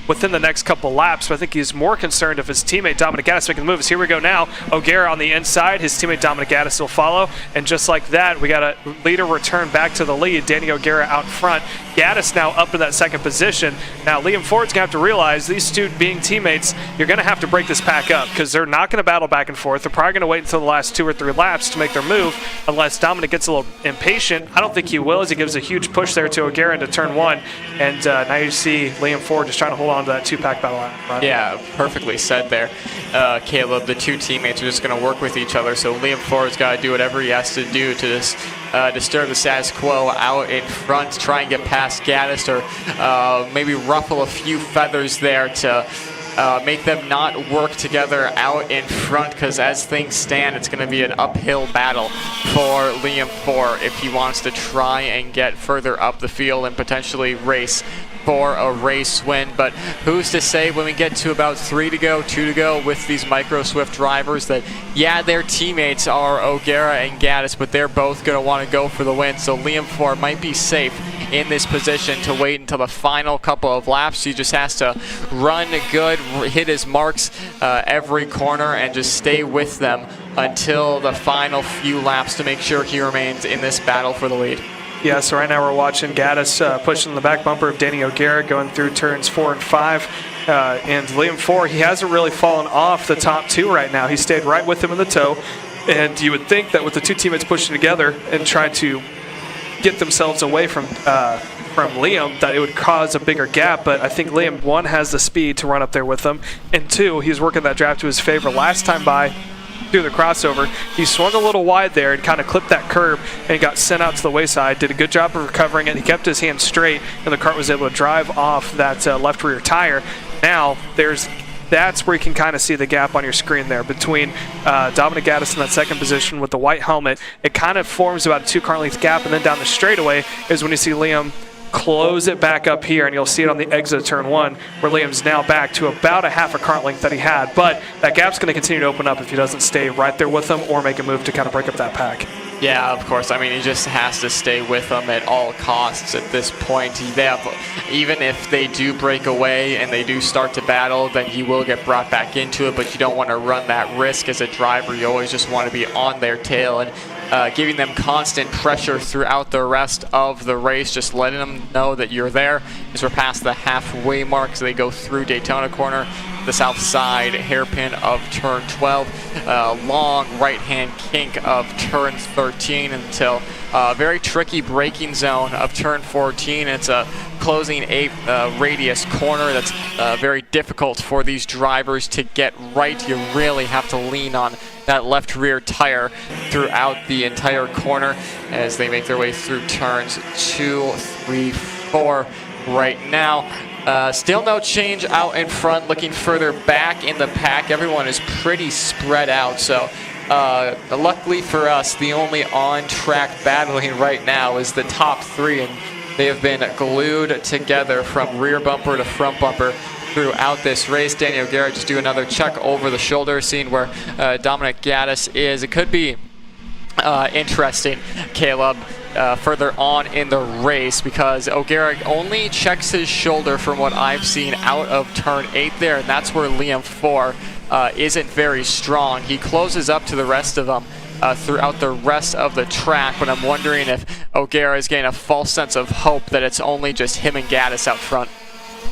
within the next couple laps, but I think he's more concerned of his teammate Dominic Gaddis making the moves. Here we go now. O'Gara on the inside. His teammate Dominic Gaddis will follow, and just like that, we got a leader return back to the lead. Danny O'Gara out front. Gaddis now up in that second position. Now Liam Ford's going to have to realize, these two being teammates, you're going to have to break this pack up because they're not going to battle back and forth. They're probably going to wait until the last 2 or 3 laps to make their move unless Dominic gets a little impatient. I don't think he will, as he gives a huge push there to O'Gara into turn 1, and now you see Liam Ford just trying to hold on to that 2-pack battle out front. Yeah, perfectly said there, Caleb. The 2 teammates are just going to work with each other, so Liam Ford's got to do whatever he has to do to just disturb the status quo out in front, try and get past Gaddis, or maybe ruffle a few feathers there to make them not work together out in front, because as things stand, it's going to be an uphill battle for Liam Ford if he wants to try and get further up the field and potentially race for a race win, but who's to say when we get to about 3 to go, 2 to go with these Micro Swift drivers that, yeah, their teammates are O'Gara and Gaddis, but they're both going to want to go for the win. So Liam Ford might be safe in this position to wait until the final couple of laps. He just has to run good, hit his marks every corner, and just stay with them until the final few laps to make sure he remains in this battle for the lead. Yeah, so right now we're watching Gaddis pushing the back bumper of Danny O'Gara going through turns 4 and 5. And Liam Ford, he hasn't really fallen off the top 2 right now. He stayed right with him in the toe. And you would think that with the 2 teammates pushing together and trying to get themselves away from Liam, that it would cause a bigger gap. But I think Liam, 1, has the speed to run up there with them. And 2, he's working that draft to his favor. Last time by, through the crossover, he swung a little wide there and kind of clipped that curb and got sent out to the wayside. Did a good job of recovering it. He kept his hand straight, and the kart was able to drive off that left rear tire. Now that's where you can kind of see the gap on your screen there between Dominic Gaddis in that second position with the white helmet. It kind of forms about a 2 car length gap, and then down the straightaway is when you see Liam close it back up here, and you'll see it on the exit of turn 1, where Liam's now back to about a half a kart length that he had. But that gap's going to continue to open up if he doesn't stay right there with them or make a move to kind of break up that pack. Yeah, of course. I mean, he just has to stay with them at all costs at this point. Even if they do break away and they do start to battle, then he will get brought back into it, but you don't want to run that risk as a driver. You always just want to be on their tail and giving them constant pressure throughout the rest of the race, just letting them know that you're there as we're past the halfway mark. So they go through Daytona Corner, the south side hairpin of turn 12, long right-hand kink of turn 13 until a very tricky braking zone of turn 14. It's a closing 8 radius corner that's very difficult for these drivers to get right. You really have to lean on that left rear tire throughout the entire corner as they make their way through turns 2, 3, 4 right now. Still no change out in front. Looking further back in the pack, everyone is pretty spread out. So luckily for us, the only on-track battling right now is the top 3, and they have been glued together from rear bumper to front bumper throughout this race. Danny O'Gara just do another check over the shoulder, seeing where Dominic Gaddis is. It could be interesting, Caleb, further on in the race, because O'Gara only checks his shoulder from what I've seen out of turn 8 there, and that's where Liam Ford isn't very strong. He closes up to the rest of them throughout the rest of the track, but I'm wondering if O'Gara is getting a false sense of hope that it's only just him and Gaddis out front.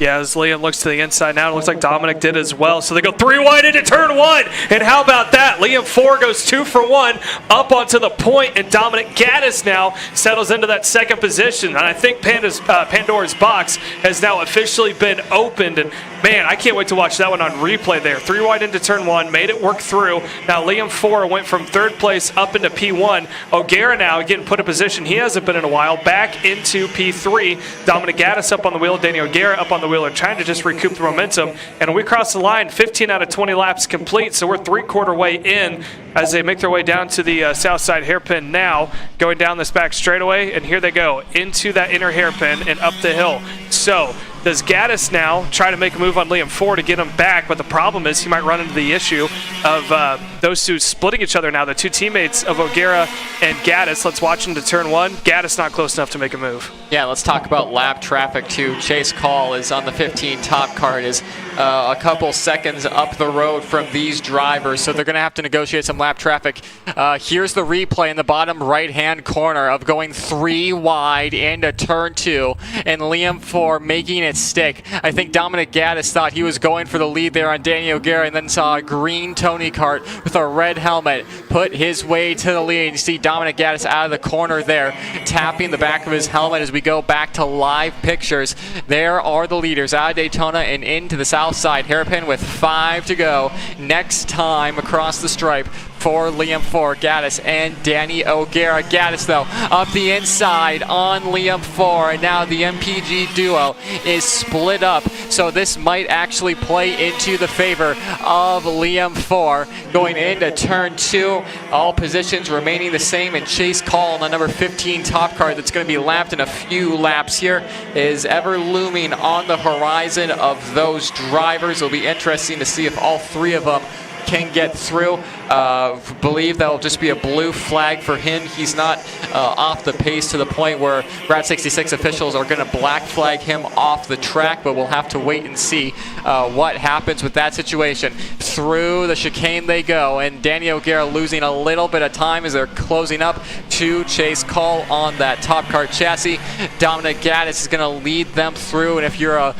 Yeah, as Liam looks to the inside now, it looks like Dominic did as well. So they go 3 wide into turn 1. And how about that? Liam Ford goes 2 for 1 up onto the point, and Dominic Gaddis now settles into that second position. And I think Pandora's box has now officially been opened. And man, I can't wait to watch that one on replay there. 3 wide into turn 1, made it work through. Now Liam Ford went from 3rd place up into P1. O'Gara now getting put in position. He hasn't been in a while. Back into P3. Dominic Gaddis up on the wheel. Danny O'Gara up on the wheel and trying to just recoup the momentum. And when we cross the line, 15 out of 20 laps complete, so we're 3/4 way in as they make their way down to the south side hairpin now, going down this back straightaway, and here they go into that inner hairpin and up the hill. So does Gaddis now try to make a move on Liam Ford to get him back? But the problem is he might run into the issue of those two splitting each other now, the 2 teammates of O'Gara and Gaddis. Let's watch him to turn 1. Gaddis not close enough to make a move. Yeah, let's talk about lap traffic too. Chase Call is on the 15 top card, is a couple seconds up the road from these drivers, so they're going to have to negotiate some lap traffic. Here's the replay in the bottom right-hand corner of going 3 wide into turn 2, and Liam Ford making it stick. I think Dominic Gaddis thought he was going for the lead there on Danny O'Gara, and then saw a green Tony Kart with a red helmet put his way to the lead. You see Dominic Gaddis out of the corner there, tapping the back of his helmet as we go back to live pictures. There are the leaders out of Daytona and into the south side hairpin with 5 to go. Next time across the stripe for Liam 4, Gaddis and Danny O'Gara. Gaddis, though, up the inside on Liam 4, and now the MPG duo is split up, so this might actually play into the favor of Liam 4. Going into turn 2, all positions remaining the same, and Chase Call on the number 15 top card that's going to be lapped in a few laps here is ever looming on the horizon of those drivers. It'll be interesting to see if all three of them can get through. Believe that'll just be a blue flag for him. He's not off the pace to the point where Route 66 officials are going to black flag him off the track, but we'll have to wait and see what happens with that situation. Through the chicane they go, and Danny O'Gara losing a little bit of time as they're closing up to Chase Call on that top car chassis. Dominic Gaddis is going to lead them through, and if you're a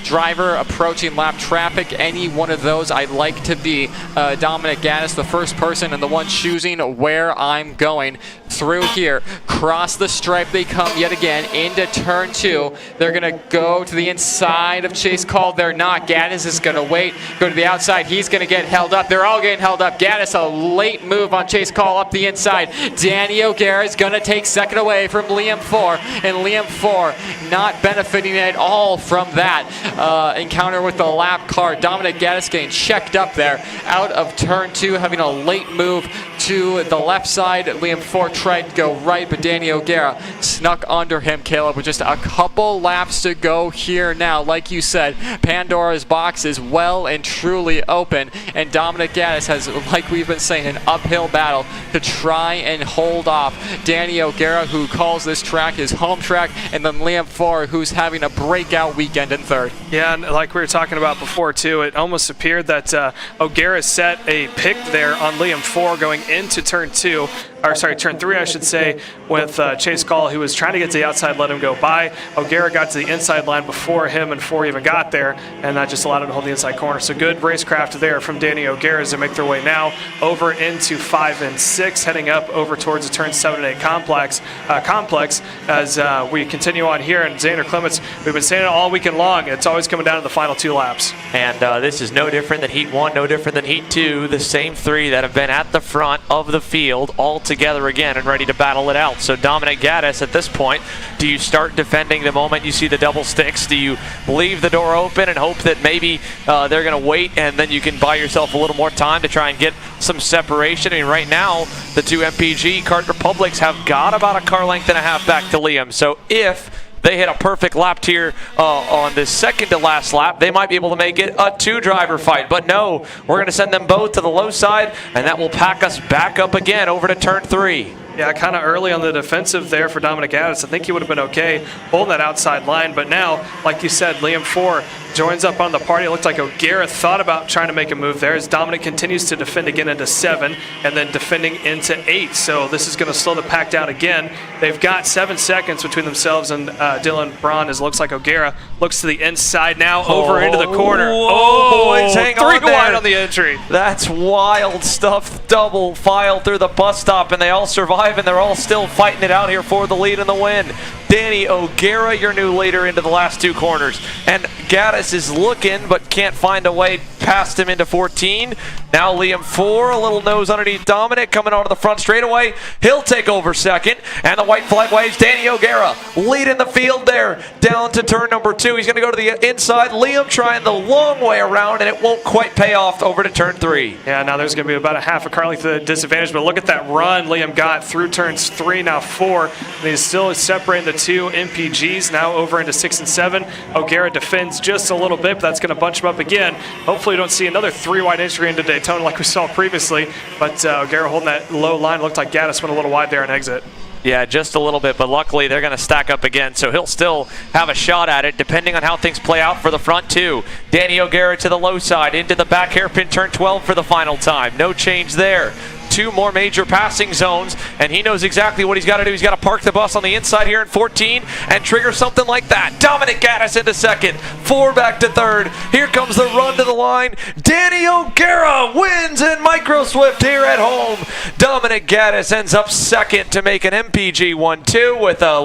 driver approaching lap traffic, any one of those I'd like to be. Dominic Gaddis, the first person and the one choosing where I'm going through here. Cross the stripe they come yet again into turn 2. They're going to go to the inside of Chase Call. They're not. Gaddis is going to wait, go to the outside. He's going to get held up. They're all getting held up. Gaddis, a late move on Chase Call up the inside. Danny O'Gara is going to take second away from Liam 4, and Liam 4 not benefiting at all from that encounter with the lap car. Dominic Gaddis getting checked up there out of turn 2, having a late move to the left side. Liam 4 tried to go right, but Danny O'Gara snuck under him, Caleb, with just a couple laps to go here now. Like you said, Pandora's box is well and truly open, and Dominic Gaddis has, like we've been saying, an uphill battle to try and hold off Danny O'Gara, who calls this track his home track, and then Liam 4, who's having a breakout weekend in third. Yeah, and like we were talking about before too, it almost appeared that O'Gara set a pick there on Liam 4 going into turn 2, or sorry, turn 3 I should say, with Chase Call, who was trying to get to the outside, let him go by. O'Gara got to the inside line before him and 4 even got there, and that just allowed him to hold the inside corner. So good racecraft there from Danny O'Gara as they make their way now over into 5 and 6, heading up over towards the turn 7 and 8 complex as we continue on here. And Xander Clements, we've been saying it all weekend long, it's always coming down to the final 2 laps. And this is no different than Heat 1, no different than Heat 2. The same 3 that have been at the front of the field all together again and ready to battle it out. So Dominic Gaddis, at this point, do you start defending the moment you see the double sticks? Do you leave the door open and hope that maybe they're going to wait and then you can buy yourself a little more time to try and get some separation? I mean, right now, the 2 MPG Kart Republics have got about a car length and a half back to Liam. So if they hit a perfect lap here on the second to last lap, they might be able to make it a 2-driver fight. But no, we're going to send them both to the low side, and that will pack us back up again over to turn 3. Yeah, kind of early on the defensive there for Dominic Gaddis. I think he would have been okay holding that outside line. But now, like you said, Liam 4 joins up on the party. It looked like O'Gara thought about trying to make a move there as Dominic continues to defend again into 7 and then defending into 8. So this is going to slow the pack down again. They've got 7 seconds between themselves and Dylan Braun, as it looks like O'Gara looks to the inside now, over into the corner. Boys, hang on 3 wide on the entry. That's wild stuff. Double file through the bus stop, and they all survive, and they're all still fighting it out here for the lead and the win. Danny O'Gara, your new leader, into the last 2 corners. And Gaddis is looking, but can't find a way past him into 14. Now Liam 4, a little nose underneath Dominic, coming onto the front straightaway. He'll take over second, and the white flag waves. Danny O'Gara leading the field there down to turn number 2. He's going to go to the inside. Liam trying the long way around, and it won't quite pay off over to turn 3. Yeah, now there's going to be about a half a car length of disadvantage, but look at that run Liam got through turns 3, now 4. And he's still separating the 2 MPGs, now over into 6 and 7. O'Gara defends just a little bit, but that's going to bunch him up again. Hopefully we don't see another 3-wide entry into Daytona like we saw previously, but O'Gara holding that low line. It looked like Gaddis went a little wide there on exit. Yeah, just a little bit, but luckily they're going to stack up again, so he'll still have a shot at it, depending on how things play out for the front 2. Danny O'Gara to the low side, into the back hairpin turn 12 for the final time. No change there. 2 more major passing zones, and he knows exactly what he's got to do. He's got to park the bus on the inside here in 14 and trigger something like that. Dominic Gaddis into second, 4 back to third. Here comes the run to the line. Danny O'Gara wins in Micro Swift here at home. Dominic Gaddis ends up second to make an MPG 1-2 with a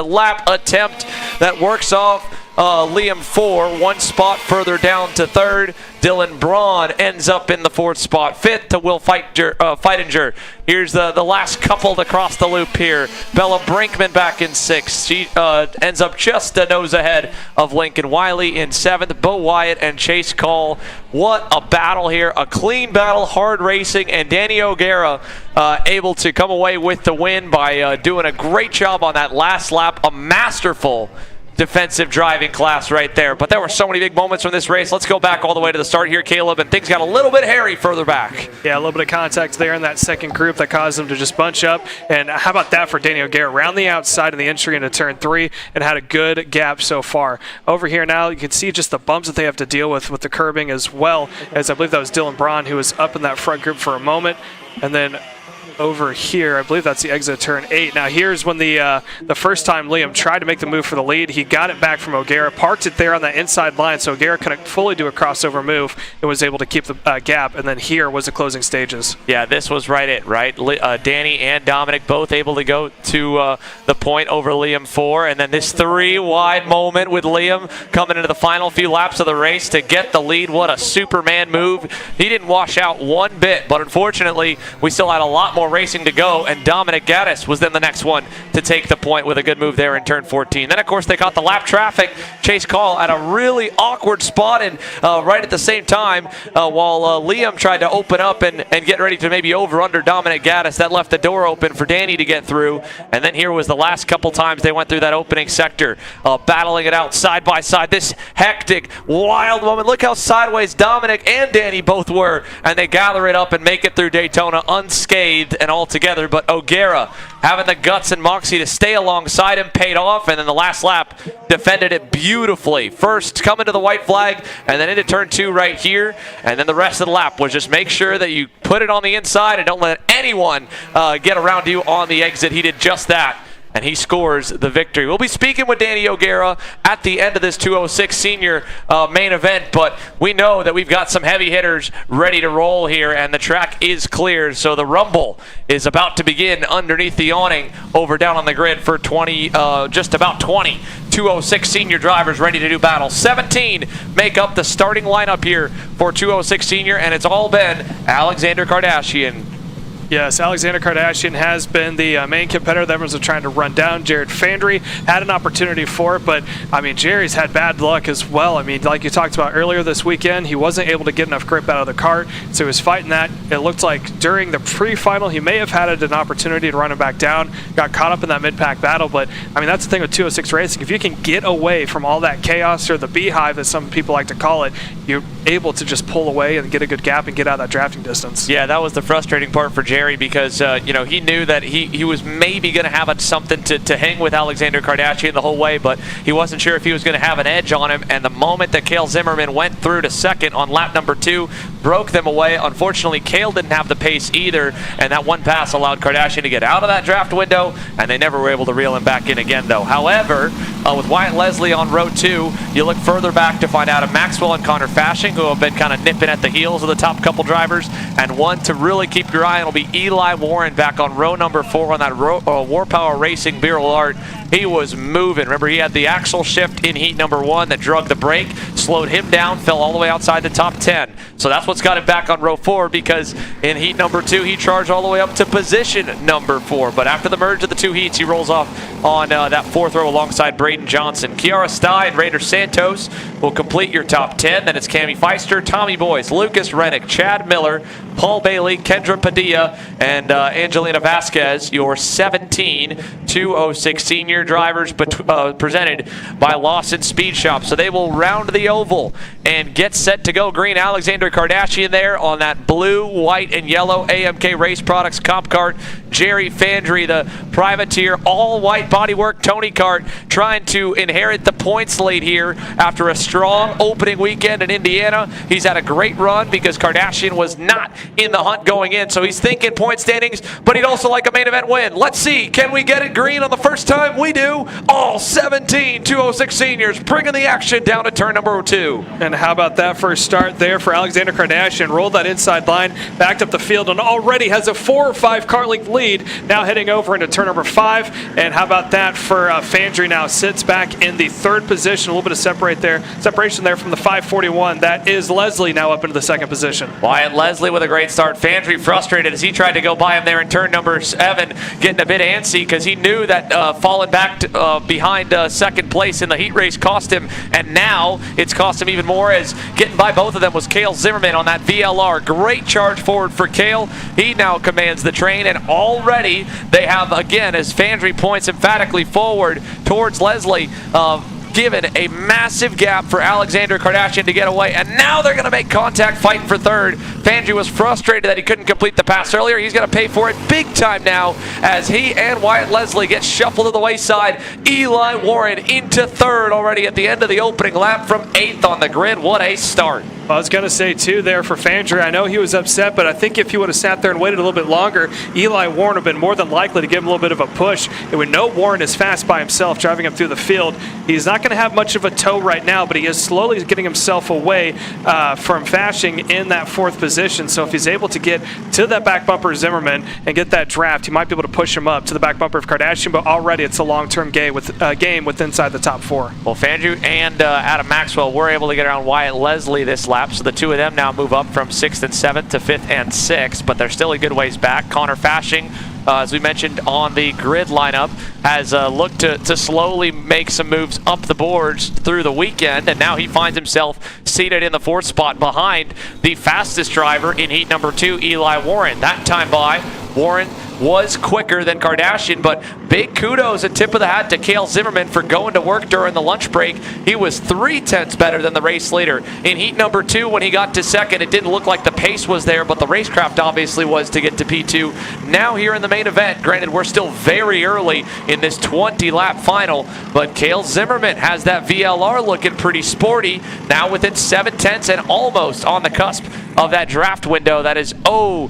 lap attempt that works off Liam 4, 1 spot further down to 3rd. Dylan Braun ends up in the 4th spot. 5th to Will Feitinger. Here's the last couple to cross the loop here. Bella Brinkman back in 6th. She ends up just a nose ahead of Lincoln Wiley in 7th. Bo Wyatt and Chase Call. What a battle here. A clean battle, hard racing, and Danny O'Gara able to come away with the win by doing a great job on that last lap. A masterful defensive driving class right there. But there were so many big moments from this race. Let's go back all the way to the start here, Caleb, and things got a little bit hairy further back. Yeah, a little bit of contact there in that second group that caused them to just bunch up. And how about that for Danny O'Gara? Around the outside of the entry into turn 3 and had a good gap so far. Over here now, you can see just the bumps that they have to deal with the curbing, as well as I believe that was Dylan Braun, who was up in that front group for a moment. And then over here, I believe that's the exit of turn 8. Now here's when the first time Liam tried to make the move for the lead. He got it back from O'Gara, parked it there on that inside line, so O'Gara couldn't fully do a crossover move and was able to keep the gap. And then here was the closing stages. Yeah, this was right. Danny and Dominic both able to go to the point over Liam 4, and then this 3-wide moment with Liam coming into the final few laps of the race to get the lead. What a Superman move. He didn't wash out one bit, but unfortunately we still had a lot more racing to go, and Dominic Gaddis was then the next one to take the point with a good move there in turn 14. Then of course they caught the lap traffic. Chase Call at a really awkward spot, and right at the same time while Liam tried to open up and get ready to maybe over under Dominic Gaddis, that left the door open for Danny to get through. And then here was the last couple times they went through that opening sector, battling it out side by side. This hectic, wild moment. Look how sideways Dominic and Danny both were, and they gather it up and make it through Daytona unscathed and all together. But O'Gara, having the guts and moxie to stay alongside him, paid off, and then the last lap defended it beautifully. First coming to the white flag, and then into turn 2 right here, and then the rest of the lap was just make sure that you put it on the inside and don't let anyone get around you on the exit. He did just that, and he scores the victory. We'll be speaking with Danny O'Gara at the end of this 206 senior main event, but we know that we've got some heavy hitters ready to roll here, and the track is cleared, so the rumble is about to begin underneath the awning over down on the grid for just about 20 206 senior drivers ready to do battle. 17 make up the starting lineup here for 206 senior, and it's all been Alexander Kardashian. Yes, Alexander Kardashian has been the main competitor that everyone's trying to run down. Jared Fandry had an opportunity for it, but I mean, Jerry's had bad luck as well. I mean, like you talked about earlier this weekend, he wasn't able to get enough grip out of the kart, so he was fighting that. It looked like during the pre-final, he may have had an opportunity to run him back down, got caught up in that mid-pack battle, but I mean, that's the thing with 206 racing. If you can get away from all that chaos, or the beehive, as some people like to call it, you're able to just pull away and get a good gap and get out of that drafting distance. Yeah, that was the frustrating part for Jerry, because he knew that he was maybe going to have something to hang with Alexander Kardashian the whole way, but he wasn't sure if he was going to have an edge on him. And the moment that Cale Zimmerman went through to second on lap number 2, broke them away. Unfortunately, Cale didn't have the pace either, and that one pass allowed Kardashian to get out of that draft window, and they never were able to reel him back in again, though. However, with Wyatt Leslie on row 2, you look further back to find Adam Maxwell and Connor Fashing, who have been kind of nipping at the heels of the top couple drivers, and one to really keep your eye on will be Eli Warren back on row number 4 on that War Power Racing Beryl Art. He was moving. Remember, he had the axle shift in heat number 1 that drugged the brake, slowed him down, fell all the way outside the top 10. So that's what's got him back on row 4, because in heat number 2, he charged all the way up to position number 4. But after the merge of the 2 heats, he rolls off on that 4th row alongside Braden Johnson. Kiara Sty and Raider Santos will complete your top 10. Then it's Cami Feister, Tommy Boyce, Lucas Rennick, Chad Miller, Paul Bailey, Kendra Padilla, and Angelina Vasquez, your 17 206 senior drivers presented by Lawson Speed Shop. So they will round the oval and get set to go green. Alexander Kardashian there on that blue, white, and yellow AMK Race Products comp cart. Jerry Fandry, the privateer, all-white bodywork Tony Kart, trying to inherit the points lead here after a strong opening weekend in Indiana. He's had a great run because Kardashian was not in the hunt going in, so he's thinking point standings, but he'd also like a main event win. Let's see, can we get it green on the first time? We do. All 17 206 seniors bringing the action down to turn number 2. And how about that first start there for Alexander Kardashian? Rolled that inside line, backed up the field, and already has a 4 or 5 car length lead, now heading over into turn number 5. And how about that for Fandry now sits back in the 3rd position. A little bit of separation there from the 541. That is Leslie now up into the 2nd position. Wyatt Leslie with a great start. Fandry frustrated as he tried to go by him there in turn number 7, getting a bit antsy because he knew that falling back behind 2nd place in the heat race cost him, and now it's cost him even more as getting by both of them was Cale Zimmerman on that VLR. Great charge forward for Cale. He now commands the train, and already they have, again, as Fandry points emphatically forward towards Leslie, given a massive gap for Alexander Kardashian to get away, and now they're going to make contact fighting for 3rd. Fandry was frustrated that he couldn't complete the pass earlier. He's going to pay for it big time now as he and Wyatt Leslie get shuffled to the wayside. Eli Warren into 3rd already at the end of the opening lap from 8th on the grid. What a start. I was going to say, too, there for Fandry, I know he was upset, but I think if he would have sat there and waited a little bit longer, Eli Warren would have been more than likely to give him a little bit of a push. And we know Warren is fast by himself, driving him through the field. He's not going to have much of a tow right now, but he is slowly getting himself away from Fashing in that 4th position. So if he's able to get to that back bumper of Zimmerman and get that draft, he might be able to push him up to the back bumper of Kardashian, but already it's a long-term game with inside the top 4. Well, Fandry and Adam Maxwell were able to get around Wyatt Leslie this lap, so the two of them now move up from 6th and 7th to 5th and 6th, but they're still a good ways back. Connor Fashing, as we mentioned on the grid lineup, has looked to slowly make some moves up the boards through the weekend, and now he finds himself seated in the 4th spot behind the fastest driver in heat number 2, Eli Warren. That time by, Warren was quicker than Kardashian, but big kudos and tip of the hat to Cale Zimmerman for going to work during the lunch break. He was 3/10 better than the race leader. In heat number 2, when he got to 2nd, it didn't look like the pace was there, but the racecraft obviously was to get to P2. Now here in the main event, granted we're still very early in this 20-lap final, but Cale Zimmerman has that VLR looking pretty sporty, now within 7/10 and almost on the cusp of that draft window that is so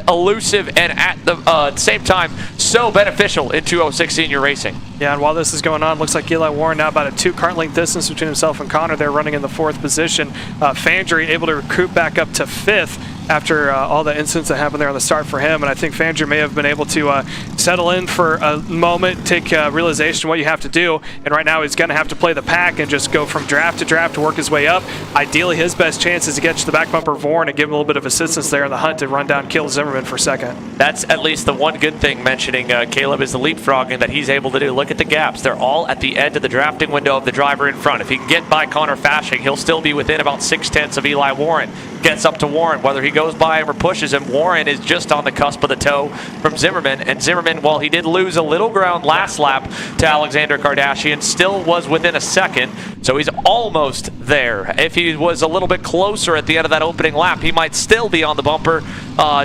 elusive and at the same time so beneficial in 206 senior racing. Yeah, and while this is going on, looks like Eli Warren now about a 2-car length distance between himself and Connor. They're running in the 4th position. Fandry able to recruit back up to 5th after all the incidents that happened there on the start for him, and I think Fandry may have been able to settle in for a moment, take realization of what you have to do, and right now he's going to have to play the pack and just go from draft to draft to work his way up. Ideally, his best chance is to get to the back bumper of Warren and give him a little bit of assistance there in the hunt to run down Cale Zimmerman for 2nd. That's at least the one good thing mentioning Caleb is the leapfrogging that he's able to do. Look at the gaps. They're all at the end of the drafting window of the driver in front. If he can get by Connor Fashing, he'll still be within about 6/10 of Eli Warren. Gets up to Warren. Whether he goes by him or pushes him, Warren is just on the cusp of the tow from Zimmerman. And Zimmerman, while he did lose a little ground last lap to Alexander Kardashian, still was within a 2nd. So he's almost there. If he was a little bit closer at the end of that opening lap, he might still be on the bumper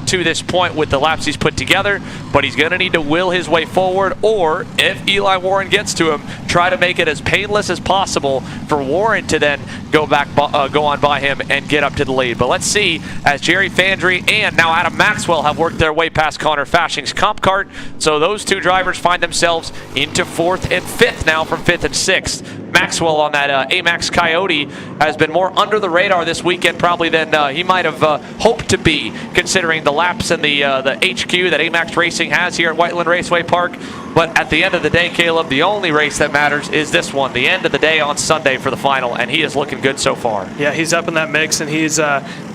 to this point with the laps he's put together. But he's going to need to will his way forward, or if Eli Warren gets to him, try to make it as painless as possible for Warren to then go on by him and get up to the lead. But let's see, as Jerry Fandry and now Adam Maxwell have worked their way past Connor Fashing's comp cart. So those two drivers find themselves into 4th and 5th now from 5th and 6th. Maxwell on that AMAX Coyote has been more under the radar this weekend probably than he might have hoped to be, considering the laps and the HQ that AMAX Racing has here at Whiteland Raceway Park. But at the end of the day, Caleb, the only race that matters is this one, the end of the day on Sunday for the final, and he is looking good so far. Yeah, he's up in that mix, and he's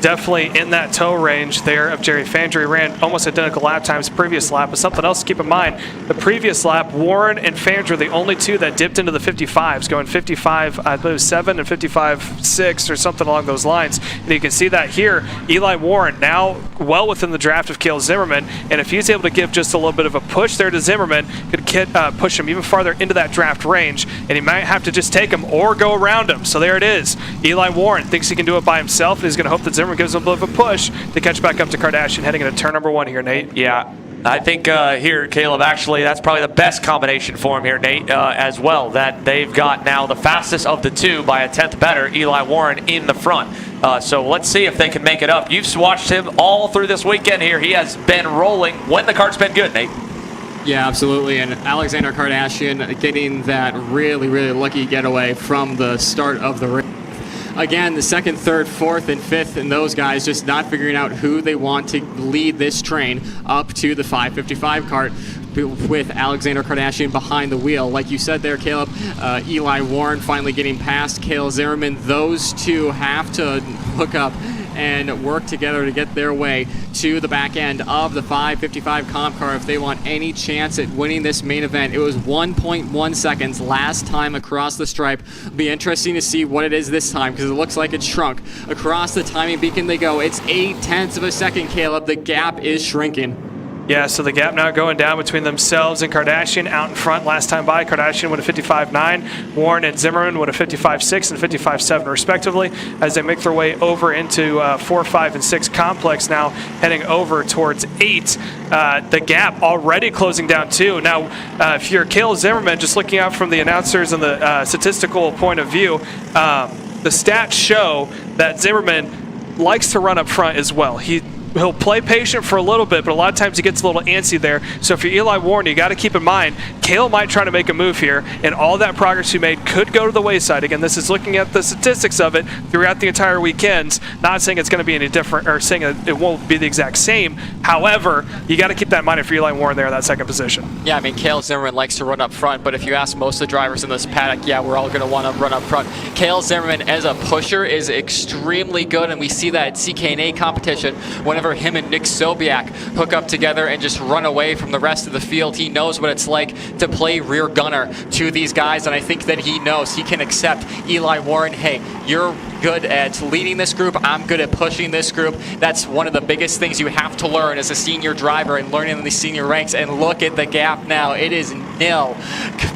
definitely in that tow range there of Jerry Fandry. Ran almost identical lap times previous lap, but something else to keep in mind, the previous lap, Warren and Fandry are the only two that dipped into the 55s, going 55, I believe 7 and 55.6 or something along those lines. And you can see that here, Eli Warren now well within the draft of Cale Zimmerman, and if he's able to give just a little bit of a push there to Zimmerman, could push him even farther into that draft range, and he might have to just take him or go around him. So there it is. Eli Warren thinks he can do it by himself, and he's going to hope that Zimmerman gives him a bit of a push to catch back up to Kardashian heading into turn number 1 here, Nate. Yeah. I think here, Caleb, actually, that's probably the best combination for him here, Nate, as well, that they've got now the fastest of the two by a 10th better, Eli Warren, in the front. So let's see if they can make it up. You've watched him all through this weekend here. He has been rolling when the kart's been good, Nate. Yeah, absolutely. And Alexander Kardashian getting that really, really lucky getaway from the start of the race. Again, the 2nd, 3rd, 4th, and 5th, and those guys just not figuring out who they want to lead this train up to the 555 kart. with Alexander Kardashian behind the wheel. Like you said there, Caleb, Eli Warren finally getting past Cale Zimmerman. Those two have to hook up and work together to get their way to the back end of the 555 comp car if they want any chance at winning this main event. It was 1.1 seconds last time across the stripe. It'll be interesting to see what it is this time, because it looks like it's shrunk. Across the timing beacon they go. It's 0.8 of a second, Caleb. The gap is shrinking. Yeah, so the gap now going down between themselves and Kardashian out in front. Last time by, Kardashian with a 55.9, Warren and Zimmerman with a 55.6 and 55.7 respectively, as they make their way over into 4, 5, and 6 complex now, heading over towards 8. The gap already closing down too. Now, if you're Cale Zimmerman, just looking out from the announcers and the statistical point of view, the stats show that Zimmerman likes to run up front as well. He'll play patient for a little bit, but a lot of times he gets a little antsy there. So if you're Eli Warren, you got to keep in mind, Cale might try to make a move here, and all that progress he made could go to the wayside. Again, this is looking at the statistics of it throughout the entire weekend. Not saying it's going to be any different, or saying it won't be the exact same. However, you got to keep that in mind if you're Eli Warren there in that second position. Yeah, I mean, Cale Zimmerman likes to run up front, but if you ask most of the drivers in this paddock, yeah, we're all going to want to run up front. Cale Zimmerman as a pusher is extremely good, and we see that at CK&A competition whenever him and Nick Sobiak hook up together and just run away from the rest of the field. He knows what it's like to play rear gunner to these guys, and I think that he knows he can accept Eli Warren. Hey, you're good at leading this group, I'm good at pushing this group. That's one of the biggest things you have to learn as a senior driver and learning in the senior ranks. And look at the gap now. It is nil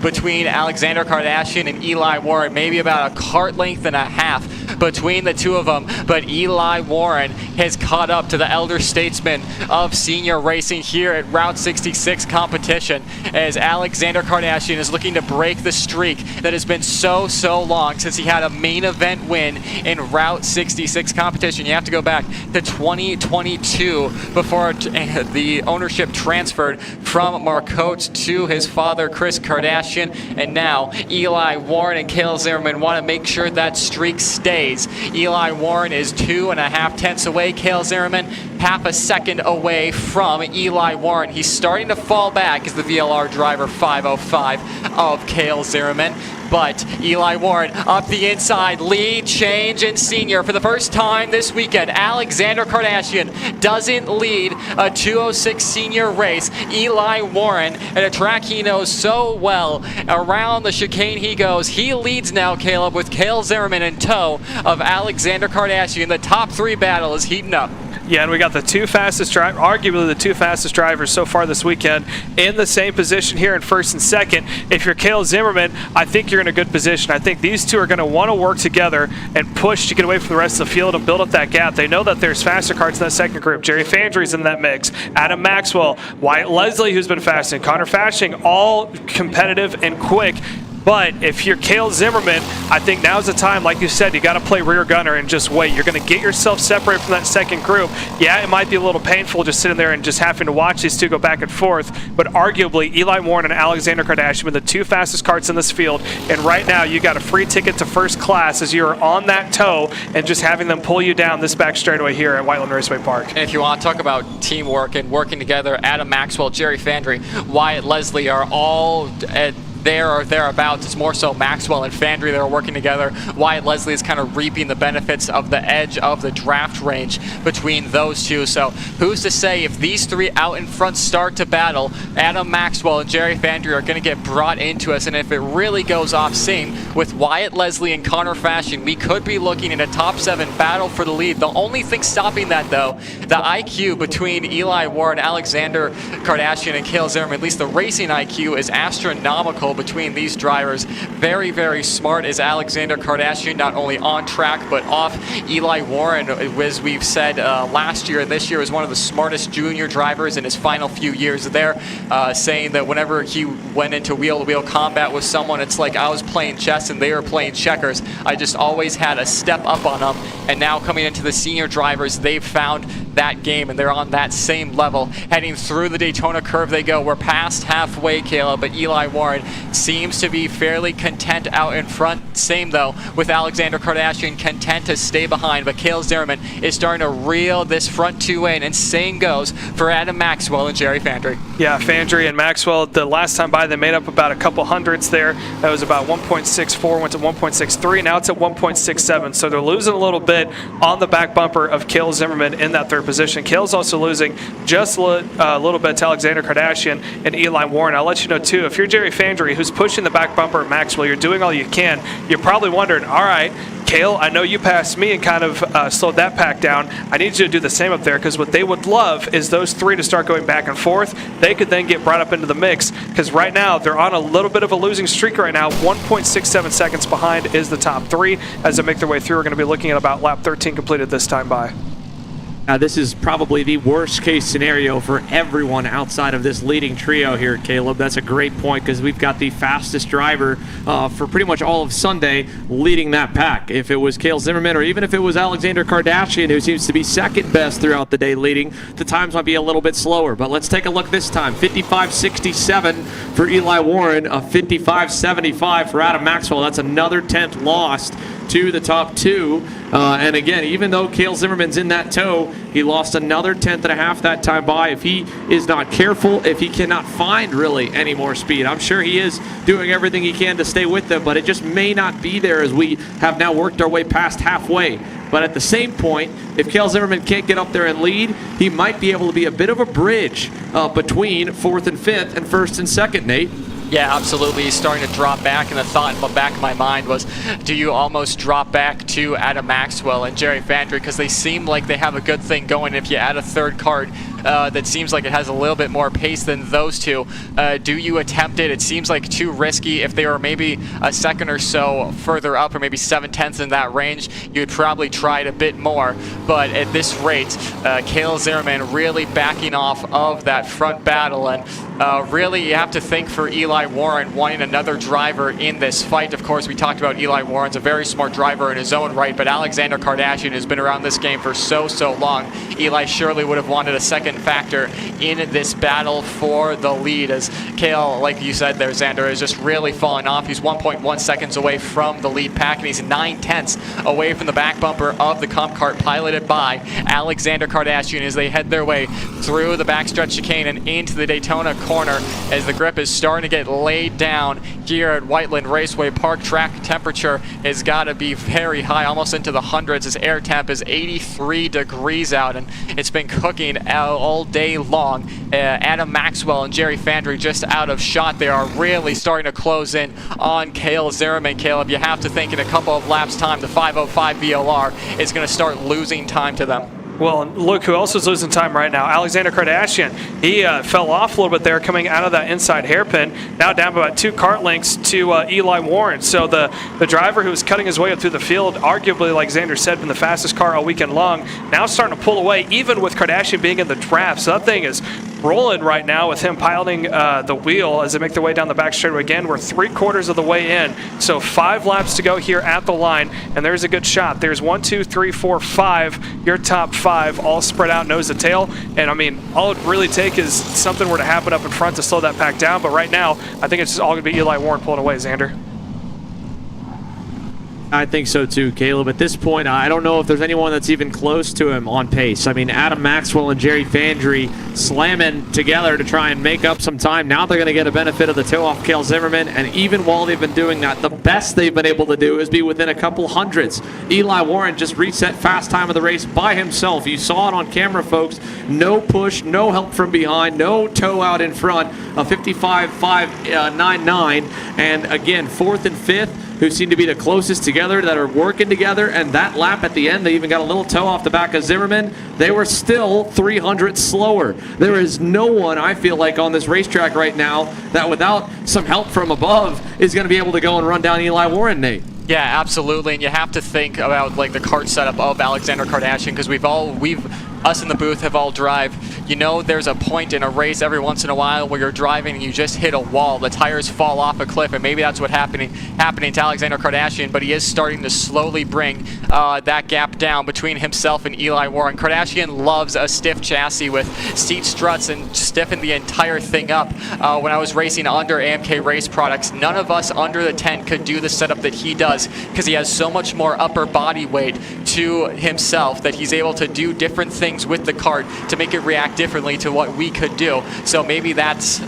between Alexander Kardashian and Eli Warren, maybe about a kart length and a half between the two of them. But Eli Warren has caught up to the elder statesman of senior racing here at Route 66 competition, as Alexander Kardashian is looking to break the streak that has been so long since he had a main event win in Route 66 competition. You have to go back to 2022 before the ownership transferred from Mark Coates to his father, Chris Kardashian. And now Eli Warren and Cale Zimmerman want to make sure that streak stays. Eli Warren is 2.5 tenths away. Cale Zimmerman half a second away from Eli Warren. He's starting to fall back as the VLR driver 505 of Cale Zimmerman. But Eli Warren up the inside, lead change in senior for the first time this weekend. Alexander Kardashian doesn't lead a 206 senior race. Eli Warren, at a track he knows so well, around the chicane he goes. He leads now, Caleb, with Cale Zimmerman in tow of Alexander Kardashian. The top 3 battle is heating up. Yeah, and we got the two fastest drivers, arguably the two fastest drivers so far this weekend, in the same position here in first and second. If you're Cale Zimmerman, I think you're in a good position. I think these two are going to want to work together and push to get away from the rest of the field and build up that gap. They know that there's faster karts in that second group. Jerry Fandry's in that mix. Adam Maxwell, Wyatt Leslie, who's been fast, and Connor Fashing, all competitive and quick. But if you're Cale Zimmerman, I think now's the time, like you said, you got to play rear gunner and just wait. You're going to get yourself separated from that second group. Yeah, it might be a little painful just sitting there and just having to watch these two go back and forth, but arguably Eli Warren and Alexander Kardashian are the two fastest karts in this field, and right now you got a free ticket to first class as you're on that tow and just having them pull you down this back straightaway here at Whiteland Raceway Park. And if you want to talk about teamwork and working together, Adam Maxwell, Jerry Fandry, Wyatt Leslie are all there or thereabouts. It's more so Maxwell and Fandry that are working together. Wyatt Leslie is kind of reaping the benefits of the edge of the draft range between those two. So who's to say if these three out in front start to battle, Adam Maxwell and Jerry Fandry are going to get brought into us. And if it really goes off sync with Wyatt Leslie and Connor Fashing, we could be looking at a top 7 battle for the lead. The only thing stopping that, though, the IQ between Eli Warren, Alexander Kardashian, and Cale Zimmerman, at least the racing IQ, is astronomical between these drivers. Very, very smart is Alexander Kardashian, not only on track but off. Eli Warren, as we've said last year and this year, is one of the smartest junior drivers in his final few years there, saying that whenever he went into wheel-to-wheel combat with someone, it's like I was playing chess and they were playing checkers. I just always had a step up on them, and now coming into the senior drivers, they've found that game and they're on that same level. Heading through the Daytona curve they go. We're past halfway, Caleb, but Eli Warren seems to be fairly content out in front. Same though with Alexander Kardashian, content to stay behind, but Cale Zimmerman is starting to reel this front two in, and same goes for Adam Maxwell and Jerry Fandry. Yeah, Fandry and Maxwell, the last time by they made up about a couple hundredths there. That was about 1.64, went to 1.63, now it's at 1.67, so they're losing a little bit on the back bumper of Cale Zimmerman in that third position. Cale's also losing just a little bit to Alexander Kardashian and Eli Warren. I'll let you know too, if you're Jerry Fandry, who's pushing the back bumper of Maxwell, you're doing all you can. You're probably wondering, all right, Cale, I know you passed me and kind of slowed that pack down. I need you to do the same up there, because what they would love is those three to start going back and forth. They could then get brought up into the mix, because right now they're on a little bit of a losing streak right now. 1.67 seconds behind is the top three. As they make their way through, we're going to be looking at about lap 13 completed this time by. This is probably the worst case scenario for everyone outside of this leading trio here, Caleb. That's a great point, because we've got the fastest driver for pretty much all of Sunday leading that pack. If it was Cale Zimmerman, or even if it was Alexander Kardashian, who seems to be second best throughout the day leading, the times might be a little bit slower. But let's take a look this time. 55.67 for Eli Warren, a 55.75 for Adam Maxwell. That's another 10th lost to the top two. And again, even though Cale Zimmerman's in that tow, he lost another 10.5 that time by. If he is not careful, if he cannot find really any more speed, I'm sure he is doing everything he can to stay with them, but it just may not be there as we have now worked our way past halfway. But at the same point, if Cale Zimmerman can't get up there and lead, he might be able to be a bit of a bridge between 4th and 5th and 1st and 2nd, Nate. Yeah, absolutely. He's starting to drop back, and the thought in the back of my mind was, do you almost drop back to Adam Maxwell and Jerry Fandry, because they seem like they have a good thing going. If you add a third card that seems like it has a little bit more pace than those two, do you attempt it? It seems like too risky. If they were maybe a second or so further up, or maybe 7/10 in that range, you'd probably try it a bit more. But at this rate, Cale Zimmerman really backing off of that front battle, and really you have to think for Eli Warren wanting another driver in this fight. Of course, we talked about Eli Warren's a very smart driver in his own right, but Alexander Kardashian has been around this game for so long. Eli surely would have wanted a second factor in this battle for the lead, as Cale, like you said there, Xander, is just really falling off. He's 1.1 seconds away from the lead pack, and he's 9/10 away from the back bumper of the comp cart piloted by Alexander Kardashian as they head their way through the backstretch chicane and into the Daytona corner, as the grip is starting to get laid down here at Whiteland Raceway Park. Track temperature has got to be very high, almost into the hundreds, as air temp is 83 degrees out, and it's been cooking all day long. Adam Maxwell and Jerry Fandry just out of shot. They are really starting to close in on Cale Zimmerman. Caleb, you have to think in a couple of laps time, the 5:05 VLR is going to start losing time to them. Well, and look who else is losing time right now. Alexander Kardashian. He fell off a little bit there coming out of that inside hairpin. Now down about 2 kart lengths to Eli Warren. So the driver who was cutting his way up through the field, arguably, like Xander said, been the fastest car all weekend long, now starting to pull away, even with Kardashian being in the draft. So that thing is rolling right now with him piloting the wheel as they make their way down the back straightaway. Again, we're 3/4 of the way in. So 5 laps to go here at the line, and there's a good shot. There's 1, 2, 3, 4, 5. Your top 5 all spread out nose to tail. And I mean, all it really take is something were to happen up in front to slow that pack down. But right now, I think it's just all going to be Eli Warren pulling away, Xander. I think so too, Caleb. At this point, I don't know if there's anyone that's even close to him on pace. I mean, Adam Maxwell and Jerry Fandry slamming together to try and make up some time. Now they're going to get a benefit of the toe off Cale Zimmerman, and even while they've been doing that, the best they've been able to do is be within a couple hundreds. Eli Warren just reset fast time of the race by himself. You saw it on camera, folks. No push, no help from behind, no toe out in front. A 55.599, and again, 4th and 5th, who seem to be the closest together, that are working together. And that lap at the end, they even got a little toe off the back of Zimmerman. They were still 300 slower. There is no one, I feel like, on this racetrack right now that without some help from above is going to be able to go and run down Eli Warren, Nate. Yeah, absolutely, and you have to think about like the kart setup of Alexander Kardashian, because us in the booth have all drive you know there's a point in a race every once in a while where you're driving and you just hit a wall. The tires fall off a cliff, and maybe that's what's happening to Alexander Kardashian, but he is starting to slowly bring that gap down between himself and Eli Warren. Kardashian loves a stiff chassis with seat struts and stiffen the entire thing up. When I was racing under AMK race products, none of us under the tent could do the setup that he does because he has so much more upper body weight to himself that he's able to do different things with the kart to make it react differently to what we could do. So maybe that's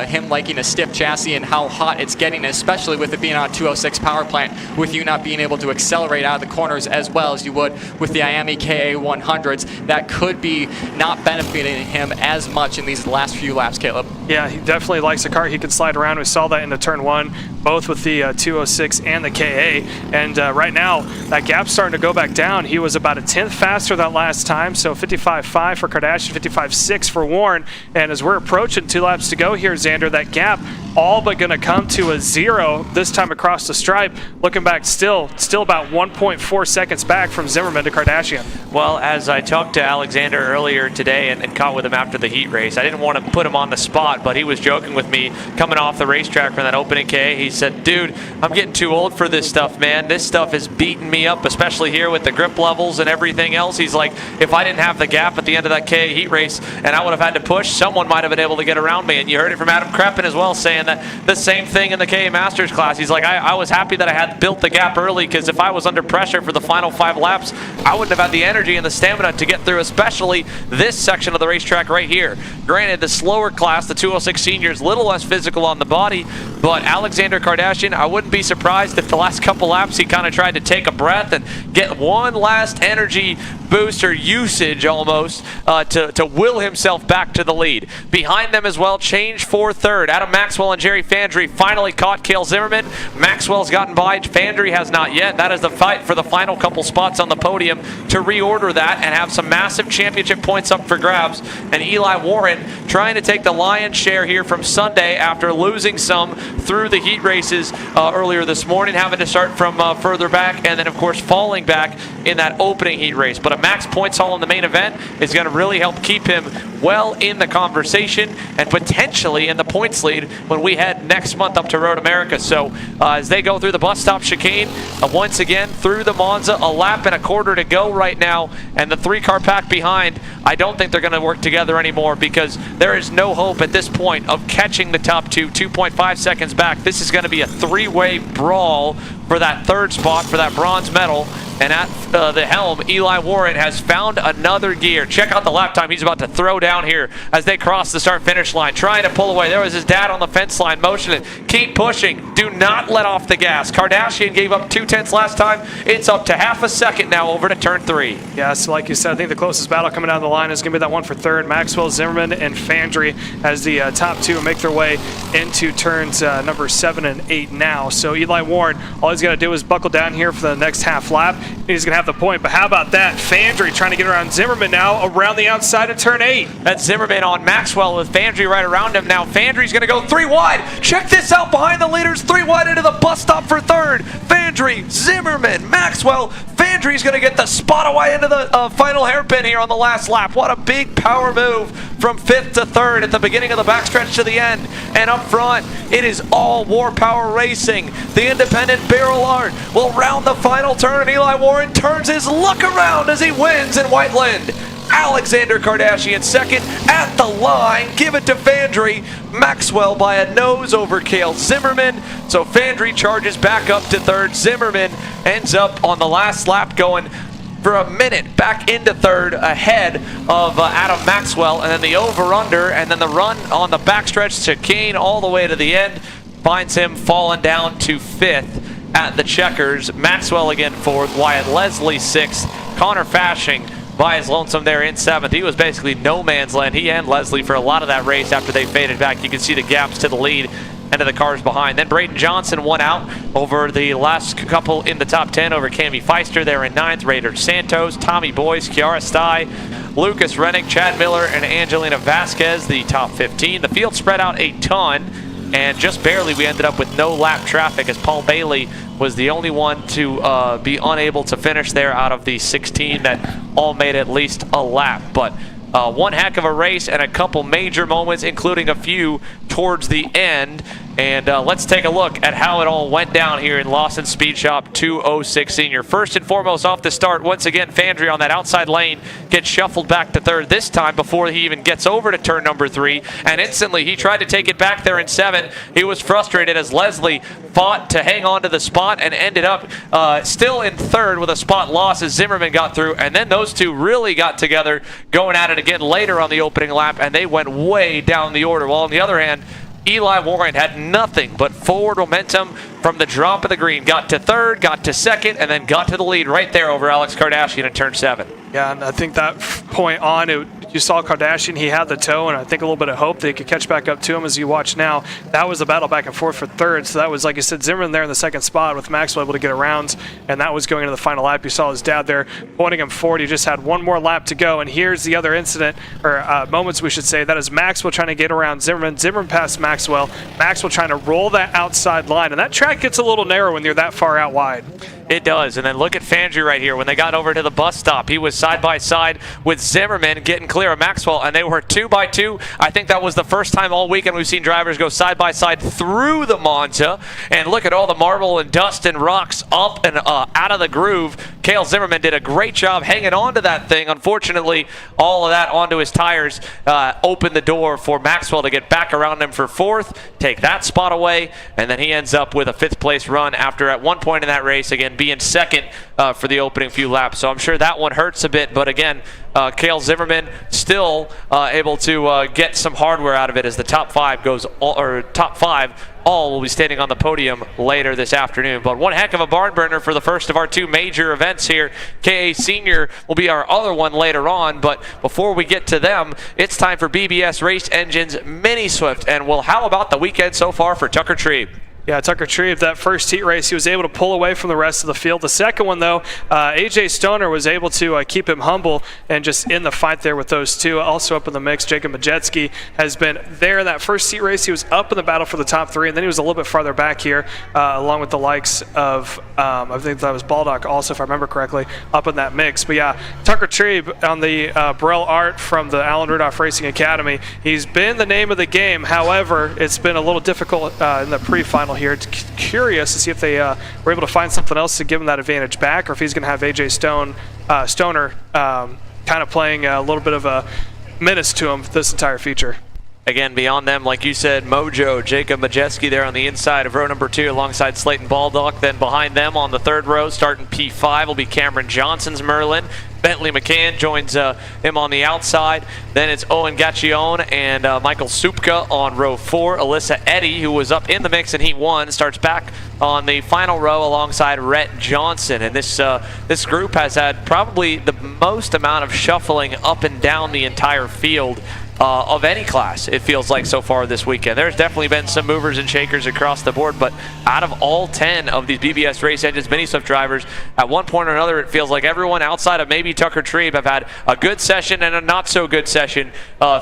him liking a stiff chassis and how hot it's getting, especially with it being on a 206 power plant, with you not being able to accelerate out of the corners as well as you would with the IAME KA100s. That could be not benefiting him as much in these last few laps, Caleb. Yeah, he definitely likes a kart. He can slide around. We saw that in the turn 1, both with the 206 and the KA. And right now, that gap's starting to go back down. He was about a 10th faster that last time, so 55.5 for Kardashian, 55.6 for Warren. And as we're approaching 2 laps to go here, Xander, that gap all but going to come to a 0 this time across the stripe. Looking back, still about 1.4 seconds back from Zimmerman to Kardashian. Well, as I talked to Alexander earlier today and caught with him after the heat race, I didn't want to put him on the spot, but he was joking with me coming off the racetrack from that opening K. He said, dude, I'm getting too old for this stuff, man. This stuff is beating me up, especially here with the grip levels and everything else. He's like, if I didn't have the gap at the end of that K heat race and I would have had to push, someone might have been able to get around me. And you heard it from Adam Kreppen as well, saying that the same thing in the KA Masters class. He's like, I was happy that I had built the gap early, because if I was under pressure for the final 5 laps, I wouldn't have had the energy and the stamina to get through, especially this section of the racetrack right here. Granted, the slower class, the 206 seniors, a little less physical on the body, but Alexander Kardashian, I wouldn't be surprised if the last couple laps he kind of tried to take a breath and get one last energy boost or usage almost to will himself back to the lead. Behind them as well, change for third. Adam Maxwell and Jerry Fandry finally caught Cale Zimmerman. Maxwell's gotten by, Fandry has not yet. That is the fight for the final couple spots on the podium to reorder that and have some massive championship points up for grabs. And Eli Warren trying to take the lion's share here from Sunday after losing some through the heat races earlier this morning, having to start from further back, and then of course falling back in that opening heat race. But a max points haul in the main event is going to really help keep him well in the conversation and potentially in the points lead when we head next month up to Road America. So as they go through the bus stop chicane, once again through the Monza, a lap and a quarter to go right now, and the 3-car pack behind, I don't think they're going to work together anymore, because there is no hope at this point of catching the top two, 2.5 seconds back. This is going to be a 3-way brawl for that third spot, for that bronze medal. And at the helm, Eli Warren has found another gear. Check out the lap time he's about to throw down here as they cross the start-finish line, trying to pull away. There was his dad on the fence line motioning. Keep pushing. Do not let off the gas. Kardashian gave up 2/10 last time. It's up to half a second now over to turn 3. Yeah, so like you said, I think the closest battle coming down the line is going to be that one for third. Maxwell, Zimmerman, and Fandry as the top two make their way into turns number 7 and 8 now. So Eli Warren, all he's got to do is buckle down here for the next half lap. He's going to have the point, but how about that? Fandry trying to get around Zimmerman now around the outside of turn 8. That's Zimmerman on Maxwell with Fandry right around him. Now Fandry's going to go 3 wide. Check this out behind the leaders. 3 wide into the bus stop for third. Fandry, Zimmerman, Maxwell. Fandry's going to get the spot away into the final hairpin here on the last lap. What a big power move from 5th to 3rd at the beginning of the backstretch to the end. And up front, it is all War Power Racing. The independent Barrel Art will round the final turn, and Eli Warren turns his luck around as he wins in Whiteland. Alexander Kardashian second at the line. Give it to Fandry. Maxwell by a nose over Cale Zimmerman. So Fandry charges back up to 3rd. Zimmerman ends up on the last lap going for a minute back into 3rd ahead of Adam Maxwell. And then the over-under and then the run on the backstretch chicane all the way to the end finds him falling down to 5th at the checkers. Maxwell again 4th. Wyatt Leslie 6th. Connor Fashing by his lonesome there in 7th. He was basically no man's land, he and Leslie, for a lot of that race after they faded back. You can see the gaps to the lead and to the cars behind. Then Braden Johnson won out over the last couple in the top 10 over Cami Feister there in 9th. Raider Santos, Tommy Boyce, Kiara Sty, Lucas Rennick, Chad Miller, and Angelina Vasquez, the top 15. The field spread out a ton, and just barely we ended up with no lap traffic as Paul Bailey was the only one to be unable to finish there out of the 16 that all made at least a lap. But One heck of a race and a couple major moments, including a few towards the end. And let's take a look at how it all went down here in Lawson Speed Shop 206 Senior. First and foremost, off the start, once again, Fandry on that outside lane gets shuffled back to third, this time before he even gets over to turn number 3. And instantly, he tried to take it back there in 7. He was frustrated as Leslie fought to hang on to the spot and ended up still in third with a spot loss as Zimmerman got through. And then those two really got together, going at it again later on the opening lap, and they went way down the order. While on the other hand, Eli Warren had nothing but forward momentum from the drop of the green. Got to third, got to second, and then got to the lead right there over Alex Kardashian in turn 7. Yeah, and I think that point on, you saw Kardashian, he had the toe, and I think a little bit of hope that he could catch back up to him. As you watch now, that was a battle back and forth for third. So that was, like you said, Zimmerman there in the second spot with Maxwell able to get around, and that was going into the final lap. You saw his dad there pointing him forward. He just had one more lap to go, and here's the other incident, or moments we should say. That is Maxwell trying to get around Zimmerman. Zimmerman passed Maxwell. Maxwell trying to roll that outside line, and that track gets a little narrow when you're that far out wide. It does. And then look at Fandry right here. When they got over to the bus stop, he was side by side with Zimmerman getting clear of Maxwell, and they were 2 by 2. I think that was the first time all weekend we've seen drivers go side by side through the Monza. And look at all the marble and dust and rocks up and out of the groove. Cale Zimmerman did a great job hanging on to that thing. Unfortunately, all of that onto his tires opened the door for Maxwell to get back around him for 4th, take that spot away, and then he ends up with a 5th place run after at one point in that race, again, being second for the opening few laps. So I'm sure that one hurts a bit, but again, Cale Zimmerman still able to get some hardware out of it as the top 5 goes, or top 5 all will be standing on the podium later this afternoon. But one heck of a barn burner for the first of our 2 major events here. KA Senior will be our other one later on, but before we get to them, it's time for BBS Race Engines Mini Swift. And well, how about the weekend so far for Tucker Trebe? Yeah, Tucker Trebe, that first heat race, he was able to pull away from the rest of the field. The second one, though, AJ Stoner was able to keep him humble and just in the fight there with those two. Also up in the mix, Jacob Majewski has been there in that first heat race. He was up in the battle for the top 3, and then he was a little bit farther back here, along with the likes of, I think that was Baldock also, if I remember correctly, up in that mix. But yeah, Tucker Trebe on the Burrell Art from the Alan Rudolph Racing Academy. He's been the name of the game. However, it's been a little difficult in the pre-final here. Curious to see if they were able to find something else to give him that advantage back, or if he's going to have AJ Stoner kind of playing a little bit of a menace to him this entire feature. Again, beyond them, like you said, Mojo, Jacob Majewski there on the inside of row number 2 alongside Slayton Baldock. Then behind them on the 3rd row, starting P5, will be Cameron Johnson's Merlin. Bentley McCann joins him on the outside. Then it's Owen Gaccione and Michael Supka on row 4. Alyssa Eddy, who was up in the mix in Heat 1, starts back on the final row alongside Rhett Johnson. And this group has had probably the most amount of shuffling up and down the entire field of any class, it feels like, so far this weekend. There's definitely been some movers and shakers across the board, but out of all 10 of these BBS Race Engines Mini Swift drivers, at one point or another, it feels like everyone outside of maybe Tucker Trebe have had a good session and a not so good session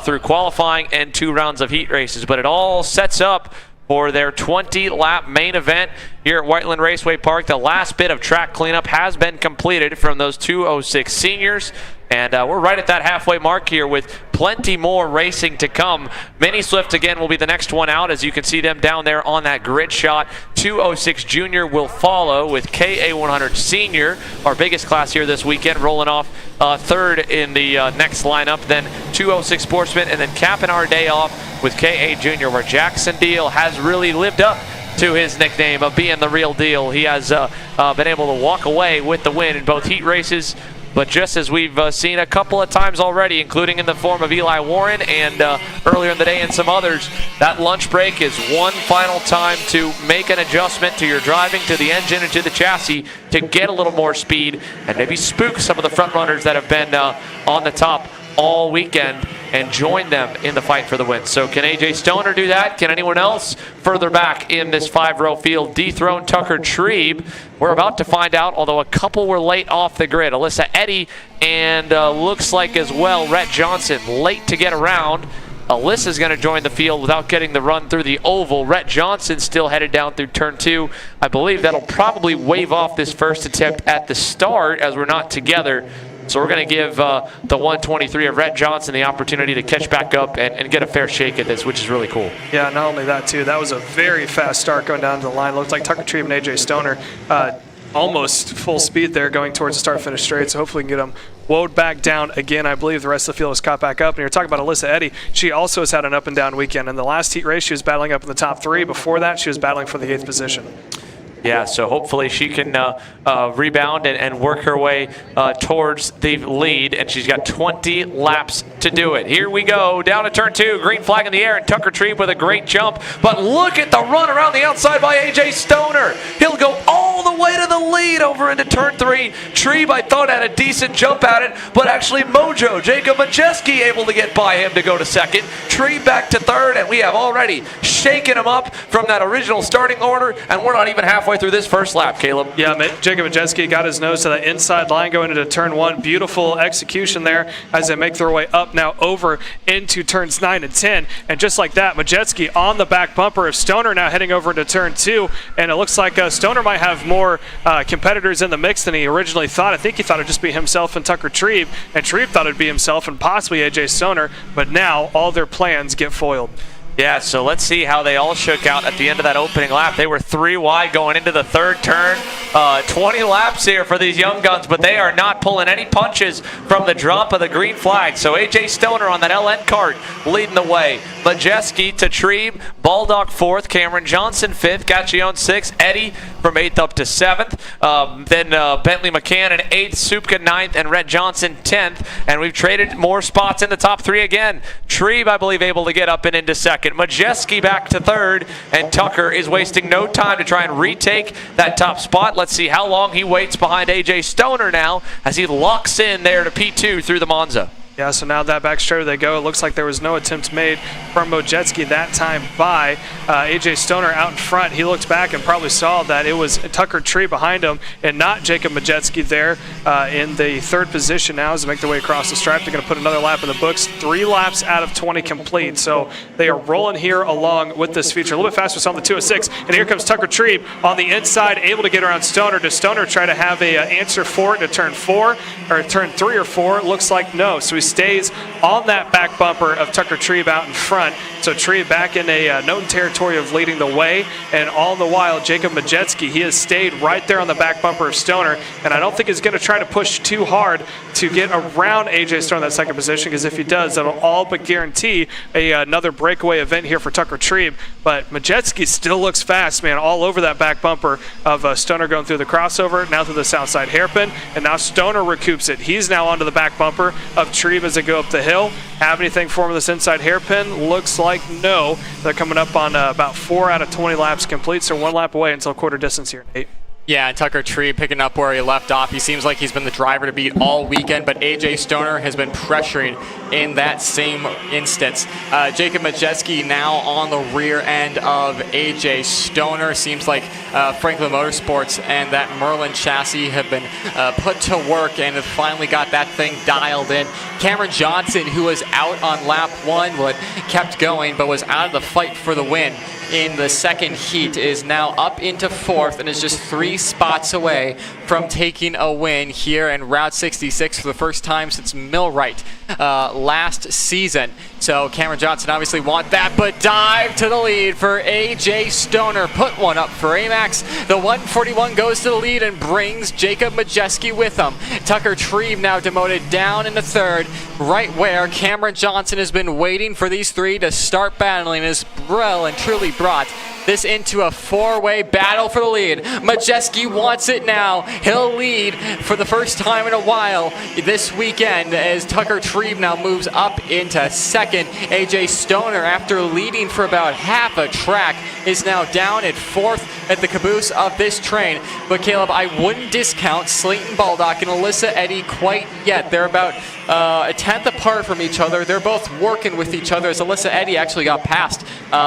through qualifying and 2 rounds of heat races. But it all sets up for their 20-lap main event here at Whiteland Raceway Park. The last bit of track cleanup has been completed from those 206 seniors. And we're right at that halfway mark here with plenty more racing to come. Mini Swift, again, will be the next one out, as you can see them down there on that grid shot. 206 Junior will follow with KA100 Senior, our biggest class here this weekend, rolling off 3rd in the next lineup. Then 206 Sportsman, and then capping our day off with KA Junior, where Jackson Deal has really lived up to his nickname of being the real deal. He has been able to walk away with the win in both heat races. But just as we've seen a couple of times already, including in the form of Eli Warren and earlier in the day and some others, that lunch break is one final time to make an adjustment to your driving, to the engine, and to the chassis to get a little more speed and maybe spook some of the front runners that have been on the top all weekend and join them in the fight for the win. So can AJ Stoner do that? Can anyone else further back in this 5-row field dethrone Tucker Trebe? We're about to find out, although a couple were late off the grid. Alyssa Eddy and looks like as well Rhett Johnson late to get around. Alyssa's going to join the field without getting the run through the oval. Rhett Johnson still headed down through turn 2. I believe that'll probably wave off this first attempt at the start, as we're not together. So we're going to give the 123 of Rhett Johnson the opportunity to catch back up and get a fair shake at this, which is really cool. Yeah, not only that, too. That was a very fast start going down to the line. Looked like Tucker Treve and A.J. Stoner almost full speed there going towards the start-finish straight, so hopefully we can get them woed back down again. I believe the rest of the field was caught back up. And you're talking about Alyssa Eddy. She also has had an up-and-down weekend. In the last heat race, she was battling up in the top 3. Before that, she was battling for the 8th position. Yeah, so hopefully she can rebound and work her way towards the lead, and she's got 20 laps to do it. Here we go, down to turn 2, green flag in the air, and Tucker Treve with a great jump. But look at the run around the outside by A.J. Stoner. He'll go all the way to the lead over into turn 3. Treve, I thought, had a decent jump at it, but actually Mojo, Jacob Majeski, able to get by him to go to second. Treve back to third, and we have already shaken him up from that original starting order, and we're not even halfway through this first lap, Caleb. Yeah, Jacob Majeski got his nose to the inside line going into turn 1. Beautiful execution there as they make their way up now over into turns 9 and 10. And just like that, Majeski on the back bumper of Stoner now heading over into turn 2. And it looks like Stoner might have more competitors in the mix than he originally thought. I think he thought it'd just be himself and Tucker Treve, and Treve thought it'd be himself and possibly A.J. Stoner. But now all their plans get foiled. Yeah, so let's see how they all shook out at the end of that opening lap. They were 3 wide going into the third turn. 20 laps here for these young guns, but they are not pulling any punches from the drop of the green flag. So A.J. Stoner on that LN cart leading the way. Majeski to Treve, Baldock 4th, Cameron Johnson 5th, Gaccione 6th, Eddy from 8th up to 7th. Then Bentley McCann in 8th, Supka 9th, and Rhett Johnson 10th. And we've traded more spots in the top 3 again. Treve, I believe, able to get up and into 2nd. Majeski back to 3rd, and Tucker is wasting no time to try and retake that top spot. Let's see how long he waits behind A.J. Stoner now as he locks in there to P2 through the Monza. Yeah, so now that back straight they go. It looks like there was no attempt made from Majeski that time by A.J. Stoner out in front. He looked back and probably saw that it was Tucker Treve behind him and not Jacob Majeski there in the 3rd position now as they make their way across the stripe. They're going to put another lap in the books. 3 laps out of 20 complete. So they are rolling here along with this feature. A little bit faster, so on the 206. And here comes Tucker Treve on the inside, able to get around Stoner. Does Stoner try to have a answer for it to turn 4 or turn 3 or 4? It looks like no. So he stays on that back bumper of Tucker Treve out in front. So Treve back in a known territory of leading the way, and all the while Jacob Majeski, he has stayed right there on the back bumper of Stoner, and I don't think he's going to try to push too hard to get around A.J. Stoner in that 2nd position, because if he does, that'll all but guarantee another breakaway event here for Tucker Treve. But Majeski still looks fast, man, all over that back bumper of Stoner going through the crossover, now through the south side hairpin, and now Stoner recoups it. He's now onto the back bumper of Treve as they go up the hill. Have anything for him in this inside hairpin? Looks like no. They're coming up on about 4 out of 20 laps complete, so 1 lap away until quarter distance here, Nate. Yeah, and Tucker Treve picking up where he left off. He seems like he's been the driver to beat all weekend, but A.J. Stoner has been pressuring in that same instance. Jacob Majeski now on the rear end of A.J. Stoner. Seems like Franklin Motorsports and that Merlin chassis have been put to work and have finally got that thing dialed in. Cameron Johnson, who was out on lap 1, but kept going, but was out of the fight for the win in the 2nd heat, is now up into 4th and is just 3 spots away from taking a win here in Route 66 for the first time since Millwright last season. So Cameron Johnson obviously want that, but dive to the lead for A.J. Stoner. Put one up for Amax. The 141 goes to the lead and brings Jacob Majeski with him. Tucker Treve now demoted down into 3rd, right where Cameron Johnson has been waiting for these 3 to start battling, as well and truly brought this into a 4-way battle for the lead. Majeski wants it now. He'll lead for the first time in a while this weekend as Tucker Treve now moves up into 2nd. A.J. Stoner, after leading for about half a track, is now down at 4th at the caboose of this train. But Caleb, I wouldn't discount Slayton Baldock and Alyssa Eddy quite yet. They're about a 10th apart from each other. They're both working with each other as Alyssa Eddy actually got past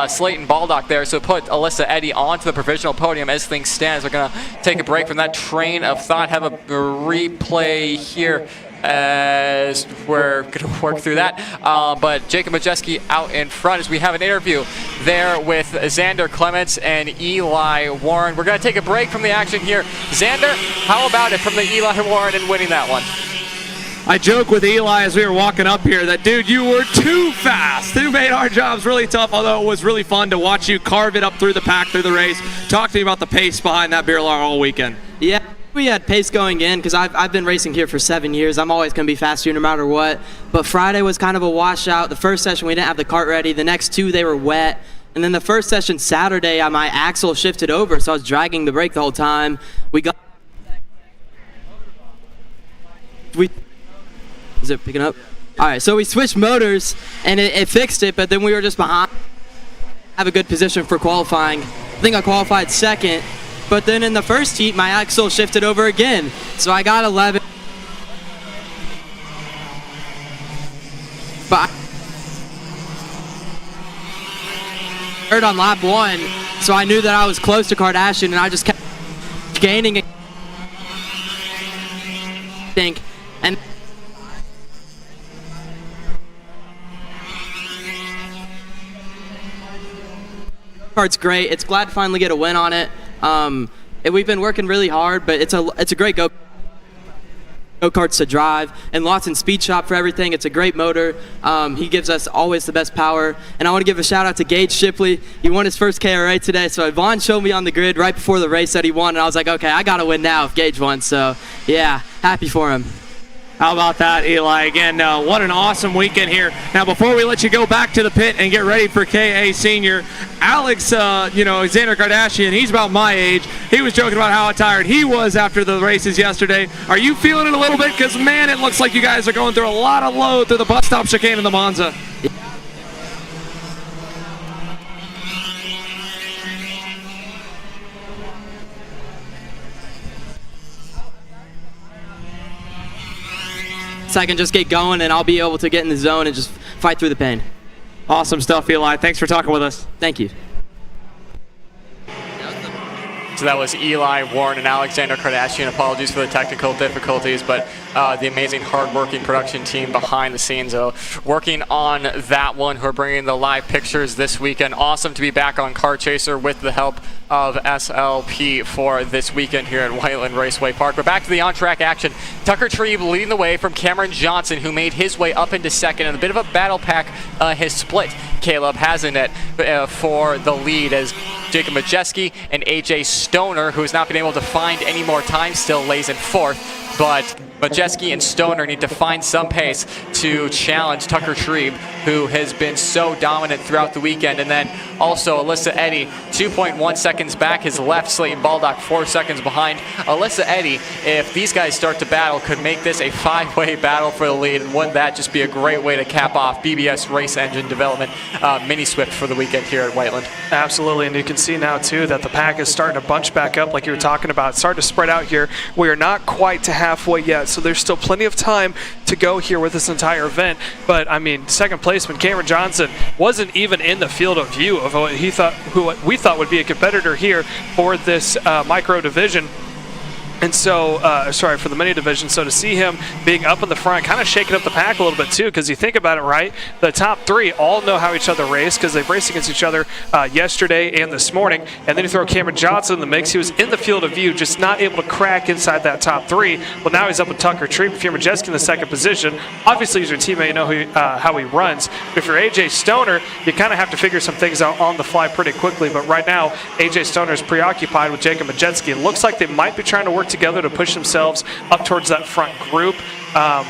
Slayton Baldock there, so put Alyssa Eddy onto the provisional podium as things stand. We're going to take a break from that train of thought, have a replay here as we're going to work through that. But Jacob Majeski out in front as we have an interview there with Xander Clements and Eli Warren. We're going to take a break from the action here. Xander, how about it from the Eli Warren and winning that one? I joke with Eli as we were walking up here that, dude, you were too fast. It made our jobs really tough, although it was really fun to watch you carve it up through the pack, through the race. Talk to me about the pace behind that beer lager all weekend. Yeah, we had pace going in because I've been racing here for 7 years. I'm always going to be faster no matter what. But Friday was kind of a washout. The first session, we didn't have the cart ready. The next two, they were wet. And then the first session Saturday, my axle shifted over, so I was dragging the brake the whole time. Is it picking up? All right, so we switched motors, and it fixed it, but then we were just behind. Have a good position for qualifying. I think I qualified second, but then in the first heat, my axle shifted over again, so I got 11. But I heard on lap 1, so I knew that I was close to Kardashian, and I just kept gaining. And kart's great. It's glad to finally get a win on it. We've been working really hard, but it's a great go-karts to drive, and Lawson Speed Shop for everything. It's a great motor. He gives us always the best power. And I want to give a shout out to Gage Shipley. He won his first KRA today, so Vaughn showed me on the grid right before the race that he won, and I was like, okay, I got to win now if Gage won. So yeah, happy for him. How about that, Eli? Again, what an awesome weekend here. Now, before we let you go back to the pit and get ready for KA Senior, Alex, Xander Kardashian, he's about my age. He was joking about how tired he was after the races yesterday. Are you feeling it a little bit? Because, man, it looks like you guys are going through a lot of load through the bus stop chicane in the Monza. So I can just get going, and I'll be able to get in the zone and just fight through the pain. Awesome stuff, Eli. Thanks for talking with us. Thank you. So that was Eli, Warren, and Alexander Kardashian. Apologies for the technical difficulties, but the amazing hard-working production team behind the scenes working on that one, who are bringing the live pictures this weekend. Awesome to be back on Kart Chaser with the help of SLP for this weekend here at Whiteland Raceway Park. But back to the on-track action. Tucker Trebe leading the way from Cameron Johnson, who made his way up into second, and a bit of a battle pack has split Caleb Hazenet for the lead, as Jacob Majeski and AJ Stoner, who has not been able to find any more time, still lays in fourth. But Majeski and Stoner need to find some pace to challenge Tucker Trebe, who has been so dominant throughout the weekend. And then also Alyssa Eddy, 2.1 seconds back. His left, Slayton Baldock, 4 seconds behind. Alyssa Eddy, if these guys start to battle, could make this a 5-way battle for the lead. And wouldn't that just be a great way to cap off BBS Race Engine Development Mini Swift for the weekend here at Whiteland? Absolutely, and you can see now too that the pack is starting to bunch back up like you were talking about. It's starting to spread out here. We are not quite to halfway yet, so there's still plenty of time to go here with this entire event. But I mean, second placeman Cameron Johnson wasn't even in the field of view of what we thought would be a competitor here for this micro division. And so, for the mini division. So to see him being up in the front, kind of shaking up the pack a little bit too, because you think about it, right? The top three all know how each other race because they've raced against each other yesterday and this morning. And then you throw Cameron Johnson in the mix. He was in the field of view, just not able to crack inside that top three. Well, now he's up with Tucker Trebe. If you're Majeski in the second position, obviously he's your teammate, you know how he runs. But if you're AJ Stoner, you kind of have to figure some things out on the fly pretty quickly. But right now, AJ Stoner is preoccupied with Jacob Majeski. It looks like they might be trying to work together to push themselves up towards that front group.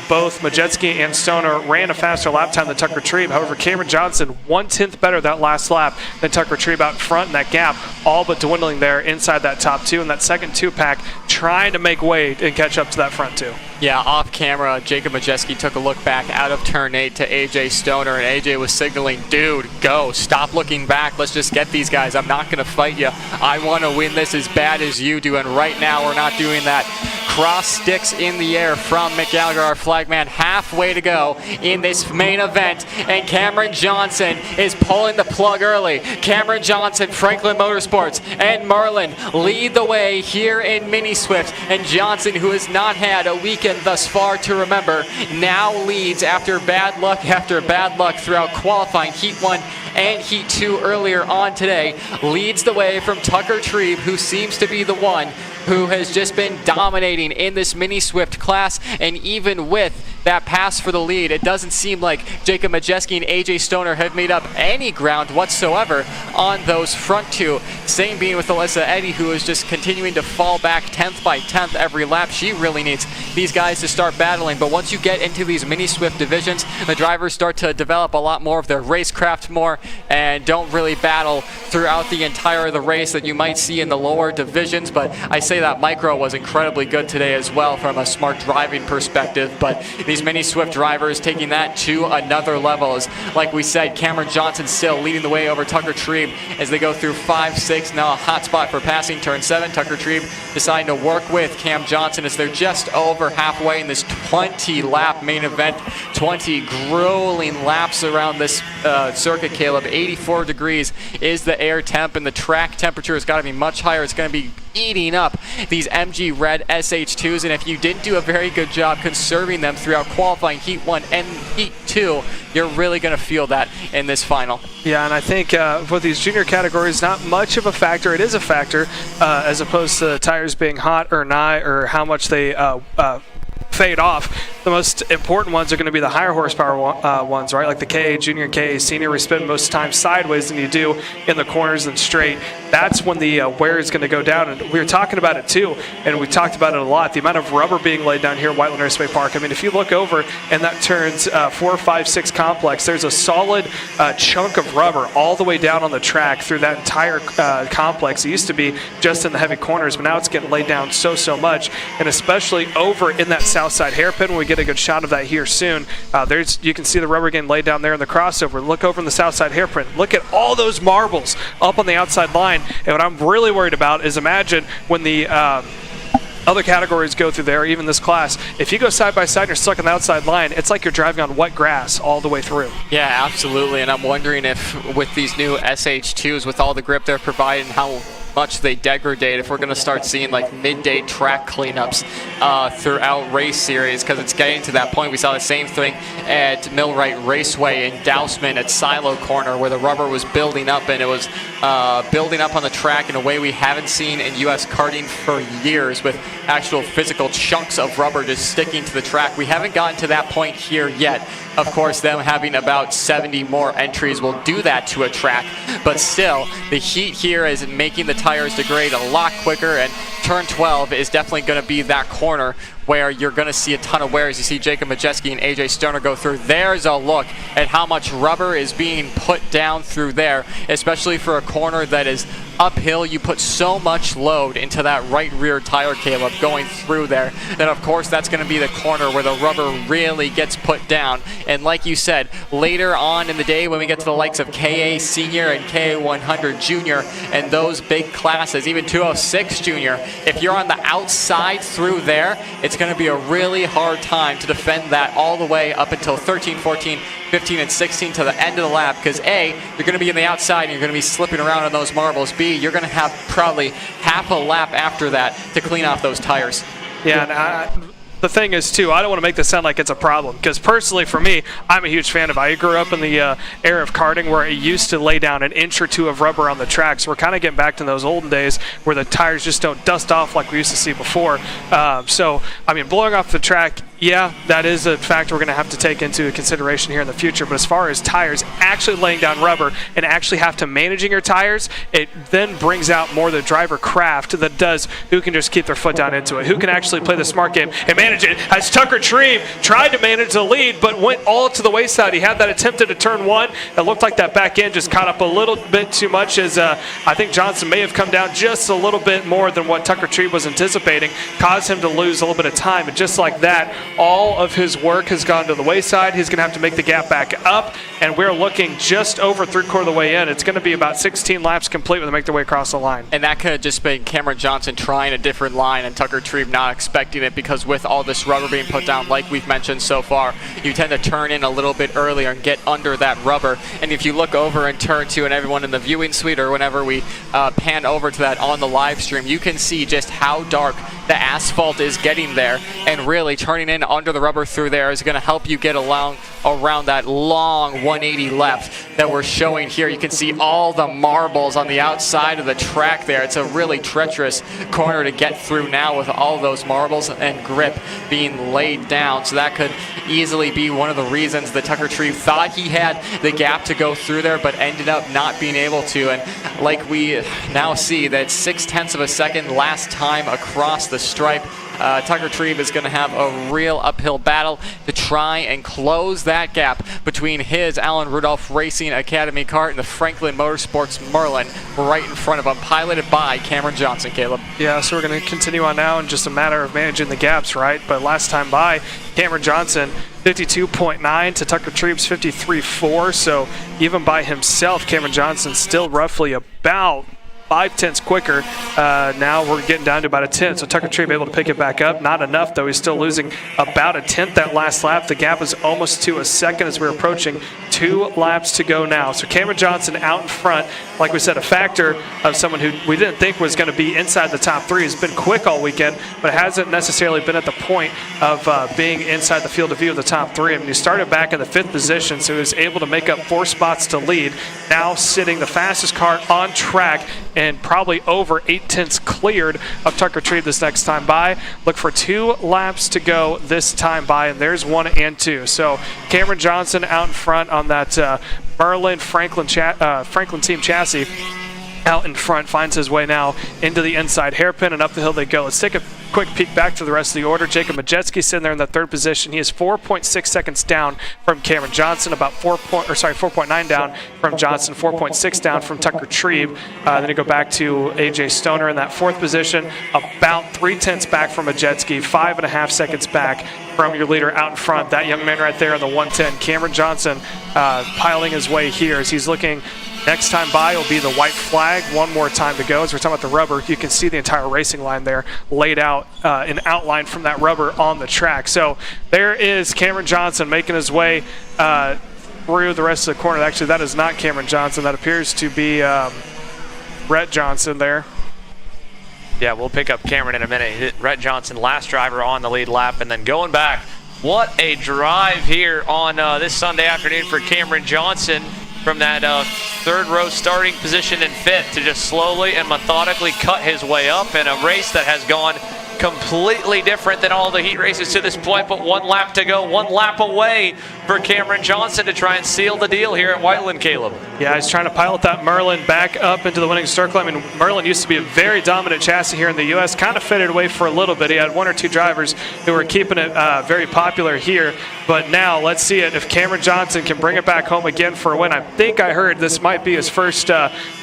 Both Majeski and Stoner ran a faster lap time than Tucker Trebe. However, Cameron Johnson 1/10 better that last lap than Tucker Trebe out front, and that gap all but dwindling there inside that top two, and that second two-pack trying to make way and catch up to that front two. Yeah, off camera, Jacob Majeski took a look back out of turn 8 to AJ Stoner, and AJ was signaling, dude, go, stop looking back, let's just get these guys, I'm not going to fight you, I want to win this as bad as you do, and right now we're not doing that. Cross sticks in the air from Mick Gallagher, our flagman, halfway to go in this main event, and Cameron Johnson is pulling the plug early. Cameron Johnson, Franklin Motorsports, and Merlin lead the way here in Mini Swift, and Johnson, who has not had a weekend thus far to remember, now leads after bad luck throughout qualifying Heat 1 and Heat 2 earlier on today, leads the way from Tucker Trebe, who seems to be the one who has just been dominating in this Mini Swift class, and even with that pass for the lead. It doesn't seem like Jacob Majeski and AJ Stoner have made up any ground whatsoever on those front two. Same being with Alyssa Eddy, who is just continuing to fall back 10th by 10th every lap. She really needs these guys to start battling. But once you get into these mini Swift divisions, the drivers start to develop a lot more of their racecraft more and don't really battle throughout the entire of the race that you might see in the lower divisions. But I say that Micro was incredibly good today as well from a smart driving perspective. But these mini Swift drivers taking that to another level is, like we said, Cameron Johnson still leading the way over Tucker Trebe as they go through 5, 6, now a hot spot for passing turn 7. Tucker Trebe deciding to work with Cam Johnson as they're just over halfway in this 20-lap main event. 20 grueling laps around this circuit, Caleb. 84 degrees is the air temp, and the track temperature has got to be much higher. It's going to be eating up these MG Red SH2s, and if you didn't do a very good job conserving them throughout qualifying Heat 1 and Heat 2, you're really going to feel that in this final. Yeah, and I think for these junior categories, not much of a factor. It is a factor as opposed to tires being hot or not, or how much they fade off. The most important ones are going to be the higher horsepower ones, right? Like the KA Junior and KA Senior, we spend most time sideways than you do in the corners and straight. That's when the wear is going to go down. And we were talking about it too, and we talked about it a lot. The amount of rubber being laid down here at Whiteland Raceway Park. I mean, if you look over and that turns 4, 5, 6 complex, there's a solid chunk of rubber all the way down on the track through that entire complex. It used to be just in the heavy corners, but now it's getting laid down so much, and especially over in that south side hairpin. When we get a good shot of that here soon, you can see the rubber getting laid down there in the crossover. Look over in the south side hairpin. Look at all those marbles up on the outside line. And what I'm really worried about is, imagine when the other categories go through there, even this class, if you go side by side and you're stuck on the outside line, it's like you're driving on wet grass all the way through. Yeah, absolutely. And I'm wondering if with these new SH2s, with all the grip they're providing, how much they degrade, if we're going to start seeing like midday track cleanups throughout race series, because it's getting to that point. We saw the same thing at Millwright Raceway in Dousman at Silo Corner, where the rubber was building up, and it was building up on the track in a way we haven't seen in U.S. karting for years, with actual physical chunks of rubber just sticking to the track. We haven't gotten to that point here yet. Of course, them having about 70 more entries will do that to a track, but still, the heat here is making the tires degrade a lot quicker, and turn 12 is definitely going to be that corner where you're going to see a ton of wear as you see Jacob Majeski and AJ Stoner go through. There's a look at how much rubber is being put down through there, especially for a corner that is uphill. You put so much load into that right rear tire, Caleb, going through there, then of course that's going to be the corner where the rubber really gets put down. And like you said, later on in the day when we get to the likes of KA Senior and KA 100 Junior and those big classes, even 206 Junior, if you're on the outside through there, it's going to be a really hard time to defend that all the way up until 13, 14, 15, and 16 to the end of the lap, because A, you're going to be in the outside and you're going to be slipping around on those marbles. B, you're going to have probably half a lap after that to clean off those tires. Yeah, and the thing is, too, I don't want to make this sound like it's a problem, because personally for me, I'm a huge fan of it. I grew up in the era of karting where it used to lay down an inch or two of rubber on the track, so we're kind of getting back to those olden days where the tires just don't dust off like we used to see before. So, I mean, blowing off the track, yeah, that is a factor we're going to have to take into consideration here in the future. But as far as tires actually laying down rubber and actually have to managing your tires, it then brings out more the driver craft that does who can just keep their foot down into it, who can actually play the smart game and manage it. As Tucker Trebe tried to manage the lead but went all to the wayside. He had that attempted at turn 1. It looked like that back end just caught up a little bit too much, as I think Johnson may have come down just a little bit more than what Tucker Trebe was anticipating, caused him to lose a little bit of time. And just like that, all of his work has gone to the wayside. He's going to have to make the gap back up, and we're looking just over 3/4 of the way in. It's going to be about 16 laps complete when they make their way across the line. And that could have just been Cameron Johnson trying a different line and Tucker Trebe not expecting it, because with all this rubber being put down, like we've mentioned so far, you tend to turn in a little bit earlier and get under that rubber. And if you look over in turn 2, and everyone in the viewing suite, or whenever we pan over to that on the live stream, you can see just how dark the asphalt is getting there, and really turning in under the rubber through there is going to help you get along around that long 180 left that we're showing here. You can see all the marbles on the outside of the track there. It's a really treacherous corner to get through now with all those marbles and grip being laid down. So that could easily be one of the reasons that Tucker Tree thought he had the gap to go through there, but ended up not being able to. And like we now see, that 0.6 of a second last time across the stripe. Tucker Trebe is going to have a real uphill battle to try and close that gap between his Allen Rudolph Racing Academy kart and the Franklin Motorsports Merlin right in front of him, piloted by Cameron Johnson. Caleb. Yeah, so we're going to continue on now in just a matter of managing the gaps, right? But last time by, Cameron Johnson 52.9 to Tucker Trebe's 53.4. So even by himself, Cameron Johnson still roughly about 0.5 quicker. Now we're getting down to about a 10. So Tucker Trebe able to pick it back up. Not enough, though. He's still losing about a 10th that last lap. The gap is almost to a second as we're approaching 2 laps to go now. So Cameron Johnson out in front. Like we said, a factor of someone who we didn't think was going to be inside the top 3. He's been quick all weekend, but hasn't necessarily been at the point of being inside the field of view of the top 3. I mean, he started back in the 5th position, so he was able to make up 4 spots to lead. Now sitting the fastest car on track and probably over 0.8 cleared of Tucker Trebe this next time by. Look for 2 laps to go this time by, and there's 1 and 2. So Cameron Johnson out in front on that Merlin Franklin team chassis. Out in front, finds his way now into the inside hairpin, and up the hill they go. Let's take a quick peek back to the rest of the order. Jacob Majewski sitting there in the 3rd position. He is 4.6 seconds down from Cameron Johnson, about 4.9 down from Johnson, 4.6 down from Tucker Trebe. Then you go back to AJ Stoner in that 4th position, about 0.3 back from Majewski, 5.5 seconds back from your leader out in front. That young man right there in the 110, Cameron Johnson, piling his way here as he's looking. Next time by will be the white flag. 1 more time to go. As we're talking about the rubber, you can see the entire racing line there laid out in outline from that rubber on the track. So there is Cameron Johnson making his way through the rest of the corner. Actually, that is not Cameron Johnson. That appears to be Rhett Johnson there. Yeah, we'll pick up Cameron in a minute. Rhett Johnson, last driver on the lead lap, and then going back. What a drive here on this Sunday afternoon for Cameron Johnson. From that 3rd row starting position in 5th to just slowly and methodically cut his way up in a race that has gone completely different than all the heat races to this point, but 1 lap to go, 1 lap away for Cameron Johnson to try and seal the deal here at Whiteland, Caleb. Yeah, he's trying to pilot that Merlin back up into the winning circle. I mean, Merlin used to be a very dominant chassis here in the U.S., kind of faded away for a little bit. He had 1 or 2 drivers who were keeping it very popular here, but now let's see it if Cameron Johnson can bring it back home again for a win. I think I heard this might be his first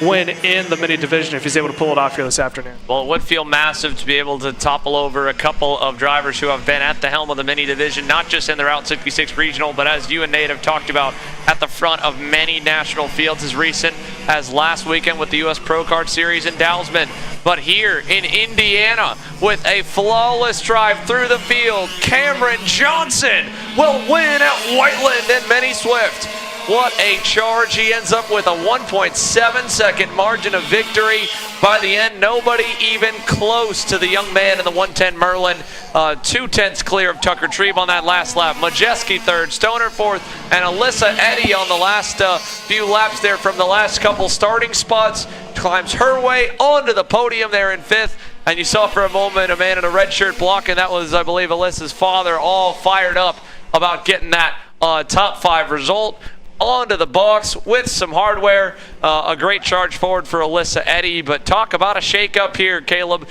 win in the mini division if he's able to pull it off here this afternoon. Well, it would feel massive to be able to topple over a couple of drivers who have been at the helm of the mini division, not just in the Route 66 regional, but as you and Nate have talked about, at the front of many national fields as recent as last weekend with the U.S. Pro Kart Series in Dowsman. But here in Indiana, with a flawless drive through the field, Cameron Johnson will win at Whiteland and Mini Swift. What a charge. He ends up with a 1.7 second margin of victory. By the end, nobody even close to the young man in the 110 Merlin. 2/10 clear of Tucker Trebe on that last lap. Majewski 3rd, Stoner 4th, and Alyssa Eddy on the last few laps there from the last couple starting spots. Climbs her way onto the podium there in 5th. And you saw for a moment a man in a red shirt blocking. That was, I believe, Alyssa's father, all fired up about getting that top 5 result. Onto the box with some hardware. A great charge forward for Alyssa Eddy, but talk about a shake-up here, Caleb.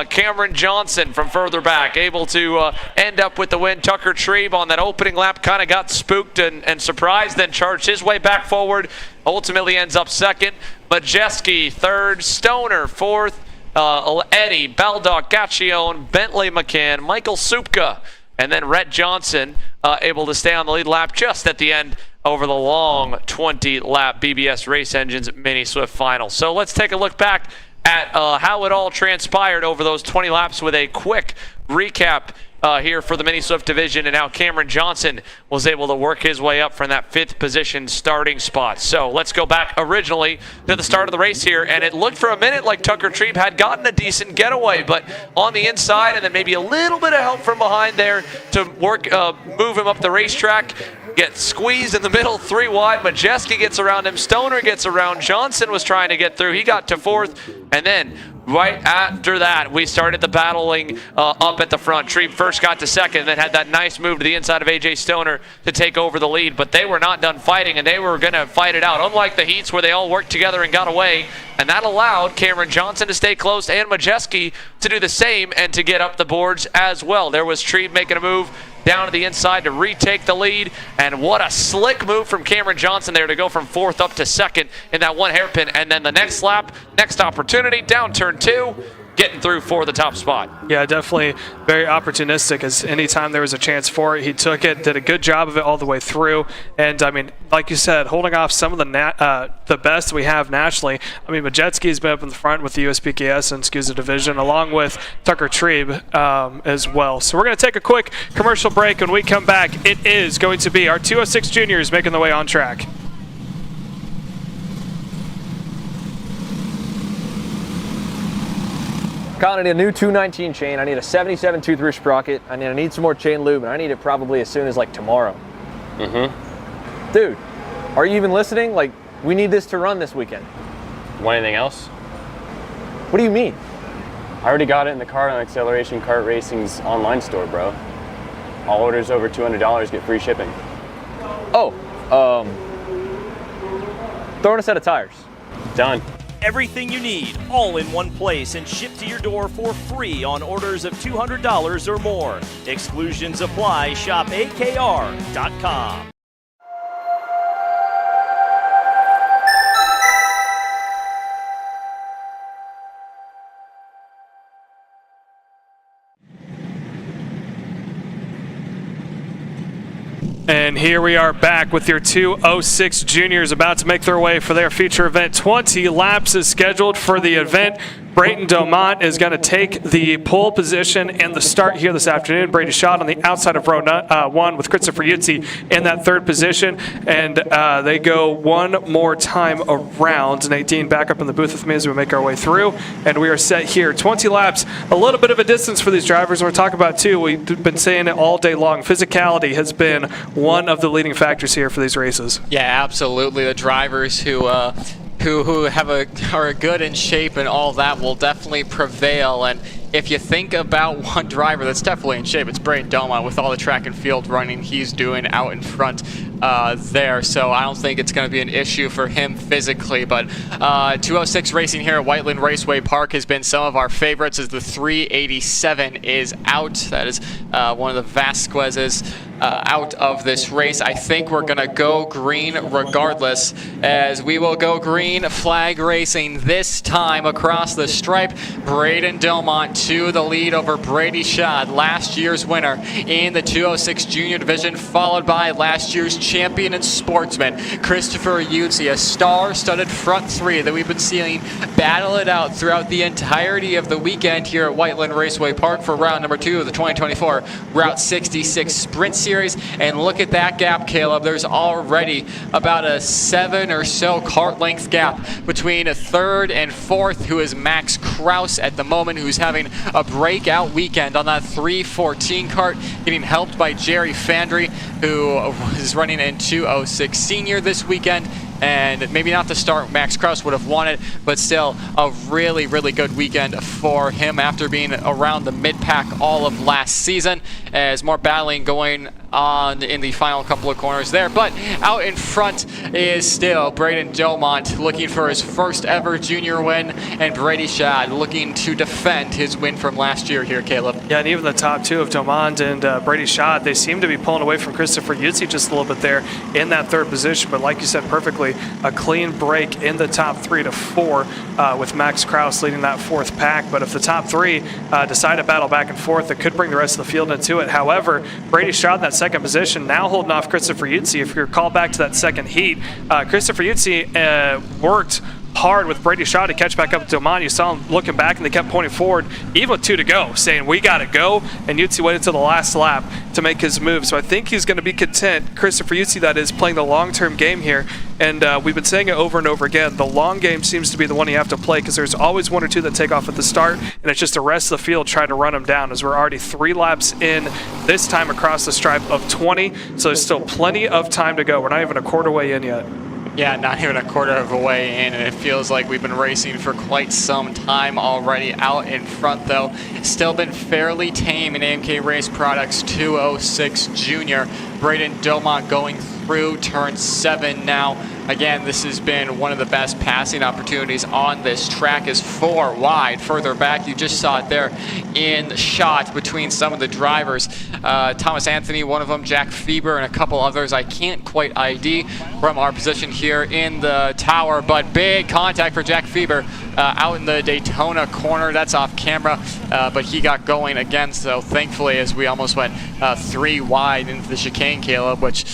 Cameron Johnson from further back, able to end up with the win. Tucker Trebe on that opening lap kind of got spooked and surprised, then charged his way back forward. Ultimately ends up 2nd. Majewski 3rd, Stoner 4th, Eddy, Baldock, Gaccione, Bentley McCann, Michael Supka, and then Rhett Johnson able to stay on the lead lap just at the end over the long 20-lap BBS Race Engines Mini Swift Final. So let's take a look back at how it all transpired over those 20 laps with a quick recap here for the Mini Swift division, and now Cameron Johnson was able to work his way up from that 5th position starting spot. So let's go back originally to the start of the race here, and it looked for a minute like Tucker Trebe had gotten a decent getaway, but on the inside, and then maybe a little bit of help from behind there to work, move him up the racetrack. Gets squeezed in the middle, 3 wide. Majeski gets around him. Stoner gets around. Johnson was trying to get through. He got to 4th, and then right after that, we started the battling up at the front. Trebe first got to 2nd, and then had that nice move to the inside of A.J. Stoner to take over the lead. But they were not done fighting, and they were going to fight it out, unlike the heats where they all worked together and got away. And that allowed Cameron Johnson to stay close and Majeski to do the same and to get up the boards as well. There was Trebe making a move down to the inside to retake the lead, and what a slick move from Cameron Johnson there to go from 4th up to 2nd in that 1 hairpin. And then the next lap, next opportunity, down turn 2, getting through for the top spot. Yeah, definitely very opportunistic, as anytime there was a chance for it, he took it, did a good job of it all the way through. And I mean, like you said, holding off some of the best we have nationally. I mean, Majetski's been up in the front with the USPKS and SCUSA division, along with Tucker Trebe as well. So we're going to take a quick commercial break. When we come back, it is going to be our 206 juniors making their way on track. Colin, I need a new 219 chain. I need a 77 2-through sprocket. I need some more chain lube, and I need it probably as soon as like tomorrow. Dude, are you even listening? Like, we need this to run this weekend. Want anything else? What do you mean? I already got it in the Kart on Acceleration Kart Racing's online store, bro. All orders over $200 get free shipping. Oh, throw in a set of tires. Done. Everything you need, all in one place, and shipped to your door for free on orders of $200 or more. Exclusions apply. Shop AKR.com. And here we are back with your 206 juniors about to make their way for their feature event. 20 laps is scheduled for the event. Brayton Domont is going to take the pole position and the start here this afternoon. Brady Schott on the outside of row 1 with Christopher Yutzi in that 3rd position. And they go one more time around. Nadine back up in the booth with me as we make our way through. And we are set here. 20 laps, a little bit of a distance for these drivers. And we're talking about, too, we've been saying it all day long. Physicality has been one of the leading factors here for these races. Yeah, absolutely. The drivers who are good in shape and all that will definitely prevail. And if you think about one driver that's definitely in shape, it's Brayton Domont with all the track and field running he's doing out in front there. So I don't think it's going to be an issue for him physically. But 206 racing here at Whiteland Raceway Park has been some of our favorites as the 387 is out. That is one of the Vasquez's out of this race. I think we're going to go green regardless, as we will go green flag racing this time across the stripe. Brayton Domont to the lead over Brady Schott, last year's winner in the 206 junior division, followed by last year's champion and sportsman Christopher Yutzi, a star-studded front 3 that we've been seeing battle it out throughout the entirety of the weekend here at Whiteland Raceway Park for round number 2 of the 2024 Route 66 Sprint Series. And look at that gap, Caleb. There's already about a 7 or so kart length gap between a 3rd and 4th, who is Max Kraus at the moment, who's having a breakout weekend on that 314 kart, getting helped by Jerry Fandry, who is running in 206 senior this weekend. And maybe not the start Max Kraus would have wanted, but still a really, really good weekend for him after being around the mid-pack all of last season, as more battling going on in the final couple of corners there. But out in front is still Brayton Domont looking for his first ever junior win, and Brady Schott looking to defend his win from last year here, Caleb. Yeah, and even the top 2 of Domont and Brady Schott, they seem to be pulling away from Christopher Yutzi just a little bit there in that 3rd position. But like you said perfectly, a clean break in the top 3 to 4 with Max Kraus leading that 4th pack. But if the top 3 decide to battle back and forth, it could bring the rest of the field into it. However, Brady Schott in that 2nd position, now holding off Christopher Yutzi. If you recall back to that 2nd heat, Christopher Yutzi worked hard with Brady Shaw to catch back up with Domon. You saw him looking back, and they kept pointing forward, even with 2 to go, saying, we got to go. And Yutzi waited until the last lap to make his move. So I think he's going to be content, Christopher Yutzi that is, playing the long-term game here. And we've been saying it over and over again. The long game seems to be the one you have to play because there's always 1 or 2 that take off at the start, and it's just the rest of the field trying to run them down, as we're already 3 laps in this time across the stripe of 20. So there's still plenty of time to go. We're not even a quarter way in yet. Yeah, not even a quarter of a way in, and it feels like we've been racing for quite some time already. Out in front, though, still been fairly tame in AMK Race Products 206 Junior. Braden Domont going through turn 7 now. Again, this has been one of the best passing opportunities on this track. Is 4 wide further back. You just saw it there in the shot between some of the drivers. Thomas Anthony, one of them, Jack Fieber, and a couple others I can't quite ID from our position here in the tower, but big contact for Jack Fieber out in the Daytona corner. That's off camera, but he got going again, so thankfully, as we almost went 3 wide into the chicane, Caleb, which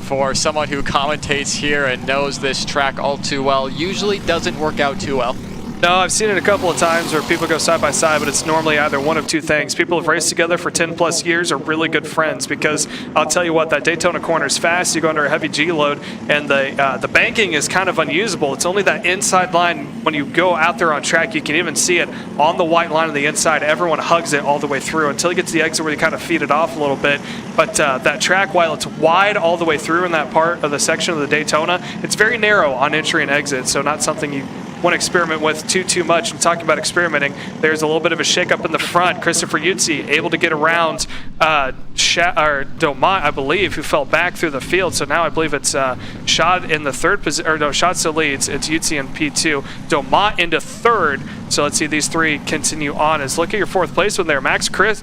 for someone who commentates here and knows this track all too well, usually doesn't work out too well. No, I've seen it a couple of times where people go side by side, but it's normally either one of 2 things. People have raced together for 10 plus years are really good friends, because I'll tell you what, that Daytona corner is fast. You go under a heavy G load, and the banking is kind of unusable. It's only that inside line. When you go out there on track, you can even see it on the white line on the inside. Everyone hugs it all the way through until you get to the exit where you kind of feed it off a little bit. But that track, while it's wide all the way through in that part of the section of the Daytona, it's very narrow on entry and exit, so not something you want to experiment with too much. And talking about experimenting, there's a little bit of a shake-up in the front. Christopher Yutzi able to get around Domont, I believe, who fell back through the field. So now I believe it's Shad in the 3rd position, or no, Shad still leads. It's Yutzi in P2, Domont into 3rd. So let's see these 3 continue on. As look at your 4th place one there, Max Kraus,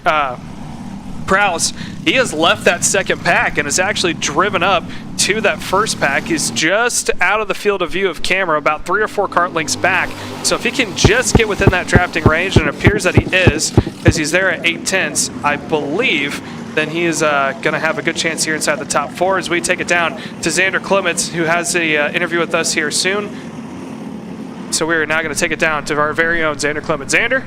he has left that 2nd pack and has actually driven up to that 1st pack. He's just out of the field of view of camera, about 3 or 4 kart lengths back. So if he can just get within that drafting range, and it appears that he is, as he's there at 8/10, I believe, then he is going to have a good chance here inside the top 4 as we take it down to Xander Clements, who has an interview with us here soon. So we are now going to take it down to our very own Xander Clements. Xander?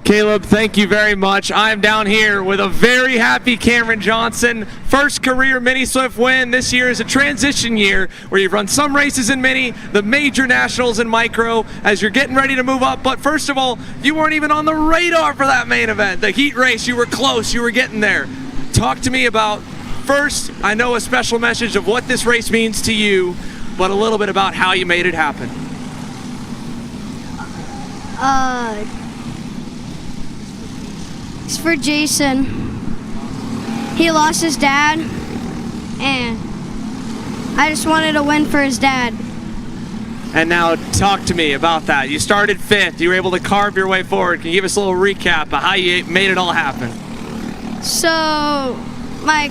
Caleb, thank you very much. I'm down here with a very happy Cameron Johnson. First career Mini Swift win. This year is a transition year where you've run some races in Mini, the major nationals in Micro, as you're getting ready to move up. But first of all, you weren't even on the radar for that main event. The heat race, you were close, you were getting there. Talk to me about, first, I know a special message of what this race means to you, but a little bit about how you made it happen. It's for Jason. He lost his dad, and I just wanted to win for his dad. And now talk to me about that. You started 5th. You were able to carve your way forward. Can you give us a little recap of how you made it all happen? So my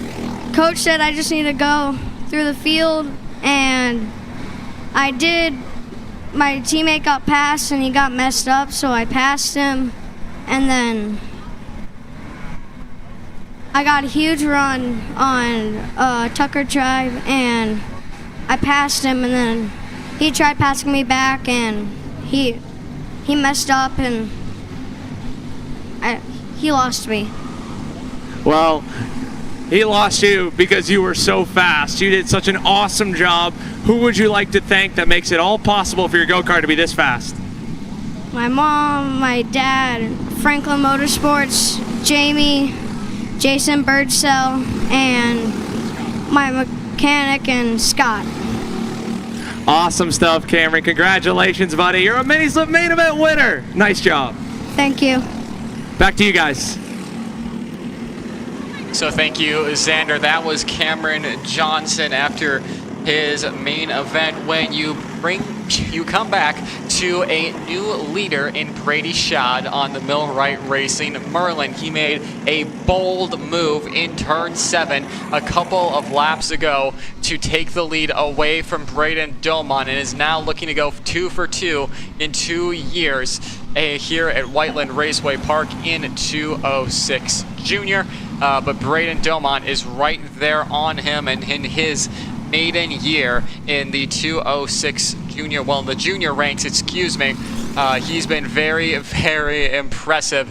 coach said I just need to go through the field, and I did. My teammate got passed, and he got messed up, so I passed him, and then I got a huge run on Tucker Drive, and I passed him, and then he tried passing me back, and he messed up, and he lost me. Well, he lost you because you were so fast. You did such an awesome job. Who would you like to thank that makes it all possible for your go-kart to be this fast? My mom, my dad, Franklin Motorsports, Jamie, Jason Birdsell, and my mechanic, and Scott. Awesome stuff, Cameron. Congratulations, buddy. You're a Mini Slip main event winner. Nice job. Thank you. Back to you guys. So thank you, Xander. That was Cameron Johnson after his main event win. You come back to a new leader in Brady Schad on the Millwright Racing Merlin. He made a bold move in turn 7 a couple of laps ago to take the lead away from Braden Domon, and is now looking to go 2 for 2 in 2 years here at Whiteland Raceway Park in 206 Junior. But Braden Domon is right there on him, and in his maiden year in the 206 the junior ranks, excuse me. He's been very, very impressive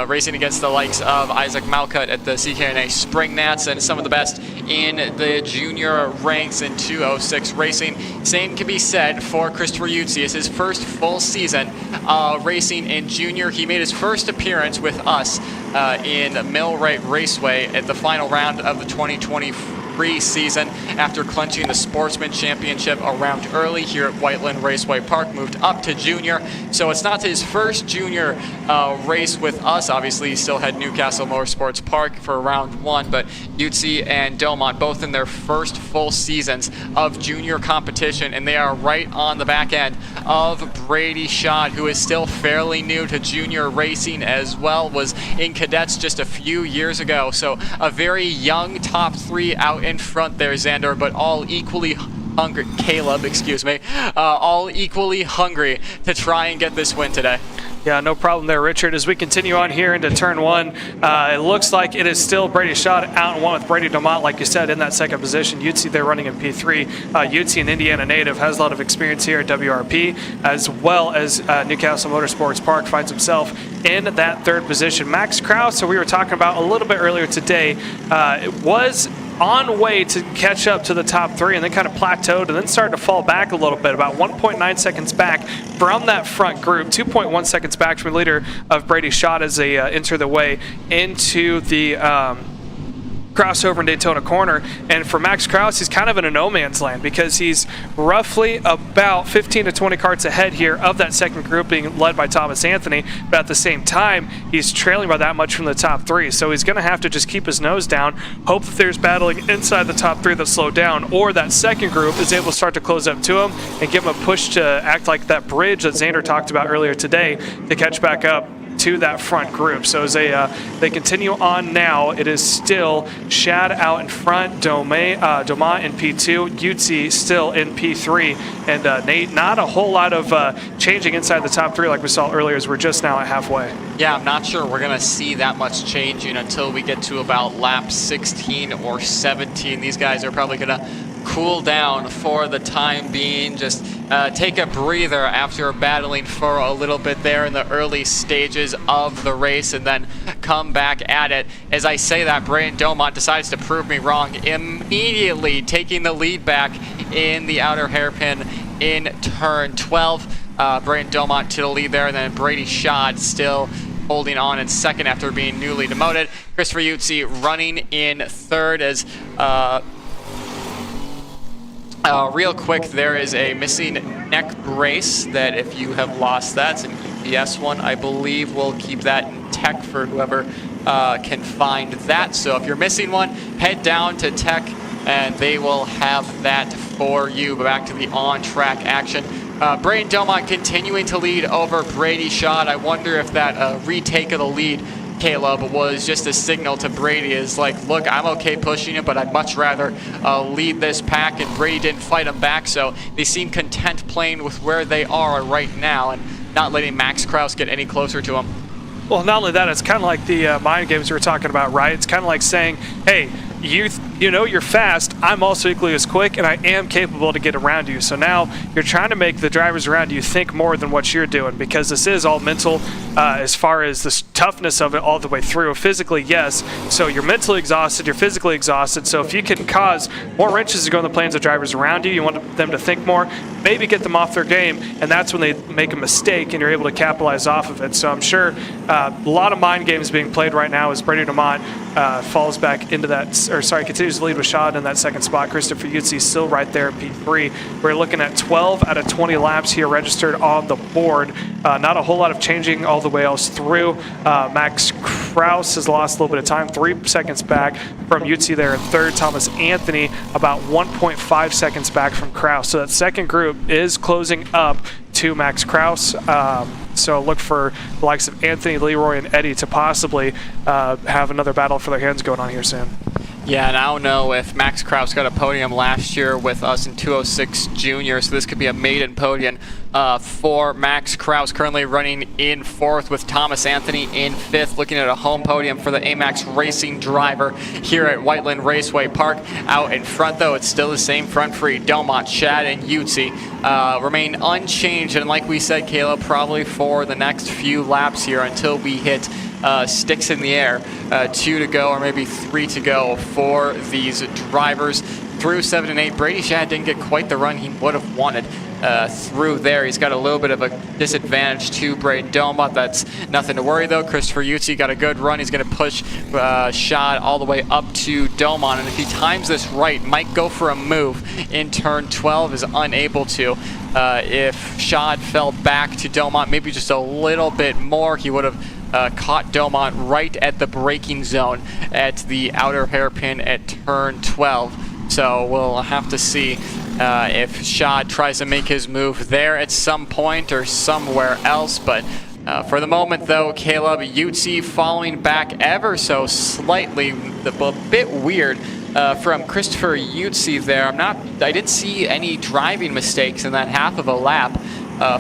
racing against the likes of Isaac Malcutt at the CKNA Spring Nats and some of the best in the junior ranks in 206 racing. Same can be said for Christopher Utsi. It's his first full season racing in junior. He made his first appearance with us in Millwright Raceway at the final round of the 2023 season after clinching the Sportsman Championship around early here at Whiteland Raceway Park, moved up to junior. So it's not his first junior race with us. Obviously, he still had Newcastle Motorsports Park for round 1, but Utsi and Domont both in their first full seasons of junior competition, and they are right on the back end of Brady Schott, who is still fairly new to junior racing as well, was in cadets just a few years ago. So a very young top 3 out in front there, Xander, but all equally hungry, Caleb, excuse me, all equally hungry to try and get this win today. Yeah, no problem there, Richard. As we continue on here into turn 1, it looks like it is still Brady Schott out in 1 with Brady Domont, like you said, in that second position. Utsi, they're running in P3. Utsi, an Indiana native, has a lot of experience here at WRP, as well as Newcastle Motorsports Park finds himself in that third position. Max Krause, who we were talking about a little bit earlier today, it was on way to catch up to the top 3 and then kind of plateaued and then started to fall back a little bit, about 1.9 seconds back from that front group, 2.1 seconds back from the leader of Brady Schott as they enter the way into the crossover in Daytona Corner. And for Max Krause, he's kind of in a no man's land because he's roughly about 15 to 20 carts ahead here of that second group being led by Thomas Anthony, but at the same time he's trailing by that much from the top 3, so he's going to have to just keep his nose down, hope that there's battling inside the top 3 that slow down, or that second group is able to start to close up to him and give him a push to act like that bridge that Xander talked about earlier today to catch back up to that front group. So as they continue on now, it is still Shad out in front, Domont in P2, Utsi still in P3, and Nate, not a whole lot of changing inside the top 3 like we saw earlier, as we're just now at halfway. Yeah, I'm not sure we're going to see that much changing until we get to about lap 16 or 17. These guys are probably going to cool down for the time being, just take a breather after battling for a little bit there in the early stages of the race and then come back at it. As I say that, Brayden Domont decides to prove me wrong, immediately taking the lead back in the outer hairpin in turn 12. Brayden Domont to the lead there, and then Brady Schott still holding on in second after being newly demoted. Christopher Utsi running in third as real quick, there is a missing neck brace that if you have lost that, it's an EPS one, I believe. We'll keep that in tech for whoever can find that. So if you're missing one, head down to tech and they will have that for you. But back to the on-track action. Brayden Domont continuing to lead over Brady Schott. I wonder if that retake of the lead, Caleb, was just a signal to Brady, is like, look, I'm okay pushing it, but I'd much rather lead this pack, and Brady didn't fight him back, so they seem content playing with where they are right now and not letting Max Krause get any closer to him. Well, not only that, it's kind of like the mind games we were talking about, right? It's kind of like saying, hey, you know you're fast, I'm also equally as quick, and I am capable to get around you. So now you're trying to make the drivers around you think more than what you're doing, because this is all mental as far as the toughness of it all the way through. Physically, yes. So you're mentally exhausted, you're physically exhausted. So if you can cause more wrenches to go in the planes of drivers around you, you want them to think more, maybe get them off their game, and that's when they make a mistake and you're able to capitalize off of it. So I'm sure a lot of mind games being played right now as Brady Domont falls back into that, continues to lead with Schott in that second spot. Christopher Utsi still right there in P3. We're looking at 12 out of 20 laps here registered on the board. Not a whole lot of changing all the way else through. Max Krause has lost a little bit of time, 3 seconds back from Utsi there in third. Thomas Anthony about 1.5 seconds back from Krause. So that second group is closing up to Max Krause. So look for the likes of Anthony, Leroy, and Eddie to possibly have another battle for their hands going on here soon. Yeah, and I don't know if Max Krause got a podium last year with us in 206 Junior, so this could be a maiden podium for Max Krause, currently running in fourth with Thomas Anthony in fifth, looking at a home podium for the AMAX Racing driver here at Whiteland Raceway Park. Out in front, though, it's still the same front three, Domont, Shad, and Utsi. remain unchanged. And like we said, Caleb, probably for the next few laps here until we hit sticks in the air, 2 to go or maybe 3 to go for these drivers. Through 7 and 8, Brady Shad didn't get quite the run he would have wanted through there. He's got a little bit of a disadvantage to Braden Domont. That's nothing to worry though. Christopher Yutzi got a good run. He's going to push Shad all the way up to Domont, and if he times this right, might go for a move in turn 12, is unable to. If Shad fell back to Domont maybe just a little bit more, he would have caught Domont right at the braking zone at the outer hairpin at turn 12. So we'll have to see if Shad tries to make his move there at some point or somewhere else. But for the moment, though, Caleb Yutzi following back ever so slightly. A bit weird from Christopher Yutzi there. I didn't see any driving mistakes in that half of a lap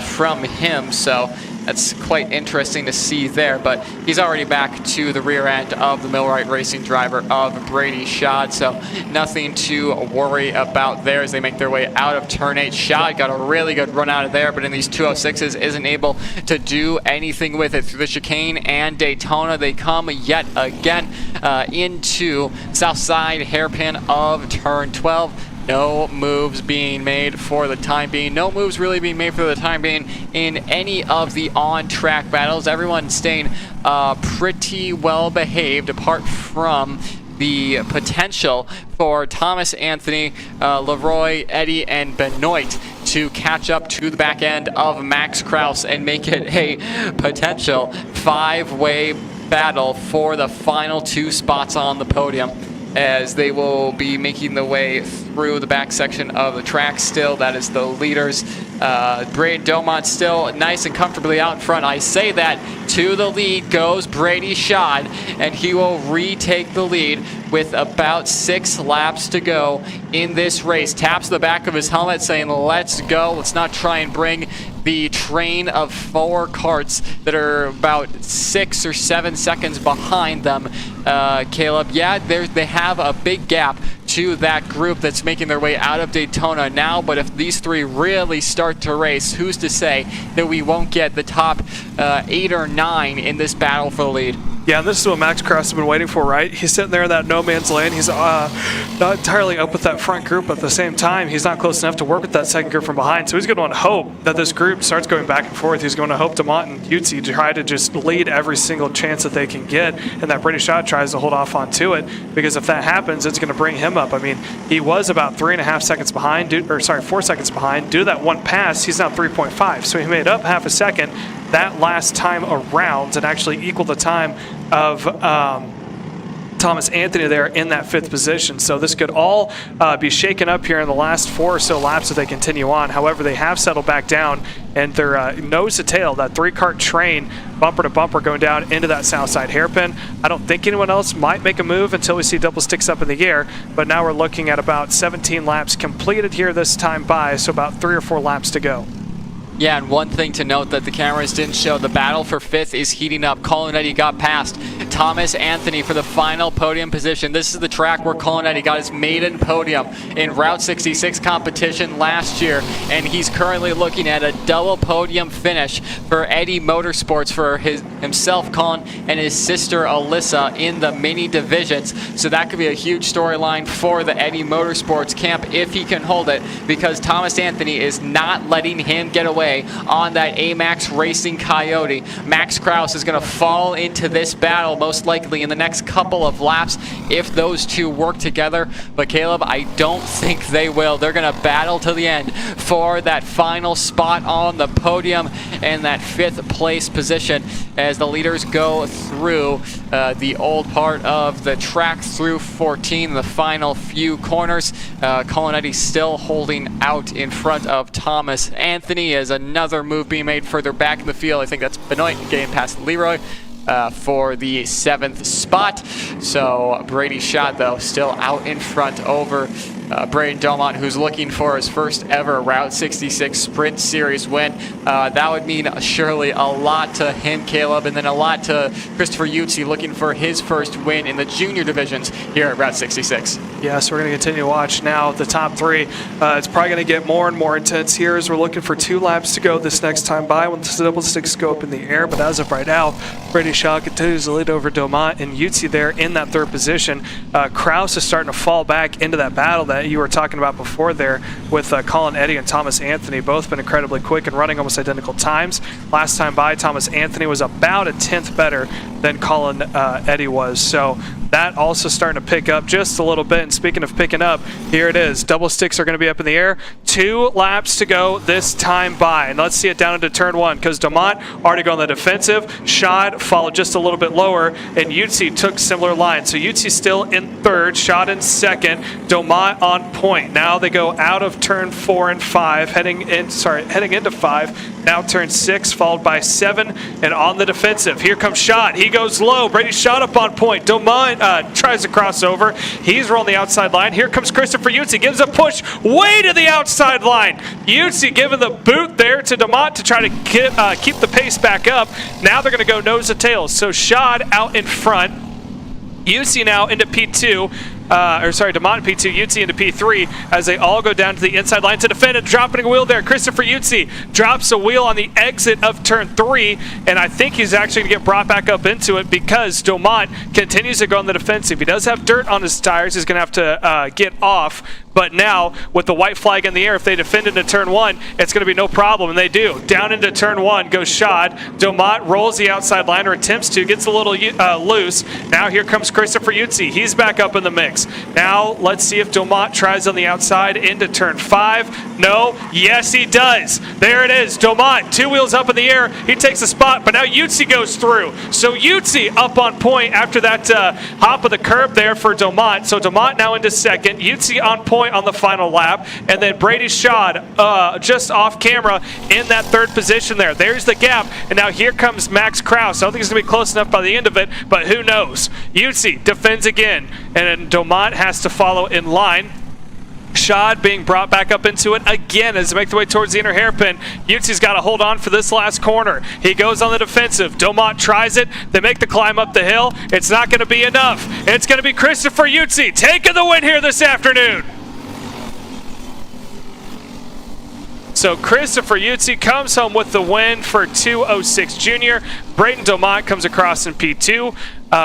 from him. So that's quite interesting to see there, but he's already back to the rear end of the Millwright Racing driver of Brady Shad, so nothing to worry about there as they make their way out of turn 8. Shad got a really good run out of there, but in these 206s isn't able to do anything with it. Through the chicane and Daytona, they come yet again into south side hairpin of turn 12. No moves being made for the time being. No moves really being made for the time being in any of the on-track battles. Everyone staying pretty well behaved apart from the potential for Thomas Anthony, Leroy, Eddie, and Benoit to catch up to the back end of Max Krause and make it a potential 5-way battle for the final 2 spots on the podium, as they will be making the way through the back section of the track still. That is the leaders. Braden Domont still nice and comfortably out in front. I say that. To the lead goes Brady Shad, and he will retake the lead with about 6 laps to go in this race. Taps the back of his helmet saying, let's go. Let's not try and bring the train of 4 karts that are about 6 or 7 seconds behind them. Caleb, yeah, they have a big gap to that group that's making their way out of Daytona now, but if these 3 really start to race, who's to say that we won't get the top 8 or 9 in this battle for the lead? Yeah, and this is what Max Krause has been waiting for, right? He's sitting there in that no man's land. He's not entirely up with that front group, but at the same time, he's not close enough to work with that second group from behind. So he's going to want to hope that this group starts going back and forth. He's going to hope Domont and Yutzi try to just lead every single chance that they can get, and that Brady Shad tries to hold off onto it, because if that happens, it's going to bring him up. I mean, he was about 3.5 seconds behind, 4 seconds behind. Due to that one pass, he's now 3.5. So he made up half a second that last time around and actually equaled the time of Thomas Anthony there in that 5th position. So this could all be shaken up here in the last 4 or so laps if they continue on. However, they have settled back down, and they're nose to tail, that 3-kart train bumper to bumper going down into that south side hairpin. I don't think anyone else might make a move until we see double sticks up in the air, but now we're looking at about 17 laps completed here this time by, so about 3 or 4 laps to go. Yeah, and one thing to note that the cameras didn't show, the battle for 5th is heating up. Colin Eddy got past Thomas Anthony for the final podium position. This is the track where Colin Eddy got his maiden podium in Route 66 competition last year, and he's currently looking at a double podium finish for Eddy Motorsports for himself, Colin, and his sister Alyssa in the mini divisions. So that could be a huge storyline for the Eddy Motorsports camp if he can hold it, because Thomas Anthony is not letting him get away on that AMAX Racing Coyote. Max Krause is going to fall into this battle most likely in the next couple of laps if those 2 work together. But Caleb, I don't think they will. They're going to battle to the end for that final spot on the podium and that 5th place position as the leaders go through the old part of the track through 14, the final few corners. Colin Eddy still holding out in front of Thomas Anthony as another move being made further back in the field. I think that's Benoit getting past Leroy for the 7th spot. So Brady Shad, though, still out in front over Braden Delmont, who's looking for his first ever Route 66 Sprint Series win. That would mean surely a lot to him, Caleb, and then a lot to Christopher Utzi, looking for his first win in the junior divisions here at Route 66. Yeah, so we're going to continue to watch now the top three. It's probably going to get more and more intense here as we're looking for 2 laps to go this next time by when the double sticks go up in the air. But as of right now, Brady Shaw continues to lead over Delmont and Utzi there in that 3rd position. Kraus is starting to fall back into that battle that you were talking about before there with Colin Eddy and Thomas Anthony. Both been incredibly quick and running almost identical times. Last time by, Thomas Anthony was about a 10th better than Colin Eddy was. So that also starting to pick up just a little bit. And speaking of picking up, here it is. Double sticks are going to be up in the air. 2 laps to go this time by. And let's see it down into turn 1 because Delmont already going on the defensive. Shad followed just a little bit lower, and Utzi took similar lines. So Utzi still in 3rd, Shad in 2nd, Delmont on point. Now they go out of turn 4 and 5, heading into 5. Now turn 6, followed by 7, and on the defensive. Here comes Shad. He goes low. Brady Shad up on point. Delmont tries to cross over. He's rolling the outside line. Here comes Christopher Utzi. Gives a push way to the outside line. Utzi giving the boot there to Delmont to try to keep the pace back up. Now they're going to go nose to tail. So Shad out in front. Utzi now into P2. Demont P2, Utzi into P3 as they all go down to the inside line to defend and dropping a wheel there. Christopher Utzi drops a wheel on the exit of turn 3, and I think he's actually going to get brought back up into it because Delmont continues to go on the defensive. He does have dirt on his tires. He's going to have to get off. But now, with the white flag in the air, if they defend into turn 1, it's going to be no problem, and they do. Down into turn 1 goes Shad. Delmont rolls the outside line, or attempts to, gets a little loose. Now here comes Christopher Utzi. He's back up in the mix. Now, let's see if Delmont tries on the outside into turn 5. No. Yes, he does. There it is. Delmont, 2 wheels up in the air. He takes a spot, but now Utzi goes through. So Utzi up on point after that hop of the curb there for Delmont. So Delmont now into 2nd. Utzi on point on the final lap, and then Brady Shad just off camera in that 3rd position there. There's the gap, and now here comes Max Kraus. I don't think it's going to be close enough by the end of it, but who knows. Utzi defends again, and then Delmont has to follow in line. Shad being brought back up into it again as they make their way towards the inner hairpin. Utzi's got to hold on for this last corner. He goes on the defensive. Delmont tries it. They make the climb up the hill. It's not going to be enough. It's going to be Christopher Utzi taking the win here this afternoon. So Christopher Utzi comes home with the win for 2:06 Junior. Braden Delmont comes across in P2.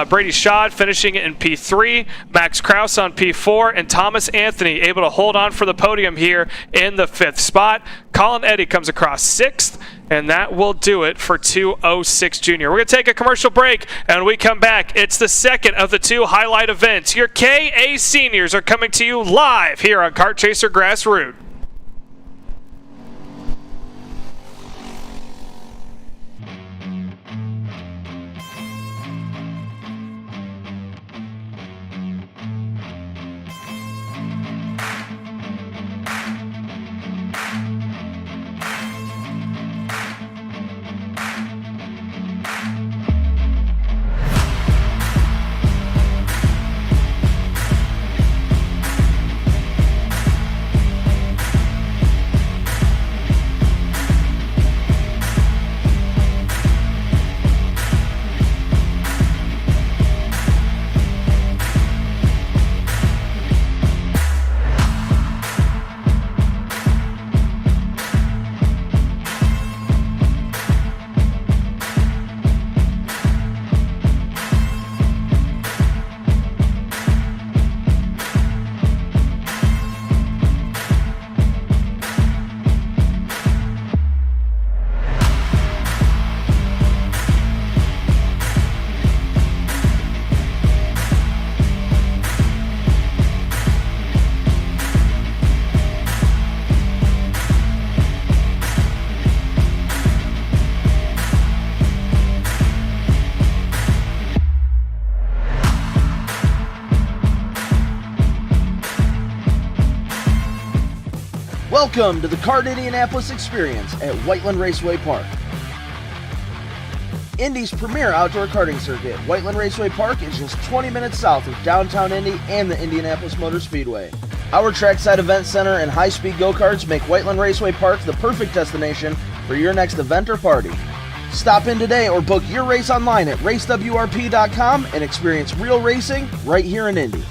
Brady Shad finishing in P3. Max Kraus on P4. And Thomas Anthony able to hold on for the podium here in the 5th spot. Colin Eddy comes across 6th. And that will do it for 2:06 Junior. We're going to take a commercial break, and when we come back, it's the 2nd of the 2 highlight events. Your KA seniors are coming to you live here on Kart Chaser Grassroots. Welcome to the Kart Indianapolis experience at Whiteland Raceway Park. Indy's premier outdoor karting circuit, Whiteland Raceway Park is just 20 minutes south of downtown Indy and the Indianapolis Motor Speedway. Our trackside event center and high-speed go-karts make Whiteland Raceway Park the perfect destination for your next event or party. Stop in today or book your race online at racewrp.com and experience real racing right here in Indy.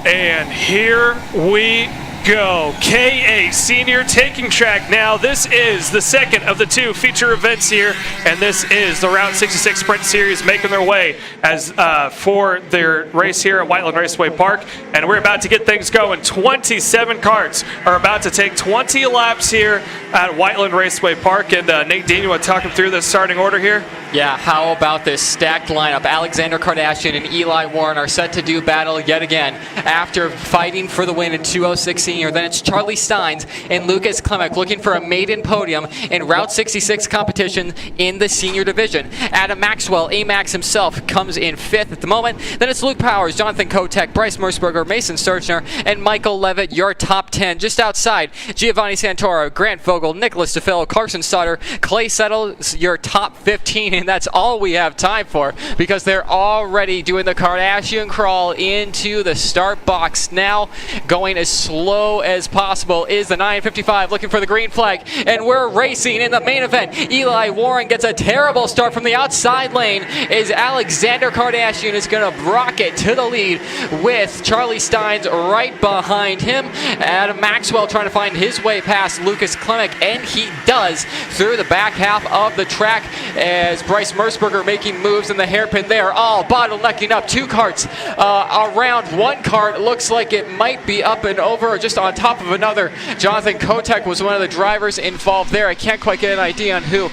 And here we go. KA Senior taking track now. This is the second of the two feature events here, and this is the Route 66 Sprint Series making their way as for their race here at Whiteland Raceway Park. And we're about to get things going. 27 karts are about to take 20 laps here at Whiteland Raceway Park. And Nate Dean, you want to talk them through the starting order here? Yeah, how about this stacked lineup? Alexander Kardashian and Eli Warren are set to do battle yet again after fighting for the win in 206 Senior. Then it's Charlie Steins and Lucas Klimek looking for a maiden podium in Route 66 competition in the senior division. Adam Maxwell, AMAX himself, comes in 5th at the moment. Then it's Luke Powers, Jonathan Kotek, Bryce Mersberger, Mason Sturgener, and Michael Levitt, your top 10. Just outside, Giovanni Santoro, Grant Vogel, Nicholas DeFillo, Carson Stoddard, Clay Settles, your top 15. And that's all we have time for because they're already doing the Kardashian crawl into the start box now. Going as slow as possible is the 955 looking for the green flag, and we're racing in the main event. Eli Warren gets a terrible start from the outside lane as Alexander Kardashian is going to rocket to the lead with Charlie Steins right behind him. Adam Maxwell trying to find his way past Lucas Klimek, and he does through the back half of the track as Bryce Mersberger making moves in the hairpin. They are all bottlenecking up. Two karts around one kart. Looks like it might be up and over or just on top of another. Jonathan Kotek was one of the drivers involved there. I can't quite get an idea on who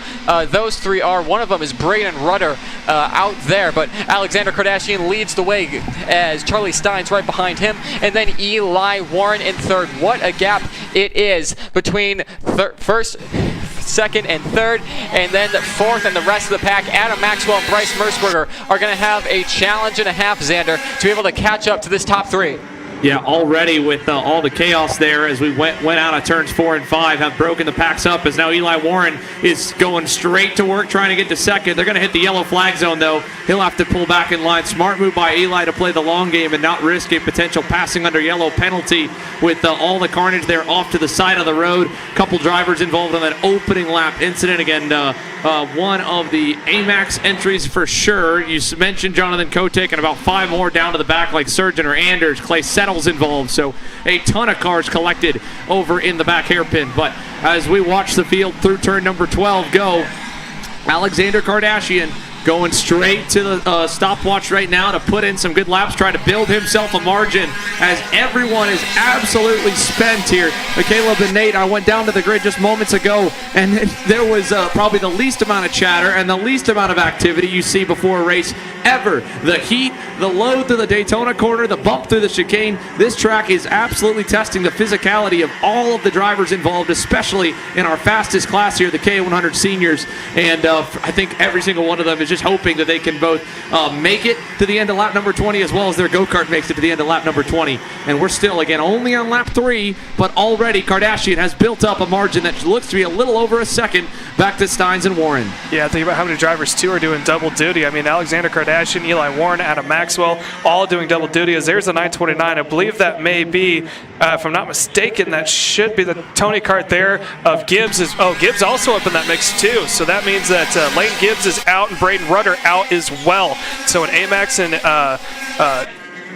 those three are. One of them is Braden Rudder out there, but Alexander Kardashian leads the way as Charlie Steins right behind him, and then Eli Warren in third. What a gap it is between first, second, and third, and then the fourth and the rest of the pack. Adam Maxwell and Bryce Mersberger are going to have a challenge and a half, Xander, to be able to catch up to this top three. Yeah, already with all the chaos there as we went out of turns 4 and 5, have broken the packs up as now Eli Warren is going straight to work trying to get to second. They're going to hit the yellow flag zone, though. He'll have to pull back in line. Smart move by Eli to play the long game and not risk a potential passing under yellow penalty with all the carnage there off to the side of the road. Couple drivers involved in that opening lap incident. Again, one of the AMAX entries for sure. You mentioned Jonathan Kotek and about 5 more down to the back like Surgeon or Anders. Clay Settles involved, so a ton of cars collected over in the back hairpin. But as we watch the field through turn number 12 go, Alexander Kardashian going straight to the stopwatch right now to put in some good laps, try to build himself a margin as everyone is absolutely spent here. Caleb and Nate, I went down to the grid just moments ago, and there was probably the least amount of chatter and the least amount of activity you see before a race ever. The heat, the load through the Daytona corner, the bump through the chicane. This track is absolutely testing the physicality of all of the drivers involved, especially in our fastest class here, the K100 seniors. And I think every single one of them is just hoping that they can both make it to the end of lap number 20 as well as their go-kart makes it to the end of lap number 20. And we're still, again, only on lap 3, but already Kardashian has built up a margin that looks to be a little over a second back to Steins and Warren. Yeah, think about how many drivers, too, are doing double duty. I mean, Alexander Kardashian, Eli Warren, Adam Maxwell, all doing double duty as there's a 929. I believe that may be, if I'm not mistaken, that should be the Tony kart there of Gibbs. Gibbs also up in that mix, too. So that means that Lane Gibbs is out and Braden Rudder out as well. So an AMAX and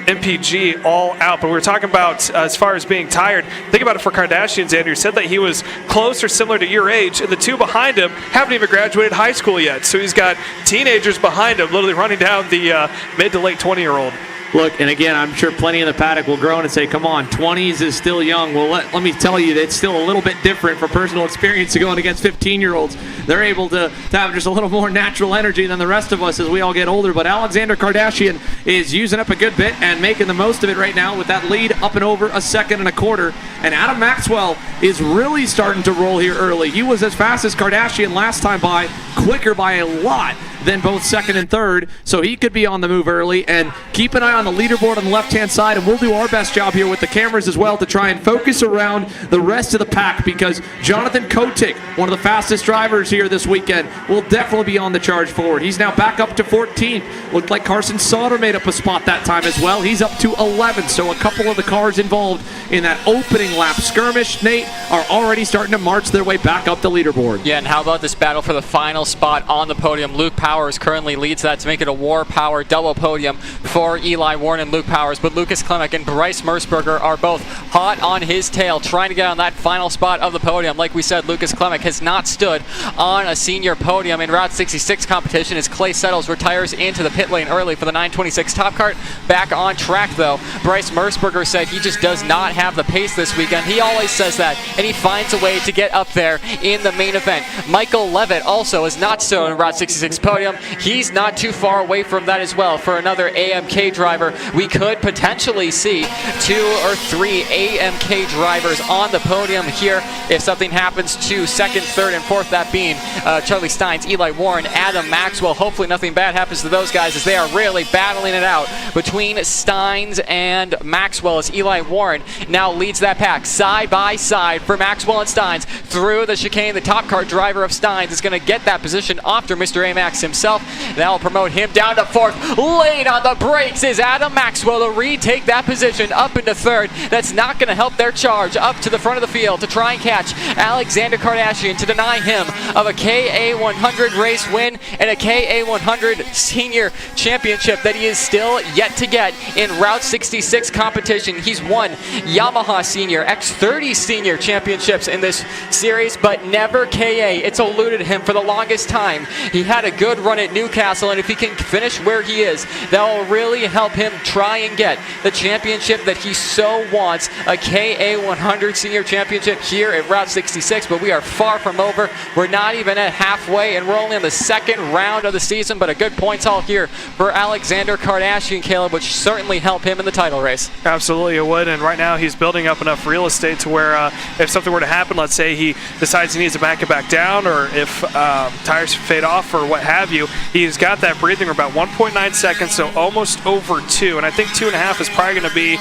MPG all out. But we were talking about as far as being tired, think about it for Kardashian. Xander said that he was close or similar to your age, and the two behind him haven't even graduated high school yet. So he's got teenagers behind him literally running down the mid to late 20-year-old. Look, and again, I'm sure plenty in the paddock will groan and say, come on, 20s is still young. Well, let me tell you, it's still a little bit different from personal experience to going against 15-year-olds. They're able to have just a little more natural energy than the rest of us as we all get older. But Alexander Kardashian is using up a good bit and making the most of it right now with that lead up and over a second and a quarter. And Adam Maxwell is really starting to roll here early. He was as fast as Kardashian last time by, quicker by a lot than both second and third, so he could be on the move early. And keep an eye on the leaderboard on the left-hand side, and we'll do our best job here with the cameras as well to try and focus around the rest of the pack, because Jonathan Kotick, one of the fastest drivers here this weekend, will definitely be on the charge forward. He's now back up to 14th. Looked like Carson Sauter made up a spot that time as well. He's up to 11th, so a couple of the cars involved in that opening lap skirmish, Nate, are already starting to march their way back up the leaderboard. Yeah, and how about this battle for the final spot on the podium? Luke Powers currently leads that to make it a War Power double podium for Eli Warren and Luke Powers, but Lucas Klimek and Bryce Mersberger are both hot on his tail, trying to get on that final spot of the podium. Like we said, Lucas Klimek has not stood on a senior podium in Route 66 competition as Clay Settles retires into the pit lane early for the 926 Top Kart. Back on track, though, Bryce Mersberger said he just does not have the pace this weekend. He always says that, and he finds a way to get up there in the main event. Michael Levitt also is not stood on Route 66 podium. He's not too far away from that as well. For another AMK driver, we could potentially see 2 or 3 AMK drivers on the podium here if something happens to second, third, and fourth, that being Charlie Steins, Eli Warren, Adam Maxwell. Hopefully nothing bad happens to those guys as they are really battling it out between Steins and Maxwell, as Eli Warren now leads that pack side by side for Maxwell and Steins through the chicane. The Top Kart driver of Steins is going to get that position after Mr. Amax himself. That will promote him down to fourth. Late on the brakes is Adam Maxwell to retake that position up into third. That's not going to help their charge up to the front of the field to try and catch Alexander Kardashian, to deny him of a KA100 race win and a KA100 senior championship that he is still yet to get in Route 66 competition. He's won Yamaha Senior, X30 Senior championships in this series, but never KA. It's eluded him for the longest time. He had a good run at Newcastle, and if he can finish where he is, that will really help him try and get the championship that he so wants, a KA100 Senior Championship here at Route 66, but we are far from over. We're not even at halfway, and we're only on the second round of the season, but a good points haul here for Alexander Kardashian, Caleb, which certainly help him in the title race. Absolutely it would, and right now he's building up enough real estate to where if something were to happen, let's say he decides he needs to back it back down, or if tires fade off or what have you, he's got that breathing room about 1.9 seconds, so almost over 2, and I think 2.5 is probably going to be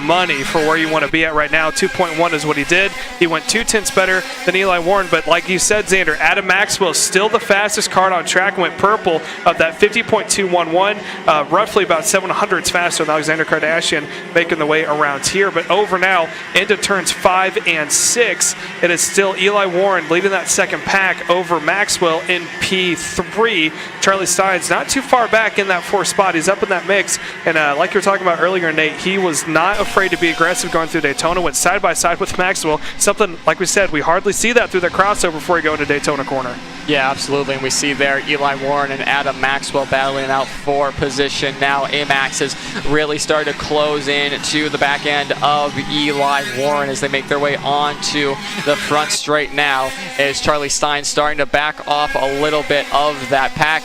money for where you want to be at right now. 2.1 is what he did. He went 2 tenths better than Eli Warren, but like you said, Xander, Adam Maxwell is still the fastest car on track, went purple of that 50.211, roughly about 700s faster than Alexander Kardashian, making the way around here. But over now into turns 5 and 6, it is still Eli Warren leading that second pack over Maxwell in P3. Charlie Steins not too far back in that 4th spot. He's up in that mix, and like you were talking about earlier, Nate, he was not afraid to be aggressive going through Daytona, went side by side with Maxwell, something like we said we hardly see that through the crossover before you go into Daytona corner. Yeah, absolutely, and we see there Eli Warren and Adam Maxwell battling out for position. Now Amax has really started to close in to the back end of Eli Warren as they make their way onto the front straight now, as Charlie Stein starting to back off a little bit of that pack.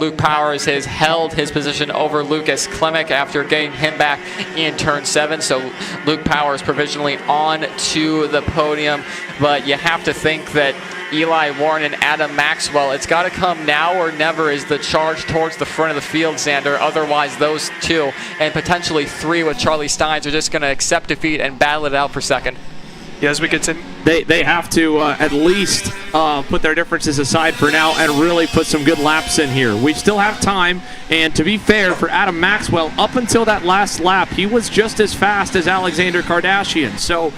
Luke Powers has held his position over Lucas Klimek after getting him back in turn 7, so Luke Powers provisionally on to the podium, but you have to think that Eli Warren and Adam Maxwell, it's got to come now or never is the charge towards the front of the field, Xander. Otherwise, those 2 and potentially 3 with Charlie Steins are just going to accept defeat and battle it out for second. Yeah, as we continue, they have to at least put their differences aside for now and really put some good laps in here. We still have time, and to be fair, for Adam Maxwell, up until that last lap, he was just as fast as Alexander Kardashian. So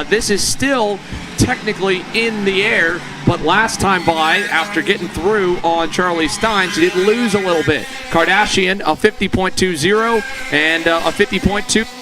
this is still technically in the air, but last time by, after getting through on Charlie Steins, he did lose a little bit. Kardashian, a 50.20 and a 50.2.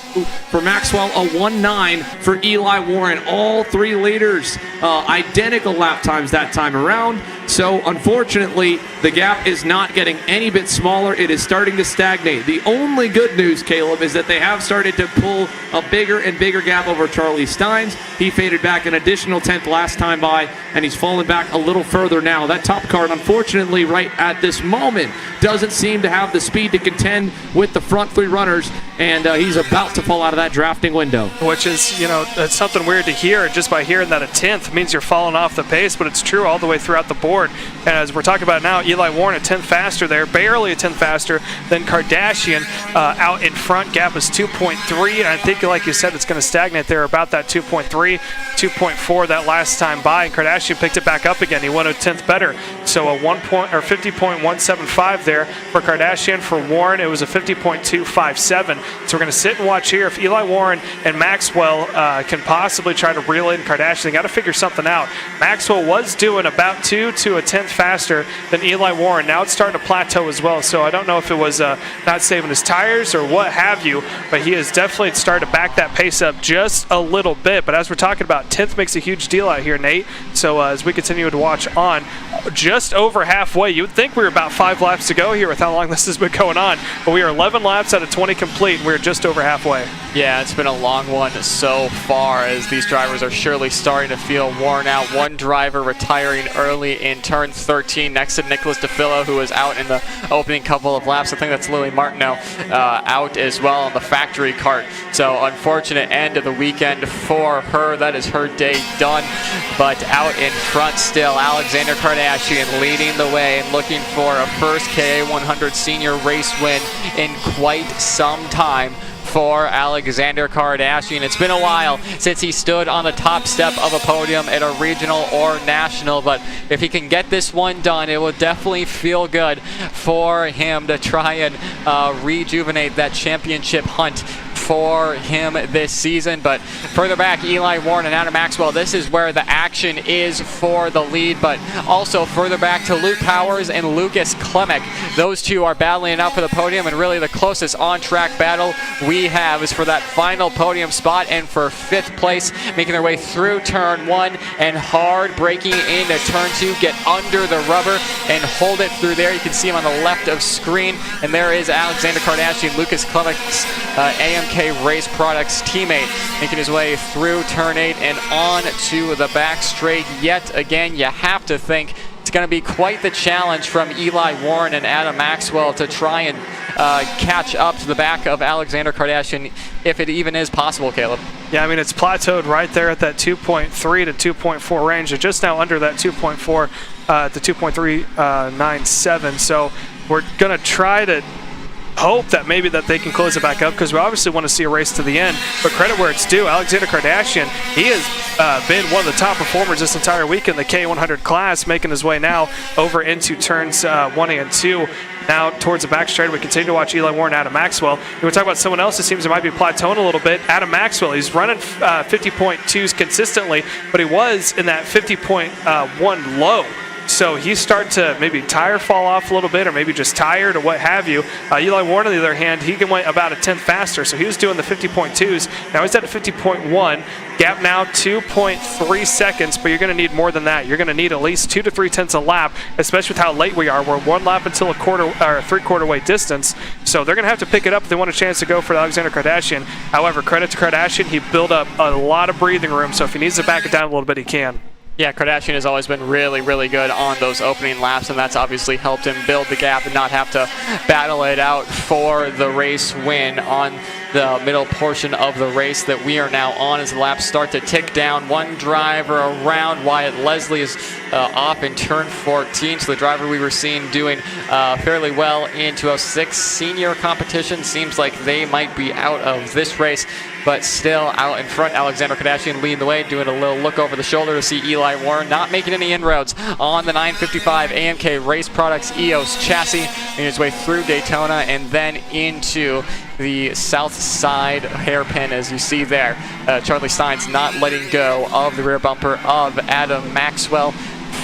For Maxwell, a 1.9 for Eli Warren. All 3 leaders identical lap times that time around. So unfortunately, the gap is not getting any bit smaller. It is starting to stagnate. The only good news, Caleb, is that they have started to pull a bigger and bigger gap over Charlie Steins. He faded back an additional 10th last time by, and he's fallen back a little further now. That top card, unfortunately, right at this moment, doesn't seem to have the speed to contend with the front three runners, and he's about to fall out of that drafting window. Which is, that's something weird to hear. Just by hearing that a 10th means you're falling off the pace, but it's true all the way throughout the board. And as we're talking about now, Eli Warren a 10th faster there, barely a 10th faster than Kardashian out in front. Gap is 2.3, and I think, like you said, it's going to stagnate there about that 2.3, 2.4 that last time by. And Kardashian picked it back up again. He went a 10th better, so a 50.175 there for Kardashian. For Warren, it was a 50.257. So we're going to sit and watch here if Eli Warren and Maxwell can possibly try to reel in Kardashian. They got to figure something out. Maxwell was doing about 2 to a 10th faster than Eli Warren. Now it's starting to plateau as well, so I don't know if it was not saving his tires or what have you, but he has definitely started to back that pace up just a little bit. But as we're talking about, 10th makes a huge deal out here, Nate. So as we continue to watch on, just over halfway. You would think we were about 5 laps to go here with how long this has been going on, but we are 11 laps out of 20 complete, and we're just over halfway. Yeah, it's been a long one so far as these drivers are surely starting to feel worn out. One driver retiring early in turn 13 next to Nicholas DeFillo, who was out in the opening couple of laps. I think that's Lily Martineau out as well on the factory cart. So unfortunate end of the weekend for her. That is her day done. But out in front still, Alexander Kardashian leading the way and looking for a first KA100 senior race win in quite some time for Alexander Kardashian. It's been a while since he stood on the top step of a podium at a regional or national, but if he can get this one done, it will definitely feel good for him to try and rejuvenate that championship hunt for him this season. But further back, Eli Warren and Adam Maxwell, this is where the action is for the lead, but also further back to Luke Powers and Lucas Klemek. Those two are battling it out for the podium, and really the closest on-track battle we have is for that final podium spot and for 5th place, making their way through turn 1 and hard braking into turn 2, get under the rubber and hold it through there. You can see him on the left of screen, and there is Alexander Kardashian, Lucas Klemek's AMK Race Products teammate, making his way through turn 8 and on to the back straight. Yet again, you have to think it's going to be quite the challenge from Eli Warren and Adam Maxwell to try and catch up to the back of Alexander Kardashian, if it even is possible, Caleb. Yeah, I mean, it's plateaued right there at that 2.3 to 2.4 range. They're just now under that 2.4 to 2.397. So we're going to try to hope that maybe that they can close it back up, because we obviously want to see a race to the end. But credit where it's due, Alexander Kardashian, he has been one of the top performers this entire week in the K100 class, making his way now over into turns 1 and 2. Now towards the back straight, we continue to watch Eli Warren and Adam Maxwell. We talk about someone else, it seems it might be plateauing a little bit. Adam Maxwell, he's running 50.2s consistently, but he was in that 50.1 low. So he's starting to maybe tire fall off a little bit, or maybe just tired or what have you. Eli Warren, on the other hand, he went about a 10th faster, so he was doing the 50.2s. Now he's at a 50.1. Gap now 2.3 seconds, but you're going to need more than that. You're going to need at least 2 to 3 tenths a lap, especially with how late we are. We're 1 lap until a quarter or 3/4 way distance, so they're going to have to pick it up if they want a chance to go for Alexander Kardashian. However, credit to Kardashian, he built up a lot of breathing room, so if he needs to back it down a little bit, he can. Yeah, Kardashian has always been really, really good on those opening laps, and that's obviously helped him build the gap and not have to battle it out for the race win on the middle portion of the race that we are now on as the laps start to tick down. One driver around. Wyatt Leslie is off in turn 14, so the driver we were seeing doing fairly well in 206 senior competition. Seems like they might be out of this race, but still out in front. Alexander Kardashian leading the way, doing a little look over the shoulder to see Eli Warren not making any inroads on the 955 AMK Race Products EOS chassis, making his way through Daytona and then into the south side hairpin, as you see there. Charlie Steins not letting go of the rear bumper of Adam Maxwell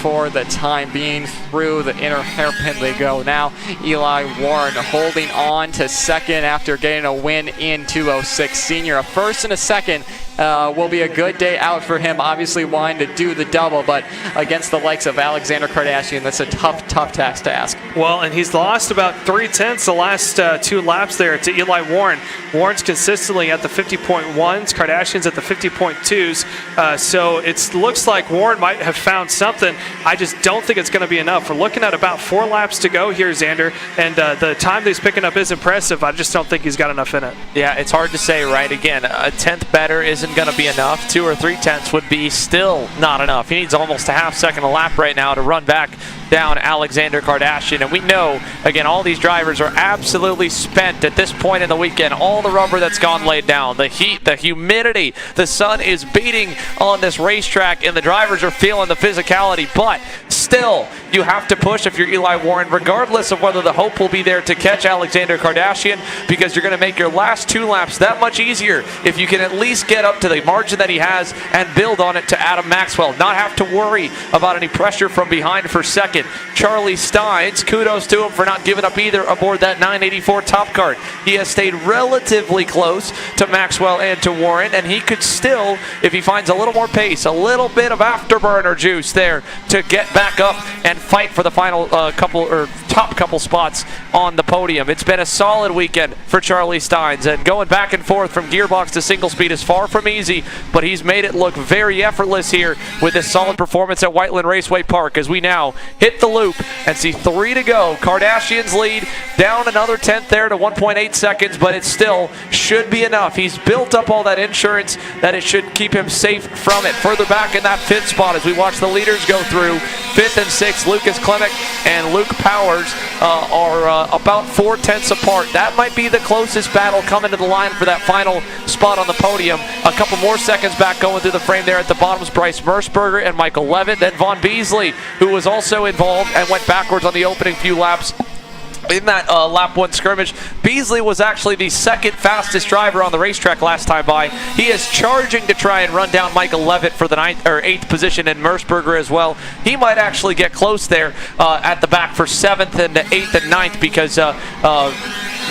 for the time being. Through the inner hairpin they go now. Eli Warren holding on to second after getting a win in 206 senior. A first and a second will be a good day out for him. Obviously wanting to do the double, but against the likes of Alexander Kardashian, that's a tough task to ask. Well, and he's lost about 3/10 the last 2 laps there to Eli Warren. Warren's consistently at the 50.1s, Kardashian's at the 50.2s. So it looks like Warren might have found something. I just don't think it's going to be enough. We're looking at about 4 laps to go here, Xander, and the time that he's picking up is impressive. I just don't think he's got enough in it. Yeah, it's hard to say, right? Again, a 10th better isn't going to be enough. 2 or 3 tenths would be still not enough. He needs almost a half second a lap right now to run back down Alexander Kardashian. And we know, again, all these drivers are absolutely spent at this point in the weekend. All the rubber that's gone laid down, the heat, the humidity, the sun is beating on this racetrack, and the drivers are feeling the physicality. But still, you have to push if you're Eli Warren, regardless of whether the hope will be there to catch Alexander Kardashian, because you're going to make your last 2 laps that much easier if you can at least get up to the margin that he has and build on it to Adam Maxwell. Not have to worry about any pressure from behind for second. Charlie Steins, kudos to him for not giving up either aboard that 984 Top Kart. He has stayed relatively close to Maxwell and to Warren, and he could still, if he finds a little more pace, a little bit of afterburner juice there to get back up and fight for the final top couple spots on the podium. It's been a solid weekend for Charlie Steins, and going back and forth from gearbox to single speed is far from easy, but he's made it look very effortless here with this solid performance at Whiteland Raceway Park, as we now hit the loop and see 3 to go. Kardashian's lead down another 10th there to 1.8 seconds, but it still should be enough. He's built up all that insurance that it should keep him safe from it. Further back in that 5th spot as we watch the leaders go through, 5th and 6th, Lucas Klimek and Luke Powers are about 4 tenths apart. That might be the closest battle coming to the line for that final spot on the podium. A couple more seconds back going through the frame there at the bottom is Bryce Merceberger and Michael Levitt. Then Vaughn Beasley, who was also involved and went backwards on the opening few laps in that lap 1 skirmish. Beasley was actually the 2nd fastest driver on the racetrack last time by. He is charging to try and run down Michael Levitt for the 8th position, and Merceberger as well. He might actually get close there at the back for 7th and 8th and 9th, because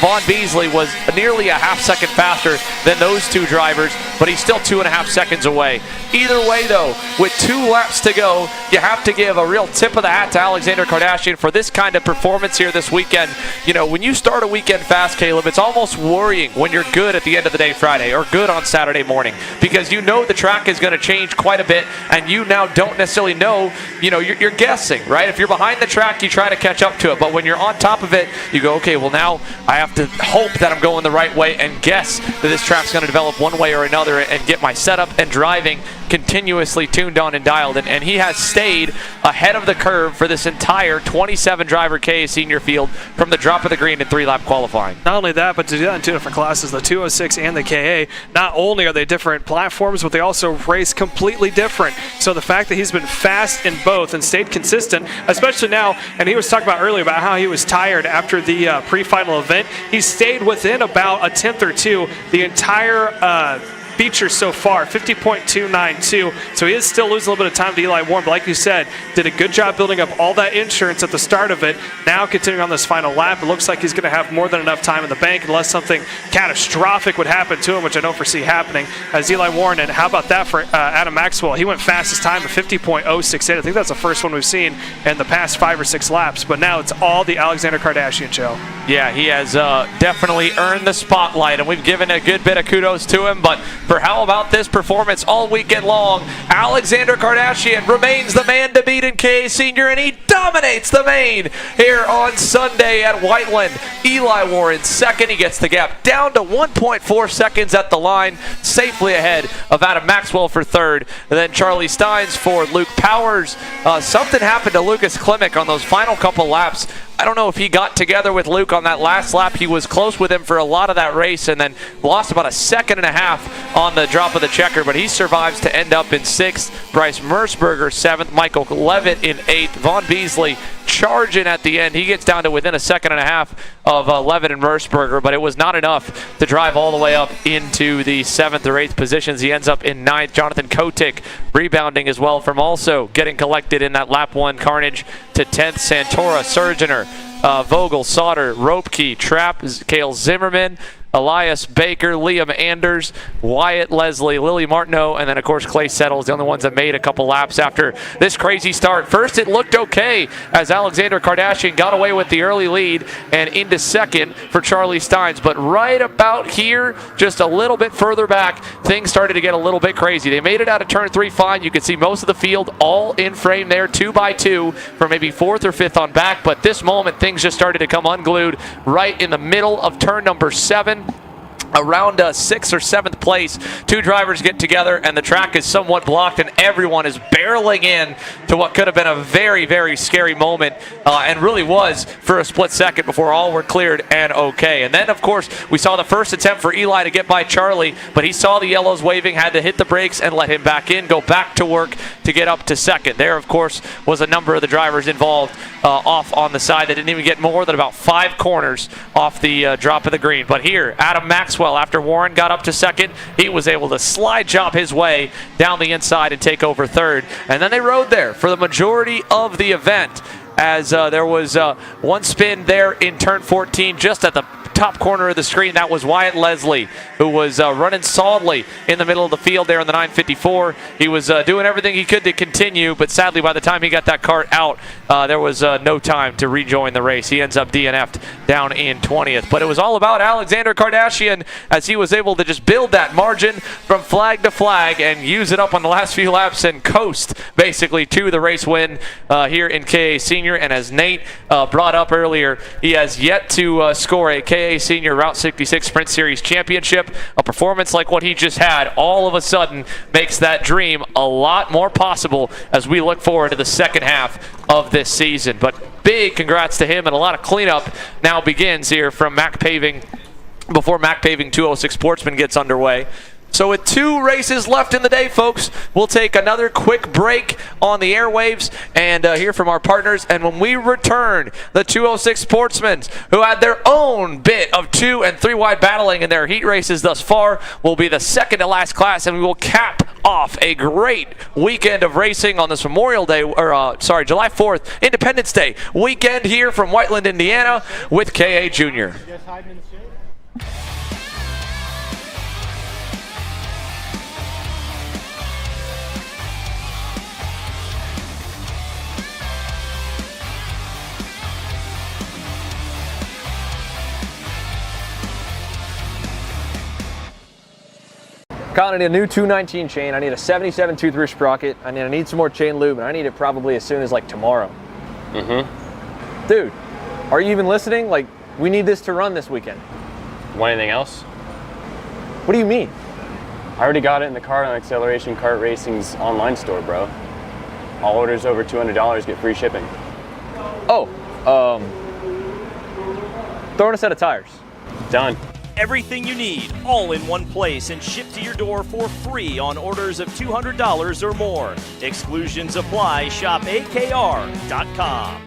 Vaughn Beasley was nearly a half second faster than those 2 drivers, but he's still 2.5 seconds away. Either way, though, with 2 laps to go, you have to give a real tip of the hat to Alexander Kardashian for this kind of performance here this weekend. You know, when you start a weekend fast, Caleb, it's almost worrying when you're good at the end of the day Friday or good on Saturday morning, because you know the track is going to change quite a bit, and you now don't necessarily know, you're guessing, right? If you're behind the track, you try to catch up to it, but when you're on top of it, you go, okay, well now I have to hope that I'm going the right way and guess that this track's going to develop one way or another, and get my setup and driving continuously tuned on and dialed. And he has stayed ahead of the curve for this entire 27-driver KA senior field from the drop of the green in 3-lap qualifying. Not only that, but to do that in 2 different classes, the 206 and the KA, not only are they different platforms, but they also race completely different. So the fact that he's been fast in both and stayed consistent, especially now, and he was talking about earlier about how he was tired after the pre-final event, he stayed within about a 10th or 2 the entire feature so far, 50.292. So he is still losing a little bit of time to Eli Warren, but like you said, did a good job building up all that insurance at the start of it. Now continuing on this final lap, it looks like he's going to have more than enough time in the bank unless something catastrophic would happen to him, which I don't foresee happening, as Eli Warren. And how about that for Adam Maxwell? He went fastest time of 50.068. I think that's the first one we've seen in the past 5 or 6 laps, but now it's all the Alexander Kardashian show. Yeah, he has definitely earned the spotlight, and we've given a good bit of kudos to him, but for how about this performance all weekend long, Alexander Kardashian remains the man to beat in KA Senior, and he dominates the main here on Sunday at Whiteland. Eli Warren 2nd. He gets the gap down to 1.4 seconds at the line, safely ahead of Adam Maxwell for 3rd. And then Charlie Steins for Luke Powers. Something happened to Lucas Klimek on those final couple laps. I don't know if he got together with Luke on that last lap. He was close with him for a lot of that race and then lost about 1.5 seconds on the drop of the checker, but he survives to end up in 6th. Bryce Merceberger 7th. Michael Levitt in 8th. Vaughn Beasley charging at the end. He gets down to within 1.5 seconds of Levitt and Merceberger, but it was not enough to drive all the way up into the 7th or 8th positions. He ends up in 9th. Jonathan Kotick rebounding as well from also getting collected in that lap 1 carnage to 10th. Santora, Surgener, Vogel, Sauter, Ropke, Trapp, Cale Zimmerman, Elias Baker, Liam Anders, Wyatt Leslie, Lily Martineau, and then of course Clay Settles, the only ones that made a couple laps after this crazy start. First it looked okay as Alexander Kardashian got away with the early lead and into second for Charlie Steins, but right about here, just a little bit further back, things started to get a little bit crazy. They made it out of turn 3 fine. You could see most of the field all in frame there, 2 by 2 for maybe 4th or 5th on back, but this moment things just started to come unglued right in the middle of turn number 7. Around 6th or 7th place, 2 drivers get together and the track is somewhat blocked and everyone is barreling in to what could have been a very, very scary moment and really was for a split second before all were cleared and okay. And then, of course, we saw the first attempt for Eli to get by Charlie, but he saw the yellows waving, had to hit the brakes and let him back in, go back to work to get up to second. There, of course, was a number of the drivers involved off on the side. They didn't even get more than about 5 corners off the drop of the green. But here, Adam Maxwell, after Warren got up to second, he was able to slide job his way down the inside and take over third. And then they rode there for the majority of the event as there was one spin there in turn 14 just at the top corner of the screen. That was Wyatt Leslie, who was running solidly in the middle of the field there in the 954. He was doing everything he could to continue, but sadly by the time he got that cart out, there was no time to rejoin the race. He ends up DNF'd down in 20th. But it was all about Alexander Kardashian as he was able to just build that margin from flag to flag and use it up on the last few laps and coast basically to the race win here in KA Senior. And as Nate brought up earlier, he has yet to score a KA Senior Route 66 Sprint Series championship. A performance like what he just had all of a sudden makes that dream a lot more possible as we look forward to the second half of this season. But big congrats to him, and a lot of cleanup now begins here from Mac Paving before Mac Paving 206 Sportsman gets underway. So with 2 races left in the day, folks, we'll take another quick break on the airwaves and hear from our partners. And when we return, the 206 Sportsmen, who had their own bit of 2 and 3 wide battling in their heat races thus far, will be the second to last class, and we will cap off a great weekend of racing on this Memorial Day, or July 4th, Independence Day weekend here from Whiteland, Indiana, with KA Junior. Colin, I need a new 219 chain. I need a 77 2-3 sprocket. I need some more chain lube, and I need it probably as soon as like tomorrow. Dude, are you even listening? Like, we need this to run this weekend. Want anything else? What do you mean? I already got it in the Kart on Acceleration Kart Racing's online store, bro. All orders over $200 get free shipping. Oh, throw in a set of tires. Done. Everything you need, all in one place and shipped to your door for free on orders of $200 or more. Exclusions apply. Shop AKR.com.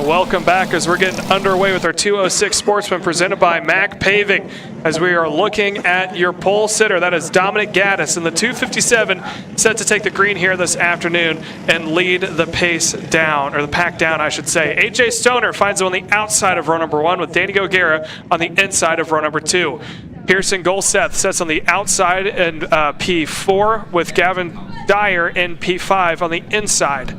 and welcome back as we're getting underway with our 206 Sportsman presented by Mac Paving. As we are looking at your pole sitter, that is Dominic Gaddis in the 257, set to take the green here this afternoon and lead the pace down, or the pack down, I should say. AJ Stoner finds it on the outside of row number 1 with Danny O'Gara on the inside of row number 2. Pearson Golseth sets on the outside in P4 with Gavin Dyer in P5 on the inside.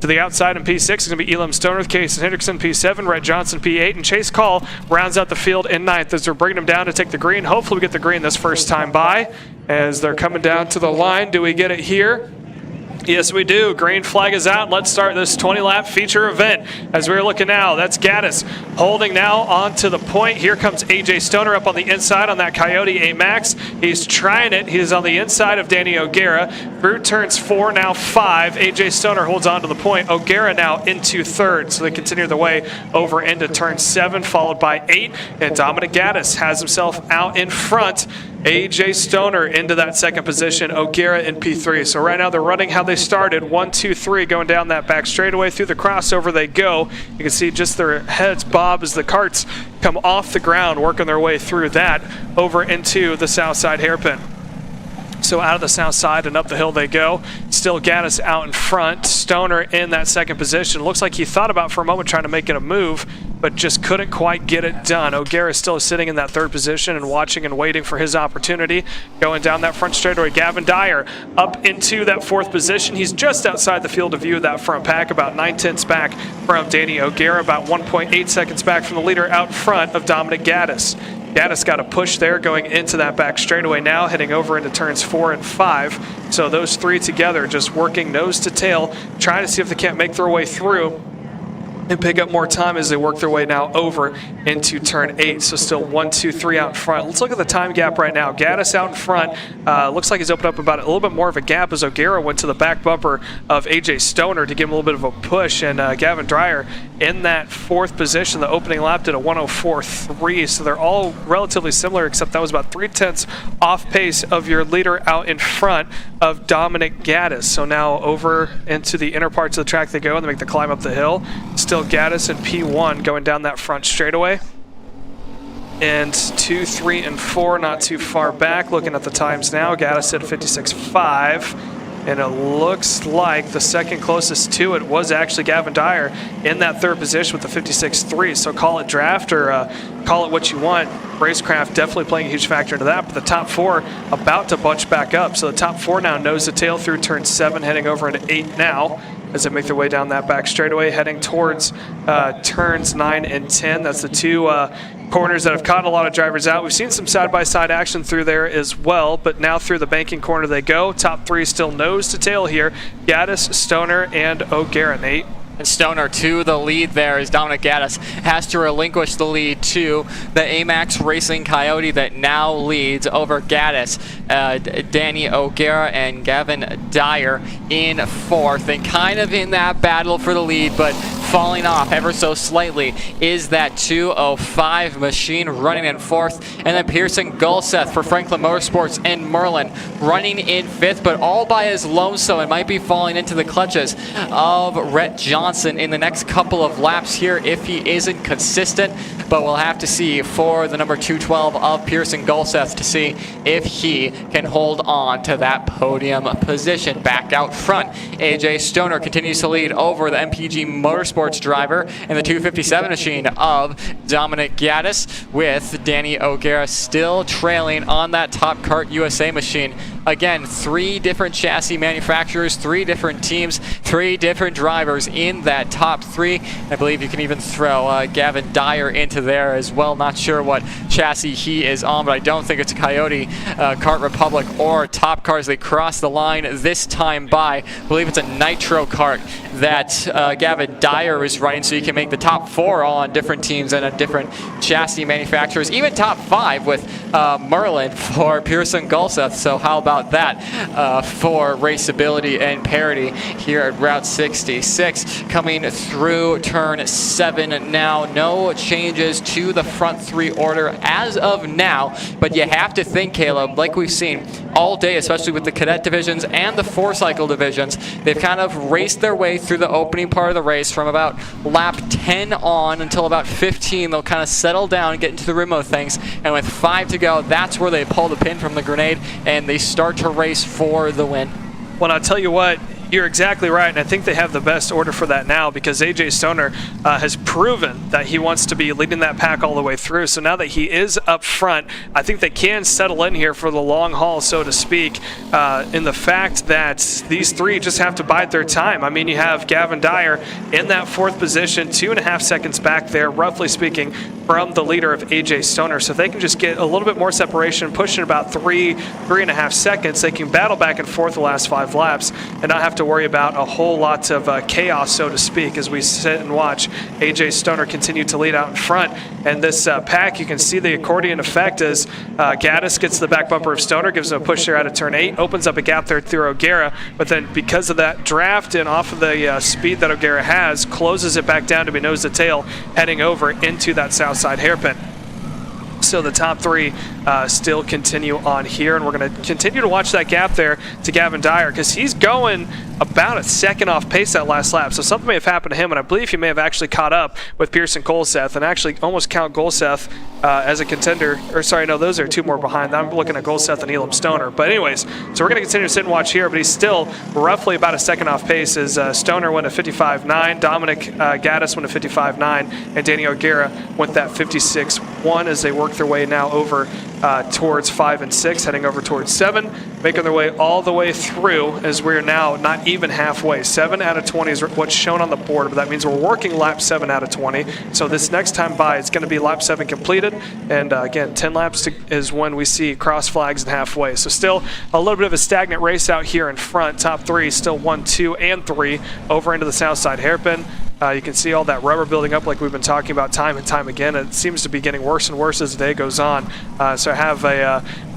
To the outside in P6 is going to be Elam Stoner with Case Hendrickson, P7, Red Johnson, P8, and Chase Call rounds out the field in 9th as they're bringing them down to take the green. Hopefully we get the green this first time by as they're coming down to the line. Do we get it here? Yes, we do. Green flag is out. Let's start this 20-lap feature event. As we're looking now, that's Gaddis holding now onto the point. Here comes AJ Stoner up on the inside on that Coyote A-Max. He's trying it. He's on the inside of Danny O'Gara. Through turns 4, now 5. AJ Stoner holds on to the point. O'Gara now into 3rd, so they continue their way over into turn 7, followed by 8. And Dominic Gaddis has himself out in front. AJ Stoner into that 2nd position, O'Gara in P3. So right now they're running how they started, 1, 2, 3, going down that back straightaway. Through the crossover they go. You can see just their heads bob as the carts come off the ground, working their way through that over into the south side hairpin. So out of the south side and up the hill they go. Still Gaddis out in front. Stoner in that 2nd position. Looks like he thought about for a moment trying to make it a move, but just couldn't quite get it done. O'Gara still sitting in that 3rd position and watching and waiting for his opportunity. Going down that front straightaway, Gavin Dyer up into that 4th position. He's just outside the field of view of that front pack, about 9/10 back from Danny O'Gara, about 1.8 seconds back from the leader out front of Dominic Gaddis. Gaddis got a push there going into that back straightaway now, heading over into turns 4 and 5. So those 3 together just working nose to tail, trying to see if they can't make their way through and pick up more time as they work their way now over into turn 8. So still 1, 2, 3 out in front. Let's look at the time gap right now. Gaddis out in front. Looks like he's opened up about a little bit more of a gap as O'Gara went to the back bumper of AJ Stoner to give him a little bit of a push. And Gavin Dyer in that 4th position. The opening lap did a 1:04.3. So they're all relatively similar, except that was about 3/10 off pace of your leader out in front of Dominic Gaddis. So now over into the inner parts of the track they go and they make the climb up the hill. Still Gaddis in P1 going down that front straightaway. And 2, 3, and 4 not too far back. Looking at the times now, Gaddis at 56.5. And it looks like the second closest to it was actually Gavin Dyer in that 3rd position with the 56.3. So call it draft or call it what you want. Racecraft definitely playing a huge factor into that. But the top 4 about to bunch back up. So the top 4 now nose to tail through turn 7, heading over into 8 now as they make their way down that back straightaway, heading towards turns 9 and 10. That's the 2 corners that have caught a lot of drivers out. We've seen some side-by-side action through there as well, but now through the banking corner they go. Top 3 still nose to tail here. Gaddis, Stoner, and O'Gara. Nate? And Stoner to the lead there as Dominic Gaddis has to relinquish the lead to the AMAX Racing Coyote that now leads over Gaddis. Danny O'Gara and Gavin Dyer in 4th, and kind of in that battle for the lead, but falling off ever so slightly is that 205 machine running in 4th, and then Pearson Golseth for Franklin Motorsports and Merlin running in 5th, but all by his lonesome and might be falling into the clutches of Rhett Johnson in the next couple of laps here if he isn't consistent. But we'll have to see for the number 212 of Pearson Golseth to see if he can hold on to that podium position. Back out front, AJ Stoner continues to lead over the MPG Motorsports driver in the 257 machine of Dominic Gaddis, with Danny O'Gara still trailing on that Top Kart USA machine. Again, 3 different chassis manufacturers, 3 different teams, 3 different drivers in that top 3. I believe you can even throw Gavin Dyer into there as well. Not sure what chassis he is on, but I don't think it's a Coyote, Kart Republic, or Top Cars. They cross the line this time by. I believe it's a Nitro Kart that Gavin Dyer is running, so you can make the top 4 all on different teams and on different chassis manufacturers, even top 5 with Merlin for Pearson Golseth. So how about that for raceability and parity here at Route 66. Coming through turn 7 now. No changes to the front 3 order as of now, but you have to think, Caleb, like we've seen all day, especially with the cadet divisions and the 4-cycle divisions, they've kind of raced their way through the opening part of the race from about lap 10 on until about 15. They'll kind of settle down, get into the rhythm of things, and with 5 to go, that's where they pull the pin from the grenade, and they start to race for the win. Well, I'll tell you what, you're exactly right, and I think they have the best order for that now because AJ Stoner has proven that he wants to be leading that pack all the way through. So now that he is up front, I think they can settle in here for the long haul, so to speak, in the fact that these three just have to bide their time. I mean, you have Gavin Dyer in that 4th position, 2.5 seconds back there, roughly speaking, from the leader of AJ Stoner. So if they can just get a little bit more separation, pushing about 3.5 seconds, they can battle back and forth the last 5 laps and not have to worry about a whole lot of chaos, so to speak, as we sit and watch AJ Stoner continue to lead out in front. And this pack, you can see the accordion effect as Gaddis gets the back bumper of Stoner, gives him a push there out of turn 8, opens up a gap there through O'Gara, but then because of that draft and off of the speed that O'Gara has, closes it back down to be nose to tail, heading over into that south side hairpin. So the top 3 still continue on here, and we're going to continue to watch that gap there to Gavin Dyer because he's going about a second off pace that last lap. So something may have happened to him, and I believe he may have actually caught up with Pearson Golseth and actually almost count Golseth as a contender. Or sorry, no, those are 2 more behind. I'm looking at Golseth and Elam Stoner. But anyways, so we're going to continue to sit and watch here, but he's still roughly about a second off pace as Stoner went a 55.9, Dominic Gaddis went a 55.9, and Danny O'Gara went that 56.1 as they work their way now over towards 5 and 6, heading over towards 7, making their way all the way through as we're now not even halfway. 7 out of 20 is what's shown on the board, but that means we're working lap 7 out of 20. So this next time by, it's going to be lap 7 completed, and again, 10 laps is when we see cross flags and halfway. So still a little bit of a stagnant race out here in front. Top 3 still 1, 2, and 3 over into the south side hairpin. You can see all that rubber building up like we've been talking about time and time again. It seems to be getting worse and worse as the day goes on. So I have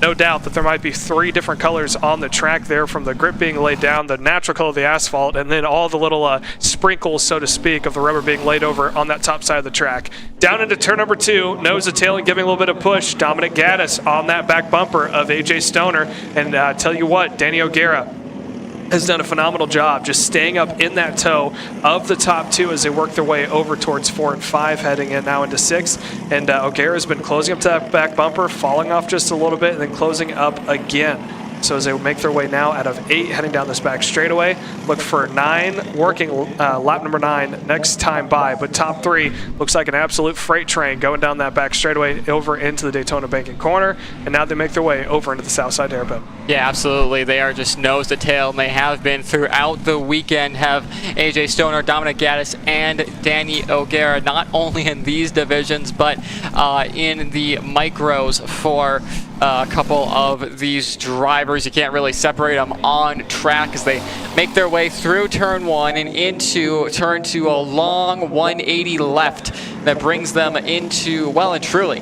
no doubt that there might be 3 different colors on the track there, from the grip being laid down, the natural color of the asphalt, and then all the little sprinkles, so to speak, of the rubber being laid over on that top side of the track. Down into turn number 2, nose to tail and giving a little bit of push. Dominic Gaddis on that back bumper of AJ Stoner. And tell you what, Danny O'Gara has done a phenomenal job just staying up in that toe of the top 2 as they work their way over towards 4 and 5, heading in now into 6. And O'Gara's been closing up to that back bumper, falling off just a little bit, and then closing up again. So as they make their way now out of 8, heading down this back straightaway, look for 9, working lap number 9 next time by. But top 3 looks like an absolute freight train going down that back straightaway over into the Daytona banking corner. And now they make their way over into the south side hairpin. Yeah, absolutely. They are just nose to tail, and they have been throughout the weekend. Have AJ Stoner, Dominic Gaddis, and Danny O'Gara, not only in these divisions, but in the micros for a couple of these drivers. You can't really separate them on track as they make their way through turn 1 and into turn 2, a long 180 left that brings them into, well and truly,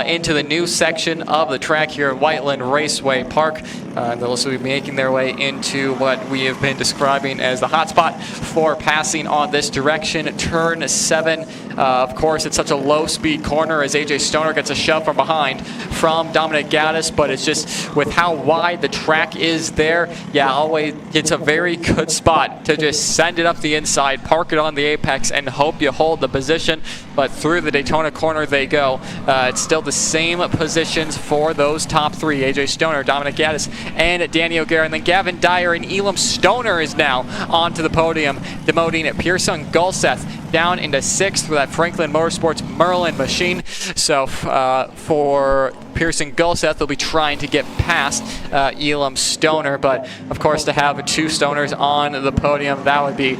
into the new section of the track here at Whiteland Raceway Park. They'll also be making their way into what we have been describing as the hotspot for passing on this direction, turn 7. Of course, it's such a low-speed corner as AJ Stoner gets a shove from behind from Dominic Gaddis, but it's just with how wide the track is there, yeah, always it's a very good spot to just send it up the inside, park it on the apex, and hope you hold the position. But through the Daytona corner they go. It's still the same positions for those top 3, AJ Stoner, Dominic Gaddis, and Danny O'Gara. And then Gavin Dyer and Elam Stoner is now onto the podium, demoting Pearson Golseth down into 6th for that Franklin Motorsports Merlin machine. So for Pearson Golseth, they'll be trying to get past Elam Stoner, but of course to have 2 Stoners on the podium, that would be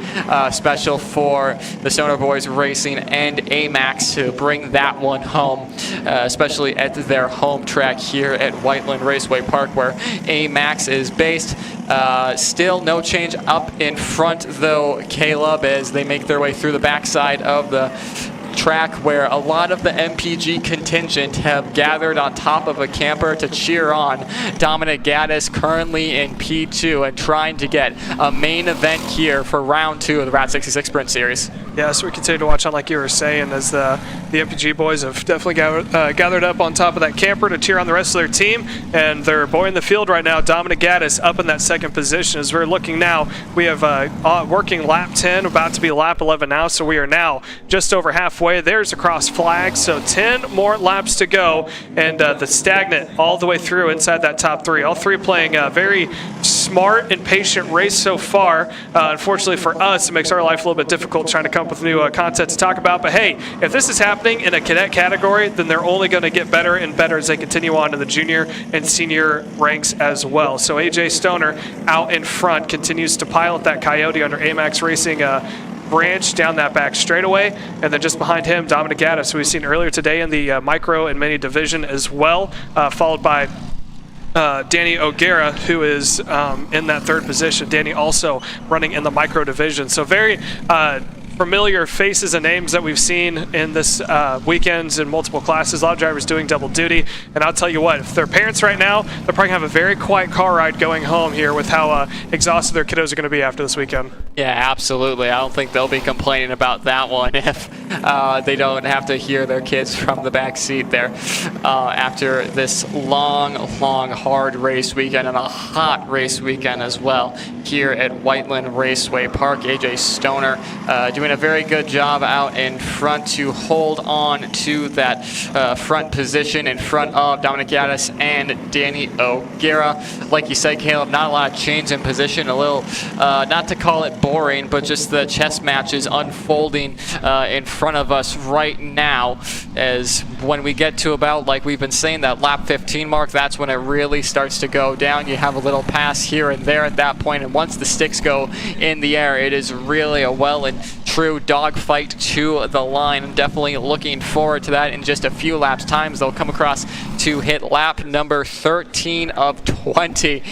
special for the Stoner Boys Racing and AMAX to bring that one home, especially at their home track here at Whiteland Raceway Park where AMAX is based. Still no change up in front though, Caleb, as they make their way through the backside of the track where a lot of the MPG contingent have gathered on top of a camper to cheer on Dominic Gaddis, currently in P2 and trying to get a main event here for round 2 of the Route 66 Sprint Series. Yeah, so we continue to watch on, like you were saying, as the MPG boys have definitely gathered up on top of that camper to cheer on the rest of their team, and they're boy in the field right now. Dominic Gaddis up in that second position. As we're looking now, we have working lap 10, about to be lap 11 now, so we are now just over halfway. There's a cross flag, so 10 more laps to go, and the stagnant all the way through inside that top 3. All 3 playing a very smart and patient race so far. Unfortunately for us, it makes our life a little bit difficult trying to come up with new content to talk about. But hey, if this is happening in a cadet category, then they're only going to get better and better as they continue on to the junior and senior ranks as well. So AJ Stoner out in front continues to pilot that Coyote under AMAX Racing branch down that back straightaway, and then just behind him, Dominic Gaddis, who we've seen earlier today in the micro and mini division as well, followed by Danny O'Gara, who is in that third position. Danny also running in the micro division. So very familiar faces and names that we've seen in this weekends in multiple classes. A lot of drivers doing double duty. And I'll tell you what, if they're parents right now, they're probably going to have a very quiet car ride going home here with how exhausted their kiddos are going to be after this weekend. Yeah, absolutely. I don't think they'll be complaining about that one if they don't have to hear their kids from the back seat there after this long, hard race weekend and a hot race weekend as well here at Whiteland Raceway Park. AJ Stoner doing a very good job out in front to hold on to that front position in front of Dominic Gaddis and Danny O'Gara. Like you said, Caleb, not a lot of change in position, a little, not to call it boring, but just the chess matches unfolding in front of us right now, as when we get to about, like we've been saying, that lap 15 mark, that's when it really starts to go down. You have a little pass here and there at that point, and once the sticks go in the air, it is really a well and true dogfight to the line. I'm definitely looking forward to that in just a few laps times. They'll come across to hit lap number 13 of 20.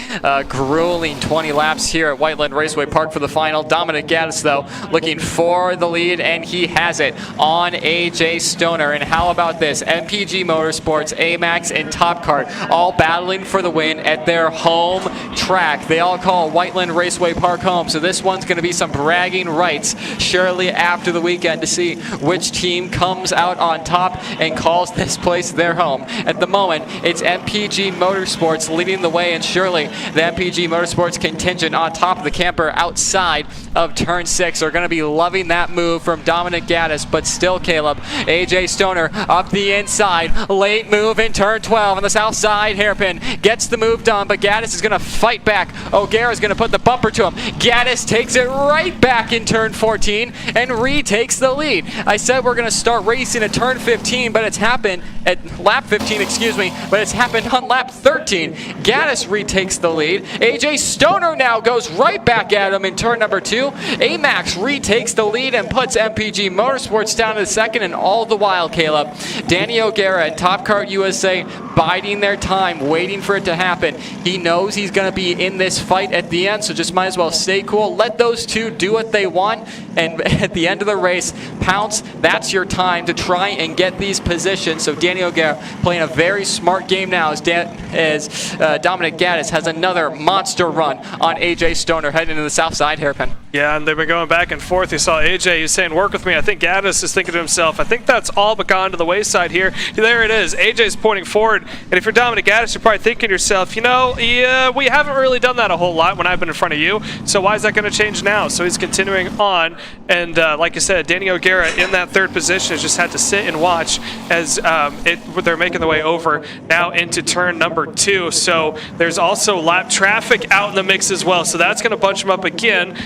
Grueling 20 laps here at Whiteland Raceway Park for the final. Dominic Gaddis, though, looking for the lead, and he has it on AJ Stoner. And how about this? MPG Motorsports, AMAX, and Top Kart all battling for the win at their home track. They all call Whiteland Raceway Park home, so this one's going to be some bragging rights surely after the weekend to see which team comes out on top and calls this place their home. At the moment, it's MPG Motorsports leading the way, and surely the MPG Motorsports contingent on top of the camper outside of turn 6 are going to be loving that move from Dominic Gaddis. But still, Caleb, AJ Stoner up the inside, late move in turn 12 on the south side hairpin, gets the move done, but Gaddis is going to fight back. O'Gara's going to put the bumper to him. Gaddis takes it right back in turn 14 and retakes the lead. I said we're going to start racing at turn 15, but it's happened at lap 15, excuse me, but it's happened on lap 13. Gaddis retakes the lead. AJ Stoner now goes right back at him in turn number 2. AMAX retakes the lead and puts MPG Motorsports down to the second, and all the while, Caleb, Danny O'Gara and Top Kart USA biding their time, waiting for it to happen. He knows he's going to be in this fight at the end, so just might as well stay cool. Let those two do what they want, and at the end of the race, pounce. That's your time to try and get these positions. So Danny O'Gara playing a very smart game now as Dominic Gaddis has another monster run on AJ Stoner heading into the south side hairpin. Yeah, and they've been going back and forth. You saw AJ, he's saying, work with me. I think Gaddis is thinking to himself, I think that's all but gone to the wayside here. There it is. AJ's pointing forward. And if you're Dominic Gaddis, you're probably thinking to yourself, you know, yeah, we haven't really done that a whole lot when I've been in front of you. So why is that going to change now? So he's continuing on. And like I said, Danny O'Gara in that third position has just had to sit and watch as they're making the way over now into turn number 2. So there's also lap traffic out in the mix as well. So that's going to bunch him up again.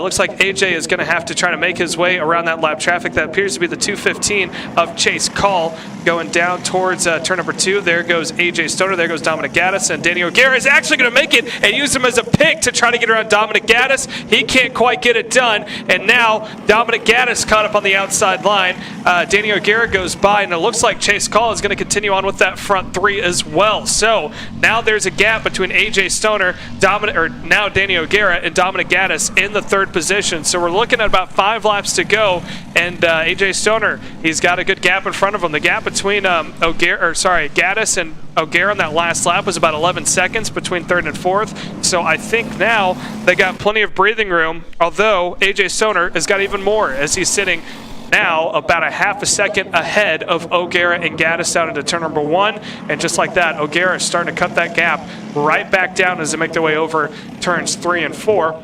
Looks like AJ is going to have to try to make his way around that lap traffic. That appears to be the 215 of Chase Call going down towards turn number 2. There goes AJ Stoner. There goes Dominic Gaddis. And Danny O'Gara is actually going to make it and use him as a pick to try to get around Dominic Gaddis. He can't quite get it done. And now Dominic Gaddis caught up on the outside line. Danny O'Gara goes by, and it looks like Chase Call is going to continue on with that front front three as well. So now there's a gap between AJ Stoner, now Danny O'Gara, and Dominic Gaddis in the third position. So we're looking at about 5 laps to go, and AJ Stoner, he's got a good gap in front of him. The gap between Gaddis and O'Gara on that last lap was about 11 seconds between third and fourth. So I think now they got plenty of breathing room, although AJ Stoner has got even more as he's sitting now about a half a second ahead of O'Gara and Gaddis down into turn number 1. And just like that, O'Gara is starting to cut that gap right back down as they make their way over turns 3 and 4.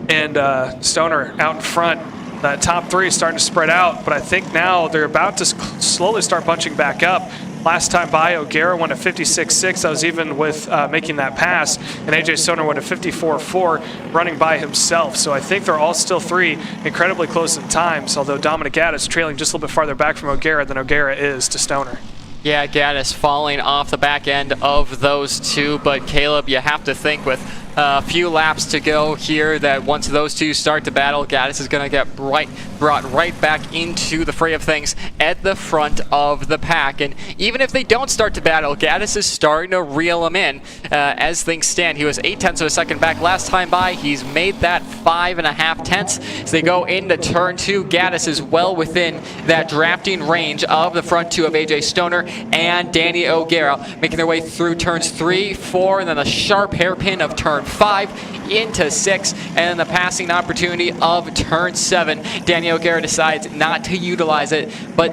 And Stoner out in front. That top 3 is starting to spread out, but I think now they're about to slowly start bunching back up. Last time by, O'Gara went at 56.6. That was even with making that pass. And AJ Stoner went at 54.4, running by himself. So I think they're all still 3 incredibly close in times, although Dominic Gaddis trailing just a little bit farther back from O'Gara than O'Gara is to Stoner. Yeah, Gaddis falling off the back end of those two, but Caleb, you have to think with a few laps to go here that once those two start to battle, Gaddis is going to get brought right back into the fray of things at the front of the pack. And even if they don't start to battle, Gaddis is starting to reel him in. As things stand, he was 0.8 of a second back last time by. He's made that 5.5 tenths. As they go into turn 2, Gaddis is well within that drafting range of the front 2 of AJ Stoner and Danny O'Gara, making their way through turns 3, 4, and then the sharp hairpin of turn 5 into 6, and then the passing opportunity of turn 7. Danny O'Gara decides not to utilize it, but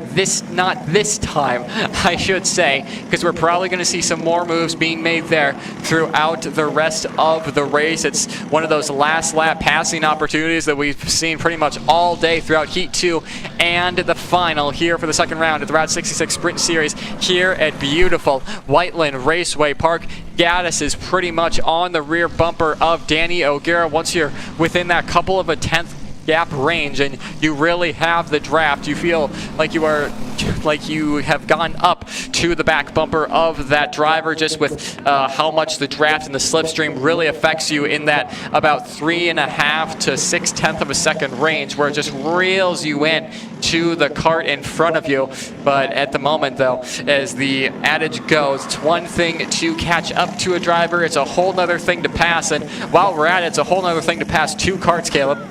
not this time, I should say, because we're probably going to see some more moves being made there throughout the rest of the race. It's one of those last lap passing opportunities that we've seen pretty much all day throughout Heat 2 and the final here for the second round of the Route 66 Sprint Series here at beautiful Whiteland Raceway Park. Gaddis is pretty much on the rear bumper of Danny O'Gara. Once you're within that couple of a tenth gap range and you really have the draft, you feel like you have gone up to the back bumper of that driver, just with how much the draft and the slipstream really affects you in that about 3.5 to 0.6 of a second range, where it just reels you in to the cart in front of you. But at the moment, though, as the adage goes, it's one thing to catch up to a driver, it's a whole nother thing to pass. And while we're at it, it's a whole nother thing to pass 2 carts, Caleb.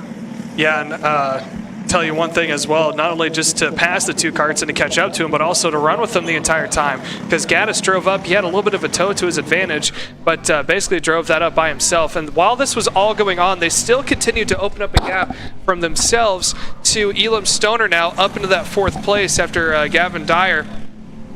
Yeah, and tell you one thing as well, not only just to pass the 2 carts and to catch up to him, but also to run with them the entire time. Because Gaddis drove up, he had a little bit of a toe to his advantage, but basically drove that up by himself. And while this was all going on, they still continued to open up a gap from themselves to Elam Stoner now up into that 4th place after Gavin Dyer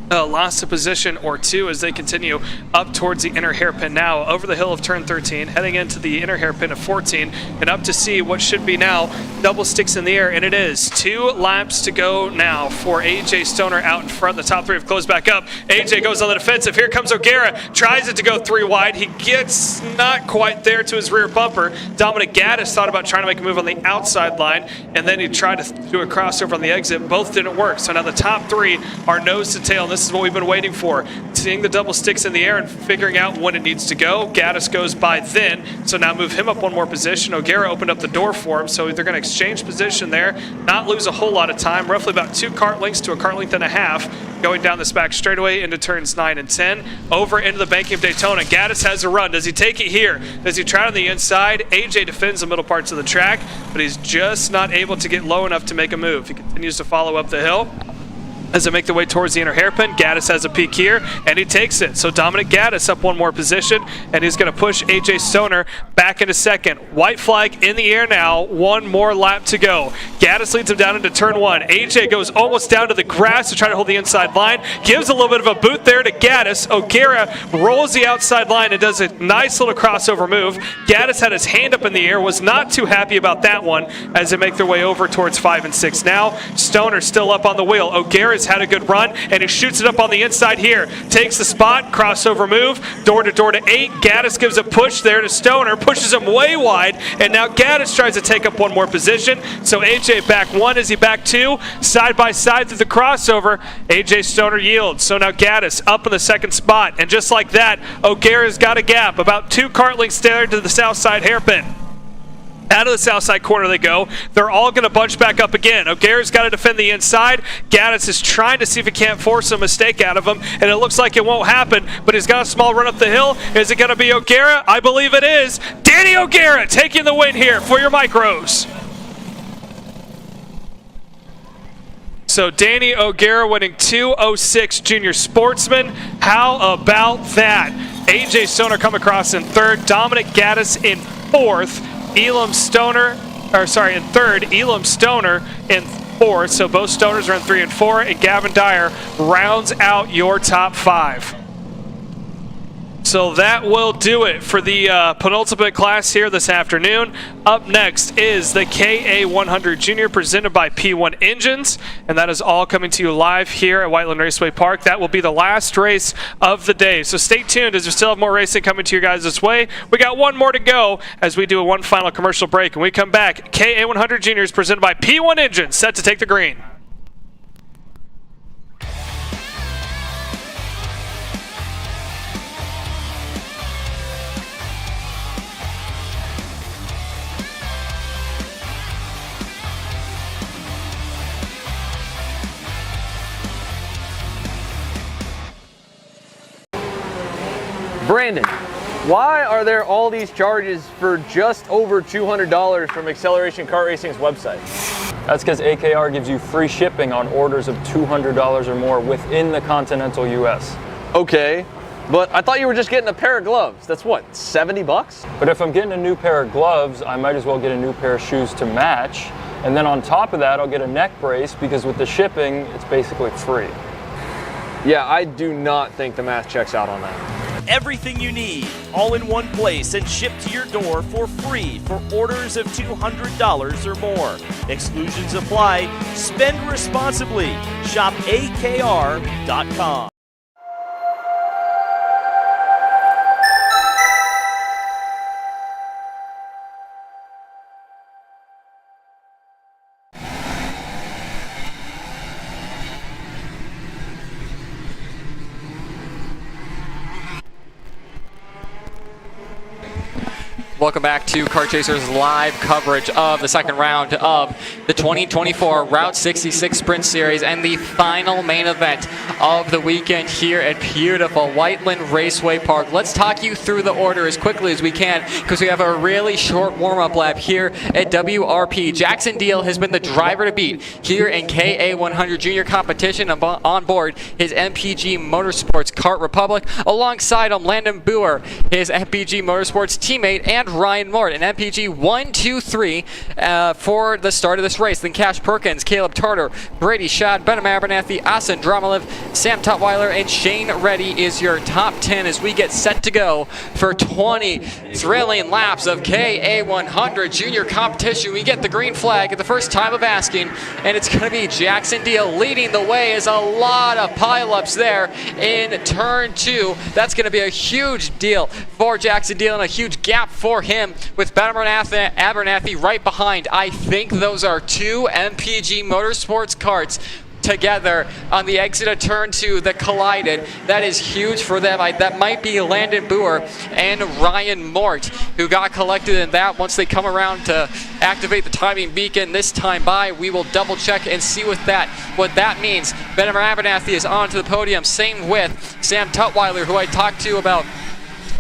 lost a position or 2 as they continue up towards the inner hairpin now, over the hill of turn 13, heading into the inner hairpin of 14, and up to see what should be now double sticks in the air, and it is 2 laps to go now for AJ Stoner out in front. The top 3 have closed back up. AJ goes on the defensive. Here comes O'Gara, tries it to go 3 wide. He gets not quite there to his rear bumper. Dominic Gaddis thought about trying to make a move on the outside line, and then he tried to do a crossover on the exit. Both didn't work, so now the top 3 are nose to tail. This is what we've been waiting for, seeing the double sticks in the air and figuring out when it needs to go. Gaddis goes by then, so now move him up 1 more position. O'Gara opened up the door for him, so they're going to exchange position there, not lose a whole lot of time, roughly about 2 cart lengths to a cart length and a half, going down this back straightaway into turns 9 and 10, over into the banking of Daytona. Gaddis has a run. Does he take it here? Does he try on the inside? AJ defends the middle parts of the track, but he's just not able to get low enough to make a move. He continues to follow up the hill. As they make their way towards the inner hairpin, Gaddis has a peek here, and he takes it. So Dominic Gaddis up 1 more position, and he's going to push AJ Stoner back into 2nd. White flag in the air now, 1 more lap to go. Gaddis leads him down into turn 1. AJ goes almost down to the grass to try to hold the inside line, gives a little bit of a boot there to Gaddis. O'Gara rolls the outside line and does a nice little crossover move. Gaddis had his hand up in the air, was not too happy about that one as they make their way over towards 5 and 6 now. Stoner still up on the wheel. O'Gara had a good run, and he shoots it up on the inside here. Takes the spot, crossover move, door to 8. Gaddis gives a push there to Stoner, pushes him way wide, and now Gaddis tries to take up 1 more position. So AJ back 1 as he back 2, side by side through the crossover. AJ Stoner yields. So now Gaddis up in the 2nd spot, and just like that, O'Gara's got a gap, about 2 cart lengths there to the south side hairpin. Out of the south side corner they go. They're all going to bunch back up again. O'Gara's got to defend the inside. Gaddis is trying to see if he can't force a mistake out of him, and it looks like it won't happen, but he's got a small run up the hill. Is it going to be O'Gara? I believe it is. Danny O'Gara taking the win here for your micros. So Danny O'Gara winning 2:06 Junior Sportsman. How about that? AJ Stoner come across in third. Dominic Gaddis in fourth. In third. Elam Stoner in fourth. So both Stoners are in 3 and 4. And Gavin Dyer rounds out your top 5. So that will do it for the penultimate class here this afternoon. Up next is the KA100 Junior presented by P1 Engines, and that is all coming to you live here at Whiteland Raceway Park. That will be the last race of the day. So stay tuned as we still have more racing coming to you guys this way. We got one more to go as we do one final commercial break. When we come back, KA100 Juniors presented by P1 Engines set to take the green. Brandon, why are there all these charges for just over $200 from Acceleration Kart Racing's website? That's because AKR gives you free shipping on orders of $200 or more within the continental US. Okay, but I thought you were just getting a pair of gloves. That's what, 70 bucks? But if I'm getting a new pair of gloves, I might as well get a new pair of shoes to match. And then on top of that, I'll get a neck brace because with the shipping, it's basically free. Yeah, I do not think the math checks out on that. Everything you need, all in one place and shipped to your door for free for orders of $200 or more. Exclusions apply. Spend responsibly. Shop AKR.com. Welcome back to Kart Chasers live coverage of the second round of the 2024 Route 66 Sprint Series and the final main event of the weekend here at beautiful Whiteland Raceway Park. Let's talk you through the order as quickly as we can because we have a really short warm-up lap here at WRP. Jackson Deal has been the driver to beat here in KA100 Junior competition on board his MPG Motorsports Kart Republic. Alongside him, Landon Boer, his MPG Motorsports teammate, and Ryan Mort, an MPG 1-2-3 for the start of this race. Then Cash Perkins, Caleb Tartar, Brady Schad, Benham Abernathy, Asen Dromalev, Sam Tutwiler, and Shane Reddy is your top 10 as we get set to go for 20 thrilling laps of KA100 Junior competition. We get the green flag at the first time of asking, and it's going to be Jackson Deal leading the way as a lot of pileups there in turn 2. That's going to be a huge deal for Jackson Deal and a huge gap for him with Benham Abernathy right behind. I think those are 2 MPG Motorsports karts together on the exit of turn 2 that collided. That is huge for them. That might be Landon Boer and Ryan Mort who got collected in that. Once they come around to activate the timing beacon this time by, we will double check and see what that means. Benham Abernathy is on to the podium. Same with Sam Tutwiler, who I talked to about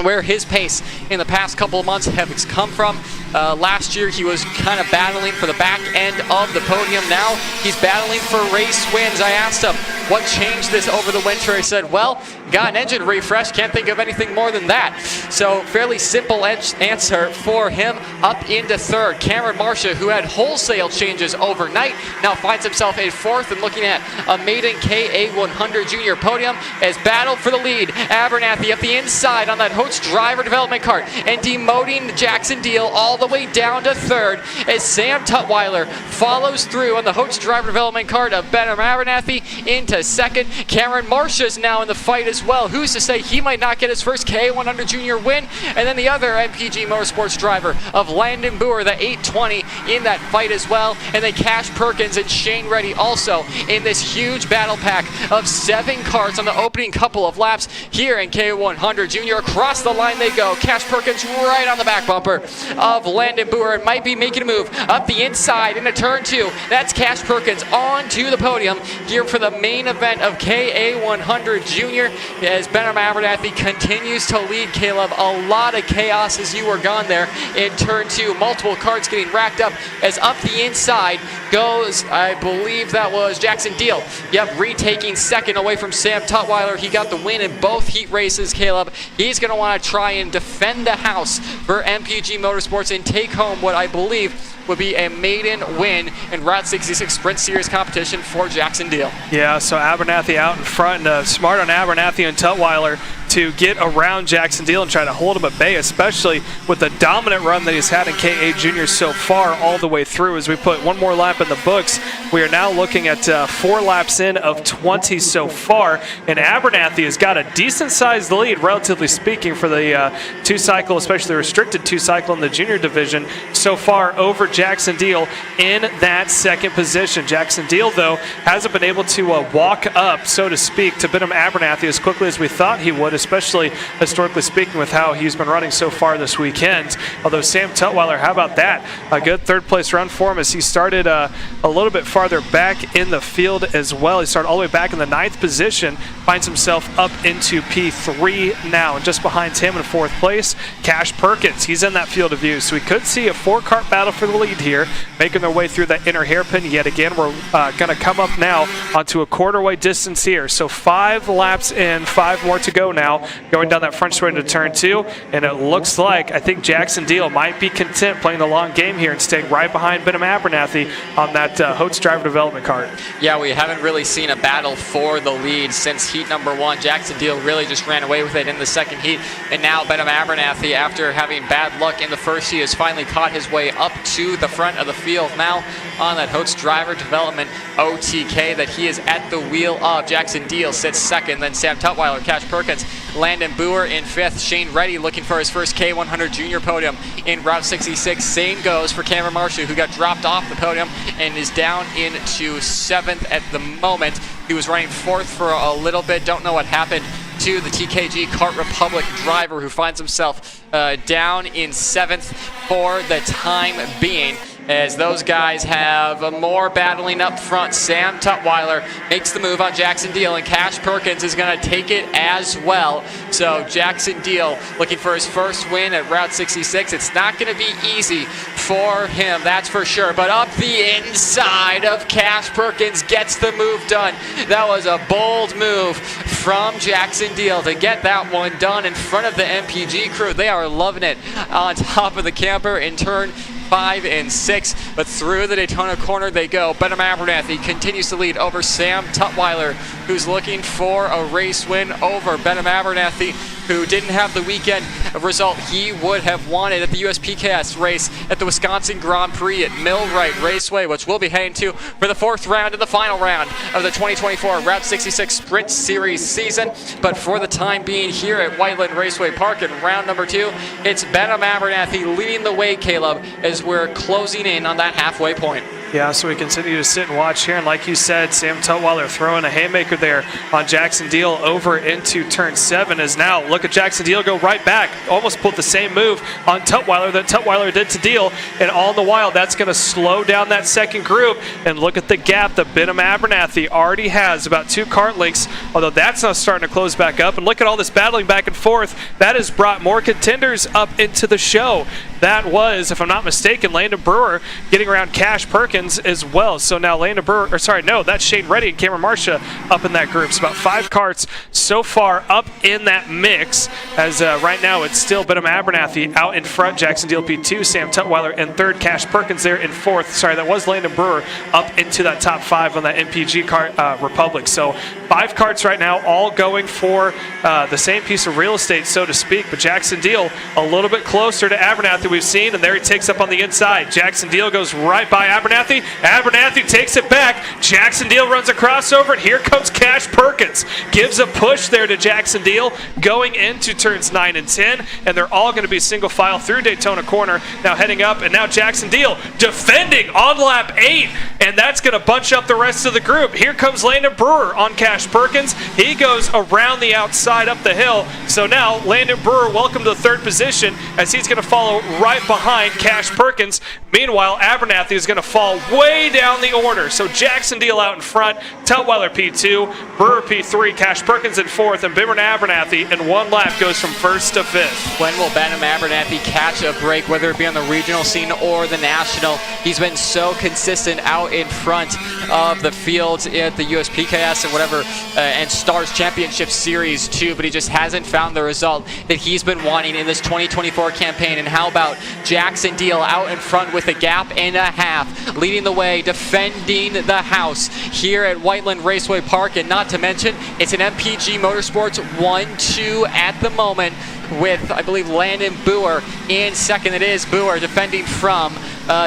where his pace in the past couple of months has come from. Last year he was kind of battling for the back end of the podium. Now he's battling for race wins. I asked him what changed this over the winter. He said, well, got an engine refresh, can't think of anything more than that. So fairly simple answer for him. Up into third, Cameron Marcia, who had wholesale changes overnight, now finds himself in fourth and looking at a maiden KA100 Junior podium as battle for the lead. Abernathy up the inside on that Hotes driver development kart and demoting Jackson Deal all the way down to third as Sam Tutwiler follows through on the Hotes driver development kart of Benham Abernathy into into second. Cameron Marcia's now in the fight as well. Who's to say he might not get his first KA100 Junior win? And then the other MPG Motorsports driver of Landon Boer, the 820, in that fight as well. And then Cash Perkins and Shane Reddy also in this huge battle pack of 7 karts on the opening couple of laps here in KA100 Junior. Across the line they go. Cash Perkins right on the back bumper of Landon Boer and might be making a move up the inside into turn 2. That's Cash Perkins on to the podium here for the main event of KA100 Junior as Ben Abernathy continues to lead. Caleb, a lot of chaos as you were gone there in turn 2. Multiple karts getting racked up as up the inside goes, I believe that was Jackson Deal. Yep, retaking second away from Sam Tutwiler. He got the win in both heat races, Caleb. He's going to want to try and defend the house for MPG Motorsports and take home what I believe would be a maiden win in Route 66 Sprint Series competition for Jackson Deal. Yeah, so Abernathy out in front, smart on Abernathy and Tutwiler to get around Jackson Deal and try to hold him at bay, especially with the dominant run that he's had in KA Junior so far all the way through. As we put one more lap in the books, we are now looking at 4 laps in of 20 so far, and Abernathy has got a decent-sized lead, relatively speaking, for the 2-cycle, especially the restricted 2-cycle in the junior division so far over Jackson Deal in that second position. Jackson Deal, though, hasn't been able to walk up, so to speak, to Benham Abernathy as quickly as we thought he would, especially historically speaking with how he's been running so far this weekend. Although Sam Tutwiler, how about that? A good third-place run for him as he started a little bit farther back in the field as well. He started all the way back in the 9th position, finds himself up into P3 now, and just behind him in 4th place, Cash Perkins. He's in that field of view, so we could see a 4-kart battle for the lead here, making their way through that inner hairpin. Yet again, we're going to come up now onto a quarter-way distance here. So 5 laps in, 5 more to go now, going down that front straight into turn 2, and it looks like I think Jackson Deal might be content playing the long game here and staying right behind Benham Abernathy on that Hotes driver development cart. Yeah, we haven't really seen a battle for the lead since heat number 1. Jackson Deal really just ran away with it in the second heat, and now Benham Abernathy, after having bad luck in the first heat, has finally caught his way up to the front of the field now on that Hotes driver development OTK that he is at the wheel of. Jackson Deal sits second, then Sam Tutwiler, Cash Perkins, Landon Boer in 5th. Shane Reddy looking for his first K100 Junior podium in Route 66. Same goes for Cameron Marcia, who got dropped off the podium and is down into 7th at the moment. He was running 4th for a little bit. Don't know what happened to the TKG Kart Republic driver, who finds himself down in 7th for the time being, as those guys have more battling up front. Sam Tutwiler makes the move on Jackson Deal, and Cash Perkins is going to take it as well. So Jackson Deal looking for his first win at Route 66. It's not going to be easy for him, that's for sure. But up the inside of Cash Perkins gets the move done. That was a bold move from Jackson Deal to get that one done in front of the MPG crew. They are loving it on top of the camper in turn 5 and 6, but through the Daytona corner they go. Benham Abernathy continues to lead over Sam Tutwiler, who's looking for a race win over Benham Abernathy, who didn't have the weekend result he would have wanted at the USPKS race at the Wisconsin Grand Prix at Millwright Raceway, which we'll be heading to for the 4th round and the final round of the 2024 Route 66 Sprint Series season. But for the time being here at Whiteland Raceway Park in round number 2, it's Benham Abernathy leading the way, Caleb, as we're closing in on that halfway point. Yeah, so we continue to sit and watch here, and like you said, Sam Tutwiler throwing a haymaker there on Jackson Deal over into turn 7. As now, look at Jackson Deal go right back, almost pulled the same move on Tutwiler that Tutwiler did to Deal, and all the while that's going to slow down that second group. And look at the gap that Benham Abernathy already has, about 2 kart lengths, although that's now starting to close back up. And look at all this battling back and forth. That has brought more contenders up into the show. That was, if I'm not mistaken, Landon Brewer getting around Cash Perkins as well. So now Landon Brewer, or sorry, no, that's Shane Reddy and Cameron Marcia up in that group. It's about 5 karts so far up in that mix, as right now it's still Benham Abernathy out in front, Jackson Deal P2, Sam Tutwiler in 3rd, Cash Perkins there in 4th. Sorry, that was Landon Brewer up into that top 5 on that MPG Kart Republic. So 5 karts right now, all going for the same piece of real estate, so to speak. But Jackson Deal a little bit closer to Abernathy that we've seen, and there he takes up on the inside. Jackson Deal goes right by Abernathy. Abernathy takes it back. Jackson Deal runs a crossover, and here comes Cash Perkins. Gives a push there to Jackson Deal going into turns 9 and 10, and they're all going to be single file through Daytona Corner. Now heading up, and now Jackson Deal defending on lap 8, and that's going to bunch up the rest of the group. Here comes Landon Brewer on Cash Perkins. He goes around the outside up the hill. So now Landon Brewer, welcome to the 3rd position, as he's going to follow right behind Cash Perkins. Meanwhile, Abernathy is going to fall way down the order. So Jackson Deal out in front, Tutwiler P2, Brewer P3, Cash Perkins in 4th, and Bimmer Abernathy in 1 lap goes from 1st to 5th. When will Benham Abernathy catch a break, whether it be on the regional scene or the national? He's been so consistent out in front of the fields at the USPKS and whatever, and Stars Championship Series too, but he just hasn't found the result that he's been wanting in this 2024 campaign. And how about Jackson Deal out in front with a gap and a half, leading the way, defending the house here at Whiteland Raceway Park, and not to mention it's an MPG Motorsports 1-2 at the moment, with, I believe, Landon Boer in 2nd. It is Boer defending from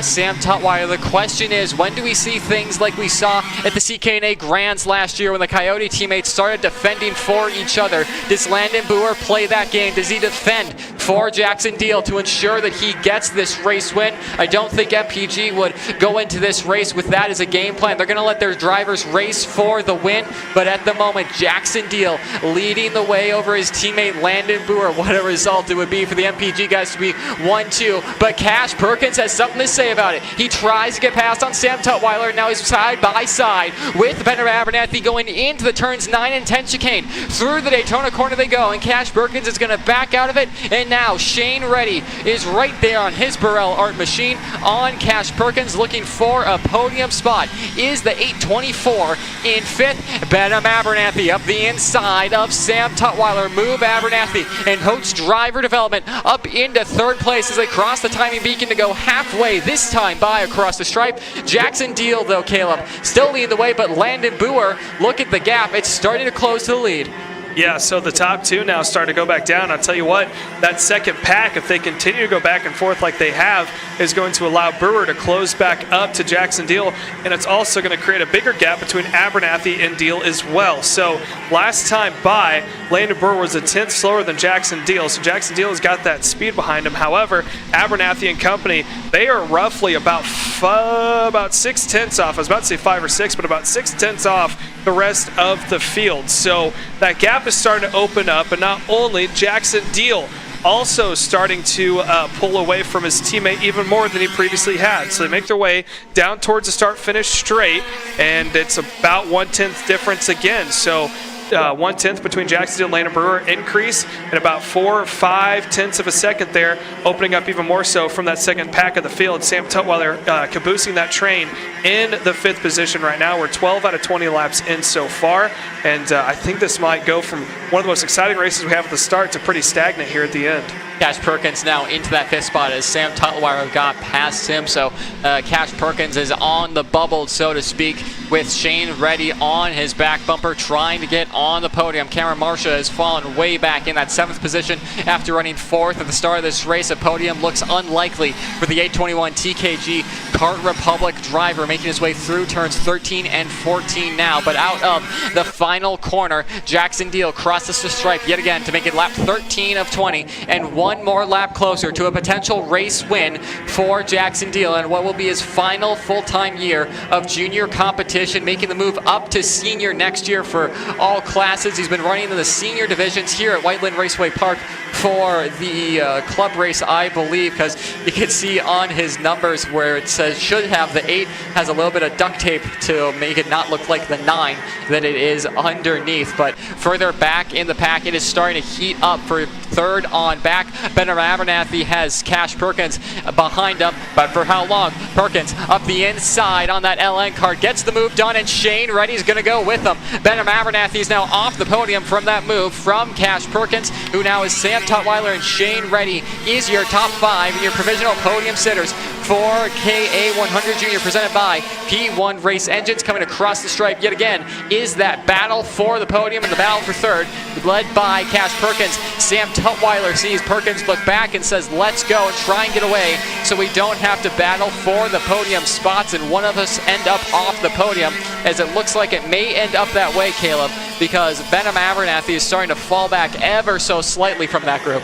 Sam Tutwiler. The question is, when do we see things like we saw at the CKNA Grands last year when the Coyote teammates started defending for each other? Does Landon Boer play that game? Does he defend for Jackson Deal to ensure that he gets this race win? I don't think MPG would go into this race with that as a game plan. They're going to let their drivers race for the win, but at the moment, Jackson Deal leading the way over his teammate Landon Boer. What a result it would be for the MPG guys to be 1-2, but Cash Perkins has something to say about it. He tries to get past on Sam Tutwiler. Now he's side by side with Benner Abernathy going into the turns 9 and 10 chicane. Through the Daytona Corner they go, and Cash Perkins is going to back out of it. And now Shane Reddy is right there on his Burrell Art machine on Cash Perkins, looking for a podium spot. Is the 824 in 5th. Benham Abernathy up the inside of Sam Tutwiler. Move Abernathy and Hote's driver development up into 3rd place as they cross the timing beacon to go halfway this time by across the stripe. Jackson Deal, though, Caleb, still leading the way, but Landon Boer, look at the gap. It's starting to close to the lead. Yeah, so the top 2 now start to go back down. I'll tell you what, that 2nd pack, if they continue to go back and forth like they have, is going to allow Brewer to close back up to Jackson Deal, and it's also going to create a bigger gap between Abernathy and Deal as well. So last time by, Landon Brewer was a 10th slower than Jackson Deal, so Jackson Deal has got that speed behind him. However, Abernathy and company, they are roughly about 6/10 off. I was about to say 5 or 6, but about 6/10 off the rest of the field. So that gap is starting to open up, and not only Jackson Deal also starting to pull away from his teammate even more than he previously had. So they make their way down towards the start-finish straight, and it's about 1/10 difference again. So 1/10 between Jackson Deal and Landon Brewer increase, and about 4 or 5 tenths of a second there, opening up even more so from that 2nd pack of the field. Sam Tutwiler caboosing that train in the 5th position right now. We're 12 out of 20 laps in so far, and I think this might go from one of the most exciting races we have at the start to pretty stagnant here at the end. Cash Perkins now into that 5th spot as Sam Tutwiler got past him. So Cash Perkins is on the bubble, so to speak, with Shane Reddy on his back bumper trying to get on the podium. Cameron Marcia has fallen way back in that 7th position after running 4th at the start of this race. A podium looks unlikely for the 821 TKG Kart Republic driver, making his way through turns 13 and 14 now. But out of the final corner, Jackson Deal crosses the stripe yet again to make it lap 13 of 20, and one more lap closer to a potential race win for Jackson Deal and what will be his final full-time year of junior competition, making the move up to senior next year for all classes. He's been running in the senior divisions here at Whiteland Raceway Park for the club race, I believe, because you can see on his numbers where it says should have the 8 has a little bit of duct tape to make it not look like the 9 that it is underneath. But further back in the pack, it is starting to heat up for 3rd on back. Benner Abernathy has Cash Perkins behind him, but for how long? Perkins up the inside on that LN card, gets the move done, and Shane Reddy's going to go with him. Benner Abernathy is now off the podium from that move from Cash Perkins, who now is Sam Tutwiler and Shane Reddy is your top 5 and your provisional podium sitters for KA100 Junior, presented by P1 Race Engines. Coming across the stripe yet again is that battle for the podium and the battle for third, led by Cash Perkins. Sam Tutwiler sees Perkins look back and says, let's go and try and get away so we don't have to battle for the podium spots and one of us end up off the podium, as it looks like it may end up that way, Caleb, because Benham Abernathy is starting to fall back ever so slightly from that group.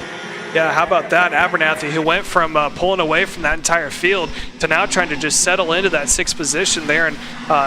Yeah, how about that? Abernathy, who went from pulling away from that entire field to now trying to just settle into that 6th position there and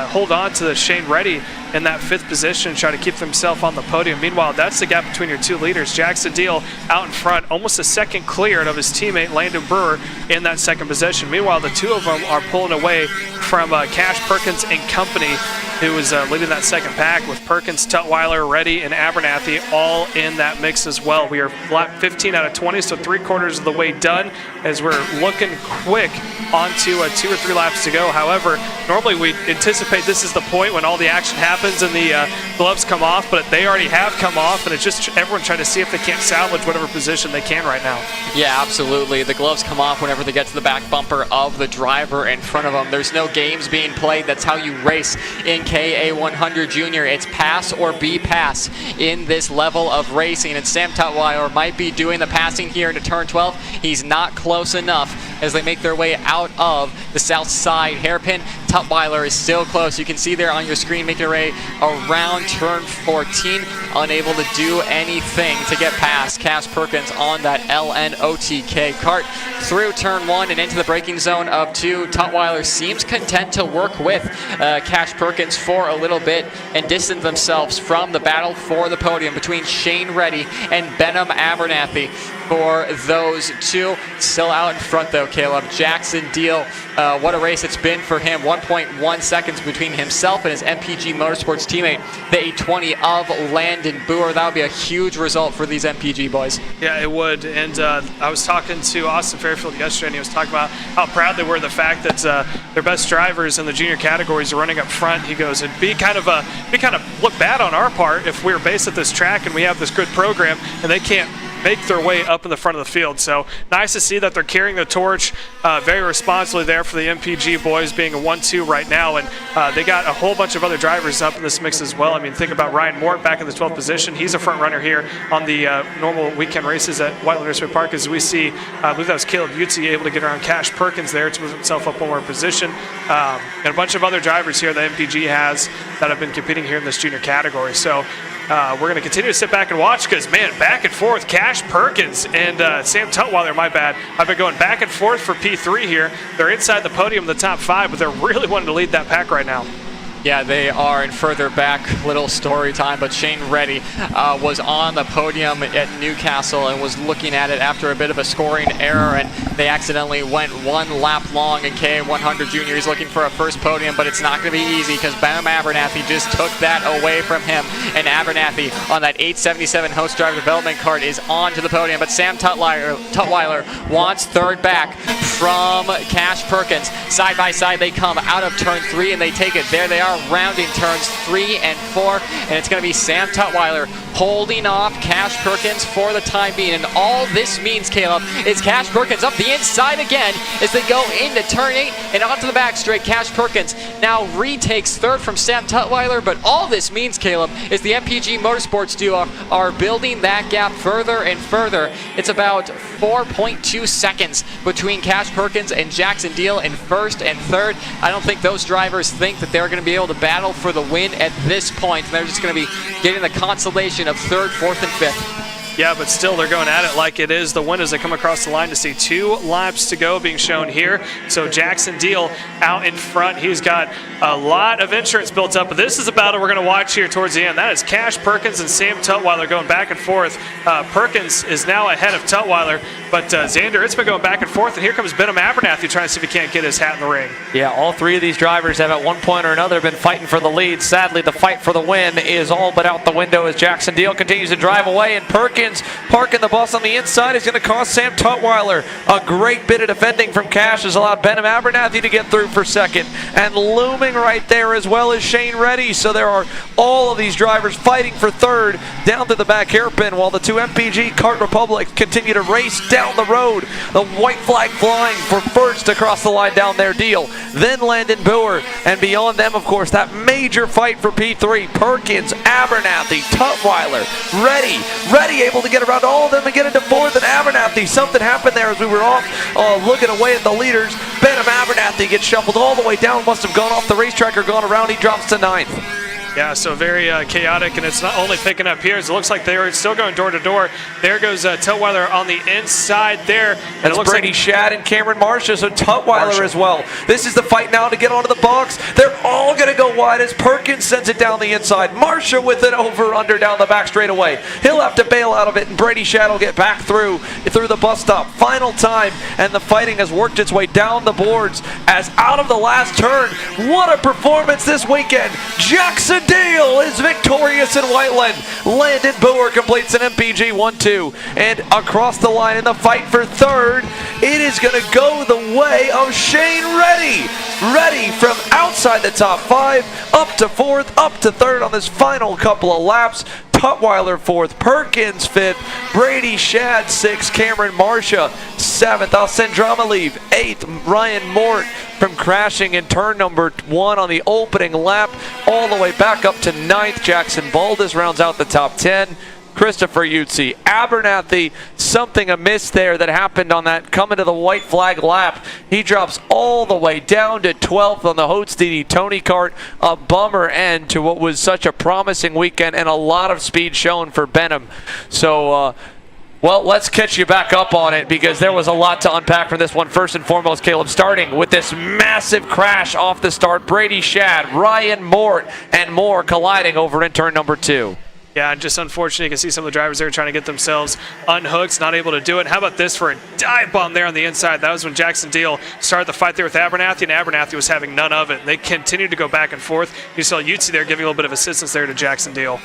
hold on to the Shane Reddy in that 5th position, try to keep himself on the podium. Meanwhile, that's the gap between your 2 leaders. Jackson Deal out in front, almost a second cleared of his teammate Landon Brewer in that 2nd position. Meanwhile, the 2 of them are pulling away from Cash Perkins and company, who is leading that 2nd pack, with Perkins, Tutwiler, Reddy, and Abernathy all in that mix as well. We are lap 15 out of 20, so 3/4 of the way done, as we're looking quick onto 2 or 3 laps to go. However, normally we anticipate this is the point when all the action happens and the gloves come off, but they already have come off, and it's just everyone trying to see if they can't salvage whatever position they can right now. Yeah, absolutely. The gloves come off whenever they get to the back bumper of the driver in front of them. There's no games being played. That's how you race in KA100 Junior. It's pass or be pass in this level of racing, and Sam Tutwiler might be doing the passing here into turn 12. He's not close enough as they make their way out of the south side hairpin. Tutwiler is still close. You can see there on your screen making their way around turn 14, unable to do anything to get past Cash Perkins on that LNOTK cart. Through turn 1 and into the braking zone of 2, Tutwiler seems content to work with Cash Perkins for a little bit and distance themselves from the battle for the podium between Shane Reddy and Benham Abernathy. For those 2, still out in front though, Caleb. Jackson Deal, what a race it's been for him. 1.1 seconds between himself and his MPG Motorsports teammate, the 820 of Landon Boer. That would be a huge result for these MPG boys. Yeah, it would. And I was talking to Austin Fairfield yesterday, and he was talking about how proud they were of the fact that their best drivers in the junior categories are running up front. He goes, it'd be kind of look bad on our part if we were based at this track and we have this good program and they can't make their way up in the front of the field. So nice to see that they're carrying the torch very responsibly there for the MPG boys, being a 1-2 right now, and they got a whole bunch of other drivers up in this mix as well. I mean, think about Ryan Mort back in the 12th position. He's a front runner here on the normal weekend races at Whiteland Raceway Park, as we see, I believe that was Caleb Utzi able to get around Cash Perkins there to move himself up one more position, and a bunch of other drivers here that MPG has that have been competing here in this junior category. So we're going to continue to sit back and watch because, man, back and forth, Cash Perkins and Sam Tutwiler, my bad, I've been going back and forth for P3 here. They're inside the podium in the top 5, but they're really wanting to lead that pack right now. Yeah, they are. And further back, little story time, but Shane Reddy was on the podium at Newcastle and was looking at it after a bit of a scoring error, and they accidentally went 1 lap long in KA100 Junior. He's looking for a first podium, but it's not going to be easy because Benham Abernathy just took that away from him, and Abernathy on that 877 host driver development cart is on to the podium, but Sam Tutwiler wants third back from Cash Perkins. Side by side they come out of turn 3 and they take it. There they are, rounding turns 3 and 4, and it's going to be Sam Tutwiler holding off Cash Perkins for the time being. And all this means, Caleb, is Cash Perkins up the inside again as they go into turn 8 and onto the back straight. Cash Perkins now retakes third from Sam Tutwiler, but all this means, Caleb, is the MPG Motorsports duo are building that gap further and further. It's about 4.2 seconds between Cash Perkins and Jackson Deal in first and third. I don't think those drivers think that they're going to be able to battle for the win at this point. They're just going to be getting the consolation of third, fourth, and fifth. Yeah, but still they're going at it like it is the win as they come across the line to see 2 laps to go being shown here. So Jackson Deal out in front. He's got a lot of insurance built up, but this is a battle we're going to watch here towards the end. That is Cash Perkins and Sam Tutwiler going back and forth. Perkins is now ahead of Tutwiler, but Xander, it's been going back and forth, and here comes Benham Abernathy trying to see if he can't get his hat in the ring. Yeah, all 3 of these drivers have at one point or another been fighting for the lead. Sadly, the fight for the win is all but out the window as Jackson Deal continues to drive away, and Perkins Perkins parking the bus on the inside is going to cost Sam Tutwiler. A great bit of defending from Cash has allowed Benham Abernathy to get through for second. And looming right there as well as Shane Reddy. So there are all of these drivers fighting for third down to the back hairpin, while the two MPG Kart Republic continue to race down the road. The white flag flying for first across the line down their deal. Then Landon Boer, and beyond them, of course, that major fight for P3. Perkins, Abernathy, Tutwiler, Reddy able to get around all of them and get into fourth. And Abernathy, something happened there as we were off looking away at the leaders. Benham Abernathy gets shuffled all the way down, must have gone off the racetrack or gone around. He drops to 9th. Yeah, so very chaotic, and it's not only picking up here. It looks like they are still going door to door. There goes Tutwiler on the inside there. And it looks Brady like Shad and Cameron Marcia, so Tutwiler as well. This is the fight now to get onto the box. They're all going to go wide as Perkins sends it down the inside. Marcia with an over-under down the back straightaway. He'll have to bail out of it, and Brady Shad will get back through the bus stop. Final time, and the fighting has worked its way down the boards as out of the last turn. What a performance this weekend. Jackson Deal is victorious in Whiteland. Landon Boer completes an MPG 1-2. And across the line in the fight for third, it is going to go the way of Shane Reddy. Reddy from outside the top 5, up to 4th, up to 3rd on this final couple of laps. Tutwiler 4th, Perkins 5th, Brady Shad 6th, Cameron Marcia 7th, Alcendrama leave 8th, Ryan Mort from crashing in turn number 1 on the opening lap, all the way back up to 9th. Jackson Baldus rounds out the top 10. Christopher Utzi, Abernathy, something amiss there that happened on that coming to the white flag lap. He drops all the way down to 12th on the Hotes DD Tony Kart. A bummer end to what was such a promising weekend and a lot of speed shown for Benham. So, well, let's catch you back up on it because there was a lot to unpack from this one. First and foremost, Caleb, starting with this massive crash off the start. Brady Shad, Ryan Mort, and more colliding over in turn number 2. Yeah, and just unfortunate, you can see some of the drivers there trying to get themselves unhooked, not able to do it. How about this for a dive bomb there on the inside? That was when Jackson Deal started the fight there with Abernathy, and Abernathy was having none of it. They continued to go back and forth. You saw Utsi there giving a little bit of assistance there to Jackson Deal.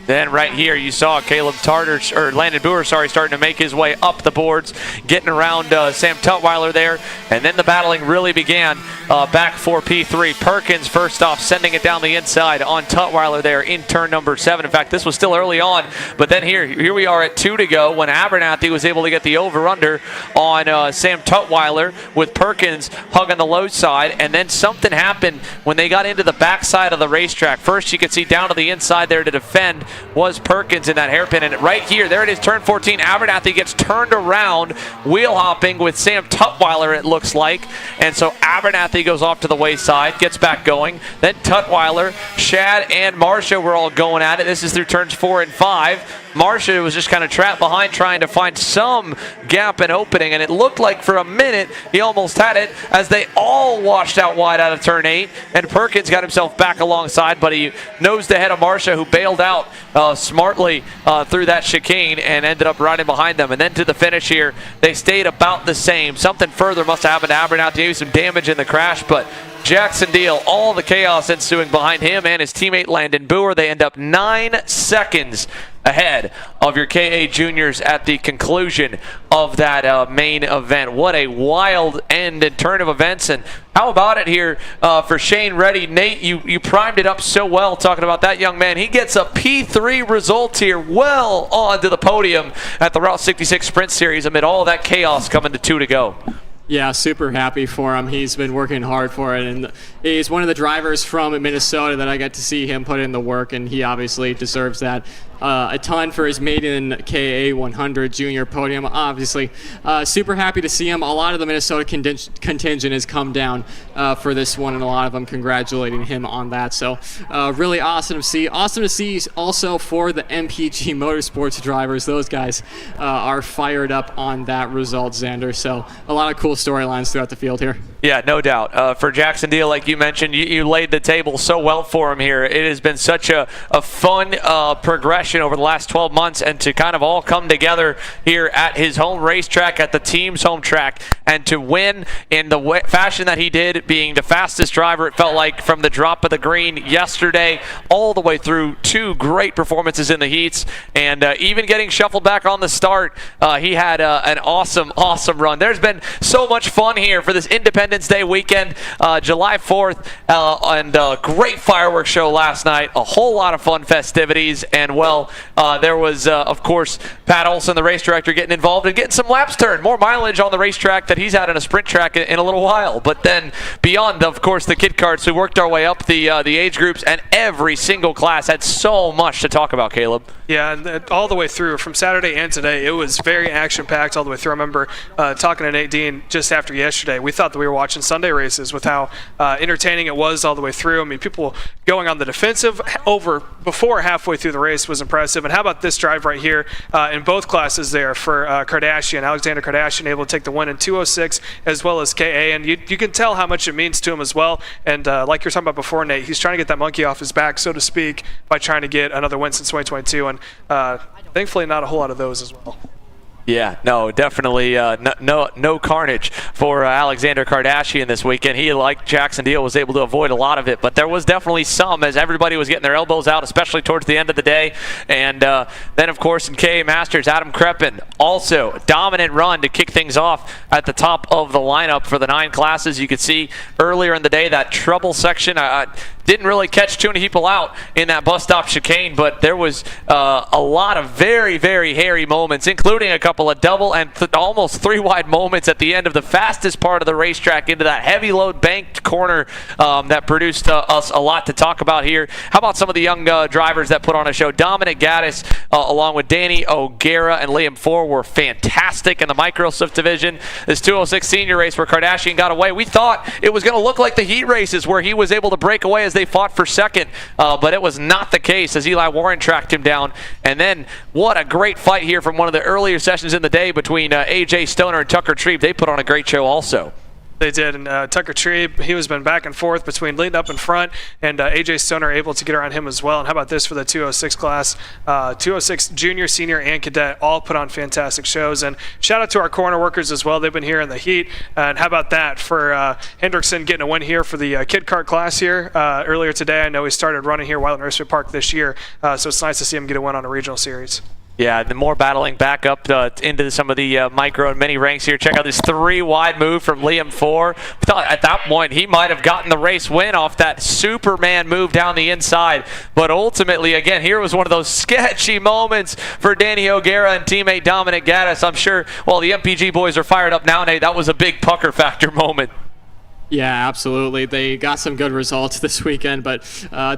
Then right here, you saw Landon Boer, starting to make his way up the boards, getting around Sam Tutwiler there, and then the battling really began back for P3. Perkins first off, sending it down the inside on Tutwiler there in turn number 7. In fact, this was still early on, but then here we are at 2 to go when Abernathy was able to get the over-under on Sam Tutwiler with Perkins hugging the low side, and then something happened when they got into the backside of the racetrack. First, you could see down to the inside there to defend was Perkins in that hairpin, and right here, there it is, turn 14. Abernathy gets turned around, wheel hopping with Sam Tutwiler, it looks like, and so Abernathy goes off to the wayside, gets back going. Then Tutwiler, Shad, and Marcia were all going at it. This is through turns 4 and 5. Marcia was just kind of trapped behind trying to find some gap and opening, and it looked like for a minute he almost had it as they all washed out wide out of turn 8, and Perkins got himself back alongside, but he nosed ahead of Marcia, who bailed out smartly through that chicane and ended up riding behind them. And then to the finish here, they stayed about the same. Something further must have happened to Abernathy, maybe some damage in the crash, but Jackson Deal, all the chaos ensuing behind him and his teammate Landon Boer. They end up 9 seconds ahead of your KA juniors at the conclusion of that main event. What a wild end and turn of events. And how about it here for Shane Reddy? Nate, you primed it up so well talking about that young man. He gets a P3 result here, well onto the podium at the Route 66 Sprint Series amid all that chaos coming to 2 to go. Yeah, super happy for him. He's been working hard for it, and he's one of the drivers from Minnesota that I got to see him put in the work, and he obviously deserves that. A ton for his maiden KA 100 junior podium, obviously. Super happy to see him. A lot of the Minnesota contingent has come down for this one, and a lot of them congratulating him on that. So really awesome to see. Awesome to see also for the MPG Motorsports drivers. Those guys are fired up on that result, Xander. So a lot of cool storylines throughout the field here. Yeah, no doubt. For Jackson Deal, like you mentioned, you laid the table so well for him here. It has been such a fun progression over the last 12 months, and to kind of all come together here at his home racetrack, at the team's home track, and to win in the fashion that he did, being the fastest driver, it felt like, from the drop of the green yesterday all the way through 2 great performances in the heats, and even getting shuffled back on the start. He had an awesome run. There's been so much fun here for this Independence Day weekend, July 4th, and a great fireworks show last night, a whole lot of fun festivities, and there was, of course, Pat Olson, the race director, getting involved and getting some laps turned, more mileage on the racetrack that he's had in a sprint track in a little while. But then beyond, of course, the kid karts, we worked our way up the age groups, and every single class had so much to talk about, Caleb. Yeah, and all the way through, from Saturday and today, it was very action-packed all the way through. I remember talking to Nate Dean just after yesterday. We thought that we were watching Sunday races with how entertaining it was all the way through. I mean, people going on the defensive before halfway through the race was impressive. And how about this drive right here in both classes there for Kardashian, Alexander Kardashian, able to take the win in 2:06 as well as KA. And you can tell how much it means to him as well. And like you were talking about before, Nate, he's trying to get that monkey off his back, so to speak, by trying to get another win since 2022. And thankfully not a whole lot of those as well. Yeah, no, definitely no carnage for Alexander Kardashian this weekend. He, like Jackson Deal, was able to avoid a lot of it, but there was definitely some as everybody was getting their elbows out, especially towards the end of the day. And then, of course, in KA Masters, Adam Kreppen, also a dominant run to kick things off at the top of the lineup for the 9 classes. You could see earlier in the day that trouble section. Didn't really catch too many people out in that bus stop chicane, but there was a lot of very, very hairy moments, including a couple of double and almost 3-wide moments at the end of the fastest part of the racetrack into that heavy load banked corner that produced us a lot to talk about here. How about some of the young drivers that put on a show? Dominic Gaddis, along with Danny O'Gara and Liam Ford, were fantastic in the Micro Swift division. This 206 senior race where Kardashian got away, we thought it was going to look like the heat races where he was able to break away as they fought for second, but it was not the case as Eli Warren tracked him down. And then what a great fight here from one of the earlier sessions in the day between AJ Stoner and Tucker Trebe. They put on a great show also. They did, and Tucker Trebe, he was been back and forth between leading up in front, and AJ Stoner able to get around him as well. And how about this for the 206 class? 206 junior, senior, and cadet all put on fantastic shows. And shout out to our corner workers as well. They've been here in the heat. And how about that for Hendrickson getting a win here for the kid kart class here earlier today. I know he started running here Whiteland Raceway Park this year, so it's nice to see him get a win on a regional series. Yeah, the more battling back up into some of the micro and mini ranks here. Check out this 3-wide move from Liam Ford. I thought at that point he might have gotten the race win off that Superman move down the inside. But ultimately, again, here was one of those sketchy moments for Danny O'Gara and teammate Dominic Gaddis. I'm sure, well, the MPG boys are fired up now, Nate. That was a big pucker factor moment. Yeah, absolutely. They got some good results this weekend, but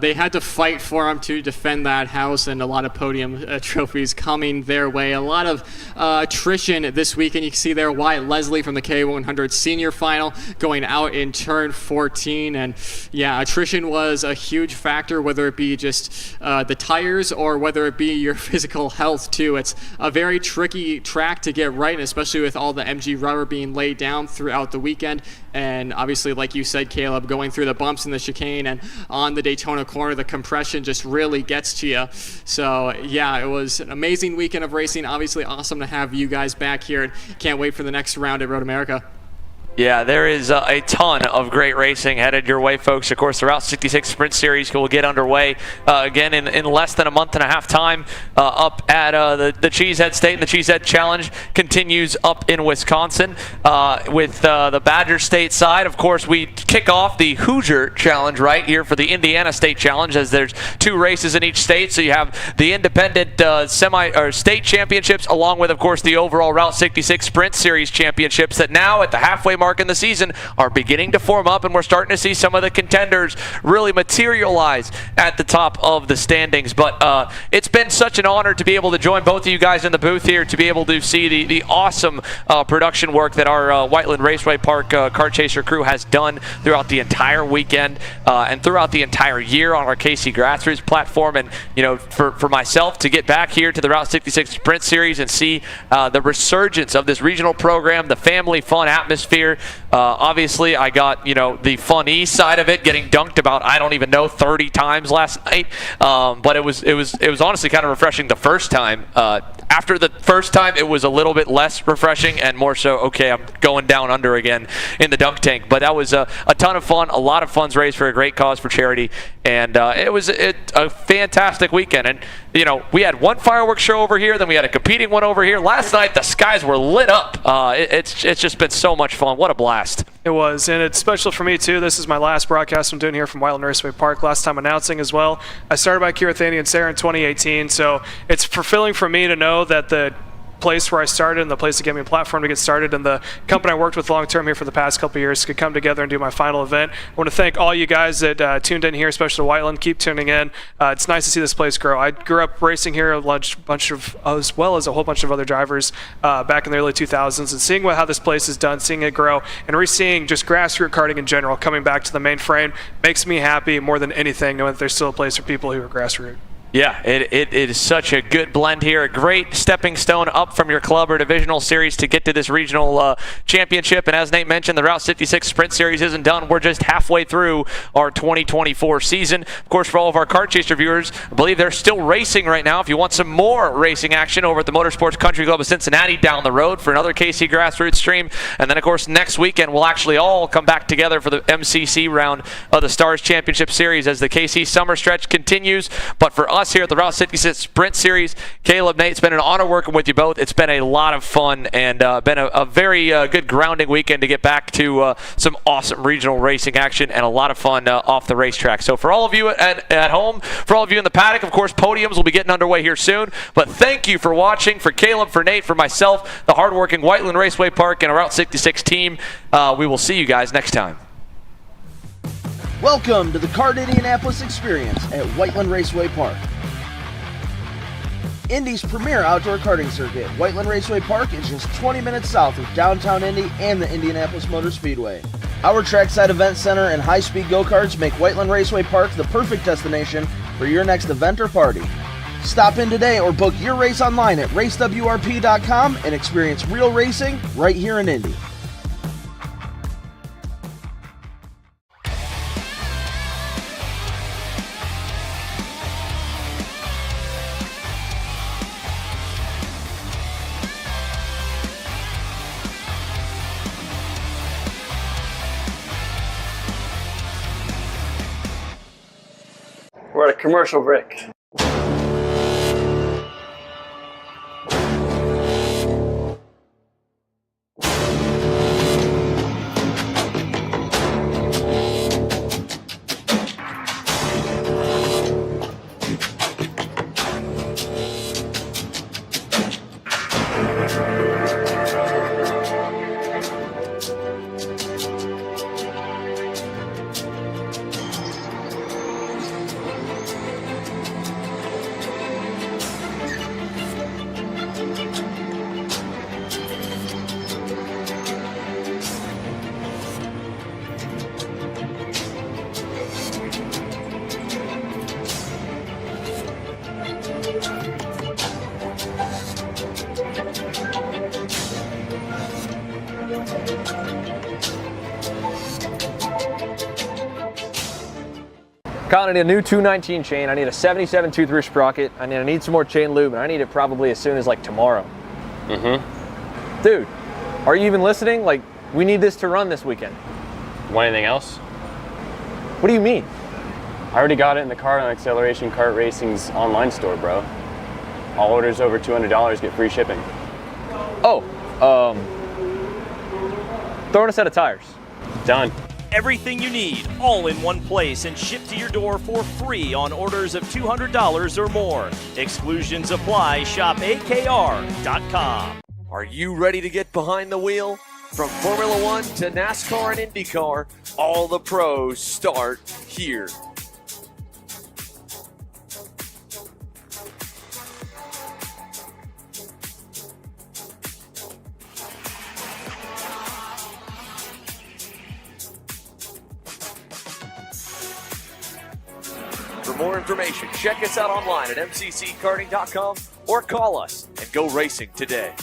they had to fight for them to defend that house, and a lot of podium trophies coming their way. A lot of attrition this weekend. You can see there Wyatt Leslie from the K100 senior final going out in turn 14. And yeah, attrition was a huge factor, whether it be just the tires or whether it be your physical health too. It's a very tricky track to get right, and especially with all the MG rubber being laid down throughout the weekend. And obviously, like you said, Caleb, going through the bumps in the chicane and on the Daytona corner, the compression just really gets to you. So, yeah, it was an amazing weekend of racing. Obviously, awesome to have you guys back here. Can't wait for the next round at Road America. Yeah, there is a ton of great racing headed your way, folks. Of course, the Route 66 Sprint Series will get underway again in less than a month and a half time up at the Cheesehead State. And the Cheesehead Challenge continues up in Wisconsin with the Badger State side. Of course, we kick off the Hoosier Challenge right here for the Indiana State Challenge, as there's 2 races in each state. So you have the independent state championships, along with, of course, the overall Route 66 Sprint Series championships that now at the halfway mark in the season are beginning to form up, and we're starting to see some of the contenders really materialize at the top of the standings. But it's been such an honor to be able to join both of you guys in the booth here, to be able to see the awesome production work that our Whiteland Raceway Park Kart Chaser crew has done throughout the entire weekend and throughout the entire year on our KC Grassroots platform. And you know, for myself to get back here to the Route 66 Sprint Series and see the resurgence of this regional program, the family fun atmosphere, here. Obviously, I got, the funny side of it, getting dunked about, I don't even know, 30 times last night. But it was honestly kind of refreshing the first time. After the first time, it was a little bit less refreshing and more so, okay, I'm going down under again in the dunk tank. But that was a ton of fun, a lot of funds raised for a great cause for charity, and it was a fantastic weekend. And, we had one fireworks show over here, then we had a competing one over here. Last night, the skies were lit up. It's just been so much fun. What a blast. It was, and it's special for me, too. This is my last broadcast I'm doing here from Whiteland Raceway Park, last time announcing as well. I started by here with Andy and Sarah in 2018, so it's fulfilling for me to know that the place where I started and the place that gave me a platform to get started and the company I worked with long-term here for the past couple of years could come together and do my final event. I want to thank all you guys that tuned in here, especially Whiteland. Keep tuning in. It's nice to see this place grow. I grew up racing here as well as a whole bunch of other drivers back in the early 2000s, and seeing how this place is done, seeing it grow, and seeing just grassroots karting in general coming back to the main frame makes me happy more than anything, knowing that there's still a place for people who are grassroots. Yeah, it is such a good blend here. A great stepping stone up from your club or divisional series to get to this regional championship. And as Nate mentioned, the Route 66 Sprint Series isn't done. We're just halfway through our 2024 season. Of course, for all of our Kart Chaser viewers, I believe they're still racing right now. If you want some more racing action over at the Motorsports Country Club of Cincinnati down the road for another KC Grassroots stream. And then, of course, next weekend we'll actually all come back together for the MCC round of the Stars Championship Series as the KC summer stretch continues. But for us here at the Route 66 Sprint Series, Caleb, Nate, it's been an honor working with you both. It's been a lot of fun and been a very good grounding weekend to get back to some awesome regional racing action and a lot of fun off the racetrack. So for all of you at home, for all of you in the paddock, of course, podiums will be getting underway here soon. But thank you for watching. For Caleb, for Nate, for myself, the hardworking Whiteland Raceway Park and our Route 66 team, we will see you guys next time. Welcome to the Kart Indianapolis experience at Whiteland Raceway Park. Indy's premier outdoor karting circuit, Whiteland Raceway Park is just 20 minutes south of downtown Indy and the Indianapolis Motor Speedway. Our trackside event center and high-speed go-karts make Whiteland Raceway Park the perfect destination for your next event or party. Stop in today or book your race online at racewrp.com and experience real racing right here in Indy. We're at a commercial break. Kyle, I need a new 219 chain. I need a 77 2/3 sprocket. I need some more chain lube, and I need it probably as soon as tomorrow. Dude, are you even listening? We need this to run this weekend. Want anything else? What do you mean? I already got it in the Kart on Acceleration Kart Racing's online store, bro. All orders over $200 get free shipping. Oh, throw in a set of tires. Done. Everything you need, all in one place, and shipped to your door for free on orders of $200 or more. Exclusions apply. Shop AKR.com. Are you ready to get behind the wheel? From Formula One to NASCAR and IndyCar, all the pros start here. For more information, check us out online at mcckarting.com or call us and go racing today.